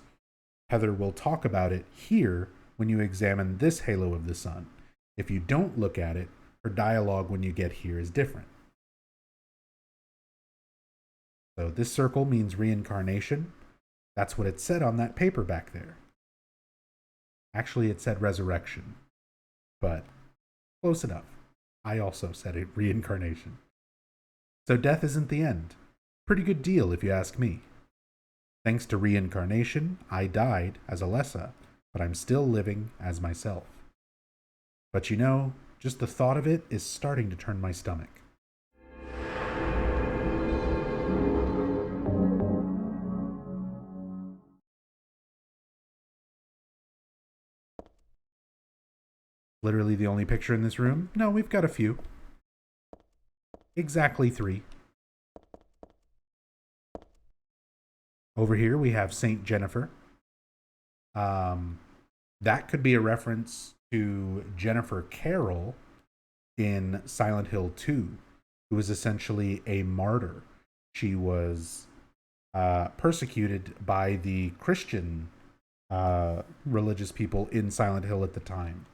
Heather will talk about it here when you examine this Halo of the Sun. If you don't look at it, her dialogue when you get here is different. So this circle means reincarnation. That's what it said on that paper back there. Actually, it said resurrection, but close enough. I also said it reincarnation. So death isn't the end. Pretty good deal if you ask me. Thanks to reincarnation, I died as Alessa, but I'm still living as myself. But just the thought of it is starting to turn my stomach. Literally the only picture in this room? No, we've got a few. Exactly 3. Over here we have Saint Jennifer. That could be a reference to Jennifer Carroll in Silent Hill 2, who was essentially a martyr. She was persecuted by the Christian religious people in Silent Hill at the time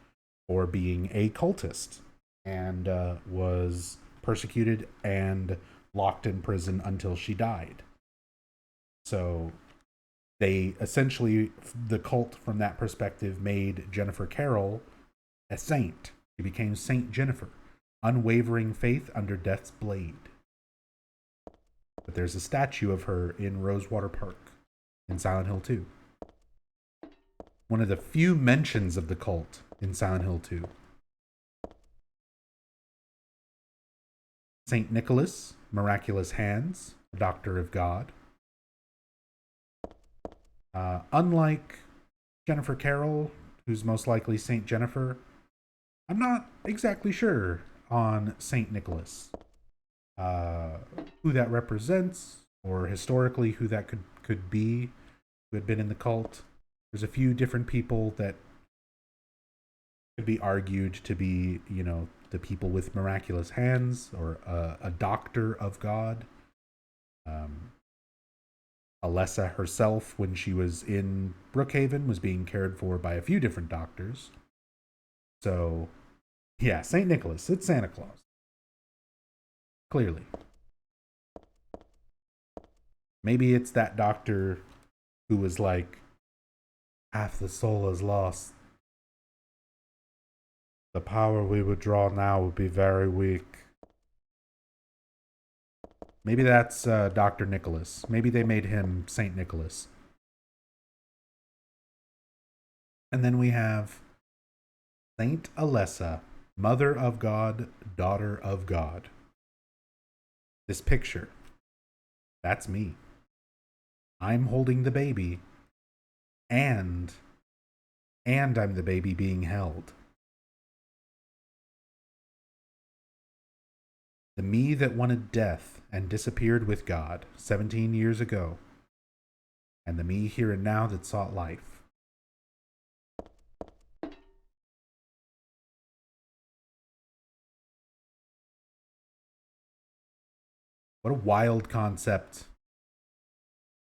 for being a cultist, and was persecuted and locked in prison until she died. So they essentially, the cult from that perspective, made Jennifer Carroll a saint. She became Saint Jennifer, unwavering faith under death's blade. But there's a statue of her in Rosewater Park in Silent Hill 2. One of the few mentions of the cult in Silent Hill 2. Saint Nicholas, miraculous hands, doctor of God. Unlike Jennifer Carroll, who's most likely Saint Jennifer, I'm not exactly sure on Saint Nicholas. who that represents, or historically who that could be, who had been in the cult. There's a few different people that could be argued to be, you know, the people with miraculous hands, or a doctor of God. Alessa herself, when she was in Brookhaven, was being cared for by a few different doctors. So, yeah, St. Nicholas, it's Santa Claus. Clearly. Maybe it's that doctor who was like, half the soul is lost. The power we would draw now would be very weak. Maybe that's Dr. Nicholas. Maybe they made him St. Nicholas. And then we have Saint Alessa, Mother of God, Daughter of God. This picture, that's me. I'm holding the baby, and I'm the baby being held. The me that wanted death and disappeared with God 17 years ago, and the me here and now that sought life. What a wild concept.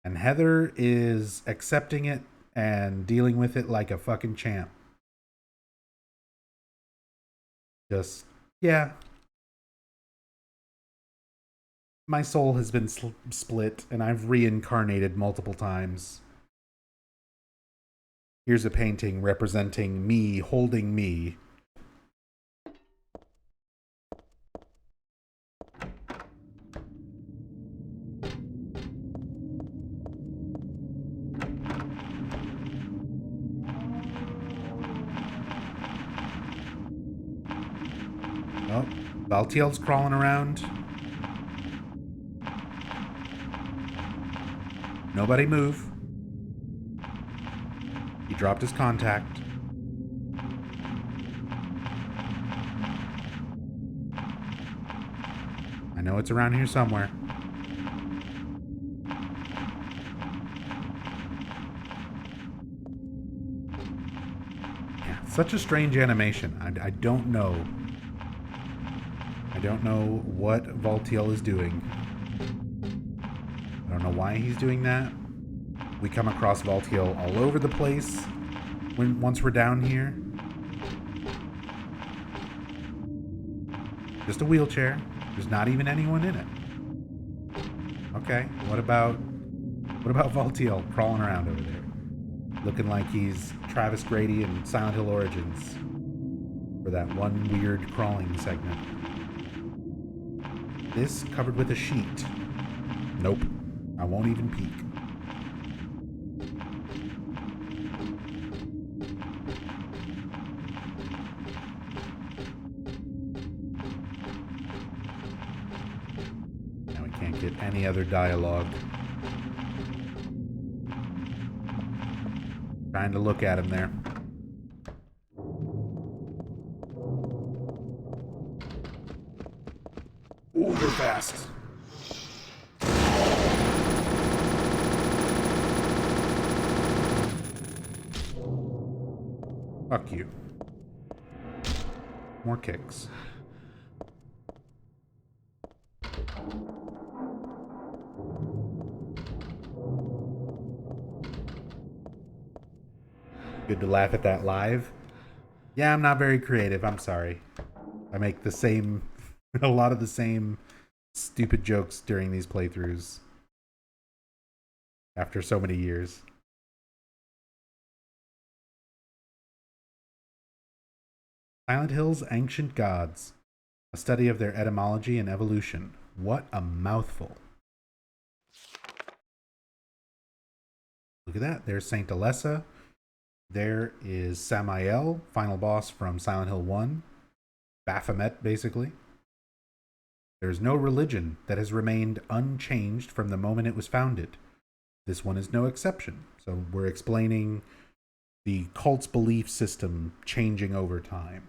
And Heather is accepting it and dealing with it like a fucking champ. Just, yeah. My soul has been split, and I've reincarnated multiple times. Here's a painting representing me holding me. Oh, Valtiel's crawling around. Nobody move. He dropped his contact. I know it's around here somewhere. Yeah, such a strange animation. I don't know. I don't know what Valtiel is doing. I don't know why he's doing that. We come across Valtiel all over the place once we're down here. Just a wheelchair. There's not even anyone in it. Okay, what about Valtiel crawling around over there? Looking like he's Travis Grady in Silent Hill Origins for that one weird crawling segment. This covered with a sheet. Nope. I won't even peek. Now we can't get any other dialogue. Trying to look at him there. Ooh, you're fast. Fuck you. More kicks. Good to laugh at that live. Yeah, I'm not very creative. I'm sorry. I make a lot of the same stupid jokes during these playthroughs. After so many years. Silent Hill's Ancient Gods. A study of their etymology and evolution. What a mouthful. Look at that. There's Saint Alessa. There is Samael, final boss from Silent Hill 1. Baphomet, basically. There's no religion that has remained unchanged from the moment it was founded. This one is no exception. So we're explaining the cult's belief system changing over time.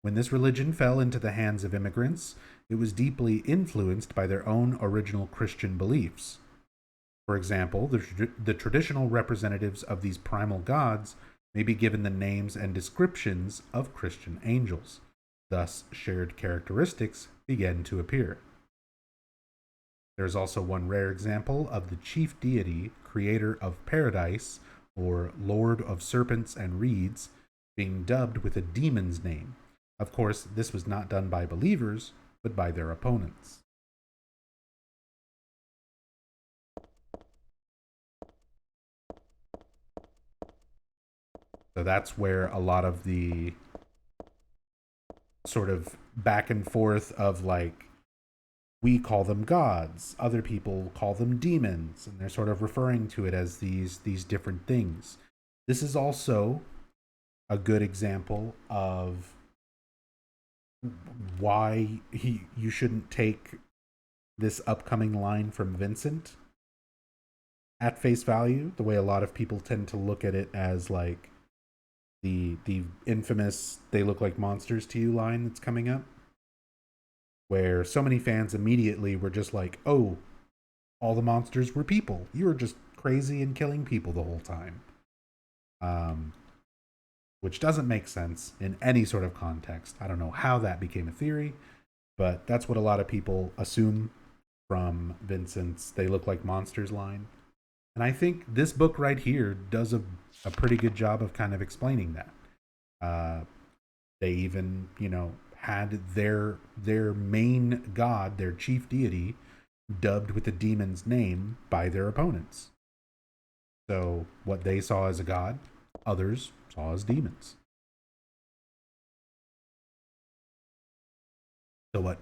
When this religion fell into the hands of immigrants, it was deeply influenced by their own original Christian beliefs. For example, the traditional representatives of these primal gods may be given the names and descriptions of Christian angels. Thus, shared characteristics began to appear. There is also one rare example of the chief deity, creator of paradise, or Lord of Serpents and Reeds, being dubbed with a demon's name. Of course, this was not done by believers, but by their opponents. So that's where a lot of the sort of back and forth of like, we call them gods, other people call them demons, and they're sort of referring to it as these different things. This is also a good example of why you shouldn't take this upcoming line from Vincent at face value, the way a lot of people tend to look at it as like the infamous "they look like monsters to you" line that's coming up, where so many fans immediately were just like, oh, all the monsters were people. You were just crazy and killing people the whole time. Which doesn't make sense in any sort of context. I don't know how that became a theory, but that's what a lot of people assume from Vincent's "they look like monsters" line. And I think this book right here does a pretty good job of kind of explaining that. They even, had their main god, their chief deity, dubbed with the demon's name by their opponents. So what they saw as a god, others saw as demons. So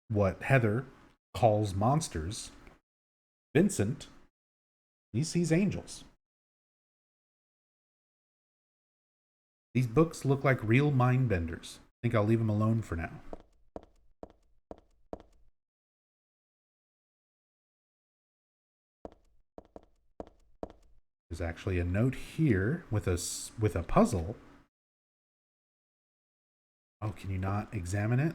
what Heather calls monsters, Vincent, he sees angels. These books look like real mind benders. I think I'll leave them alone for now. There's actually a note here with a puzzle. Oh, can you not examine it?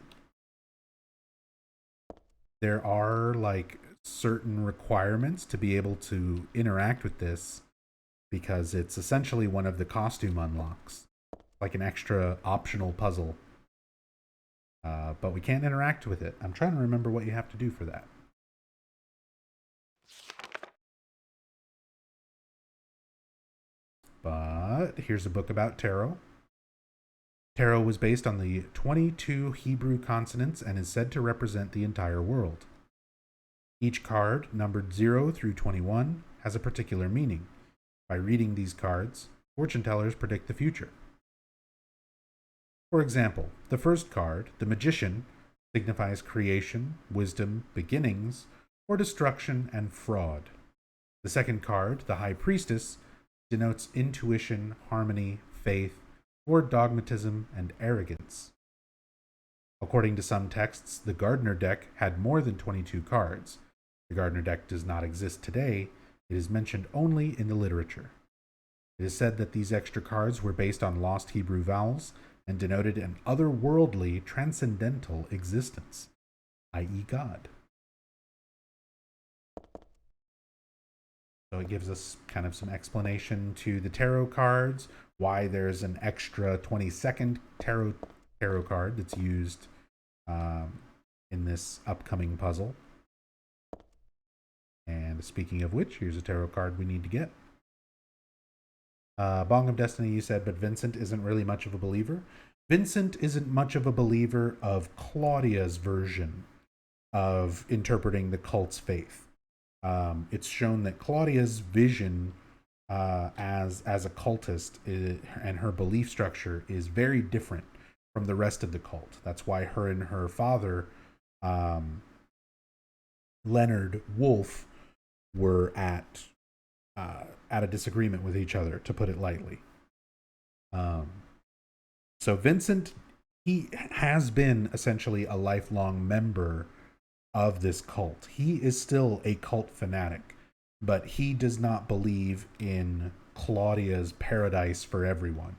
There are like certain requirements to be able to interact with this, because it's essentially one of the costume unlocks, like an extra optional puzzle. But we can't interact with it. I'm trying to remember what you have to do for that. But here's a book about tarot. Tarot was based on the 22 Hebrew consonants and is said to represent the entire world. Each card, numbered 0 through 21, has a particular meaning. By reading these cards, fortune tellers predict the future. For example, the first card, the Magician, signifies creation, wisdom, beginnings, or destruction and fraud. The second card, the High Priestess, denotes intuition, harmony, faith, or dogmatism and arrogance. According to some texts, the Gardner deck had more than 22 cards. The Gardner deck does not exist today. It is mentioned only in the literature. It is said that these extra cards were based on lost Hebrew vowels and denoted an otherworldly, transcendental existence, i.e. God. So it gives us kind of some explanation to the tarot cards, why there's an extra 22nd tarot card that's used in this upcoming puzzle. And speaking of which, here's a tarot card we need to get. Bong of Destiny, you said, but Vincent isn't really much of a believer. Vincent isn't much of a believer of Claudia's version of interpreting the cult's faith. It's shown that Claudia's vision as a cultist and her belief structure is very different from the rest of the cult. That's why her and her father, Leonard Wolfe, were at a disagreement with each other, to put it lightly. So Vincent, he has been essentially a lifelong member of this cult. He is still a cult fanatic, but he does not believe in Claudia's paradise for everyone.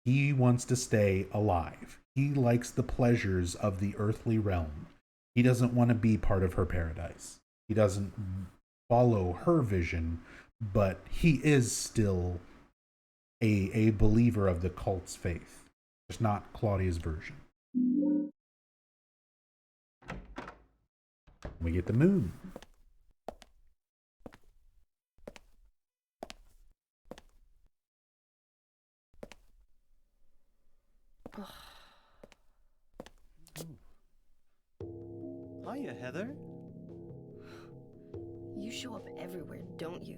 He wants to stay alive. He likes the pleasures of the earthly realm. He doesn't want to be part of her paradise. He doesn't follow her vision, but he is still a believer of the cult's faith. Just not Claudia's version. We get the moon. Hiya, Heather. You show up everywhere, don't you?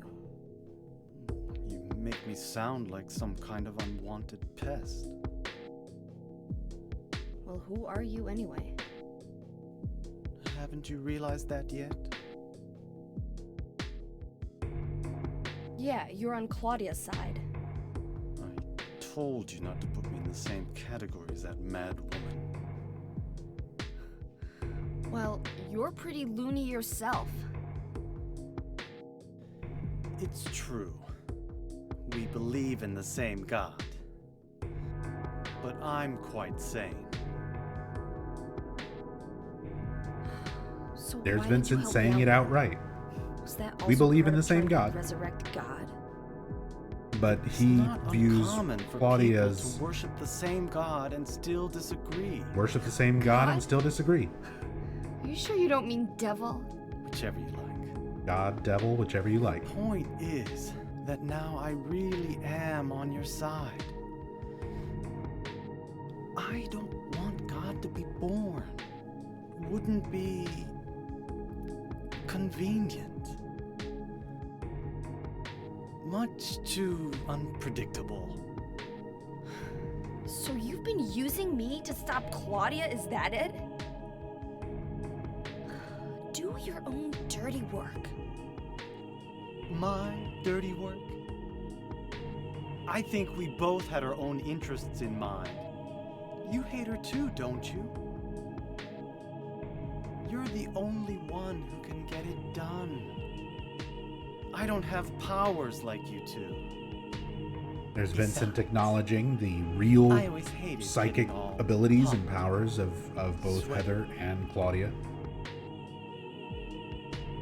You make me sound like some kind of unwanted pest. Well, who are you anyway? Haven't you realized that yet? Yeah, you're on Claudia's side. I told you not to put me in the same category as that mad woman. Well, you're pretty loony yourself. It's true. We believe in the same God. But I'm quite sane. So There's why did you Vincent help saying me it out? outright. Was that We also believe in part the of same trying to God. Resurrect God. But It's he not views uncommon for Claudia's people to worship the same God and still disagree. worship the same God and God? still disagree. Are you sure you don't mean devil? Whichever you like. God, devil, whichever you like. Point is that now I really am on your side. I don't want God to be born. Wouldn't be convenient. Much too unpredictable. So you've been using me to stop Claudia, is that it? Do your own dirty work. My dirty work? I think we both had our own interests in mind. You hate her too, don't you? You're the only one who can get it done. I don't have powers like you two. There's Vincent Besides, acknowledging the real I always hated psychic getting all abilities and pumped, powers of both sweaty. Heather and Claudia.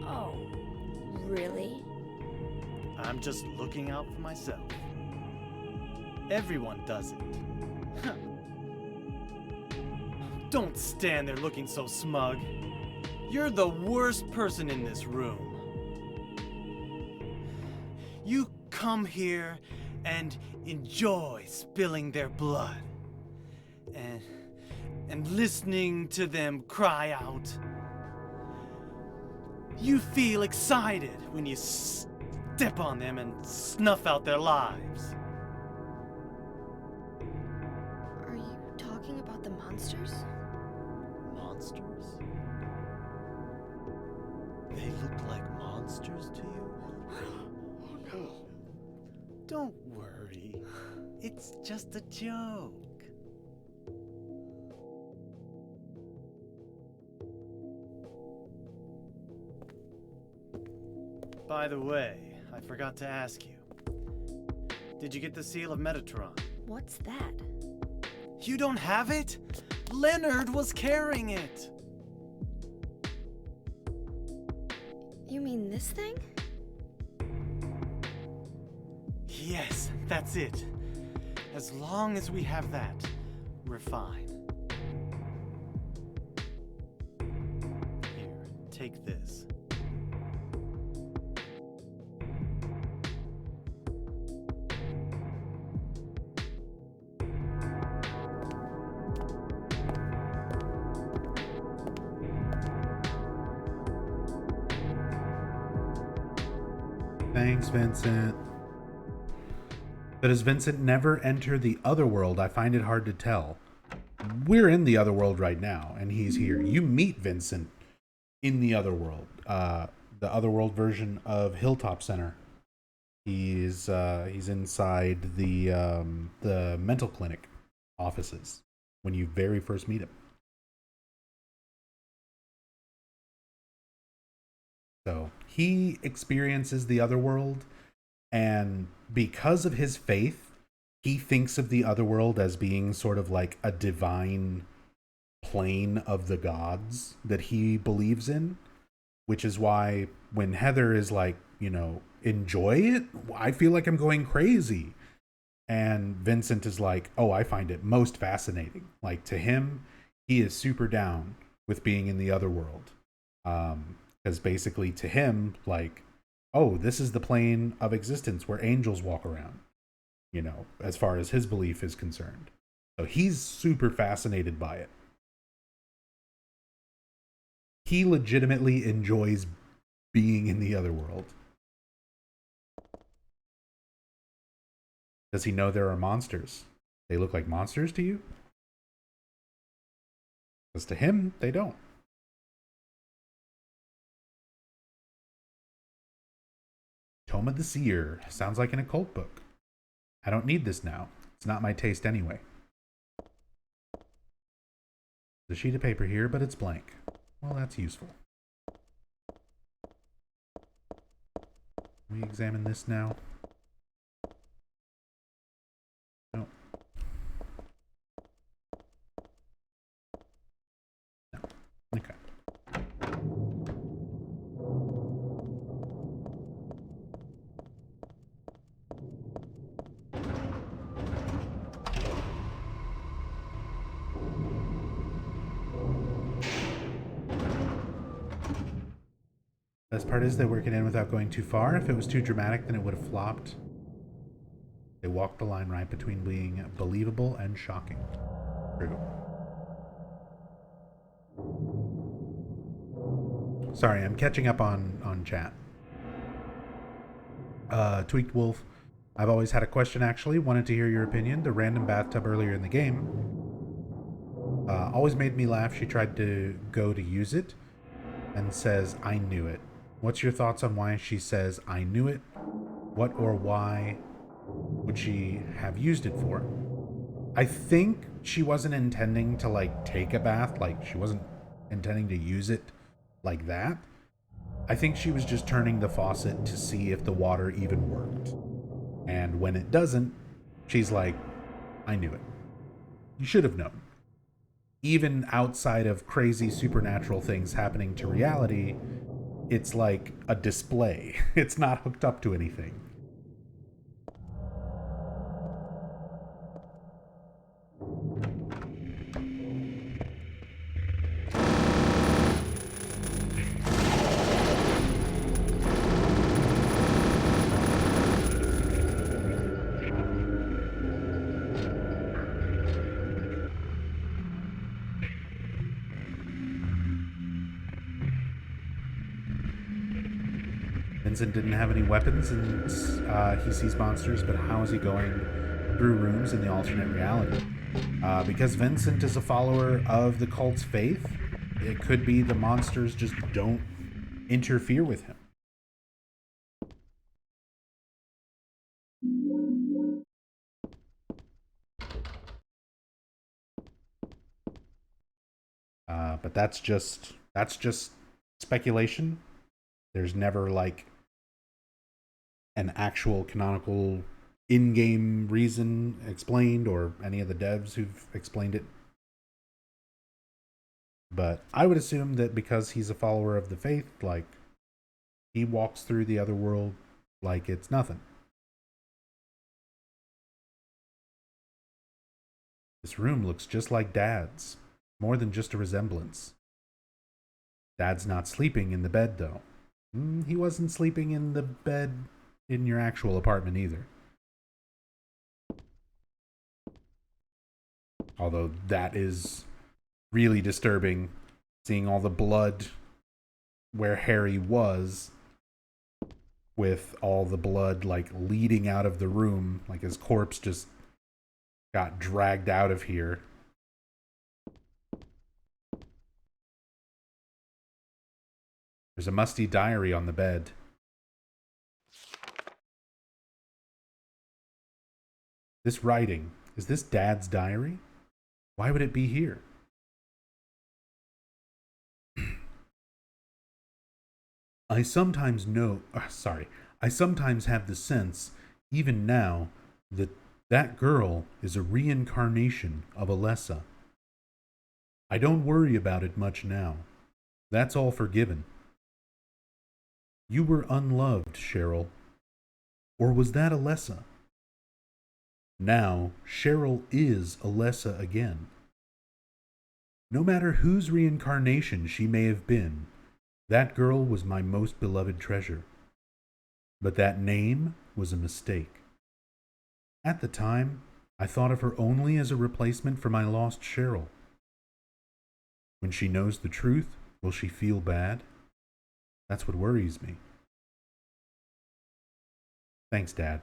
Oh, really? I'm just looking out for myself. Everyone does it. Huh. Don't stand there looking so smug. You're the worst person in this room. You come here and enjoy spilling their blood. And listening to them cry out. You feel excited when you step on them and snuff out their lives. Are you talking about the monsters? Monsters? They look like monsters to you? Oh no. Don't worry. It's just a joke. By the way, I forgot to ask you. Did you get the Seal of Metatron? What's that? You don't have it? Leonard was carrying it. You mean this thing? Yes, that's it. As long as we have that, we're fine. Here, take this. Thanks, Vincent. But does Vincent never enter the otherworld? I find it hard to tell. We're in the otherworld right now, and he's here. You meet Vincent in the otherworld, the otherworld version of Hilltop Center. He's inside the mental clinic offices when you very first meet him. So he experiences the otherworld, and because of his faith, he thinks of the otherworld as being sort of like a divine plane of the gods that he believes in, which is why when Heather is like, you know, enjoy it, I feel like I'm going crazy. And Vincent is like, oh, I find it most fascinating. Like, to him, he is super down with being in the other world. Because basically to him, like, oh, this is the plane of existence where angels walk around, you know, as far as his belief is concerned. So he's super fascinated by it. He legitimately enjoys being in the other world. Does he know there are monsters? They look like monsters to you? Because to him, they don't. Tome of the Seer. Sounds like an occult book. I don't need this now. It's not my taste anyway. There's a sheet of paper here, but it's blank. Well, that's useful. We examine this now. No. No. Okay. Best part is they work it in without going too far. If it was too dramatic, then it would have flopped. They walk the line right between being believable and shocking. True. Sorry, I'm catching up on chat. Tweaked Wolf. I've always had a question, actually. Wanted to hear your opinion. The random bathtub earlier in the game always made me laugh. She tried to go to use it and says, I knew it. What's your thoughts on why she says, I knew it? What or why would she have used it for? I think she wasn't intending to, like, take a bath. Like, she wasn't intending to use it like that. I think she was just turning the faucet to see if the water even worked. And when it doesn't, she's like, I knew it. You should have known. Even outside of crazy supernatural things happening to reality, it's like a display. It's not hooked up to anything. Vincent didn't have any weapons and he sees monsters, but how is he going through rooms in the alternate reality? Because Vincent is a follower of the cult's faith, it could be the monsters just don't interfere with him. But that's just speculation. There's never like an actual canonical in-game reason explained, or any of the devs who've explained it. But I would assume that because he's a follower of the faith, like, he walks through the other world like it's nothing. This room looks just like Dad's. More than just a resemblance. Dad's not sleeping in the bed, though. He wasn't sleeping in the bed in your actual apartment either. Although that is really disturbing, seeing all the blood where Harry was, with all the blood like leading out of the room, like his corpse just got dragged out of here. There's a musty diary on the bed. This writing, is this Dad's diary? Why would it be here? I sometimes have the sense, even now, that That girl is a reincarnation of Alessa. I don't worry about it much now. That's all forgiven. You were unloved, Cheryl. Or was that Alessa? Now, Cheryl is Alessa again. No matter whose reincarnation she may have been, that girl was my most beloved treasure. But that name was a mistake. At the time, I thought of her only as a replacement for my lost Cheryl. When she knows the truth, will she feel bad? That's what worries me. Thanks, Dad.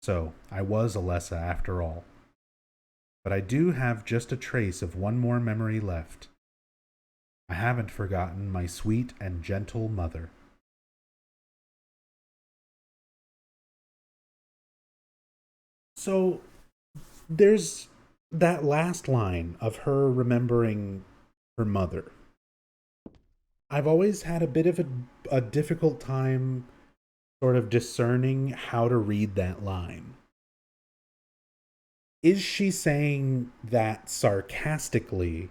So, I was Alessa after all. But I do have just a trace of one more memory left. I haven't forgotten my sweet and gentle mother. So, there's that last line of her remembering her mother. I've always had a bit of a difficult time sort of discerning how to read that line. Is she saying that sarcastically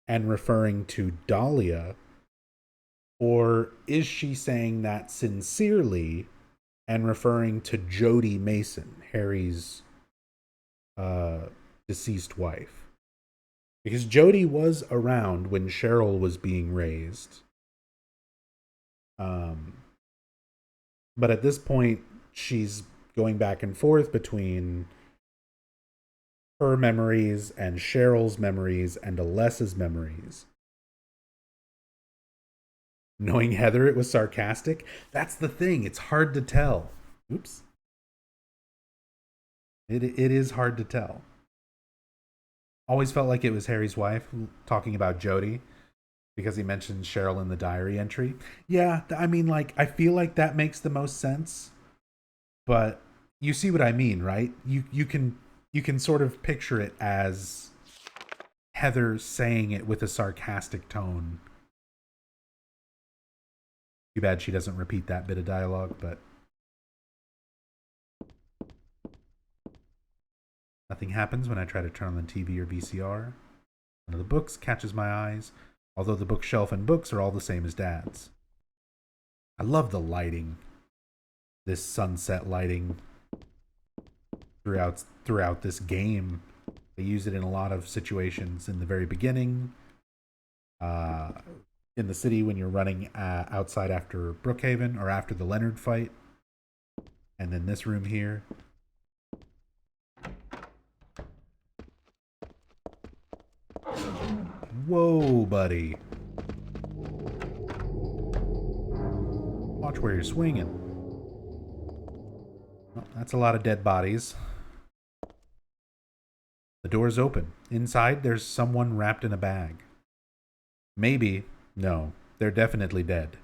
and referring to Dahlia, or is she saying that sincerely and referring to Jody Mason, Harry's deceased wife? Because Jody was around when Cheryl was being raised. But at this point, she's going back and forth between her memories and Cheryl's memories and Alessa's memories. Knowing Heather, it was sarcastic. That's the thing. It's hard to tell. Oops. It is hard to tell. Always felt like it was Harry's wife talking about Jody because he mentioned Cheryl in the diary entry. Yeah, I mean, like, I feel like that makes the most sense. But you see what I mean, right? You can sort of picture it as Heather saying it with a sarcastic tone. Too bad she doesn't repeat that bit of dialogue, but nothing happens when I try to turn on the TV or VCR. One of the books catches my eyes, although the bookshelf and books are all the same as Dad's. I love the lighting. This sunset lighting throughout this game. They use it in a lot of situations in the very beginning. In the city when you're running outside after Brookhaven or after the Leonard fight. And then this room here. Whoa, buddy. Watch where you're swinging. Well, that's a lot of dead bodies. The door's open. Inside, there's someone wrapped in a bag. Maybe. No, they're definitely dead.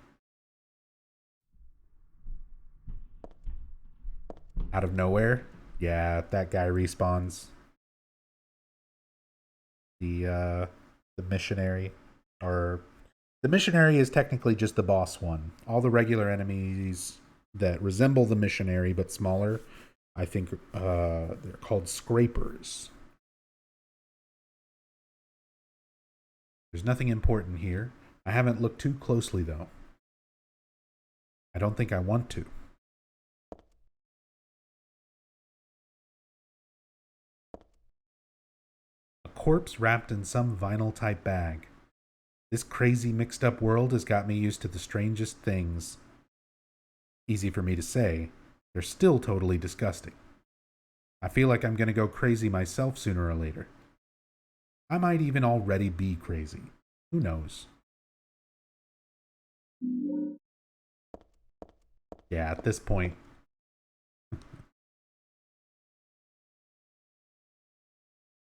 Out of nowhere? Yeah, that guy respawns. The missionary, or the missionary is technically just the boss one. All the regular enemies that resemble the missionary but smaller, I think they're called scrapers. There's nothing important here. I haven't looked too closely though. I don't think I want to. Corpse wrapped in some vinyl type bag. This crazy mixed up world has got me used to the strangest things. Easy for me to say, they're still totally disgusting. I feel like I'm going to go crazy myself sooner or later. I might even already be crazy. Who knows? Yeah, at this point.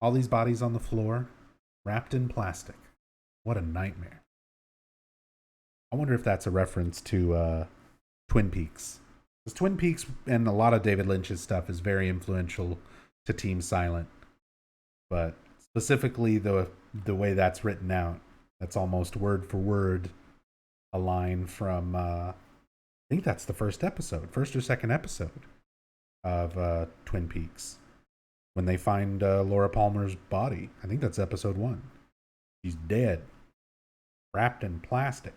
All these bodies on the floor, wrapped in plastic. What a nightmare. I wonder if that's a reference to Twin Peaks. Because Twin Peaks and a lot of David Lynch's stuff is very influential to Team Silent. But specifically the way that's written out, that's almost word for word a line from, I think that's the first or second episode of Twin Peaks. When they find Laura Palmer's body. I think that's episode 1. She's dead. Wrapped in plastic.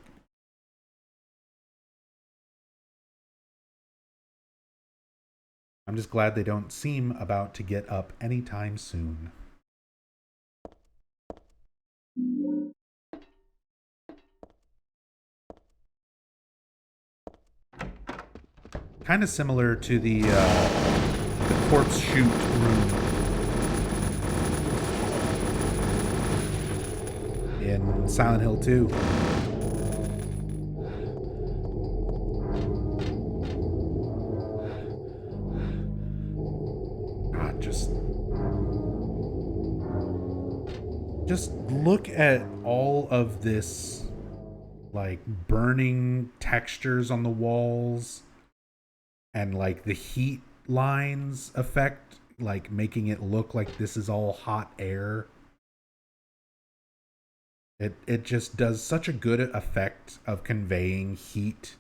I'm just glad they don't seem about to get up anytime soon. Kind of similar to the corpse chute room in Silent Hill 2. God, just look at all of this, like, burning textures on the walls and like the heat lines effect, like making it look like this is all hot air. It just does such a good effect of conveying heat.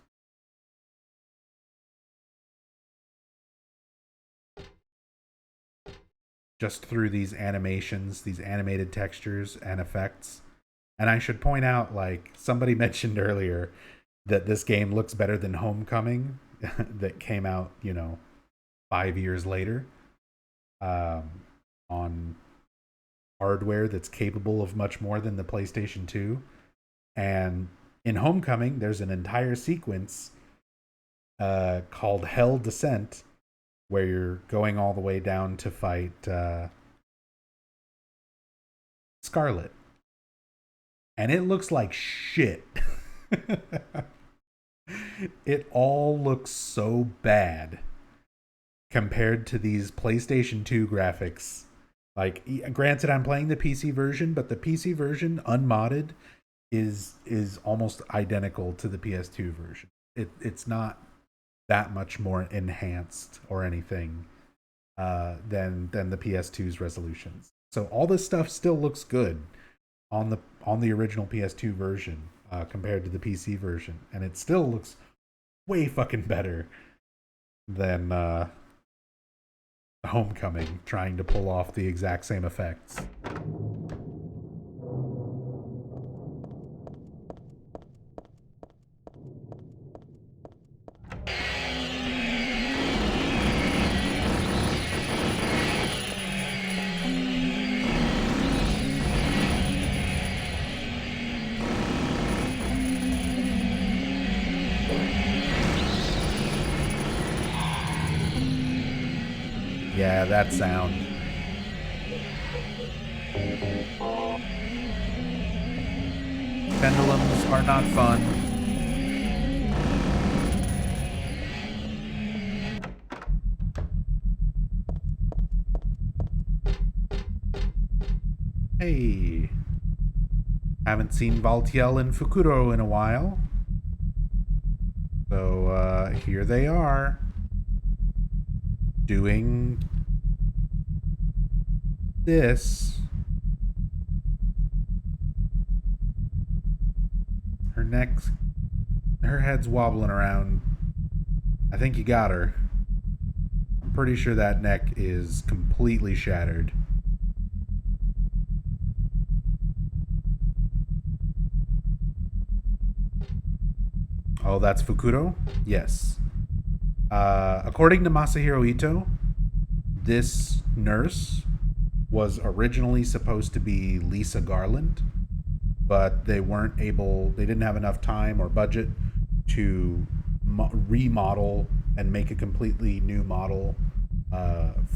Just through these animations, these animated textures and effects. And I should point out, like, somebody mentioned earlier that this game looks better than Homecoming that came out, 5 years later, on hardware that's capable of much more than the PlayStation 2. And in Homecoming, there's an entire sequence called Hell Descent, where you're going all the way down to fight Scarlet. And it looks like shit. It all looks so bad compared to these PlayStation 2 graphics. Like, granted, I'm playing the PC version, but the PC version, unmodded, is almost identical to the PS2 version. It's not that much more enhanced or anything than the PS2's resolutions. So all this stuff still looks good on the original PS2 version compared to the PC version, and it still looks way fucking better than Homecoming, trying to pull off the exact same effects. Yeah, that sound. Pendulums are not fun. Hey. Haven't seen Valtiel and Fukuro in a while. So, here they are. Doing this. Her head's wobbling around. I think you got her. I'm pretty sure that neck is completely shattered. Oh, that's Fukuro? Yes. According to Masahiro Ito, this nurse was originally supposed to be Lisa Garland, but they didn't have enough time or budget to remodel and make a completely new model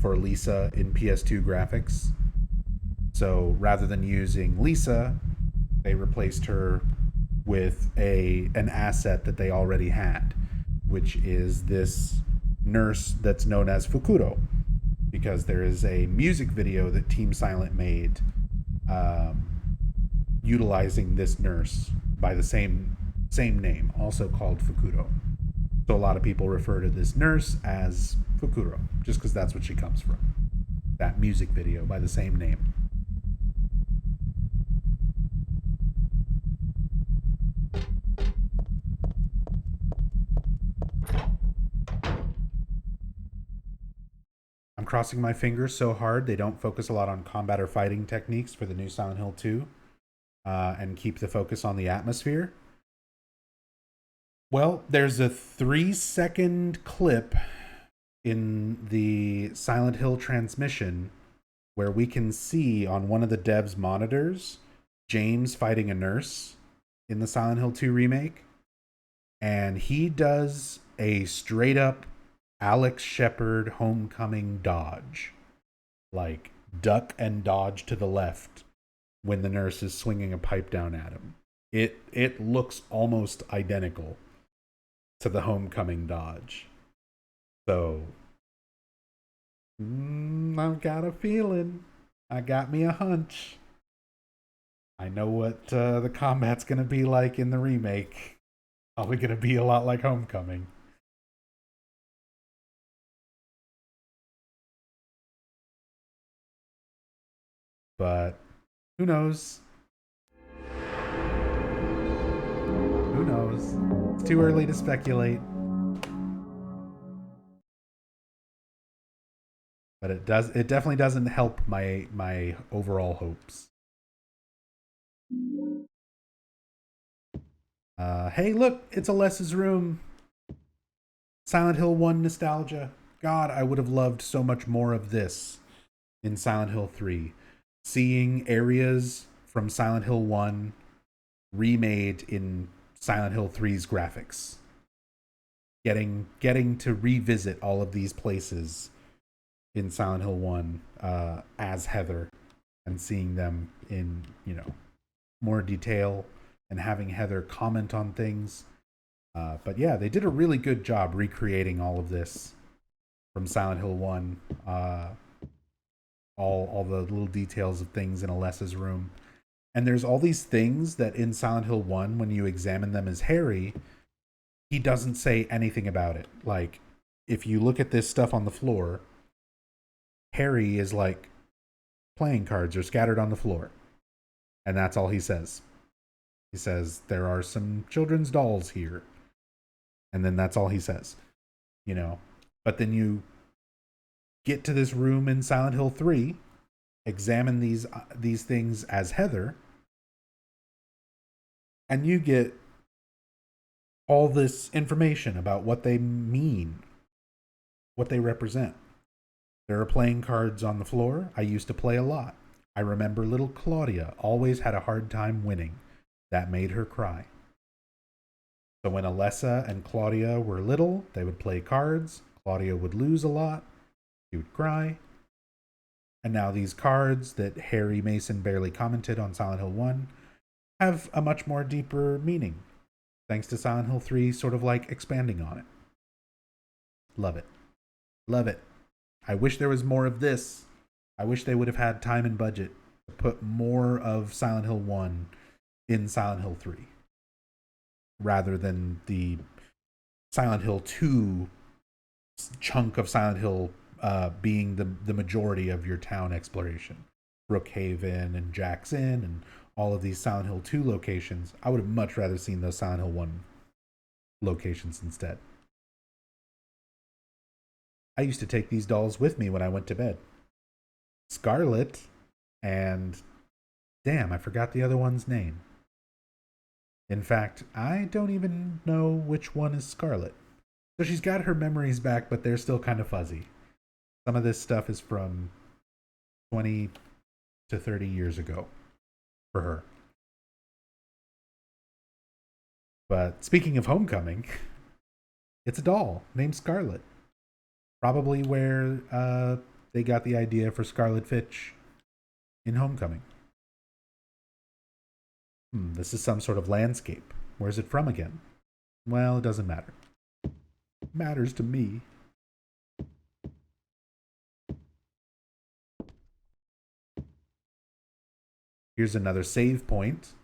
for Lisa in PS2 graphics. So rather than using Lisa, they replaced her with an asset that they already had, which is this nurse that's known as Fukuro, because there is a music video that Team Silent made utilizing this nurse by the same name, also called Fukuro. So a lot of people refer to this nurse as Fukuro, just because that's what she comes from. That music video by the same name. crossing my fingers so hard they don't focus a lot on combat or fighting techniques for the new Silent Hill 2 and keep the focus on the atmosphere. Well, there's a 3-second clip in the Silent Hill transmission where we can see on one of the devs' monitors James fighting a nurse in the Silent Hill 2 remake. And he does a straight up Alex Shepard Homecoming dodge. Like, duck and dodge to the left when the nurse is swinging a pipe down at him. It looks almost identical to the Homecoming dodge. So, I've got a feeling. I got me a hunch. I know what the combat's going to be like in the remake. Probably going to be a lot like Homecoming. But who knows? Who knows? It's too early to speculate. But it definitely doesn't help my overall hopes. Hey, look, it's Alessa's room. Silent Hill 1 nostalgia. God, I would have loved so much more of this in Silent Hill 3. Seeing areas from Silent Hill 1 remade in Silent Hill 3's graphics. Getting to revisit all of these places in Silent Hill 1 as Heather and seeing them in, more detail and having Heather comment on things. But yeah, they did a really good job recreating all of this from Silent Hill 1. All the little details of things in Alessa's room. And there's all these things that in Silent Hill 1, when you examine them as Harry, he doesn't say anything about it. Like, if you look at this stuff on the floor, Harry is like, playing cards are scattered on the floor. And that's all he says. He says, there are some children's dolls here. And then that's all he says. But then you get to this room in Silent Hill 3, examine these things as Heather, and you get all this information about what they mean, what they represent. There are playing cards on the floor. I used to play a lot. I remember little Claudia always had a hard time winning. That made her cry. So when Alessa and Claudia were little, they would play cards. Claudia would lose a lot. She would cry. And now these cards that Harry Mason barely commented on Silent Hill 1 have a much more deeper meaning, thanks to Silent Hill 3 sort of like expanding on it. Love it. Love it. I wish there was more of this. I wish they would have had time and budget to put more of Silent Hill 1 in Silent Hill 3, rather than the Silent Hill 2 chunk of Silent Hill being the majority of your town exploration. Brookhaven and Jackson and all of these Silent Hill 2 locations. I would have much rather seen those Silent Hill 1 locations instead. I used to take these dolls with me when I went to bed. Scarlet and... damn, I forgot the other one's name. In fact, I don't even know which one is Scarlet. So she's got her memories back, but they're still kind of fuzzy. Some of this stuff is from 20 to 30 years ago for her. But speaking of Homecoming, it's a doll named Scarlet. Probably where they got the idea for Scarlet Fitch in Homecoming. This is some sort of landscape. Where's it from again? Well, it doesn't matter. It matters to me. Here's another save point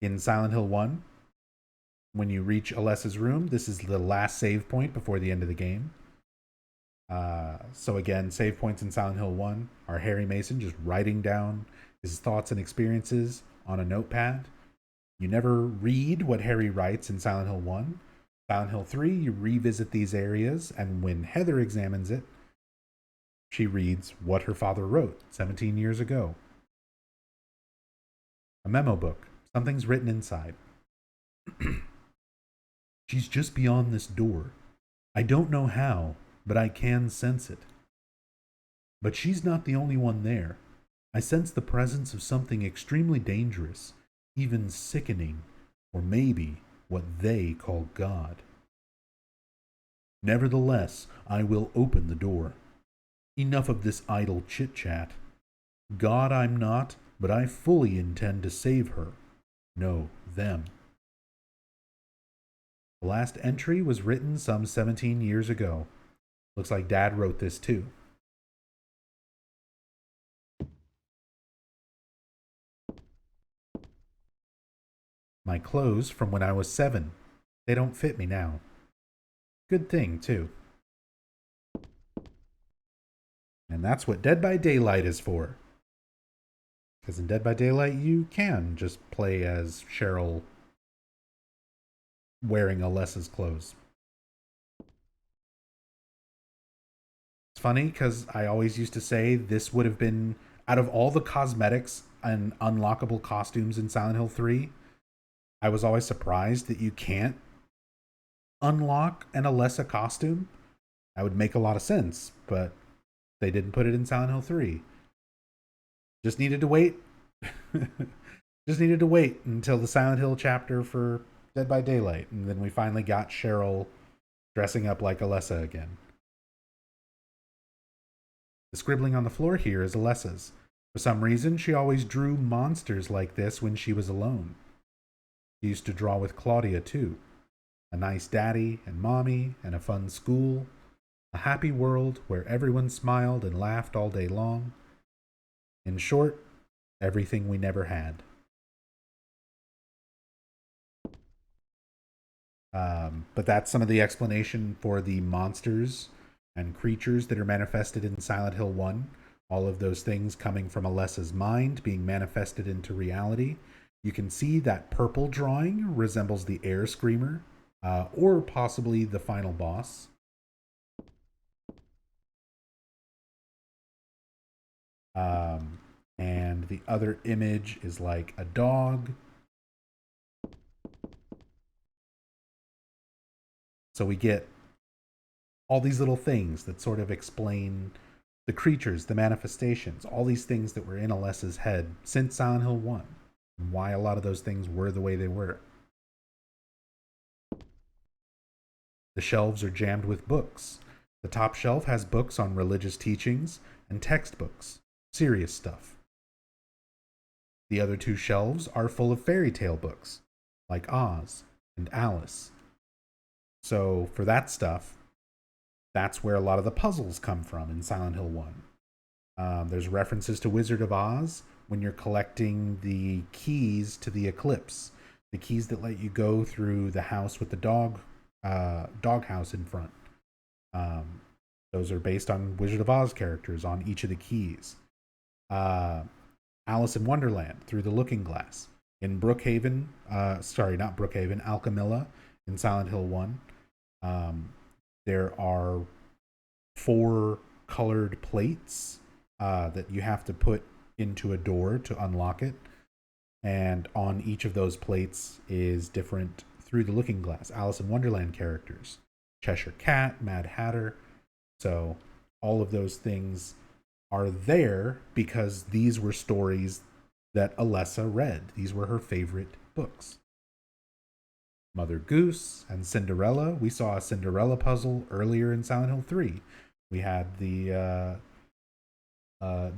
in Silent Hill 1. When you reach Alessa's room, this is the last save point before the end of the game. So again, save points in Silent Hill 1 are Harry Mason just writing down his thoughts and experiences on a notepad. You never read what Harry writes in Silent Hill 1. Silent Hill 3, you revisit these areas, and when Heather examines it, She reads what her father wrote 17 years ago. A memo book. Something's written inside. She's just beyond this door. I don't know how, but I can sense it. But she's not the only one there. I sense the presence of something extremely dangerous, even sickening, or maybe what they call God. Nevertheless, I will open the door. Enough of this idle chit-chat. God I'm not, but I fully intend to save her. No, them. The last entry was written some 17 years ago. Looks like Dad wrote this too. My clothes from when I was 7. They don't fit me now. Good thing, too. And that's what Dead by Daylight is for. Because in Dead by Daylight, you can just play as Cheryl wearing Alessa's clothes. It's funny because I always used to say this would have been, out of all the cosmetics and unlockable costumes in Silent Hill 3, I was always surprised that you can't unlock an Alessa costume. That would make a lot of sense, but they didn't put it in Silent Hill 3. Just needed to wait. Just needed to wait until the Silent Hill chapter for Dead by Daylight, and then we finally got Cheryl dressing up like Alessa again. The scribbling on the floor here is Alessa's. For some reason, she always drew monsters like this when she was alone. She used to draw with Claudia, too. A nice daddy and mommy and a fun school. A happy world where everyone smiled and laughed all day long. In short, everything we never had. But that's some of the explanation for the monsters and creatures that are manifested in Silent Hill 1. All of those things coming from Alessa's mind being manifested into reality. You can see that purple drawing resembles the air screamer, or possibly the final boss. And the other image is like a dog. So we get all these little things that sort of explain the creatures, the manifestations, all these things that were in Alessa's head since Silent Hill 1. And why a lot of those things were the way they were. The shelves are jammed with books. The top shelf has books on religious teachings and textbooks, serious stuff. The other two shelves are full of fairy tale books, like Oz and Alice. So for that stuff, that's where a lot of the puzzles come from in Silent Hill 1. There's references to Wizard of Oz when you're collecting the keys to the Eclipse, the keys that let you go through the house with the dog house in front. Those are based on Wizard of Oz characters on each of the keys. Alice in Wonderland, Through the Looking Glass. In Brookhaven, not Brookhaven, Alchemilla in Silent Hill 1. There are 4 colored plates that you have to put into a door to unlock it. And on each of those plates is different Through the Looking Glass, Alice in Wonderland characters. Cheshire Cat, Mad Hatter. So all of those things are there because these were stories that Alessa read. These were her favorite books. Mother Goose and Cinderella. We saw a Cinderella puzzle earlier in Silent Hill 3. We had the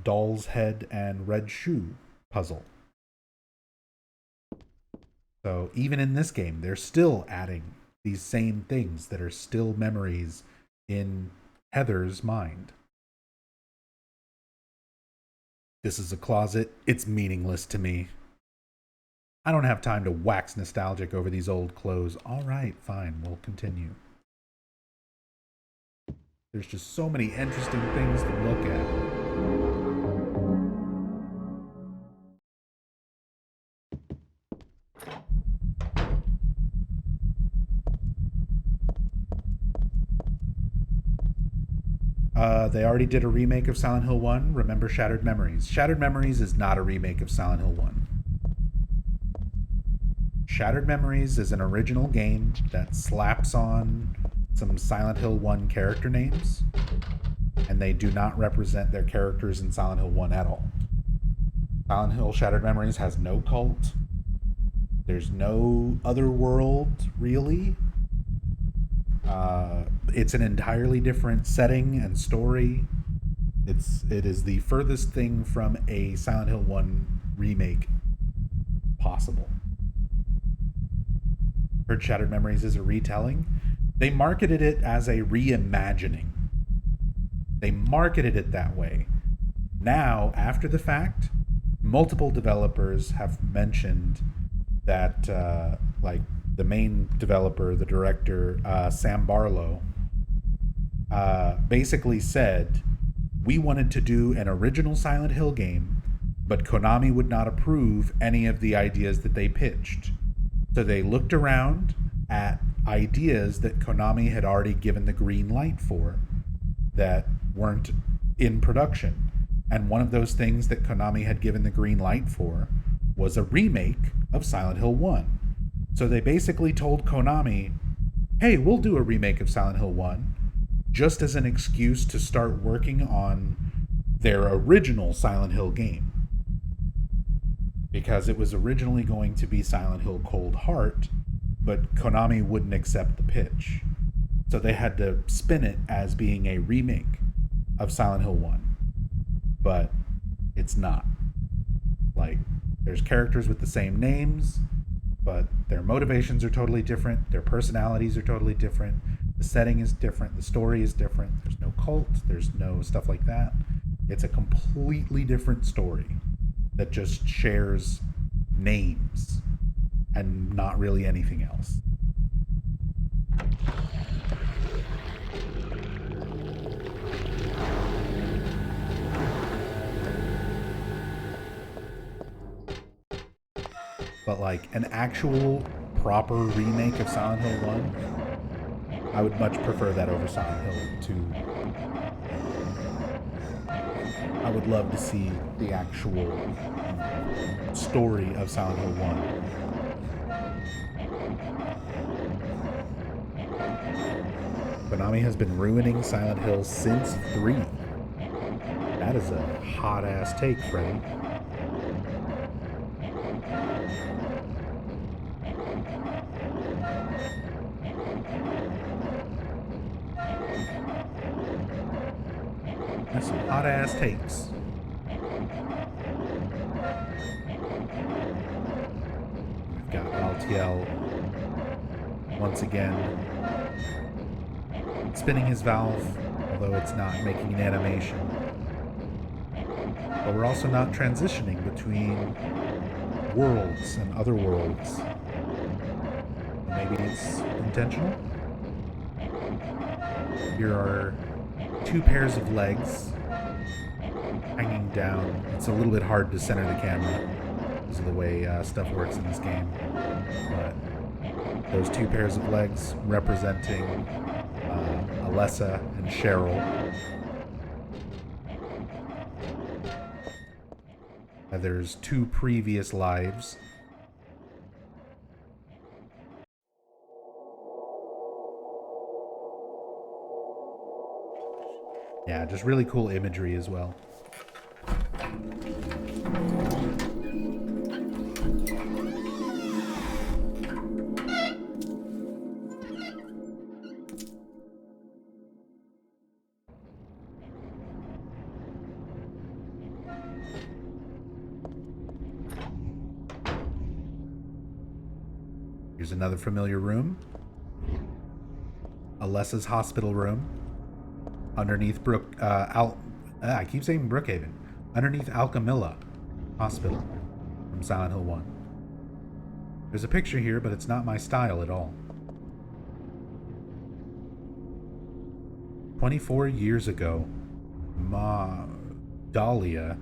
doll's head and red shoe puzzle. So even in this game, they're still adding these same things that are still memories in Heather's mind. This is a closet. It's meaningless to me. I don't have time to wax nostalgic over these old clothes. All right, fine, we'll continue. There's just so many interesting things to look at. They already did a remake of Silent Hill 1. Remember Shattered Memories. Shattered Memories is not a remake of Silent Hill 1. Shattered Memories is an original game that slaps on some Silent Hill 1 character names, and they do not represent their characters in Silent Hill 1 at all. Silent Hill Shattered Memories has no cult. There's no otherworld, really. It's an entirely different setting and story. It is the furthest thing from a Silent Hill 1 remake possible. Heard Shattered Memories is a retelling. They marketed it as a reimagining. They marketed it that way. Now, after the fact, multiple developers have mentioned that, like the main developer, the director, Sam Barlow, basically said, we wanted to do an original Silent Hill game, but Konami would not approve any of the ideas that they pitched. So they looked around at ideas that Konami had already given the green light for that weren't in production. And one of those things that Konami had given the green light for was a remake of Silent Hill 1. So they basically told Konami, hey, we'll do a remake of Silent Hill 1, just as an excuse to start working on their original Silent Hill game. Because it was originally going to be Silent Hill Cold Heart, but Konami wouldn't accept the pitch. So they had to spin it as being a remake of Silent Hill 1. But it's not. Like, there's characters with the same names, but their motivations are totally different. Their personalities are totally different. The setting is different. The story is different. There's no cult. There's no stuff like that. It's a completely different story that just shares names and not really anything else. But like an actual proper remake of Silent Hill 1, I would much prefer that over Silent Hill 2. I would love to see the actual story of Silent Hill 1. Konami has been ruining Silent Hill since 3. That is a hot-ass take, Freddy. That's some hot-ass takes. We've got Altiel once again spinning his valve, although it's not making an animation. But we're also not transitioning between worlds and other worlds. Maybe it's intentional? Here are 2 pairs of legs hanging down. It's a little bit hard to center the camera because of the way stuff works in this game. But those 2 pairs of legs representing Alessa and Cheryl. There's 2 previous lives. Yeah, just really cool imagery as well. Here's another familiar room. Alessa's hospital room. Underneath Brook, I keep saying Brookhaven. Underneath Alchemilla Hospital from Silent Hill 1. There's a picture here, but it's not my style at all. 24 years ago, Dahlia.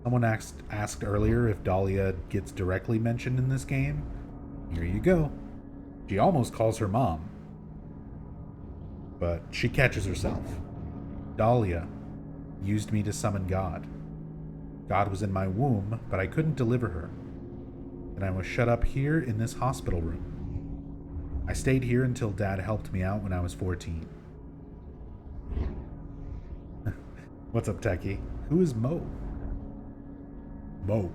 Someone asked earlier if Dahlia gets directly mentioned in this game. Here you go. She almost calls her mom, but she catches herself. Dahlia used me to summon God. God was in my womb, but I couldn't deliver her. And I was shut up here in this hospital room. I stayed here until Dad helped me out when I was 14. What's up, Techie? Who is Mo? Mo.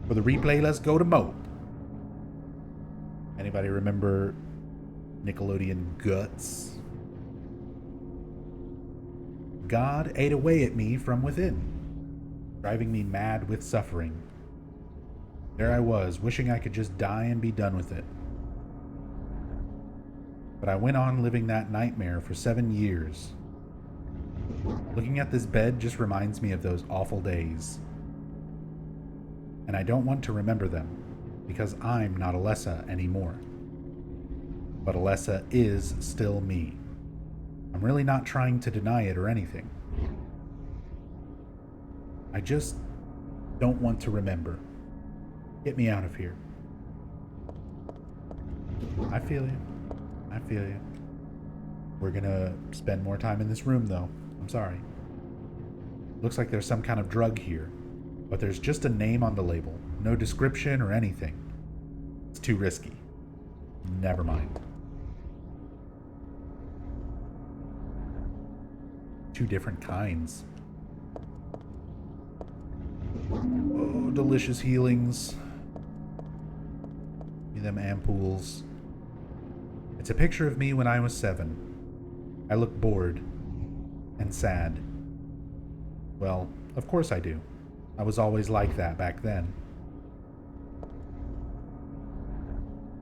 For the replay, let's go to Mo. Anybody remember Nickelodeon Guts? God ate away at me from within, driving me mad with suffering. There I was, wishing I could just die and be done with it. But I went on living that nightmare for 7 years. Looking at this bed just reminds me of those awful days. And I don't want to remember them, because I'm not Alessa anymore. But Alessa is still me. I'm really not trying to deny it or anything. I just don't want to remember. Get me out of here. I feel you. I feel you. We're gonna spend more time in this room, though. I'm sorry. Looks like there's some kind of drug here, but there's just a name on the label. No description or anything. It's too risky. Never mind. 2 different kinds. Oh, delicious healings. Give me them ampoules. It's a picture of me when I was 7. I look bored and sad. Well, of course I do. I was always like that back then.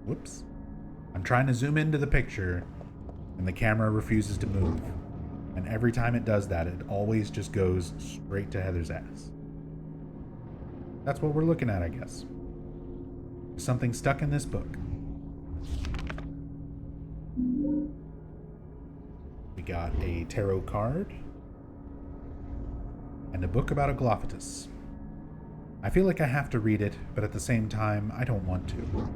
Whoops. I'm trying to zoom into the picture, and the camera refuses to move. And every time it does that, it always just goes straight to Heather's ass. That's what we're looking at, I guess. There's something stuck in this book. We got a tarot card and a book about a Glophatus. I feel like I have to read it, but at the same time, I don't want to.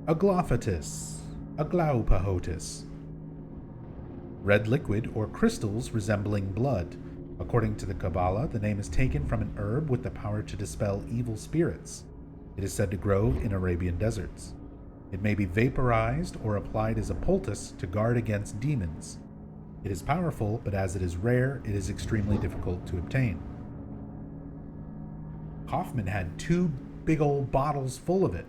A Glophatus, a Glaupahotis. Red liquid or crystals resembling blood. According to the Kabbalah, the name is taken from an herb with the power to dispel evil spirits. It is said to grow in Arabian deserts. It may be vaporized or applied as a poultice to guard against demons. It is powerful, but as it is rare, it is extremely difficult to obtain. Kaufman had 2 big old bottles full of it.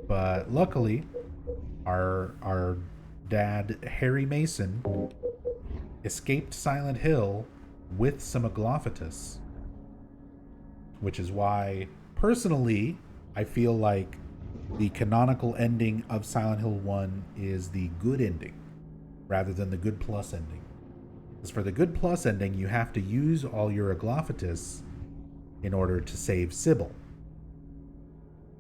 But luckily, our dad, Harry Mason, escaped Silent Hill with some Glophatus. Which is why, personally, I feel like the canonical ending of Silent Hill 1 is the good ending, rather than the good plus ending. Because for the good plus ending, you have to use all your Glophatus in order to save Sybil.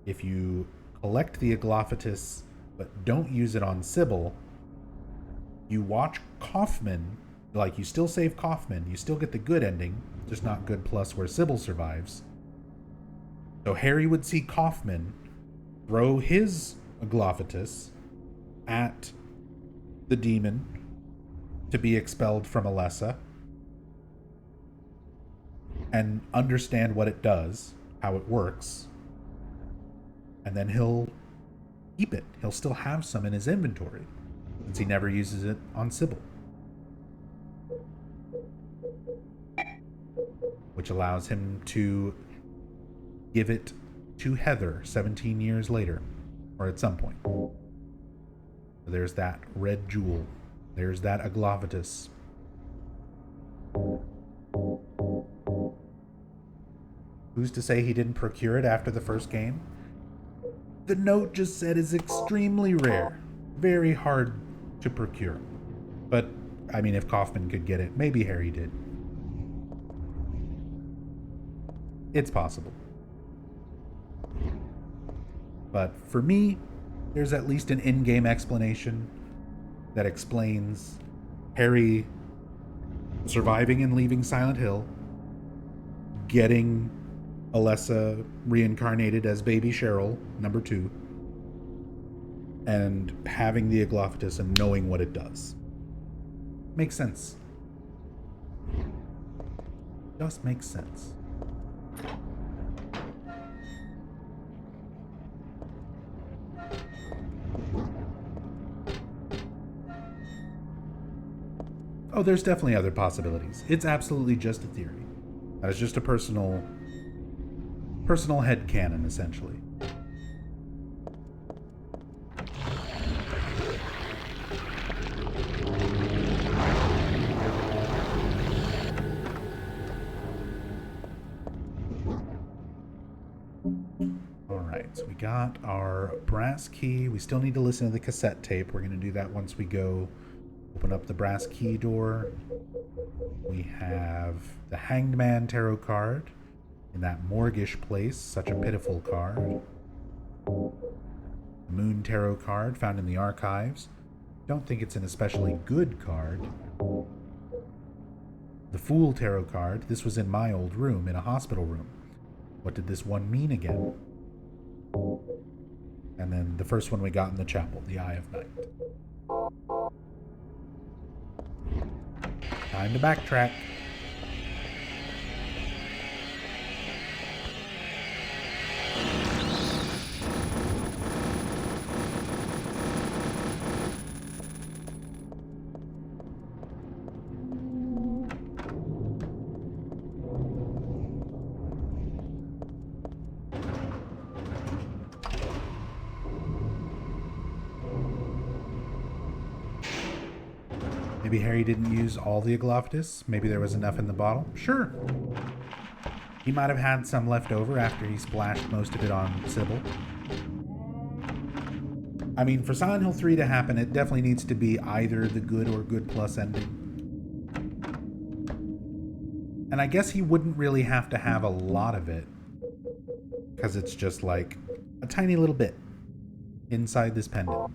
If you collect the Glophatus but don't use it on Sybil, you watch Kaufman, like you still save Kaufman, you still get the good ending, just not good plus where Sybil survives. So Harry would see Kaufman throw his Glophatus at the demon to be expelled from Alessa and understand what it does, how it works, and then he'll keep it. He'll still have some in his inventory since he never uses it on Sybil. Which allows him to give it to Heather 17 years later, or at some point. So there's that red jewel. There's that Glophatus. Who's to say he didn't procure it after the first game? The note just said is extremely rare. Very hard to procure. But, I mean, if Kaufman could get it, maybe Harry did. It's possible. But for me, there's at least an in-game explanation that explains Harry surviving and leaving Silent Hill, getting Alessa reincarnated as baby Cheryl, number 2, and having the Aglophidus and knowing what it does. Makes sense. Just makes sense. Oh, there's definitely other possibilities. It's absolutely just a theory. That is just a personal headcanon, essentially. Alright, so we got our brass key. We still need to listen to the cassette tape. We're going to do that once we go open up the brass key door. We have the Hanged Man tarot card in that mortgage place, such a pitiful card. The Moon tarot card found in the archives. Don't think it's an especially good card. The Fool tarot card. This was in my old room, in a hospital room. What did this one mean again? And then the first one we got in the chapel, the Eye of Night. Time to backtrack. Maybe Harry didn't use all the Aglophidus. Maybe there was enough in the bottle. Sure. He might have had some left over after he splashed most of it on Sybil. I mean, for Silent Hill 3 to happen, it definitely needs to be either the good or good plus ending. And I guess he wouldn't really have to have a lot of it, because it's just like a tiny little bit inside this pendant.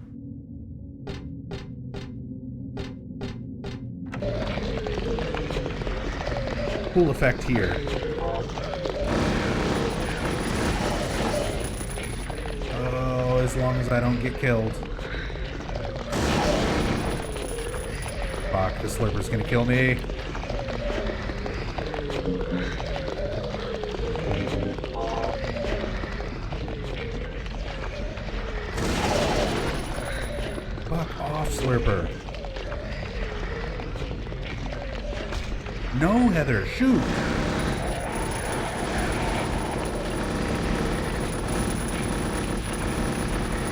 Cool effect here. Oh, as long as I don't get killed. Fuck, the Slurper's gonna kill me. Fuck off, Slurper. No, Heather, shoot!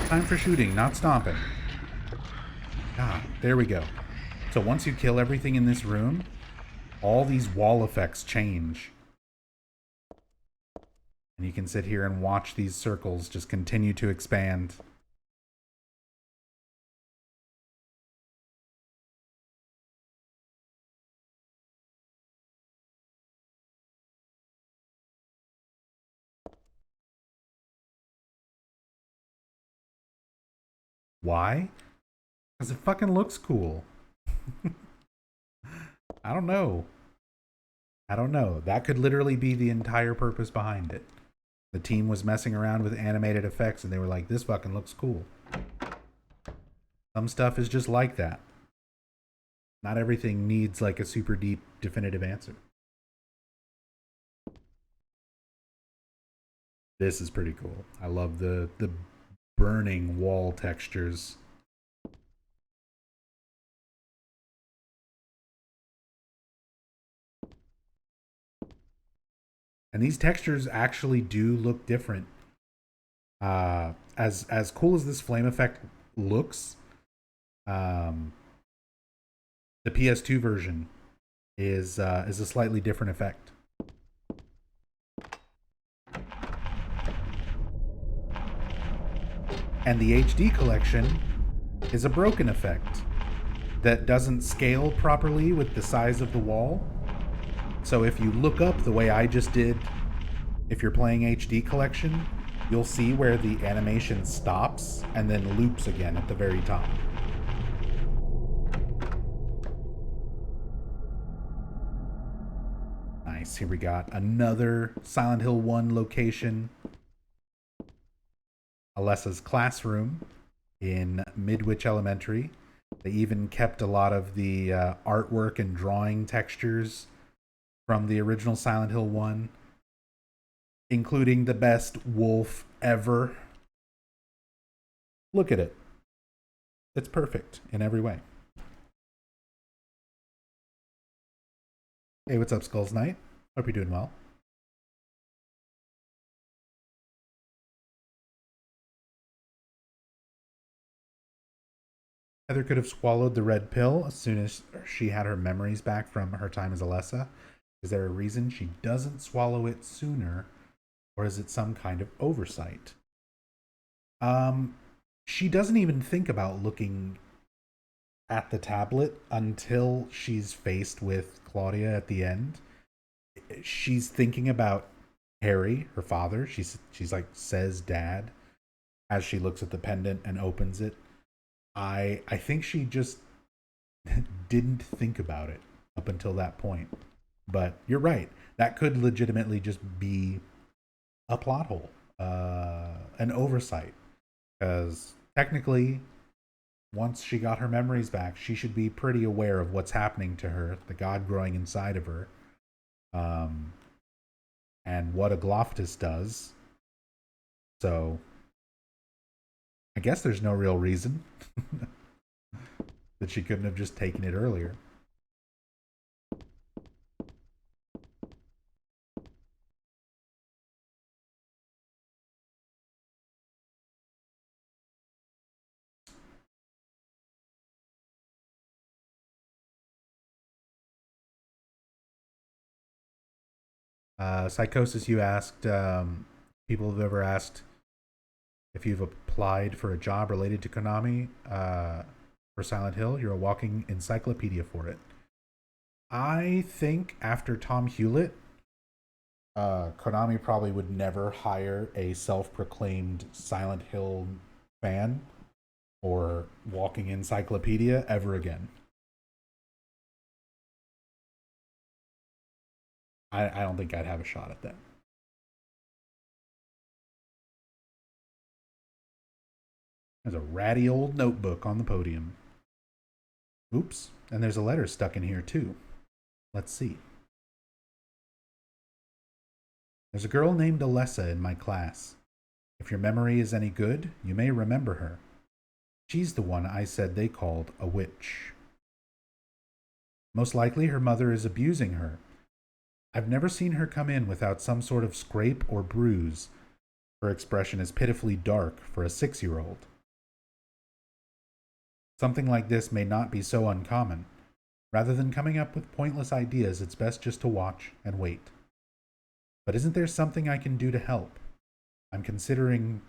Time for shooting, not stomping. Ah, there we go. So once you kill everything in this room, all these wall effects change. And you can sit here and watch these circles just continue to expand. Why? Because it fucking looks cool. I don't know. That could literally be the entire purpose behind it. The team was messing around with animated effects and they were like, this fucking looks cool. Some stuff is just like that. Not everything needs like a super deep, definitive answer. This is pretty cool. I love the burning wall textures. And these textures actually do look different. As cool as this flame effect looks, the PS2 version is a slightly different effect. And the HD collection is a broken effect that doesn't scale properly with the size of the wall. So if you look up the way I just did, if you're playing HD collection, you'll see where the animation stops and then loops again at the very top. Nice. Here we got another Silent Hill 1 location. Alessa's classroom. in Midwich Elementary. They even kept a lot of the artwork and drawing textures from the original Silent Hill 1, including the best wolf ever. Look at it. It's perfect in every way. Hey, what's up, Skulls Knight? Hope you're doing well. Heather could have swallowed the red pill as soon as she had her memories back from her time as Alessa. Is there a reason she doesn't swallow it sooner, or is it some kind of oversight? She doesn't even think about looking at the tablet until she's faced with Claudia at the end. She's thinking about Harry, her father. She's like, says dad, as she looks at the pendant and opens it. I think she just didn't think about it up until that point. But you're right. That could legitimately just be a plot hole, an oversight. Because technically, once she got her memories back, she should be pretty aware of what's happening to her, the god growing inside of her, and what a Gloftus does. So, I guess there's no real reason that she couldn't have just taken it earlier. Psychosis, you asked, people have ever asked if you've applied for a job related to Konami for Silent Hill. You're a walking encyclopedia for it. I think after Tom Hewlett, Konami probably would never hire a self-proclaimed Silent Hill fan or walking encyclopedia ever again. I don't think I'd have a shot at that. There's a ratty old notebook on the podium. Oops, and there's a letter stuck in here too. Let's see. There's a girl named Alessa in my class. If your memory is any good, you may remember her. She's the one I said they called a witch. Most likely her mother is abusing her. I've never seen her come in without some sort of scrape or bruise. Her expression is pitifully dark for a 6-year-old. Something like this may not be so uncommon. Rather than coming up with pointless ideas, it's best just to watch and wait. But isn't there something I can do to help? I'm considering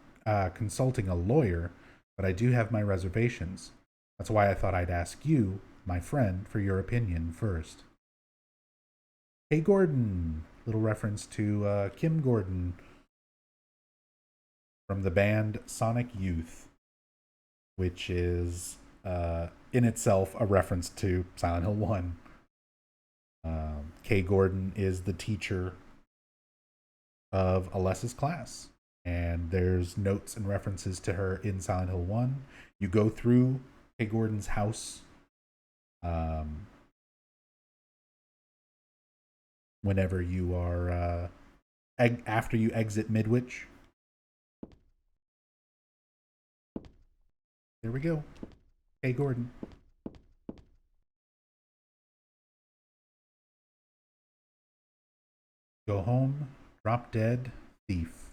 consulting a lawyer, but I do have my reservations. That's why I thought I'd ask you, my friend, for your opinion first. Hey Gordon, little reference to Kim Gordon from the band Sonic Youth, which is in itself a reference to Silent Hill 1. Kay Gordon is the teacher of Alessa's class, and there's notes and references to her in Silent Hill 1. You go through Kay Gordon's house whenever you are after you exit Midwich. There we go. Hey Gordon. Go home, drop dead, thief.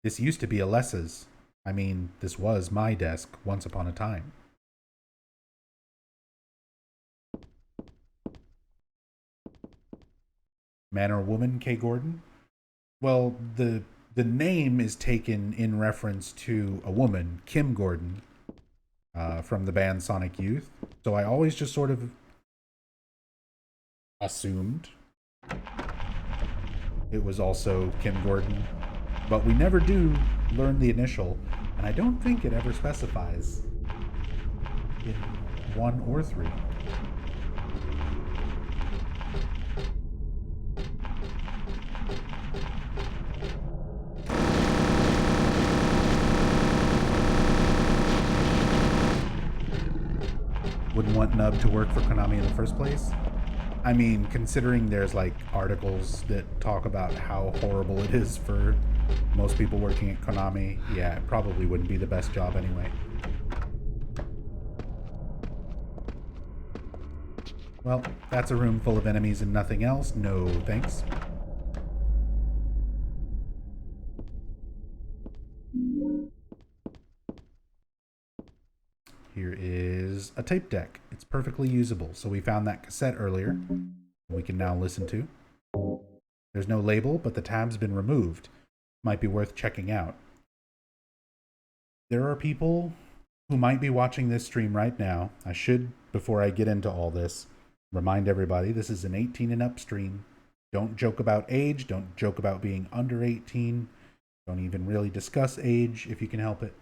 This used to be Alessa's. I mean, this was my desk once upon a time. Man or woman, Kay Gordon? Well, the name is taken in reference to a woman, Kim Gordon, from the band Sonic Youth. So I always just sort of assumed it was also Kim Gordon. But we never do learn the initial, and I don't think it ever specifies in 1 or 3. want Nub to work for Konami in the first place. I mean, considering there's like articles that talk about how horrible it is for most people working at Konami, yeah, it probably wouldn't be the best job anyway. Well, that's a room full of enemies and nothing else. No thanks. Here is a tape deck. It's perfectly usable. So we found that cassette earlier. We can now listen to. There's no label, but the tab's been removed. Might be worth checking out. There are people who might be watching this stream right now. I should, before I get into all this, remind everybody this is an 18 and up stream. Don't joke about age. Don't joke about being under 18. Don't even really discuss age if you can help it.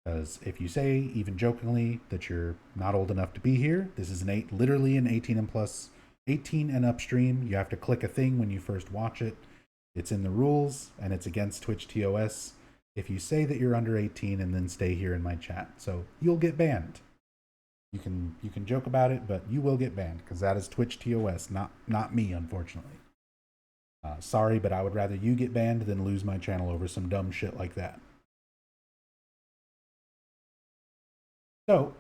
Because if you say, even jokingly, that you're not old enough to be here, this is literally an 18 and up stream. You have to click a thing when you first watch it. It's in the rules, and it's against Twitch TOS if you say that you're under 18 and then stay here in my chat. So you'll get banned. You can joke about it, but you will get banned because that is Twitch TOS, not me, unfortunately. Sorry, but I would rather you get banned than lose my channel over some dumb shit like that. So,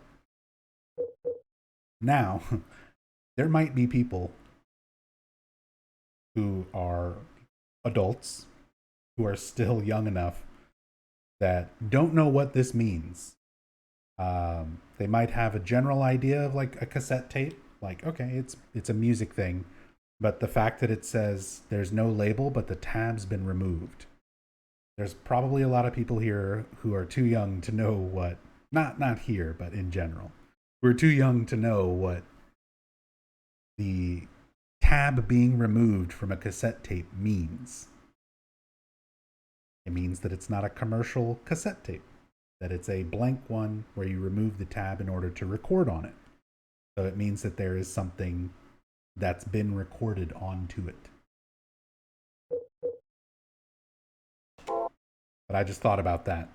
now, there might be people who are adults, who are still young enough, that don't know what this means. They might have a general idea of like a cassette tape, like, okay, it's a music thing, but the fact that it says there's no label, but the tab's been removed. There's probably a lot of people here who are too young to know what, not here, but in general, we're too young to know what the tab being removed from a cassette tape means. It means that it's not a commercial cassette tape, that it's a blank one where you remove the tab in order to record on it. So it means that there is something that's been recorded onto it. But I just thought about that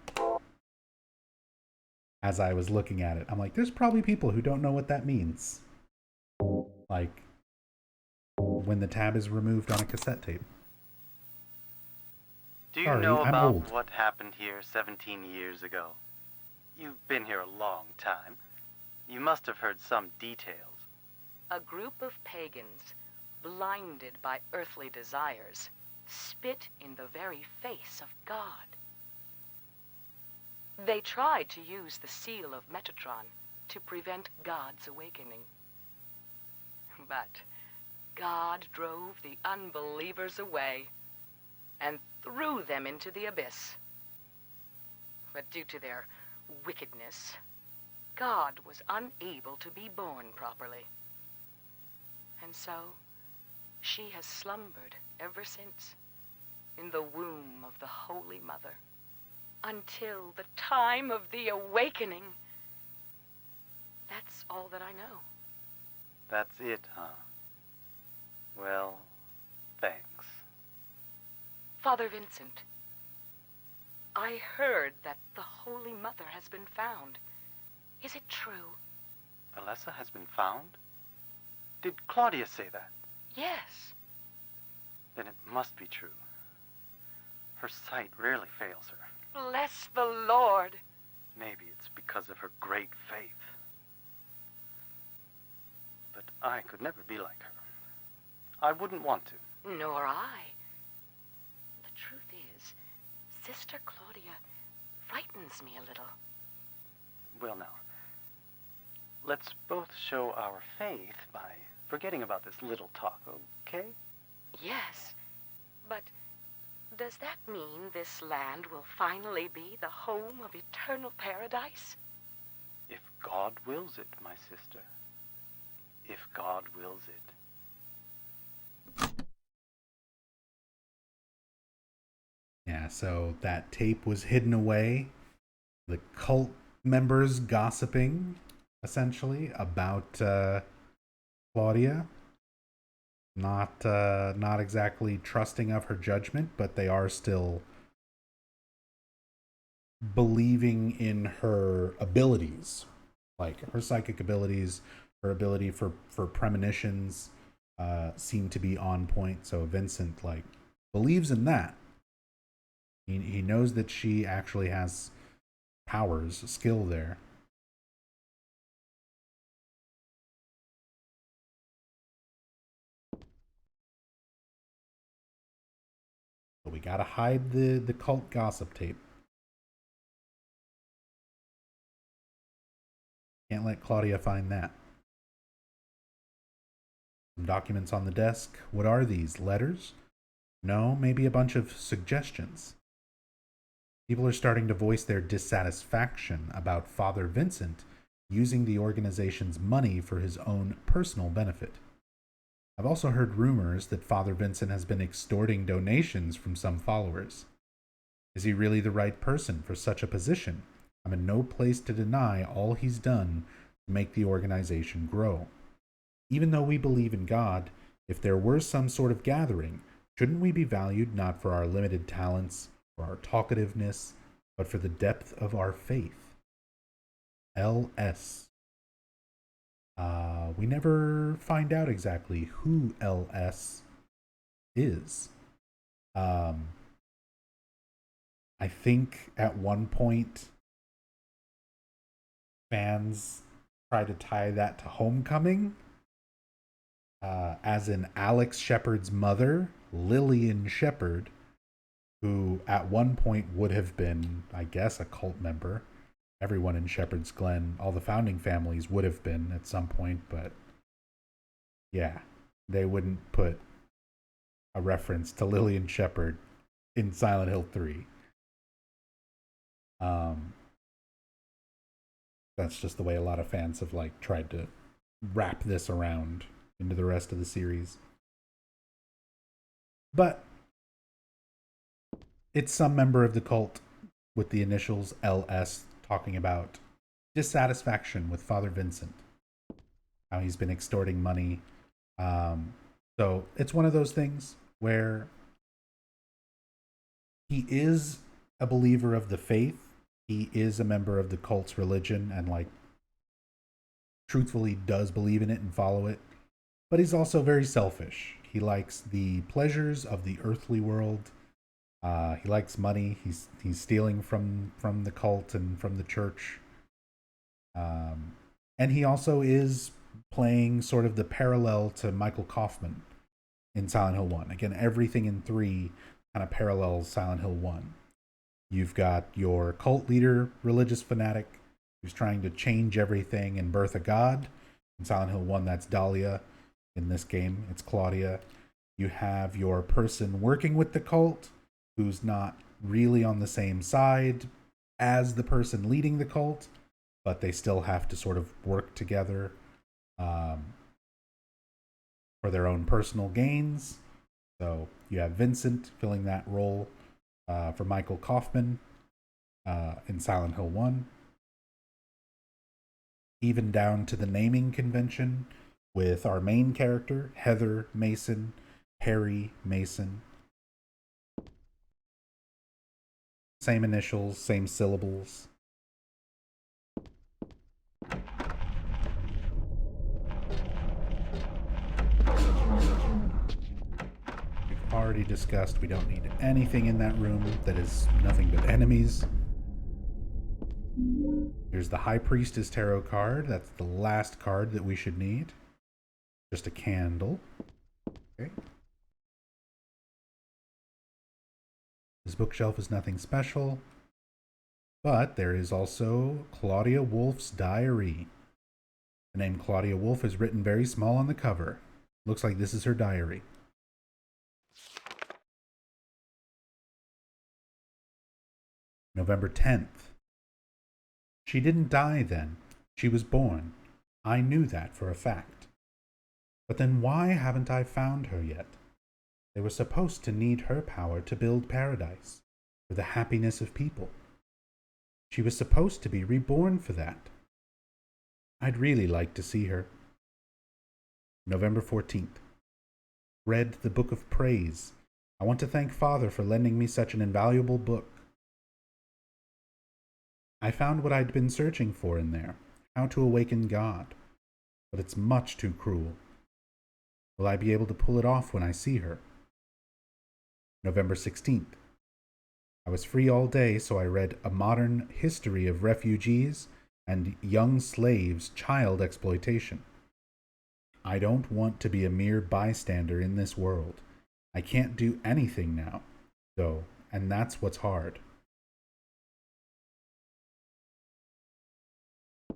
as I was looking at it. I'm like, there's probably people who don't know what that means. Like, when the tab is removed on a cassette tape. Do you Sorry, know I'm about old. what happened here 17 years ago? You've been here a long time. You must have heard some details. A group of pagans, blinded by earthly desires, spit in the very face of God. They tried to use the Seal of Metatron to prevent God's awakening. But God drove the unbelievers away and threw them into the abyss. But due to their wickedness, God was unable to be born properly. And so, she has slumbered ever since in the womb of the Holy Mother until the time of the awakening. That's all that I know. That's it, huh? Well, thanks. Father Vincent, I heard that the Holy Mother has been found. Is it true? Alessa has been found? Did Claudia say that? Yes. Then it must be true. Her sight rarely fails her. Bless the Lord. Maybe it's because of her great faith. But I could never be like her. I wouldn't want to. Nor I. The truth is, Sister Claudia frightens me a little. Well now, let's both show our faith by forgetting about this little talk, okay? Yes, but does that mean this land will finally be the home of eternal paradise? If God wills it, my sister. If God wills it. Yeah, so that tape was hidden away. The cult members gossiping, essentially, about Claudia. Not exactly trusting of her judgment, but they are still believing in her abilities. Like her psychic abilities, her ability for premonitions seem to be on point. So Vincent like believes in that. He knows that she actually has powers, skill there. But we gotta hide the cult gossip tape. Can't let Claudia find that. Some documents on the desk. What are these? Letters? No, maybe a bunch of suggestions. People are starting to voice their dissatisfaction about Father Vincent using the organization's money for his own personal benefit. I've also heard rumors that Father Vincent has been extorting donations from some followers. Is he really the right person for such a position? I'm in no place to deny all he's done to make the organization grow. Even though we believe in God, if there were some sort of gathering, shouldn't we be valued not for our limited talents or our talkativeness, but for the depth of our faith? LS. We never find out exactly who LS is. I think at one point fans try to tie that to Homecoming, as in Alex Shepard's mother, Lillian Shepard, who at one point would have been, I guess, a cult member. Everyone in Shepherd's Glen, all the founding families would have been at some point, but yeah, they wouldn't put a reference to Lillian Shepard in Silent Hill 3. That's just the way a lot of fans have like tried to wrap this around into the rest of the series. But it's some member of the cult with the initials LS talking about dissatisfaction with Father Vincent, how he's been extorting money. So it's one of those things where he is a believer of the faith. He is a member of the cult's religion and like truthfully does believe in it and follow it. But he's also very selfish. He likes the pleasures of the earthly world. He likes money. He's stealing from the cult and from the church. And he also is playing sort of the parallel to Michael Kaufman in Silent Hill 1. Again, everything in 3 kind of parallels Silent Hill 1. You've got your cult leader, religious fanatic, who's trying to change everything and birth a god. In Silent Hill 1, that's Dahlia. In this game, it's Claudia. You have your person working with the cult, who's not really on the same side as the person leading the cult, but they still have to sort of work together for their own personal gains. So you have Vincent filling that role for Michael Kaufman in Silent Hill 1. Even down to the naming convention with our main character, Heather Mason, Perry Mason. Same initials, same syllables. We've already discussed we don't need anything in that room that is nothing but enemies. Here's the High Priestess Tarot card. That's the last card that we should need. Just a candle. Okay. This bookshelf is nothing special, but there is also Claudia Wolf's diary. The name Claudia Wolf is written very small on the cover. Looks like this is her diary. November 10th. She didn't die then. She was born. I knew that for a fact. But then why haven't I found her yet? They were supposed to need her power to build paradise, for the happiness of people. She was supposed to be reborn for that. I'd really like to see her. November 14th. Read the Book of Praise. I want to thank Father for lending me such an invaluable book. I found what I'd been searching for in there, How to Awaken God, but it's much too cruel. Will I be able to pull it off when I see her? November 16th. I was free all day, so I read A Modern History of Refugees and Young Slaves' Child Exploitation. I don't want to be a mere bystander in this world. I can't do anything now, though, and that's what's hard.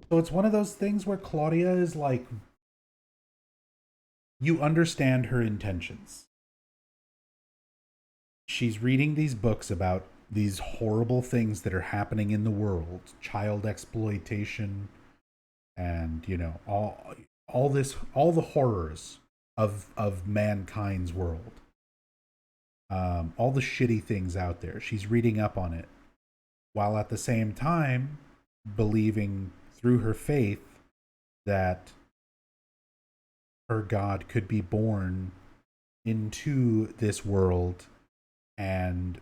So it's one of those things where Claudia is like, you understand her intentions. She's reading these books about these horrible things that are happening in the world, child exploitation, and, you know, all the horrors of mankind's world. All the shitty things out there. She's reading up on it, while at the same time believing through her faith that her God could be born into this world and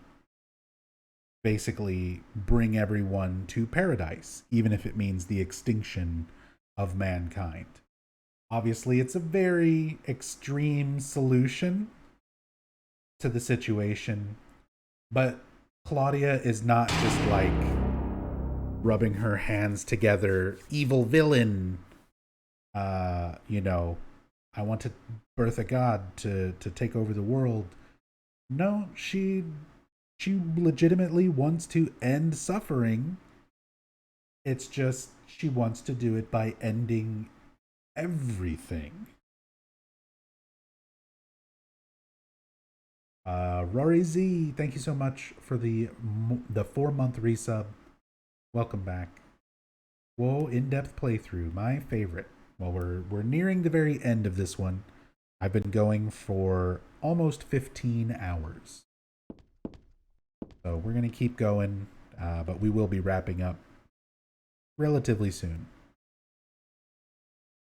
basically bring everyone to paradise, even if it means the extinction of mankind. Obviously, it's a very extreme solution to the situation, but Claudia is not just like rubbing her hands together, evil villain, you know, I want to birth a god to take over the world. No, she legitimately wants to end suffering. It's just she wants to do it by ending everything. Rory Z, thank you so much for the 4-month resub. Welcome back. Whoa, in-depth playthrough, my favorite. Well, we're nearing the very end of this one. I've been going for almost 15 hours. So we're going to keep going, but we will be wrapping up relatively soon.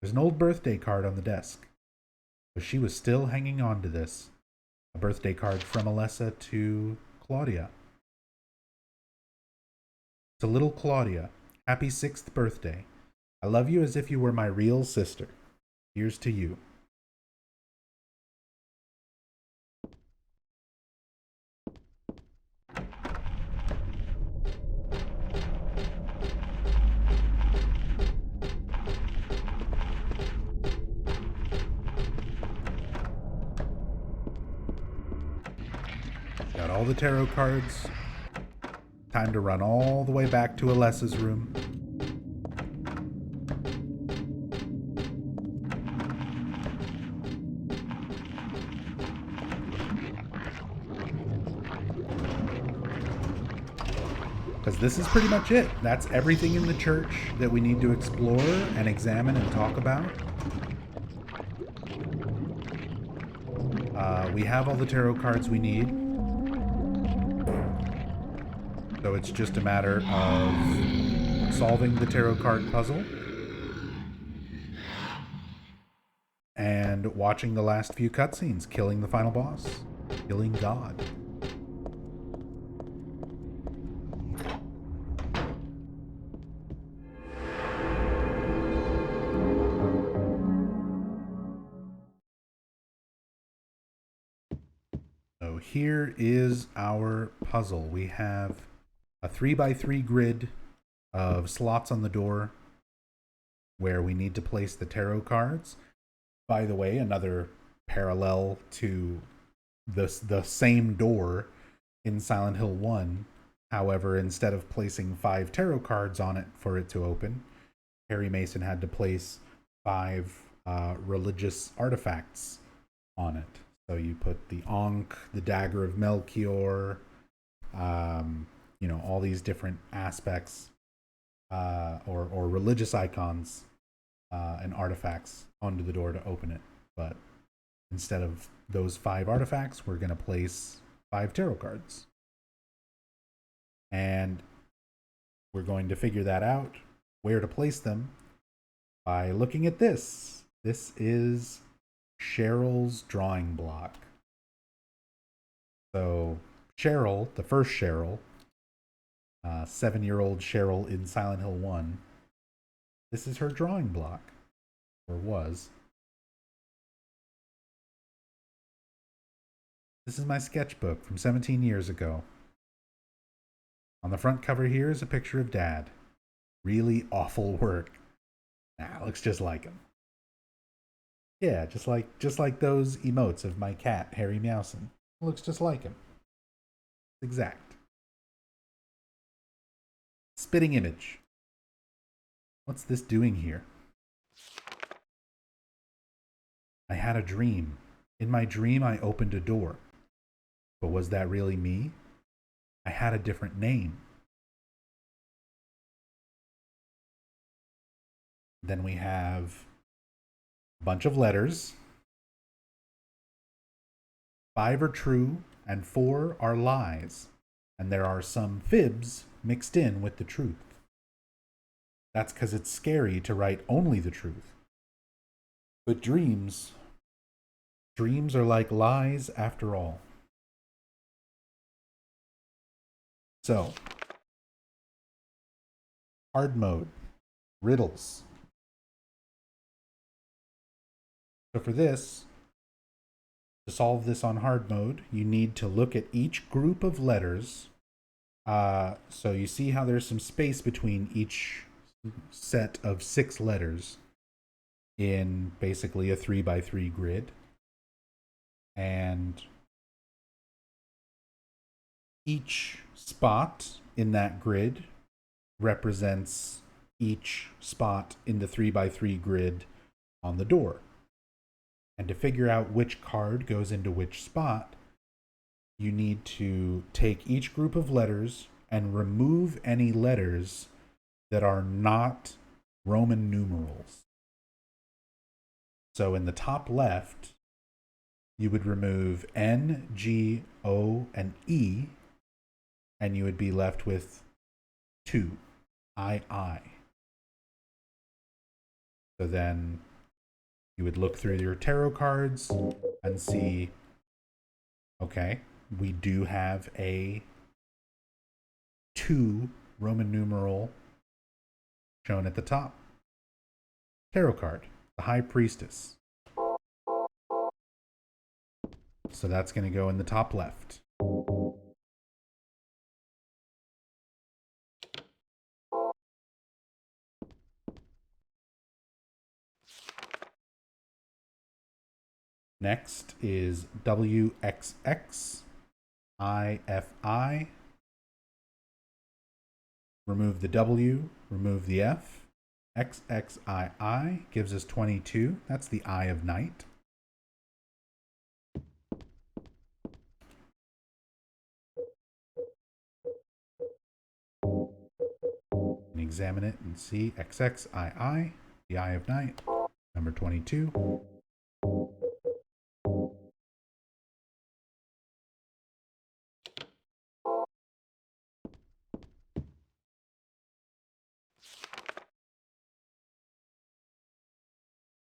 There's an old birthday card on the desk. So she was still hanging on to this. A birthday card from Alessa to Claudia. To little Claudia, happy 6th birthday. I love you as if you were my real sister. Here's to you. Got all the tarot cards. Time to run all the way back to Alessa's room. Because this is pretty much it. That's everything in the church that we need to explore and examine and talk about. We have all the tarot cards we need. So it's just a matter of solving the tarot card puzzle and watching the last few cutscenes, killing the final boss, killing God. So here is our puzzle. We have a 3x3 grid of slots on the door where we need to place the tarot cards. By the way, another parallel to the same door in Silent Hill 1. However, instead of placing 5 tarot cards on it for it to open, Harry Mason had to place 5 religious artifacts on it. So you put the Ankh, the Dagger of Melchior, you know, all these different aspects or religious icons and artifacts onto the door to open it. But instead of those 5 artifacts, we're going to place 5 tarot cards. And we're going to figure that out, where to place them, by looking at this. This is Cheryl's drawing block. So Cheryl, the first Cheryl, 7-year-old Cheryl in Silent Hill 1, This is her drawing block. Or was. This is my sketchbook from 17 years ago. On the front cover here is a picture of Dad. Really awful work. Nah, looks just like him. Yeah, just like those emotes of my cat, Harry Meowson. Looks just like him. Exact. Spitting image. What's this doing here? I had a dream. In my dream, I opened a door. But was that really me? I had a different name. Then we have a bunch of letters. 5 are true and 4 are lies. And there are some fibs mixed in with the truth. That's because it's scary to write only the truth. But dreams are like lies after all. So, hard mode, riddles. So for this, to solve this on hard mode, you need to look at each group of letters. So you see how there's some space between each set of 6 letters in basically a 3x3 grid. And each spot in that grid represents each spot in the 3x3 grid on the door. And to figure out which card goes into which spot, you need to take each group of letters and remove any letters that are not Roman numerals. So in the top left, you would remove N, G, O, and E, and you would be left with 2, I. So then you would look through your tarot cards and see, okay, we do have a 2 Roman numeral shown at the top. Tarot card, the High Priestess. So that's going to go in the top left. Next is WXX, IFI. Remove the W, remove the F. XXII gives us 22. That's the Eye of Night. And examine it and see XXII, the Eye of Night, number 22.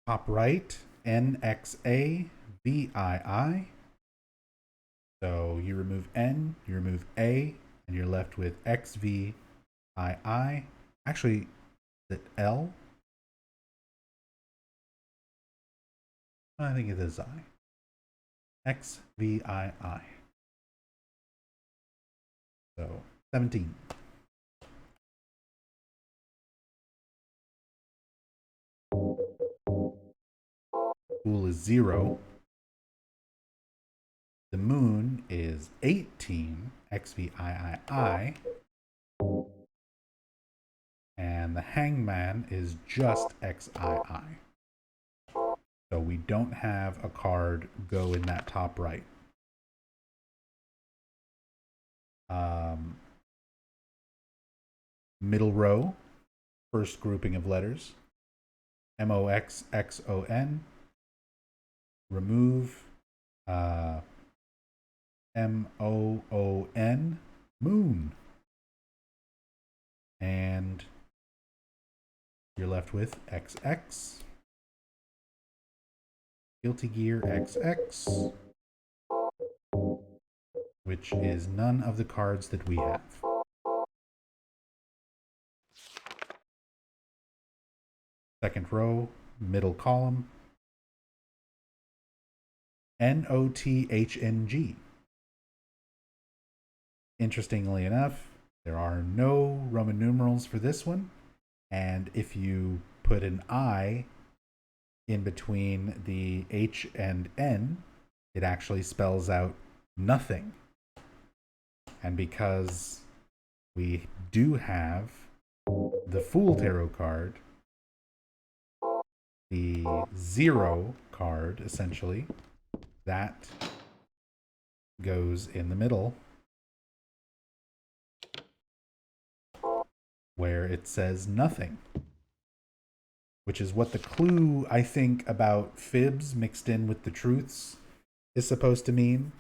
Top right, NXA, VII. So you remove N, you remove A, and you're left with XVII. Actually, is it L? I think it is I. XVII. So 17. Pool is 0. The moon is 18, XVII. And the hangman is just XII. So we don't have a card go in that top right. Middle row, first grouping of letters. MOXXON. Remove MOON, moon. And you're left with XX. Guilty Gear XX, which is none of the cards that we have. second row, middle column, NOTHNG. Interestingly enough, there are no Roman numerals for this one, and if you put an I in between the H and N, it actually spells out nothing. And because we do have the Fool Tarot card, the 0 card, essentially, that goes in the middle, where it says nothing, which is what the clue, I think, about fibs mixed in with the truths is supposed to mean,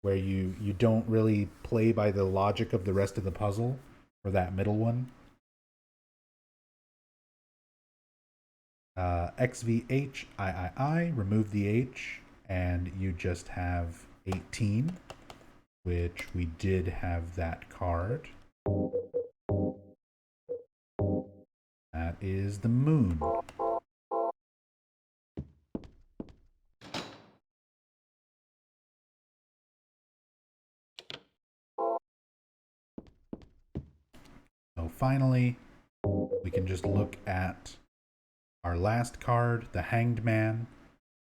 where you don't really play by the logic of the rest of the puzzle for that middle one. XVHIII, remove the H, and you just have 18, which we did have that card. That is the moon. So finally, we can just look at our last card, the Hanged Man,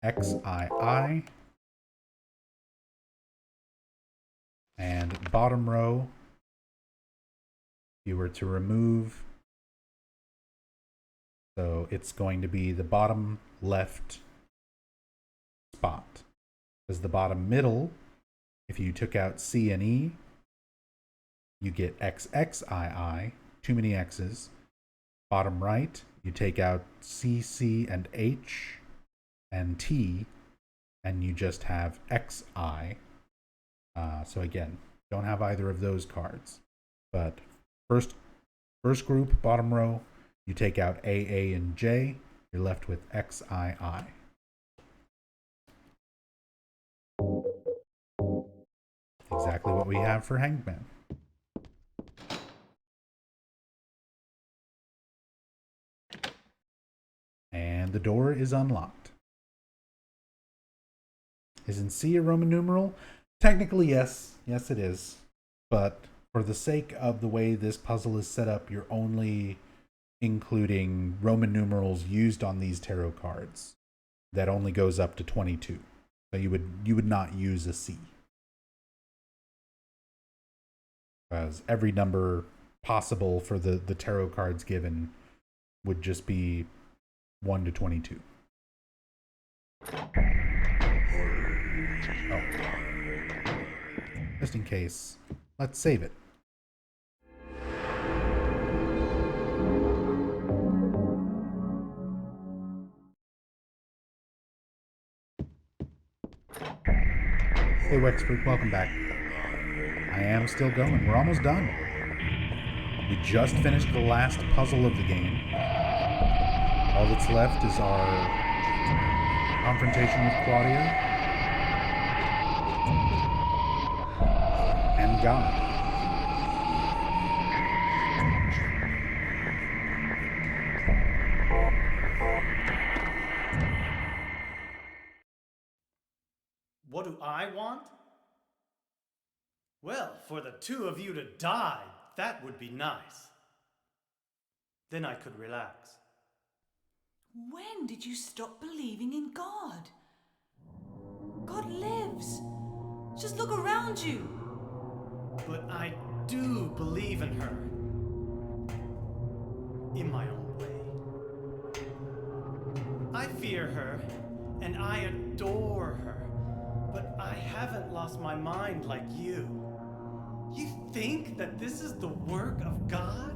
XII. And bottom row, if you were to remove, so it's going to be the bottom left spot. Because the bottom middle, if you took out C and E, you get XXII, too many X's. Bottom right, you take out C, C, and H, and T, and you just have XI. So again, don't have either of those cards. But first group, bottom row, you take out AA and J, you're left with XII. Exactly what we have for Hanged Man. And the door is unlocked. Isn't C a Roman numeral? Technically, yes. Yes, it is. But for the sake of the way this puzzle is set up, you're only including Roman numerals used on these tarot cards. That only goes up to 22. So you would not use a C. Because every number possible for the tarot cards given would just be 1 to 22. Oh. Just in case, let's save it. Hey Wexford, welcome back. I am still going. We're almost done. We just finished the last puzzle of the game. All that's left is our confrontation with Claudia and God. What do I want? Well, for the two of you to die, that would be nice. Then I could relax. When did you stop believing in God? God lives. Just look around you. But I do believe in her. In my own way. I fear her, and I adore her. But I haven't lost my mind like you. You think that this is the work of God?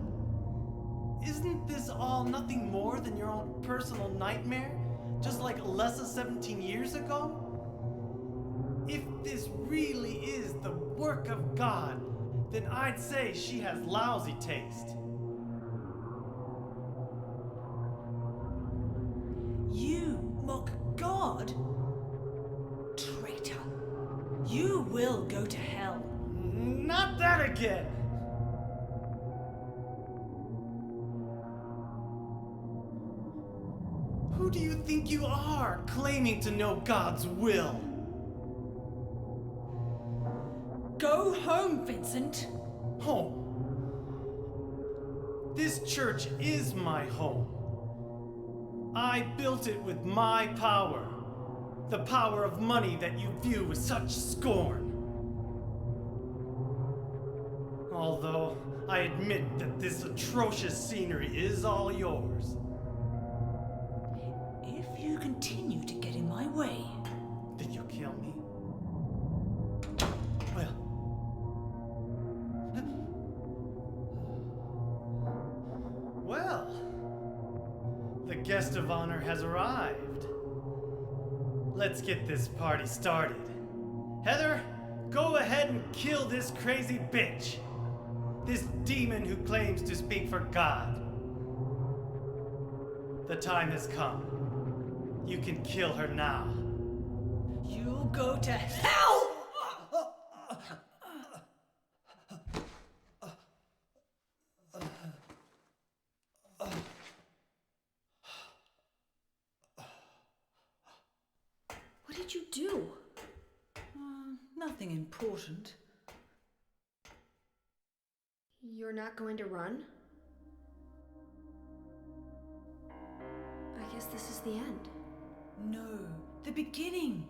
Isn't this all nothing more than your own personal nightmare? Just like Alessa 17 years ago? If this really is the work of God, then I'd say she has lousy taste. You mock God? Traitor. You will go to hell. Not that again! think you are, claiming to know God's will? Go home, Vincent. Home. This church is my home. I built it with my power. The power of money that you view with such scorn. Although I admit that this atrocious scenery is all yours. If you continue to get in my way... Did you kill me? Well, the guest of honor has arrived. Let's get this party started. Heather, go ahead and kill this crazy bitch. This demon who claims to speak for God. The time has come. You can kill her now. You'll go to hell! What did you do? Nothing important. You're not going to run? I guess this is the end. No, the beginning.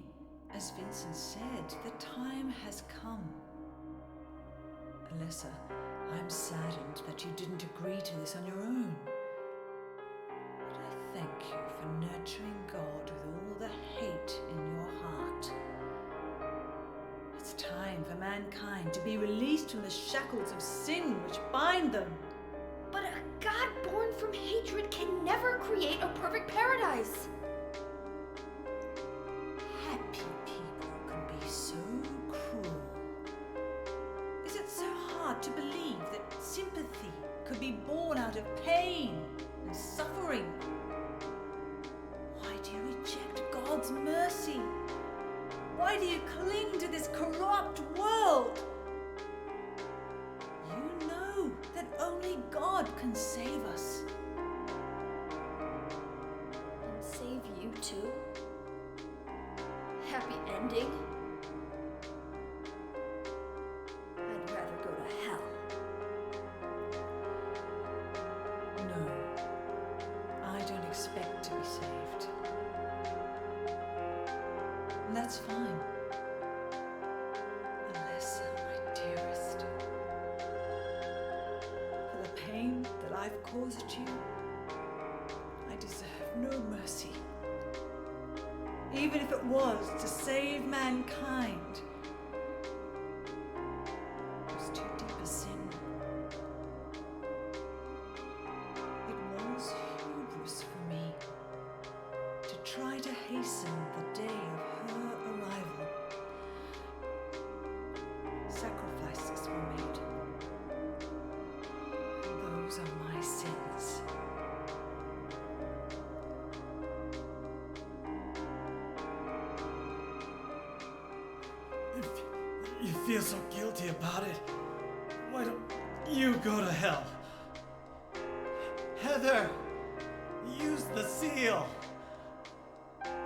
As Vincent said, the time has come. Alessa, I'm saddened that you didn't agree to this on your own. But I thank you for nurturing God with all the hate in your heart. It's time for mankind to be released from the shackles of sin which bind them. But a God born from hatred can never create a perfect paradise. Happy people can be so cruel. Is it so hard to believe that sympathy could be born out of pain and suffering? Why do you reject God's mercy? Why do you cling to this corrupt world? You know that only God can save us. And save you too? Happy ending? I'd rather go to hell. No, I don't expect to be saved. And that's fine. Alessa, my dearest. For the pain that I've caused you, I deserve no mercy. Even if it was to save mankind. It was too deep a sin. It was hubris for me to try to hasten the day of her arrival. Sacrifices were made. And those are my sins. If you feel so guilty about it, why don't you go to hell? Heather, use the seal.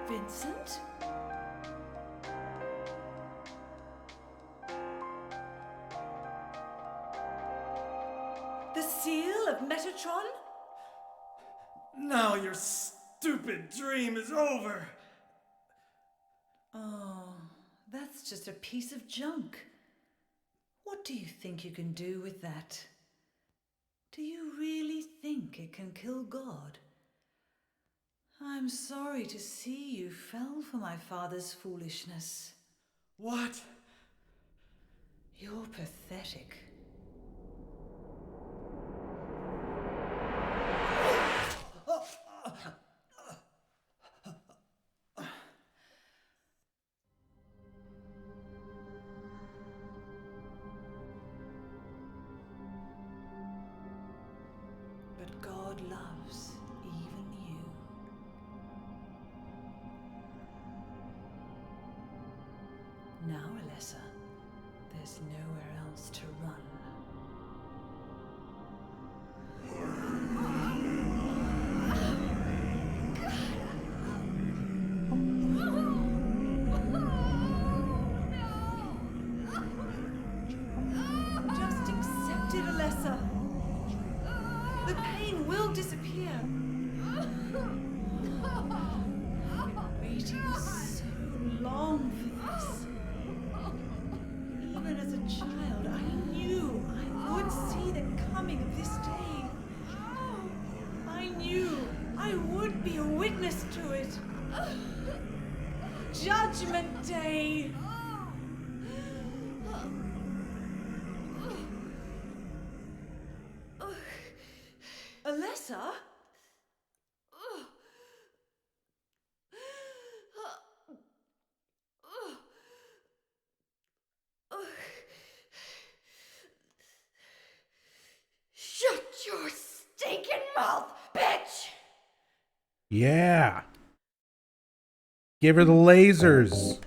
Vincent? The Seal of Metatron? Now your stupid dream is over. Oh, that's just a piece of junk. What do you think you can do with that? Do you really think it can kill God? I'm sorry to see you fell for my father's foolishness. What? You're pathetic. But God loves even you. Now, Alessa, there's nowhere else to run. disappear. I've been waiting so long for this. Even as a child, I knew I would see the coming of this day. I knew I would be a witness to it. Judgment Day. Alessa? Shut your stinking mouth, bitch! Yeah. Give her the lasers.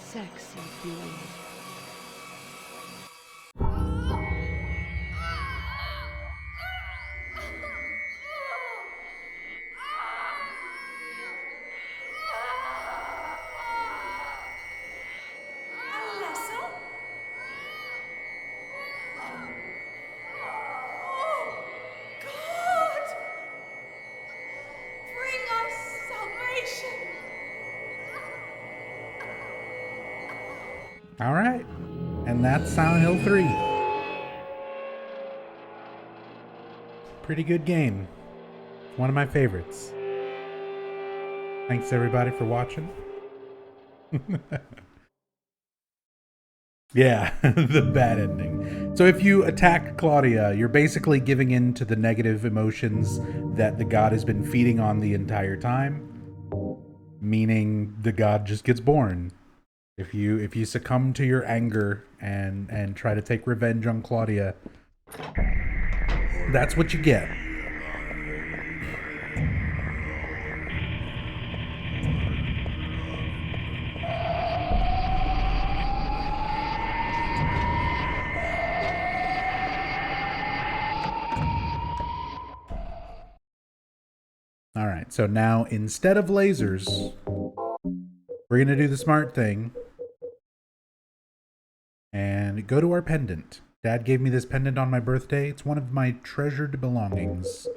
Sexy bee. Alessa? God! Bring us salvation! All right. And that's Silent Hill 3. Pretty good game. One of my favorites. Thanks everybody for watching. Yeah, the bad ending. So if you attack Claudia, you're basically giving in to the negative emotions that the god has been feeding on the entire time. Meaning the god just gets born. If you succumb to your anger and try to take revenge on Claudia, that's what you get. All right, so now instead of lasers, we're going to do the smart thing and go to our pendant. Dad gave me this pendant on my birthday. It's one of my treasured belongings.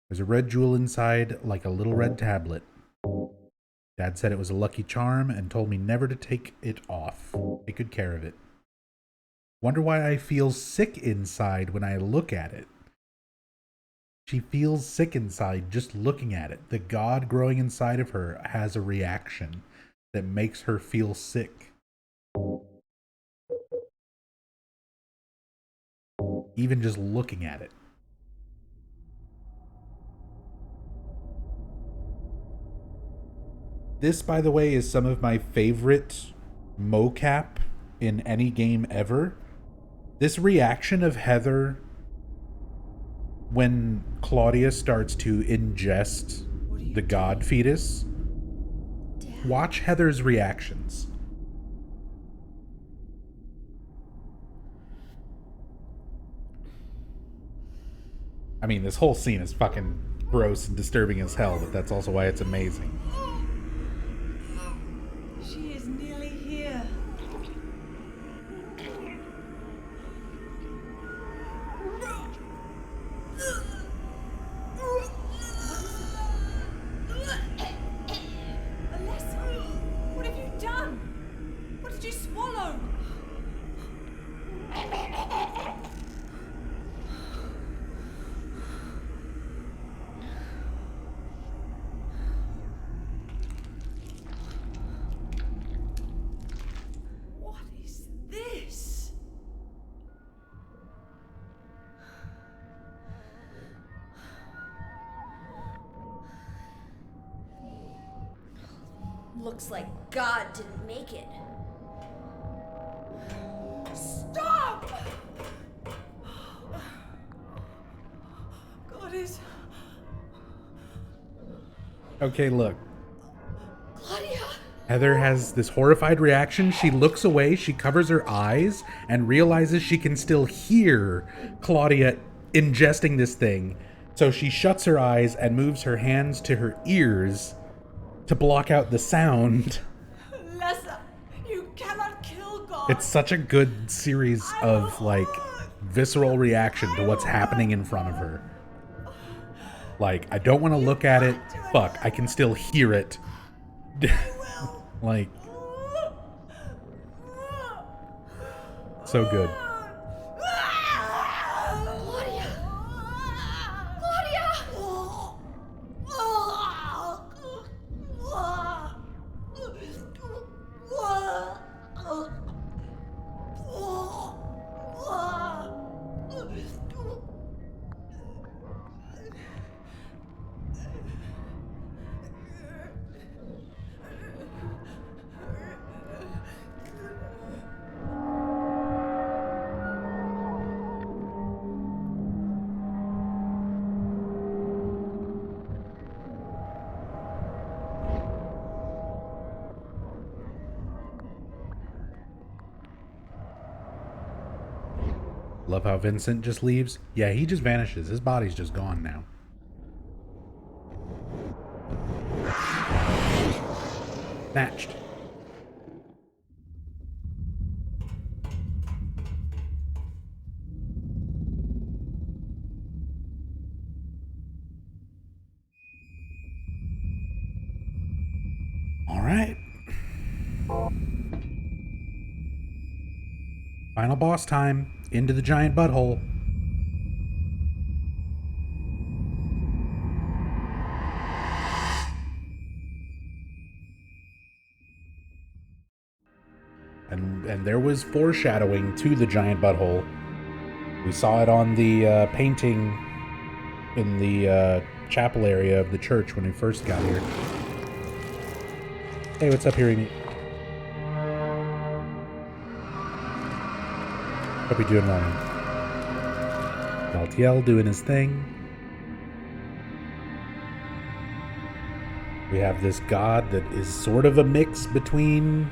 There's a red jewel inside, like a little red tablet. Dad said it was a lucky charm and told me never to take it off. Take good care of it. Wonder why I feel sick inside when I look at it. She feels sick inside just looking at it. The god growing inside of her has a reaction that makes her feel sick. Even just looking at it. This, by the way, is some of my favorite mocap in any game ever. This reaction of Heather when Claudia starts to ingest the god fetus. Watch Heather's reactions. I mean, this whole scene is fucking gross and disturbing as hell, but that's also why it's amazing. She is nearly here. Alessa, what have you done? What did you swallow? What is this? Looks like God didn't make it. Stop! God is... Okay, look. Claudia! Heather has this horrified reaction. She looks away, she covers her eyes, and realizes she can still hear Claudia ingesting this thing. So she shuts her eyes and moves her hands to her ears to block out the sound. Alessa, you cannot kill God. It's such a good series of, like, visceral reaction to what's happening in front of her. Like, I don't want to look at it. Fuck, I can still hear it. Like, so good. Love how Vincent just leaves. Yeah, he just vanishes. His body's just gone now. Snatched. All right. Final boss time. Into the giant butthole. And there was foreshadowing to the giant butthole. We saw it on the painting in the chapel area of the church when we first got here. Hey, what's up, Hearing? Hope you're doing well. LTL doing his thing. We have this god that is sort of a mix between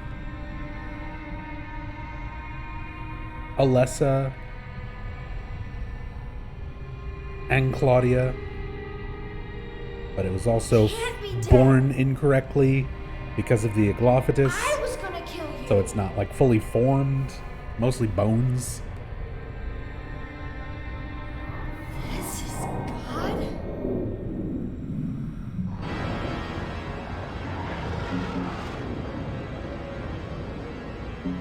Alessa and Claudia, but it was also born incorrectly because of the Aglophithus. I was gonna kill you. So it's not like fully formed, mostly bones. This is God.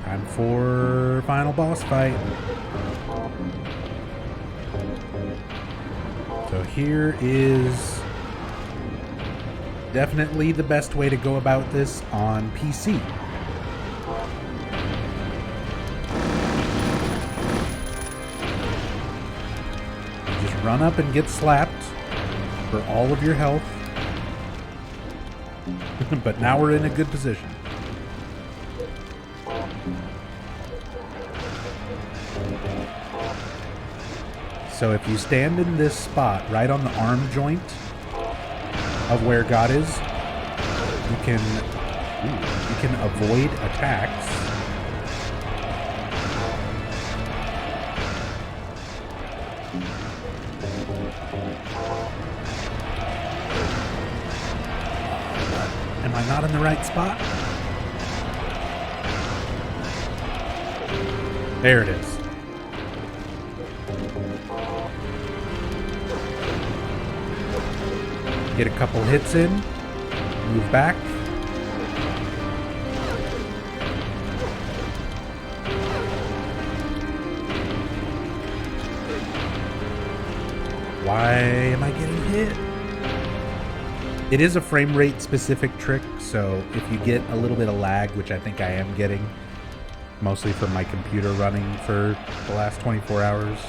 Time for final boss fight. So here is definitely the best way to go about this on PC. You just run up and get slapped for all of your health. But now we're in a good position. So if you stand in this spot right on the arm joint of where God is, you can avoid attacks. Am I not in the right spot? There it is. Get a couple hits in, move back. Why am I getting hit? It is a frame rate specific trick, so if you get a little bit of lag, which I think I am getting, mostly from my computer running for the last 24 hours,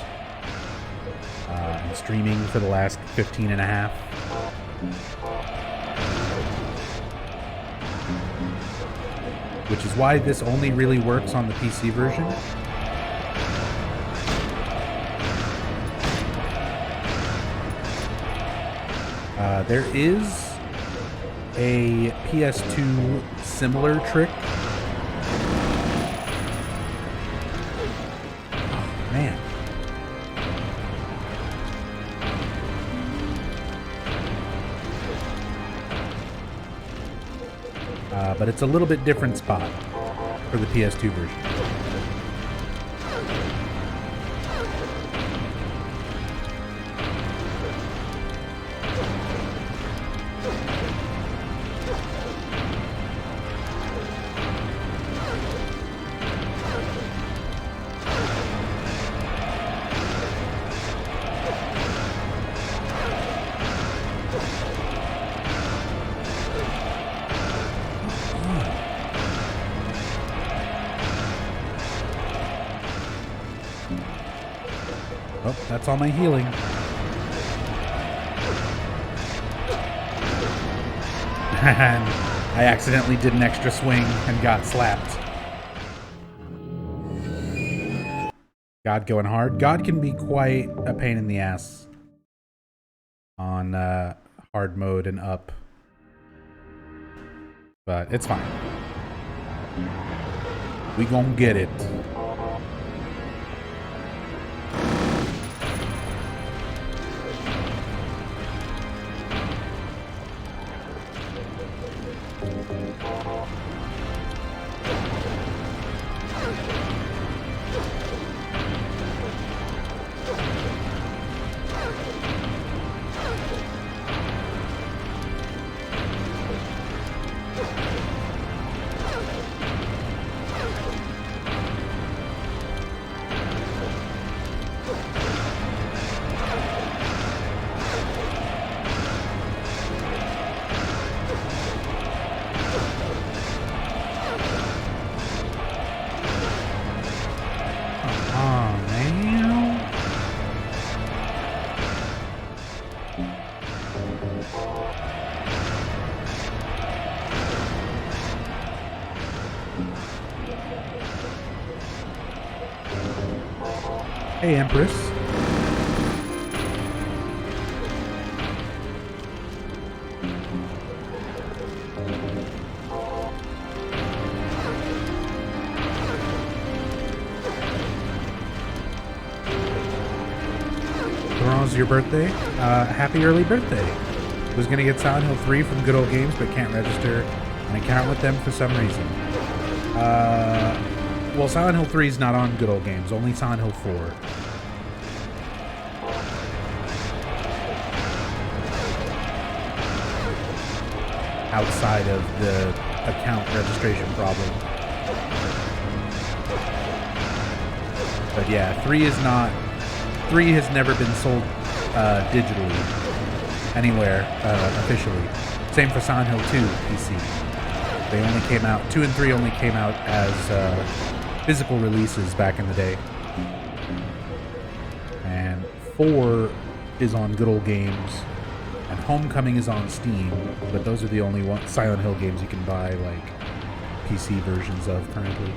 and streaming for the last 15 and a half. Which is why this only really works on the PC version. There is a PS2 similar trick. Oh, man. But it's a little bit different spot for the PS2 version. That's all my healing. And I accidentally did an extra swing and got slapped. God going hard. God can be quite a pain in the ass on hard mode and up. But it's fine. We gonna get it. Hey, Empress. Tomorrow's your birthday. Happy early birthday. Was going to get Silent Hill 3 from Good Old Games, but can't register an account with them for some reason. Well, Silent Hill 3 is not on Good Old Games, only Silent Hill 4. Outside of the account registration problem. But yeah, 3 has never been sold digitally anywhere officially. Same for Silent Hill 2 PC. They only came out, 2 and 3 only came out as physical releases back in the day. And 4 is on Good Old Games. And Homecoming is on Steam, but those are the only Silent Hill games you can buy, like, PC versions of currently.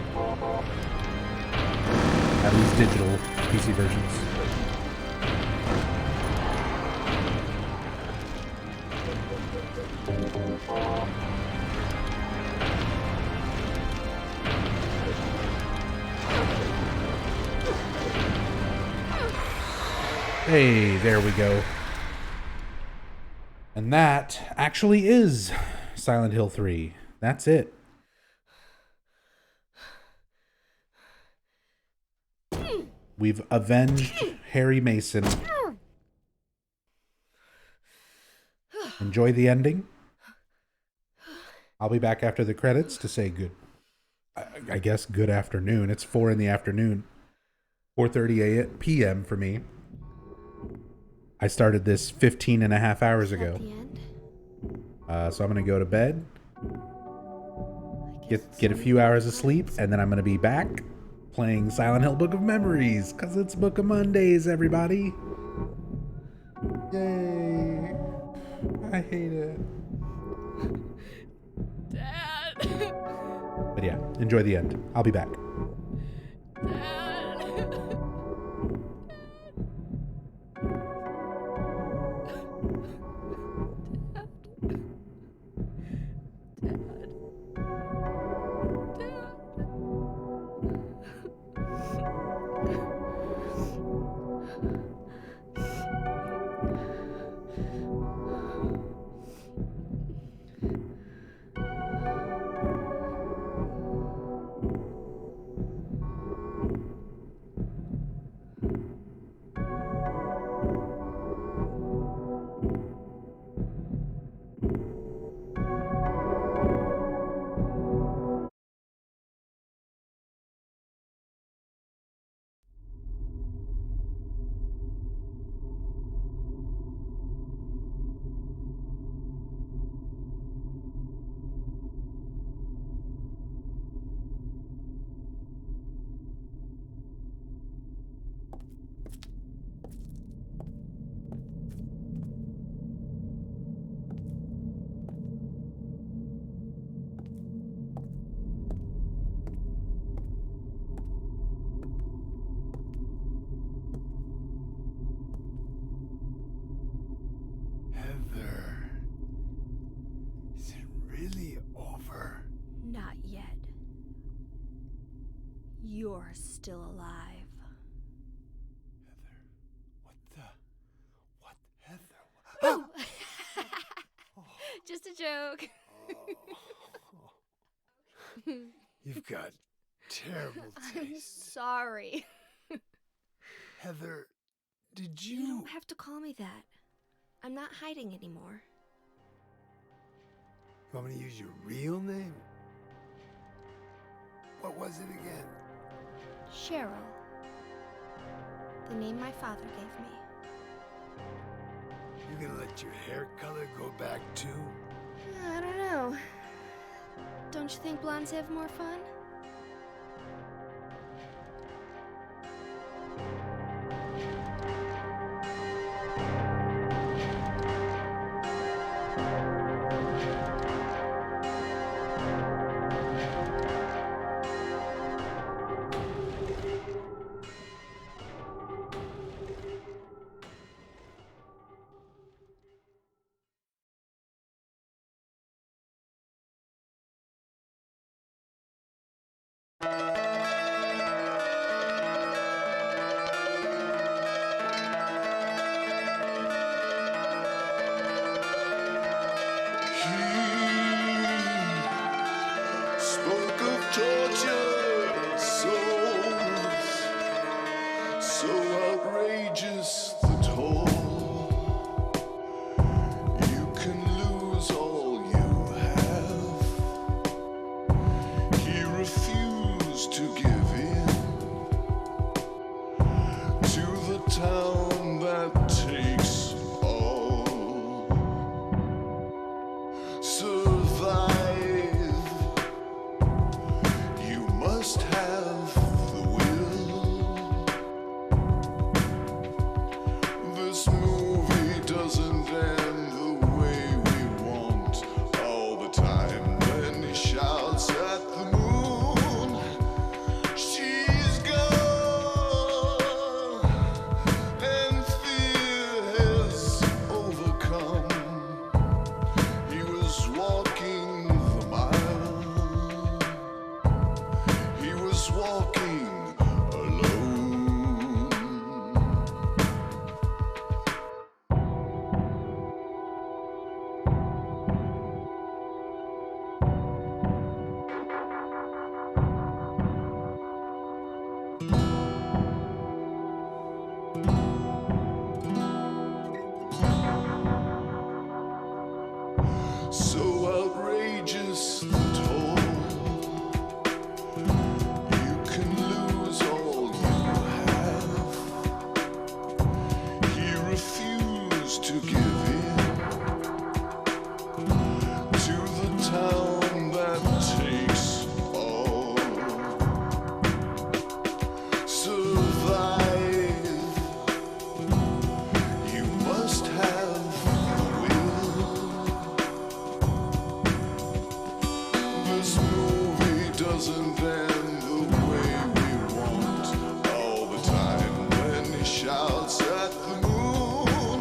At least digital PC versions. Hey, there we go. And that actually is Silent Hill 3. That's it. We've avenged Harry Mason. Enjoy the ending. I'll be back after the credits to say I guess good afternoon. It's 4 in the afternoon. 4:30 p.m. for me. I started this 15 and a half hours ago. So I'm going to go to bed, get a few hours of sleep, and then I'm going to be back playing Silent Hill Book of Memories, because it's Book of Mondays, everybody. Yay. I hate it. Dad. But yeah, enjoy the end. I'll be back. You're still alive. Heather. Just a joke. You've got terrible I'm taste. sorry. Heather, did You don't have to call me that. I'm not hiding anymore. You want me to use your real name? What was it again? Cheryl. The name my father gave me. You gonna let your hair color go back too? I don't know. Don't you think blondes have more fun? Spoke of torture, souls, so outrageous the toll. You can lose all you have. He refused to give in to the town that takes all. Survive. You must have the will. This movie doesn't end the way we want all the time. Then he shouts at the moon, she's gone, and fear has overcome. He was walking the mile. He was walking alone. So outrageous the toll. You can lose all you have. He refused to give in to the town that takes all. Survive. You must have the will. This movie doesn't end the way we want all the time. When he shouts at the moon,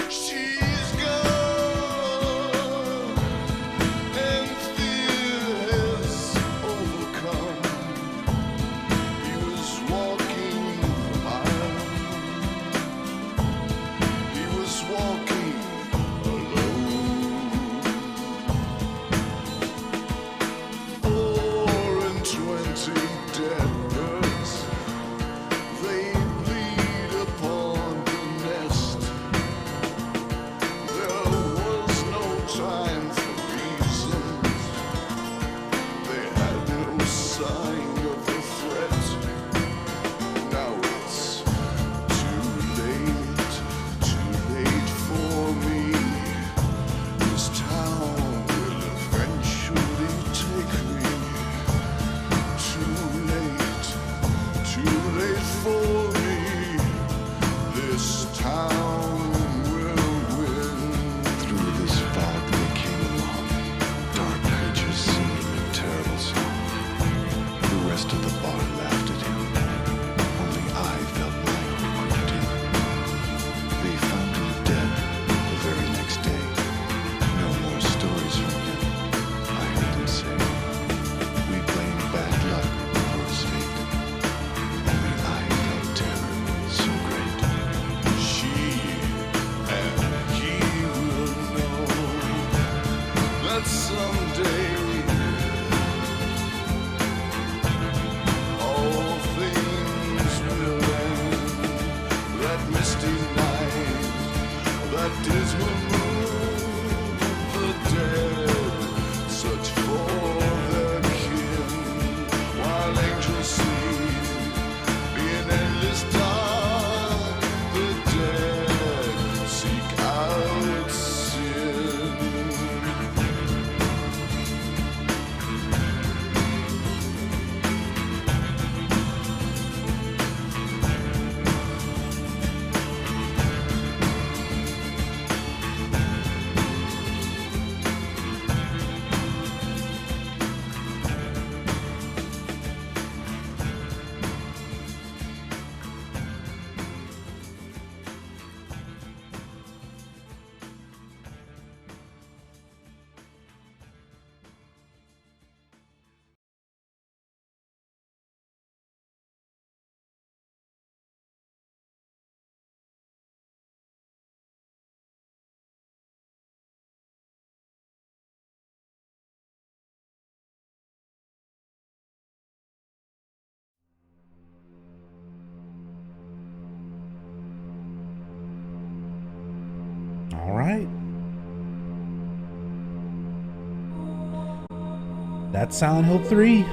she's gone, and fear has overcome. He was walking the mile. He was walking alone. 4 and someday. All things will end. That misty night, that dismal moon, the dead search for their kin, while angels sleep in endless dark. The dead seek out sin. All right. That's Silent Hill 3.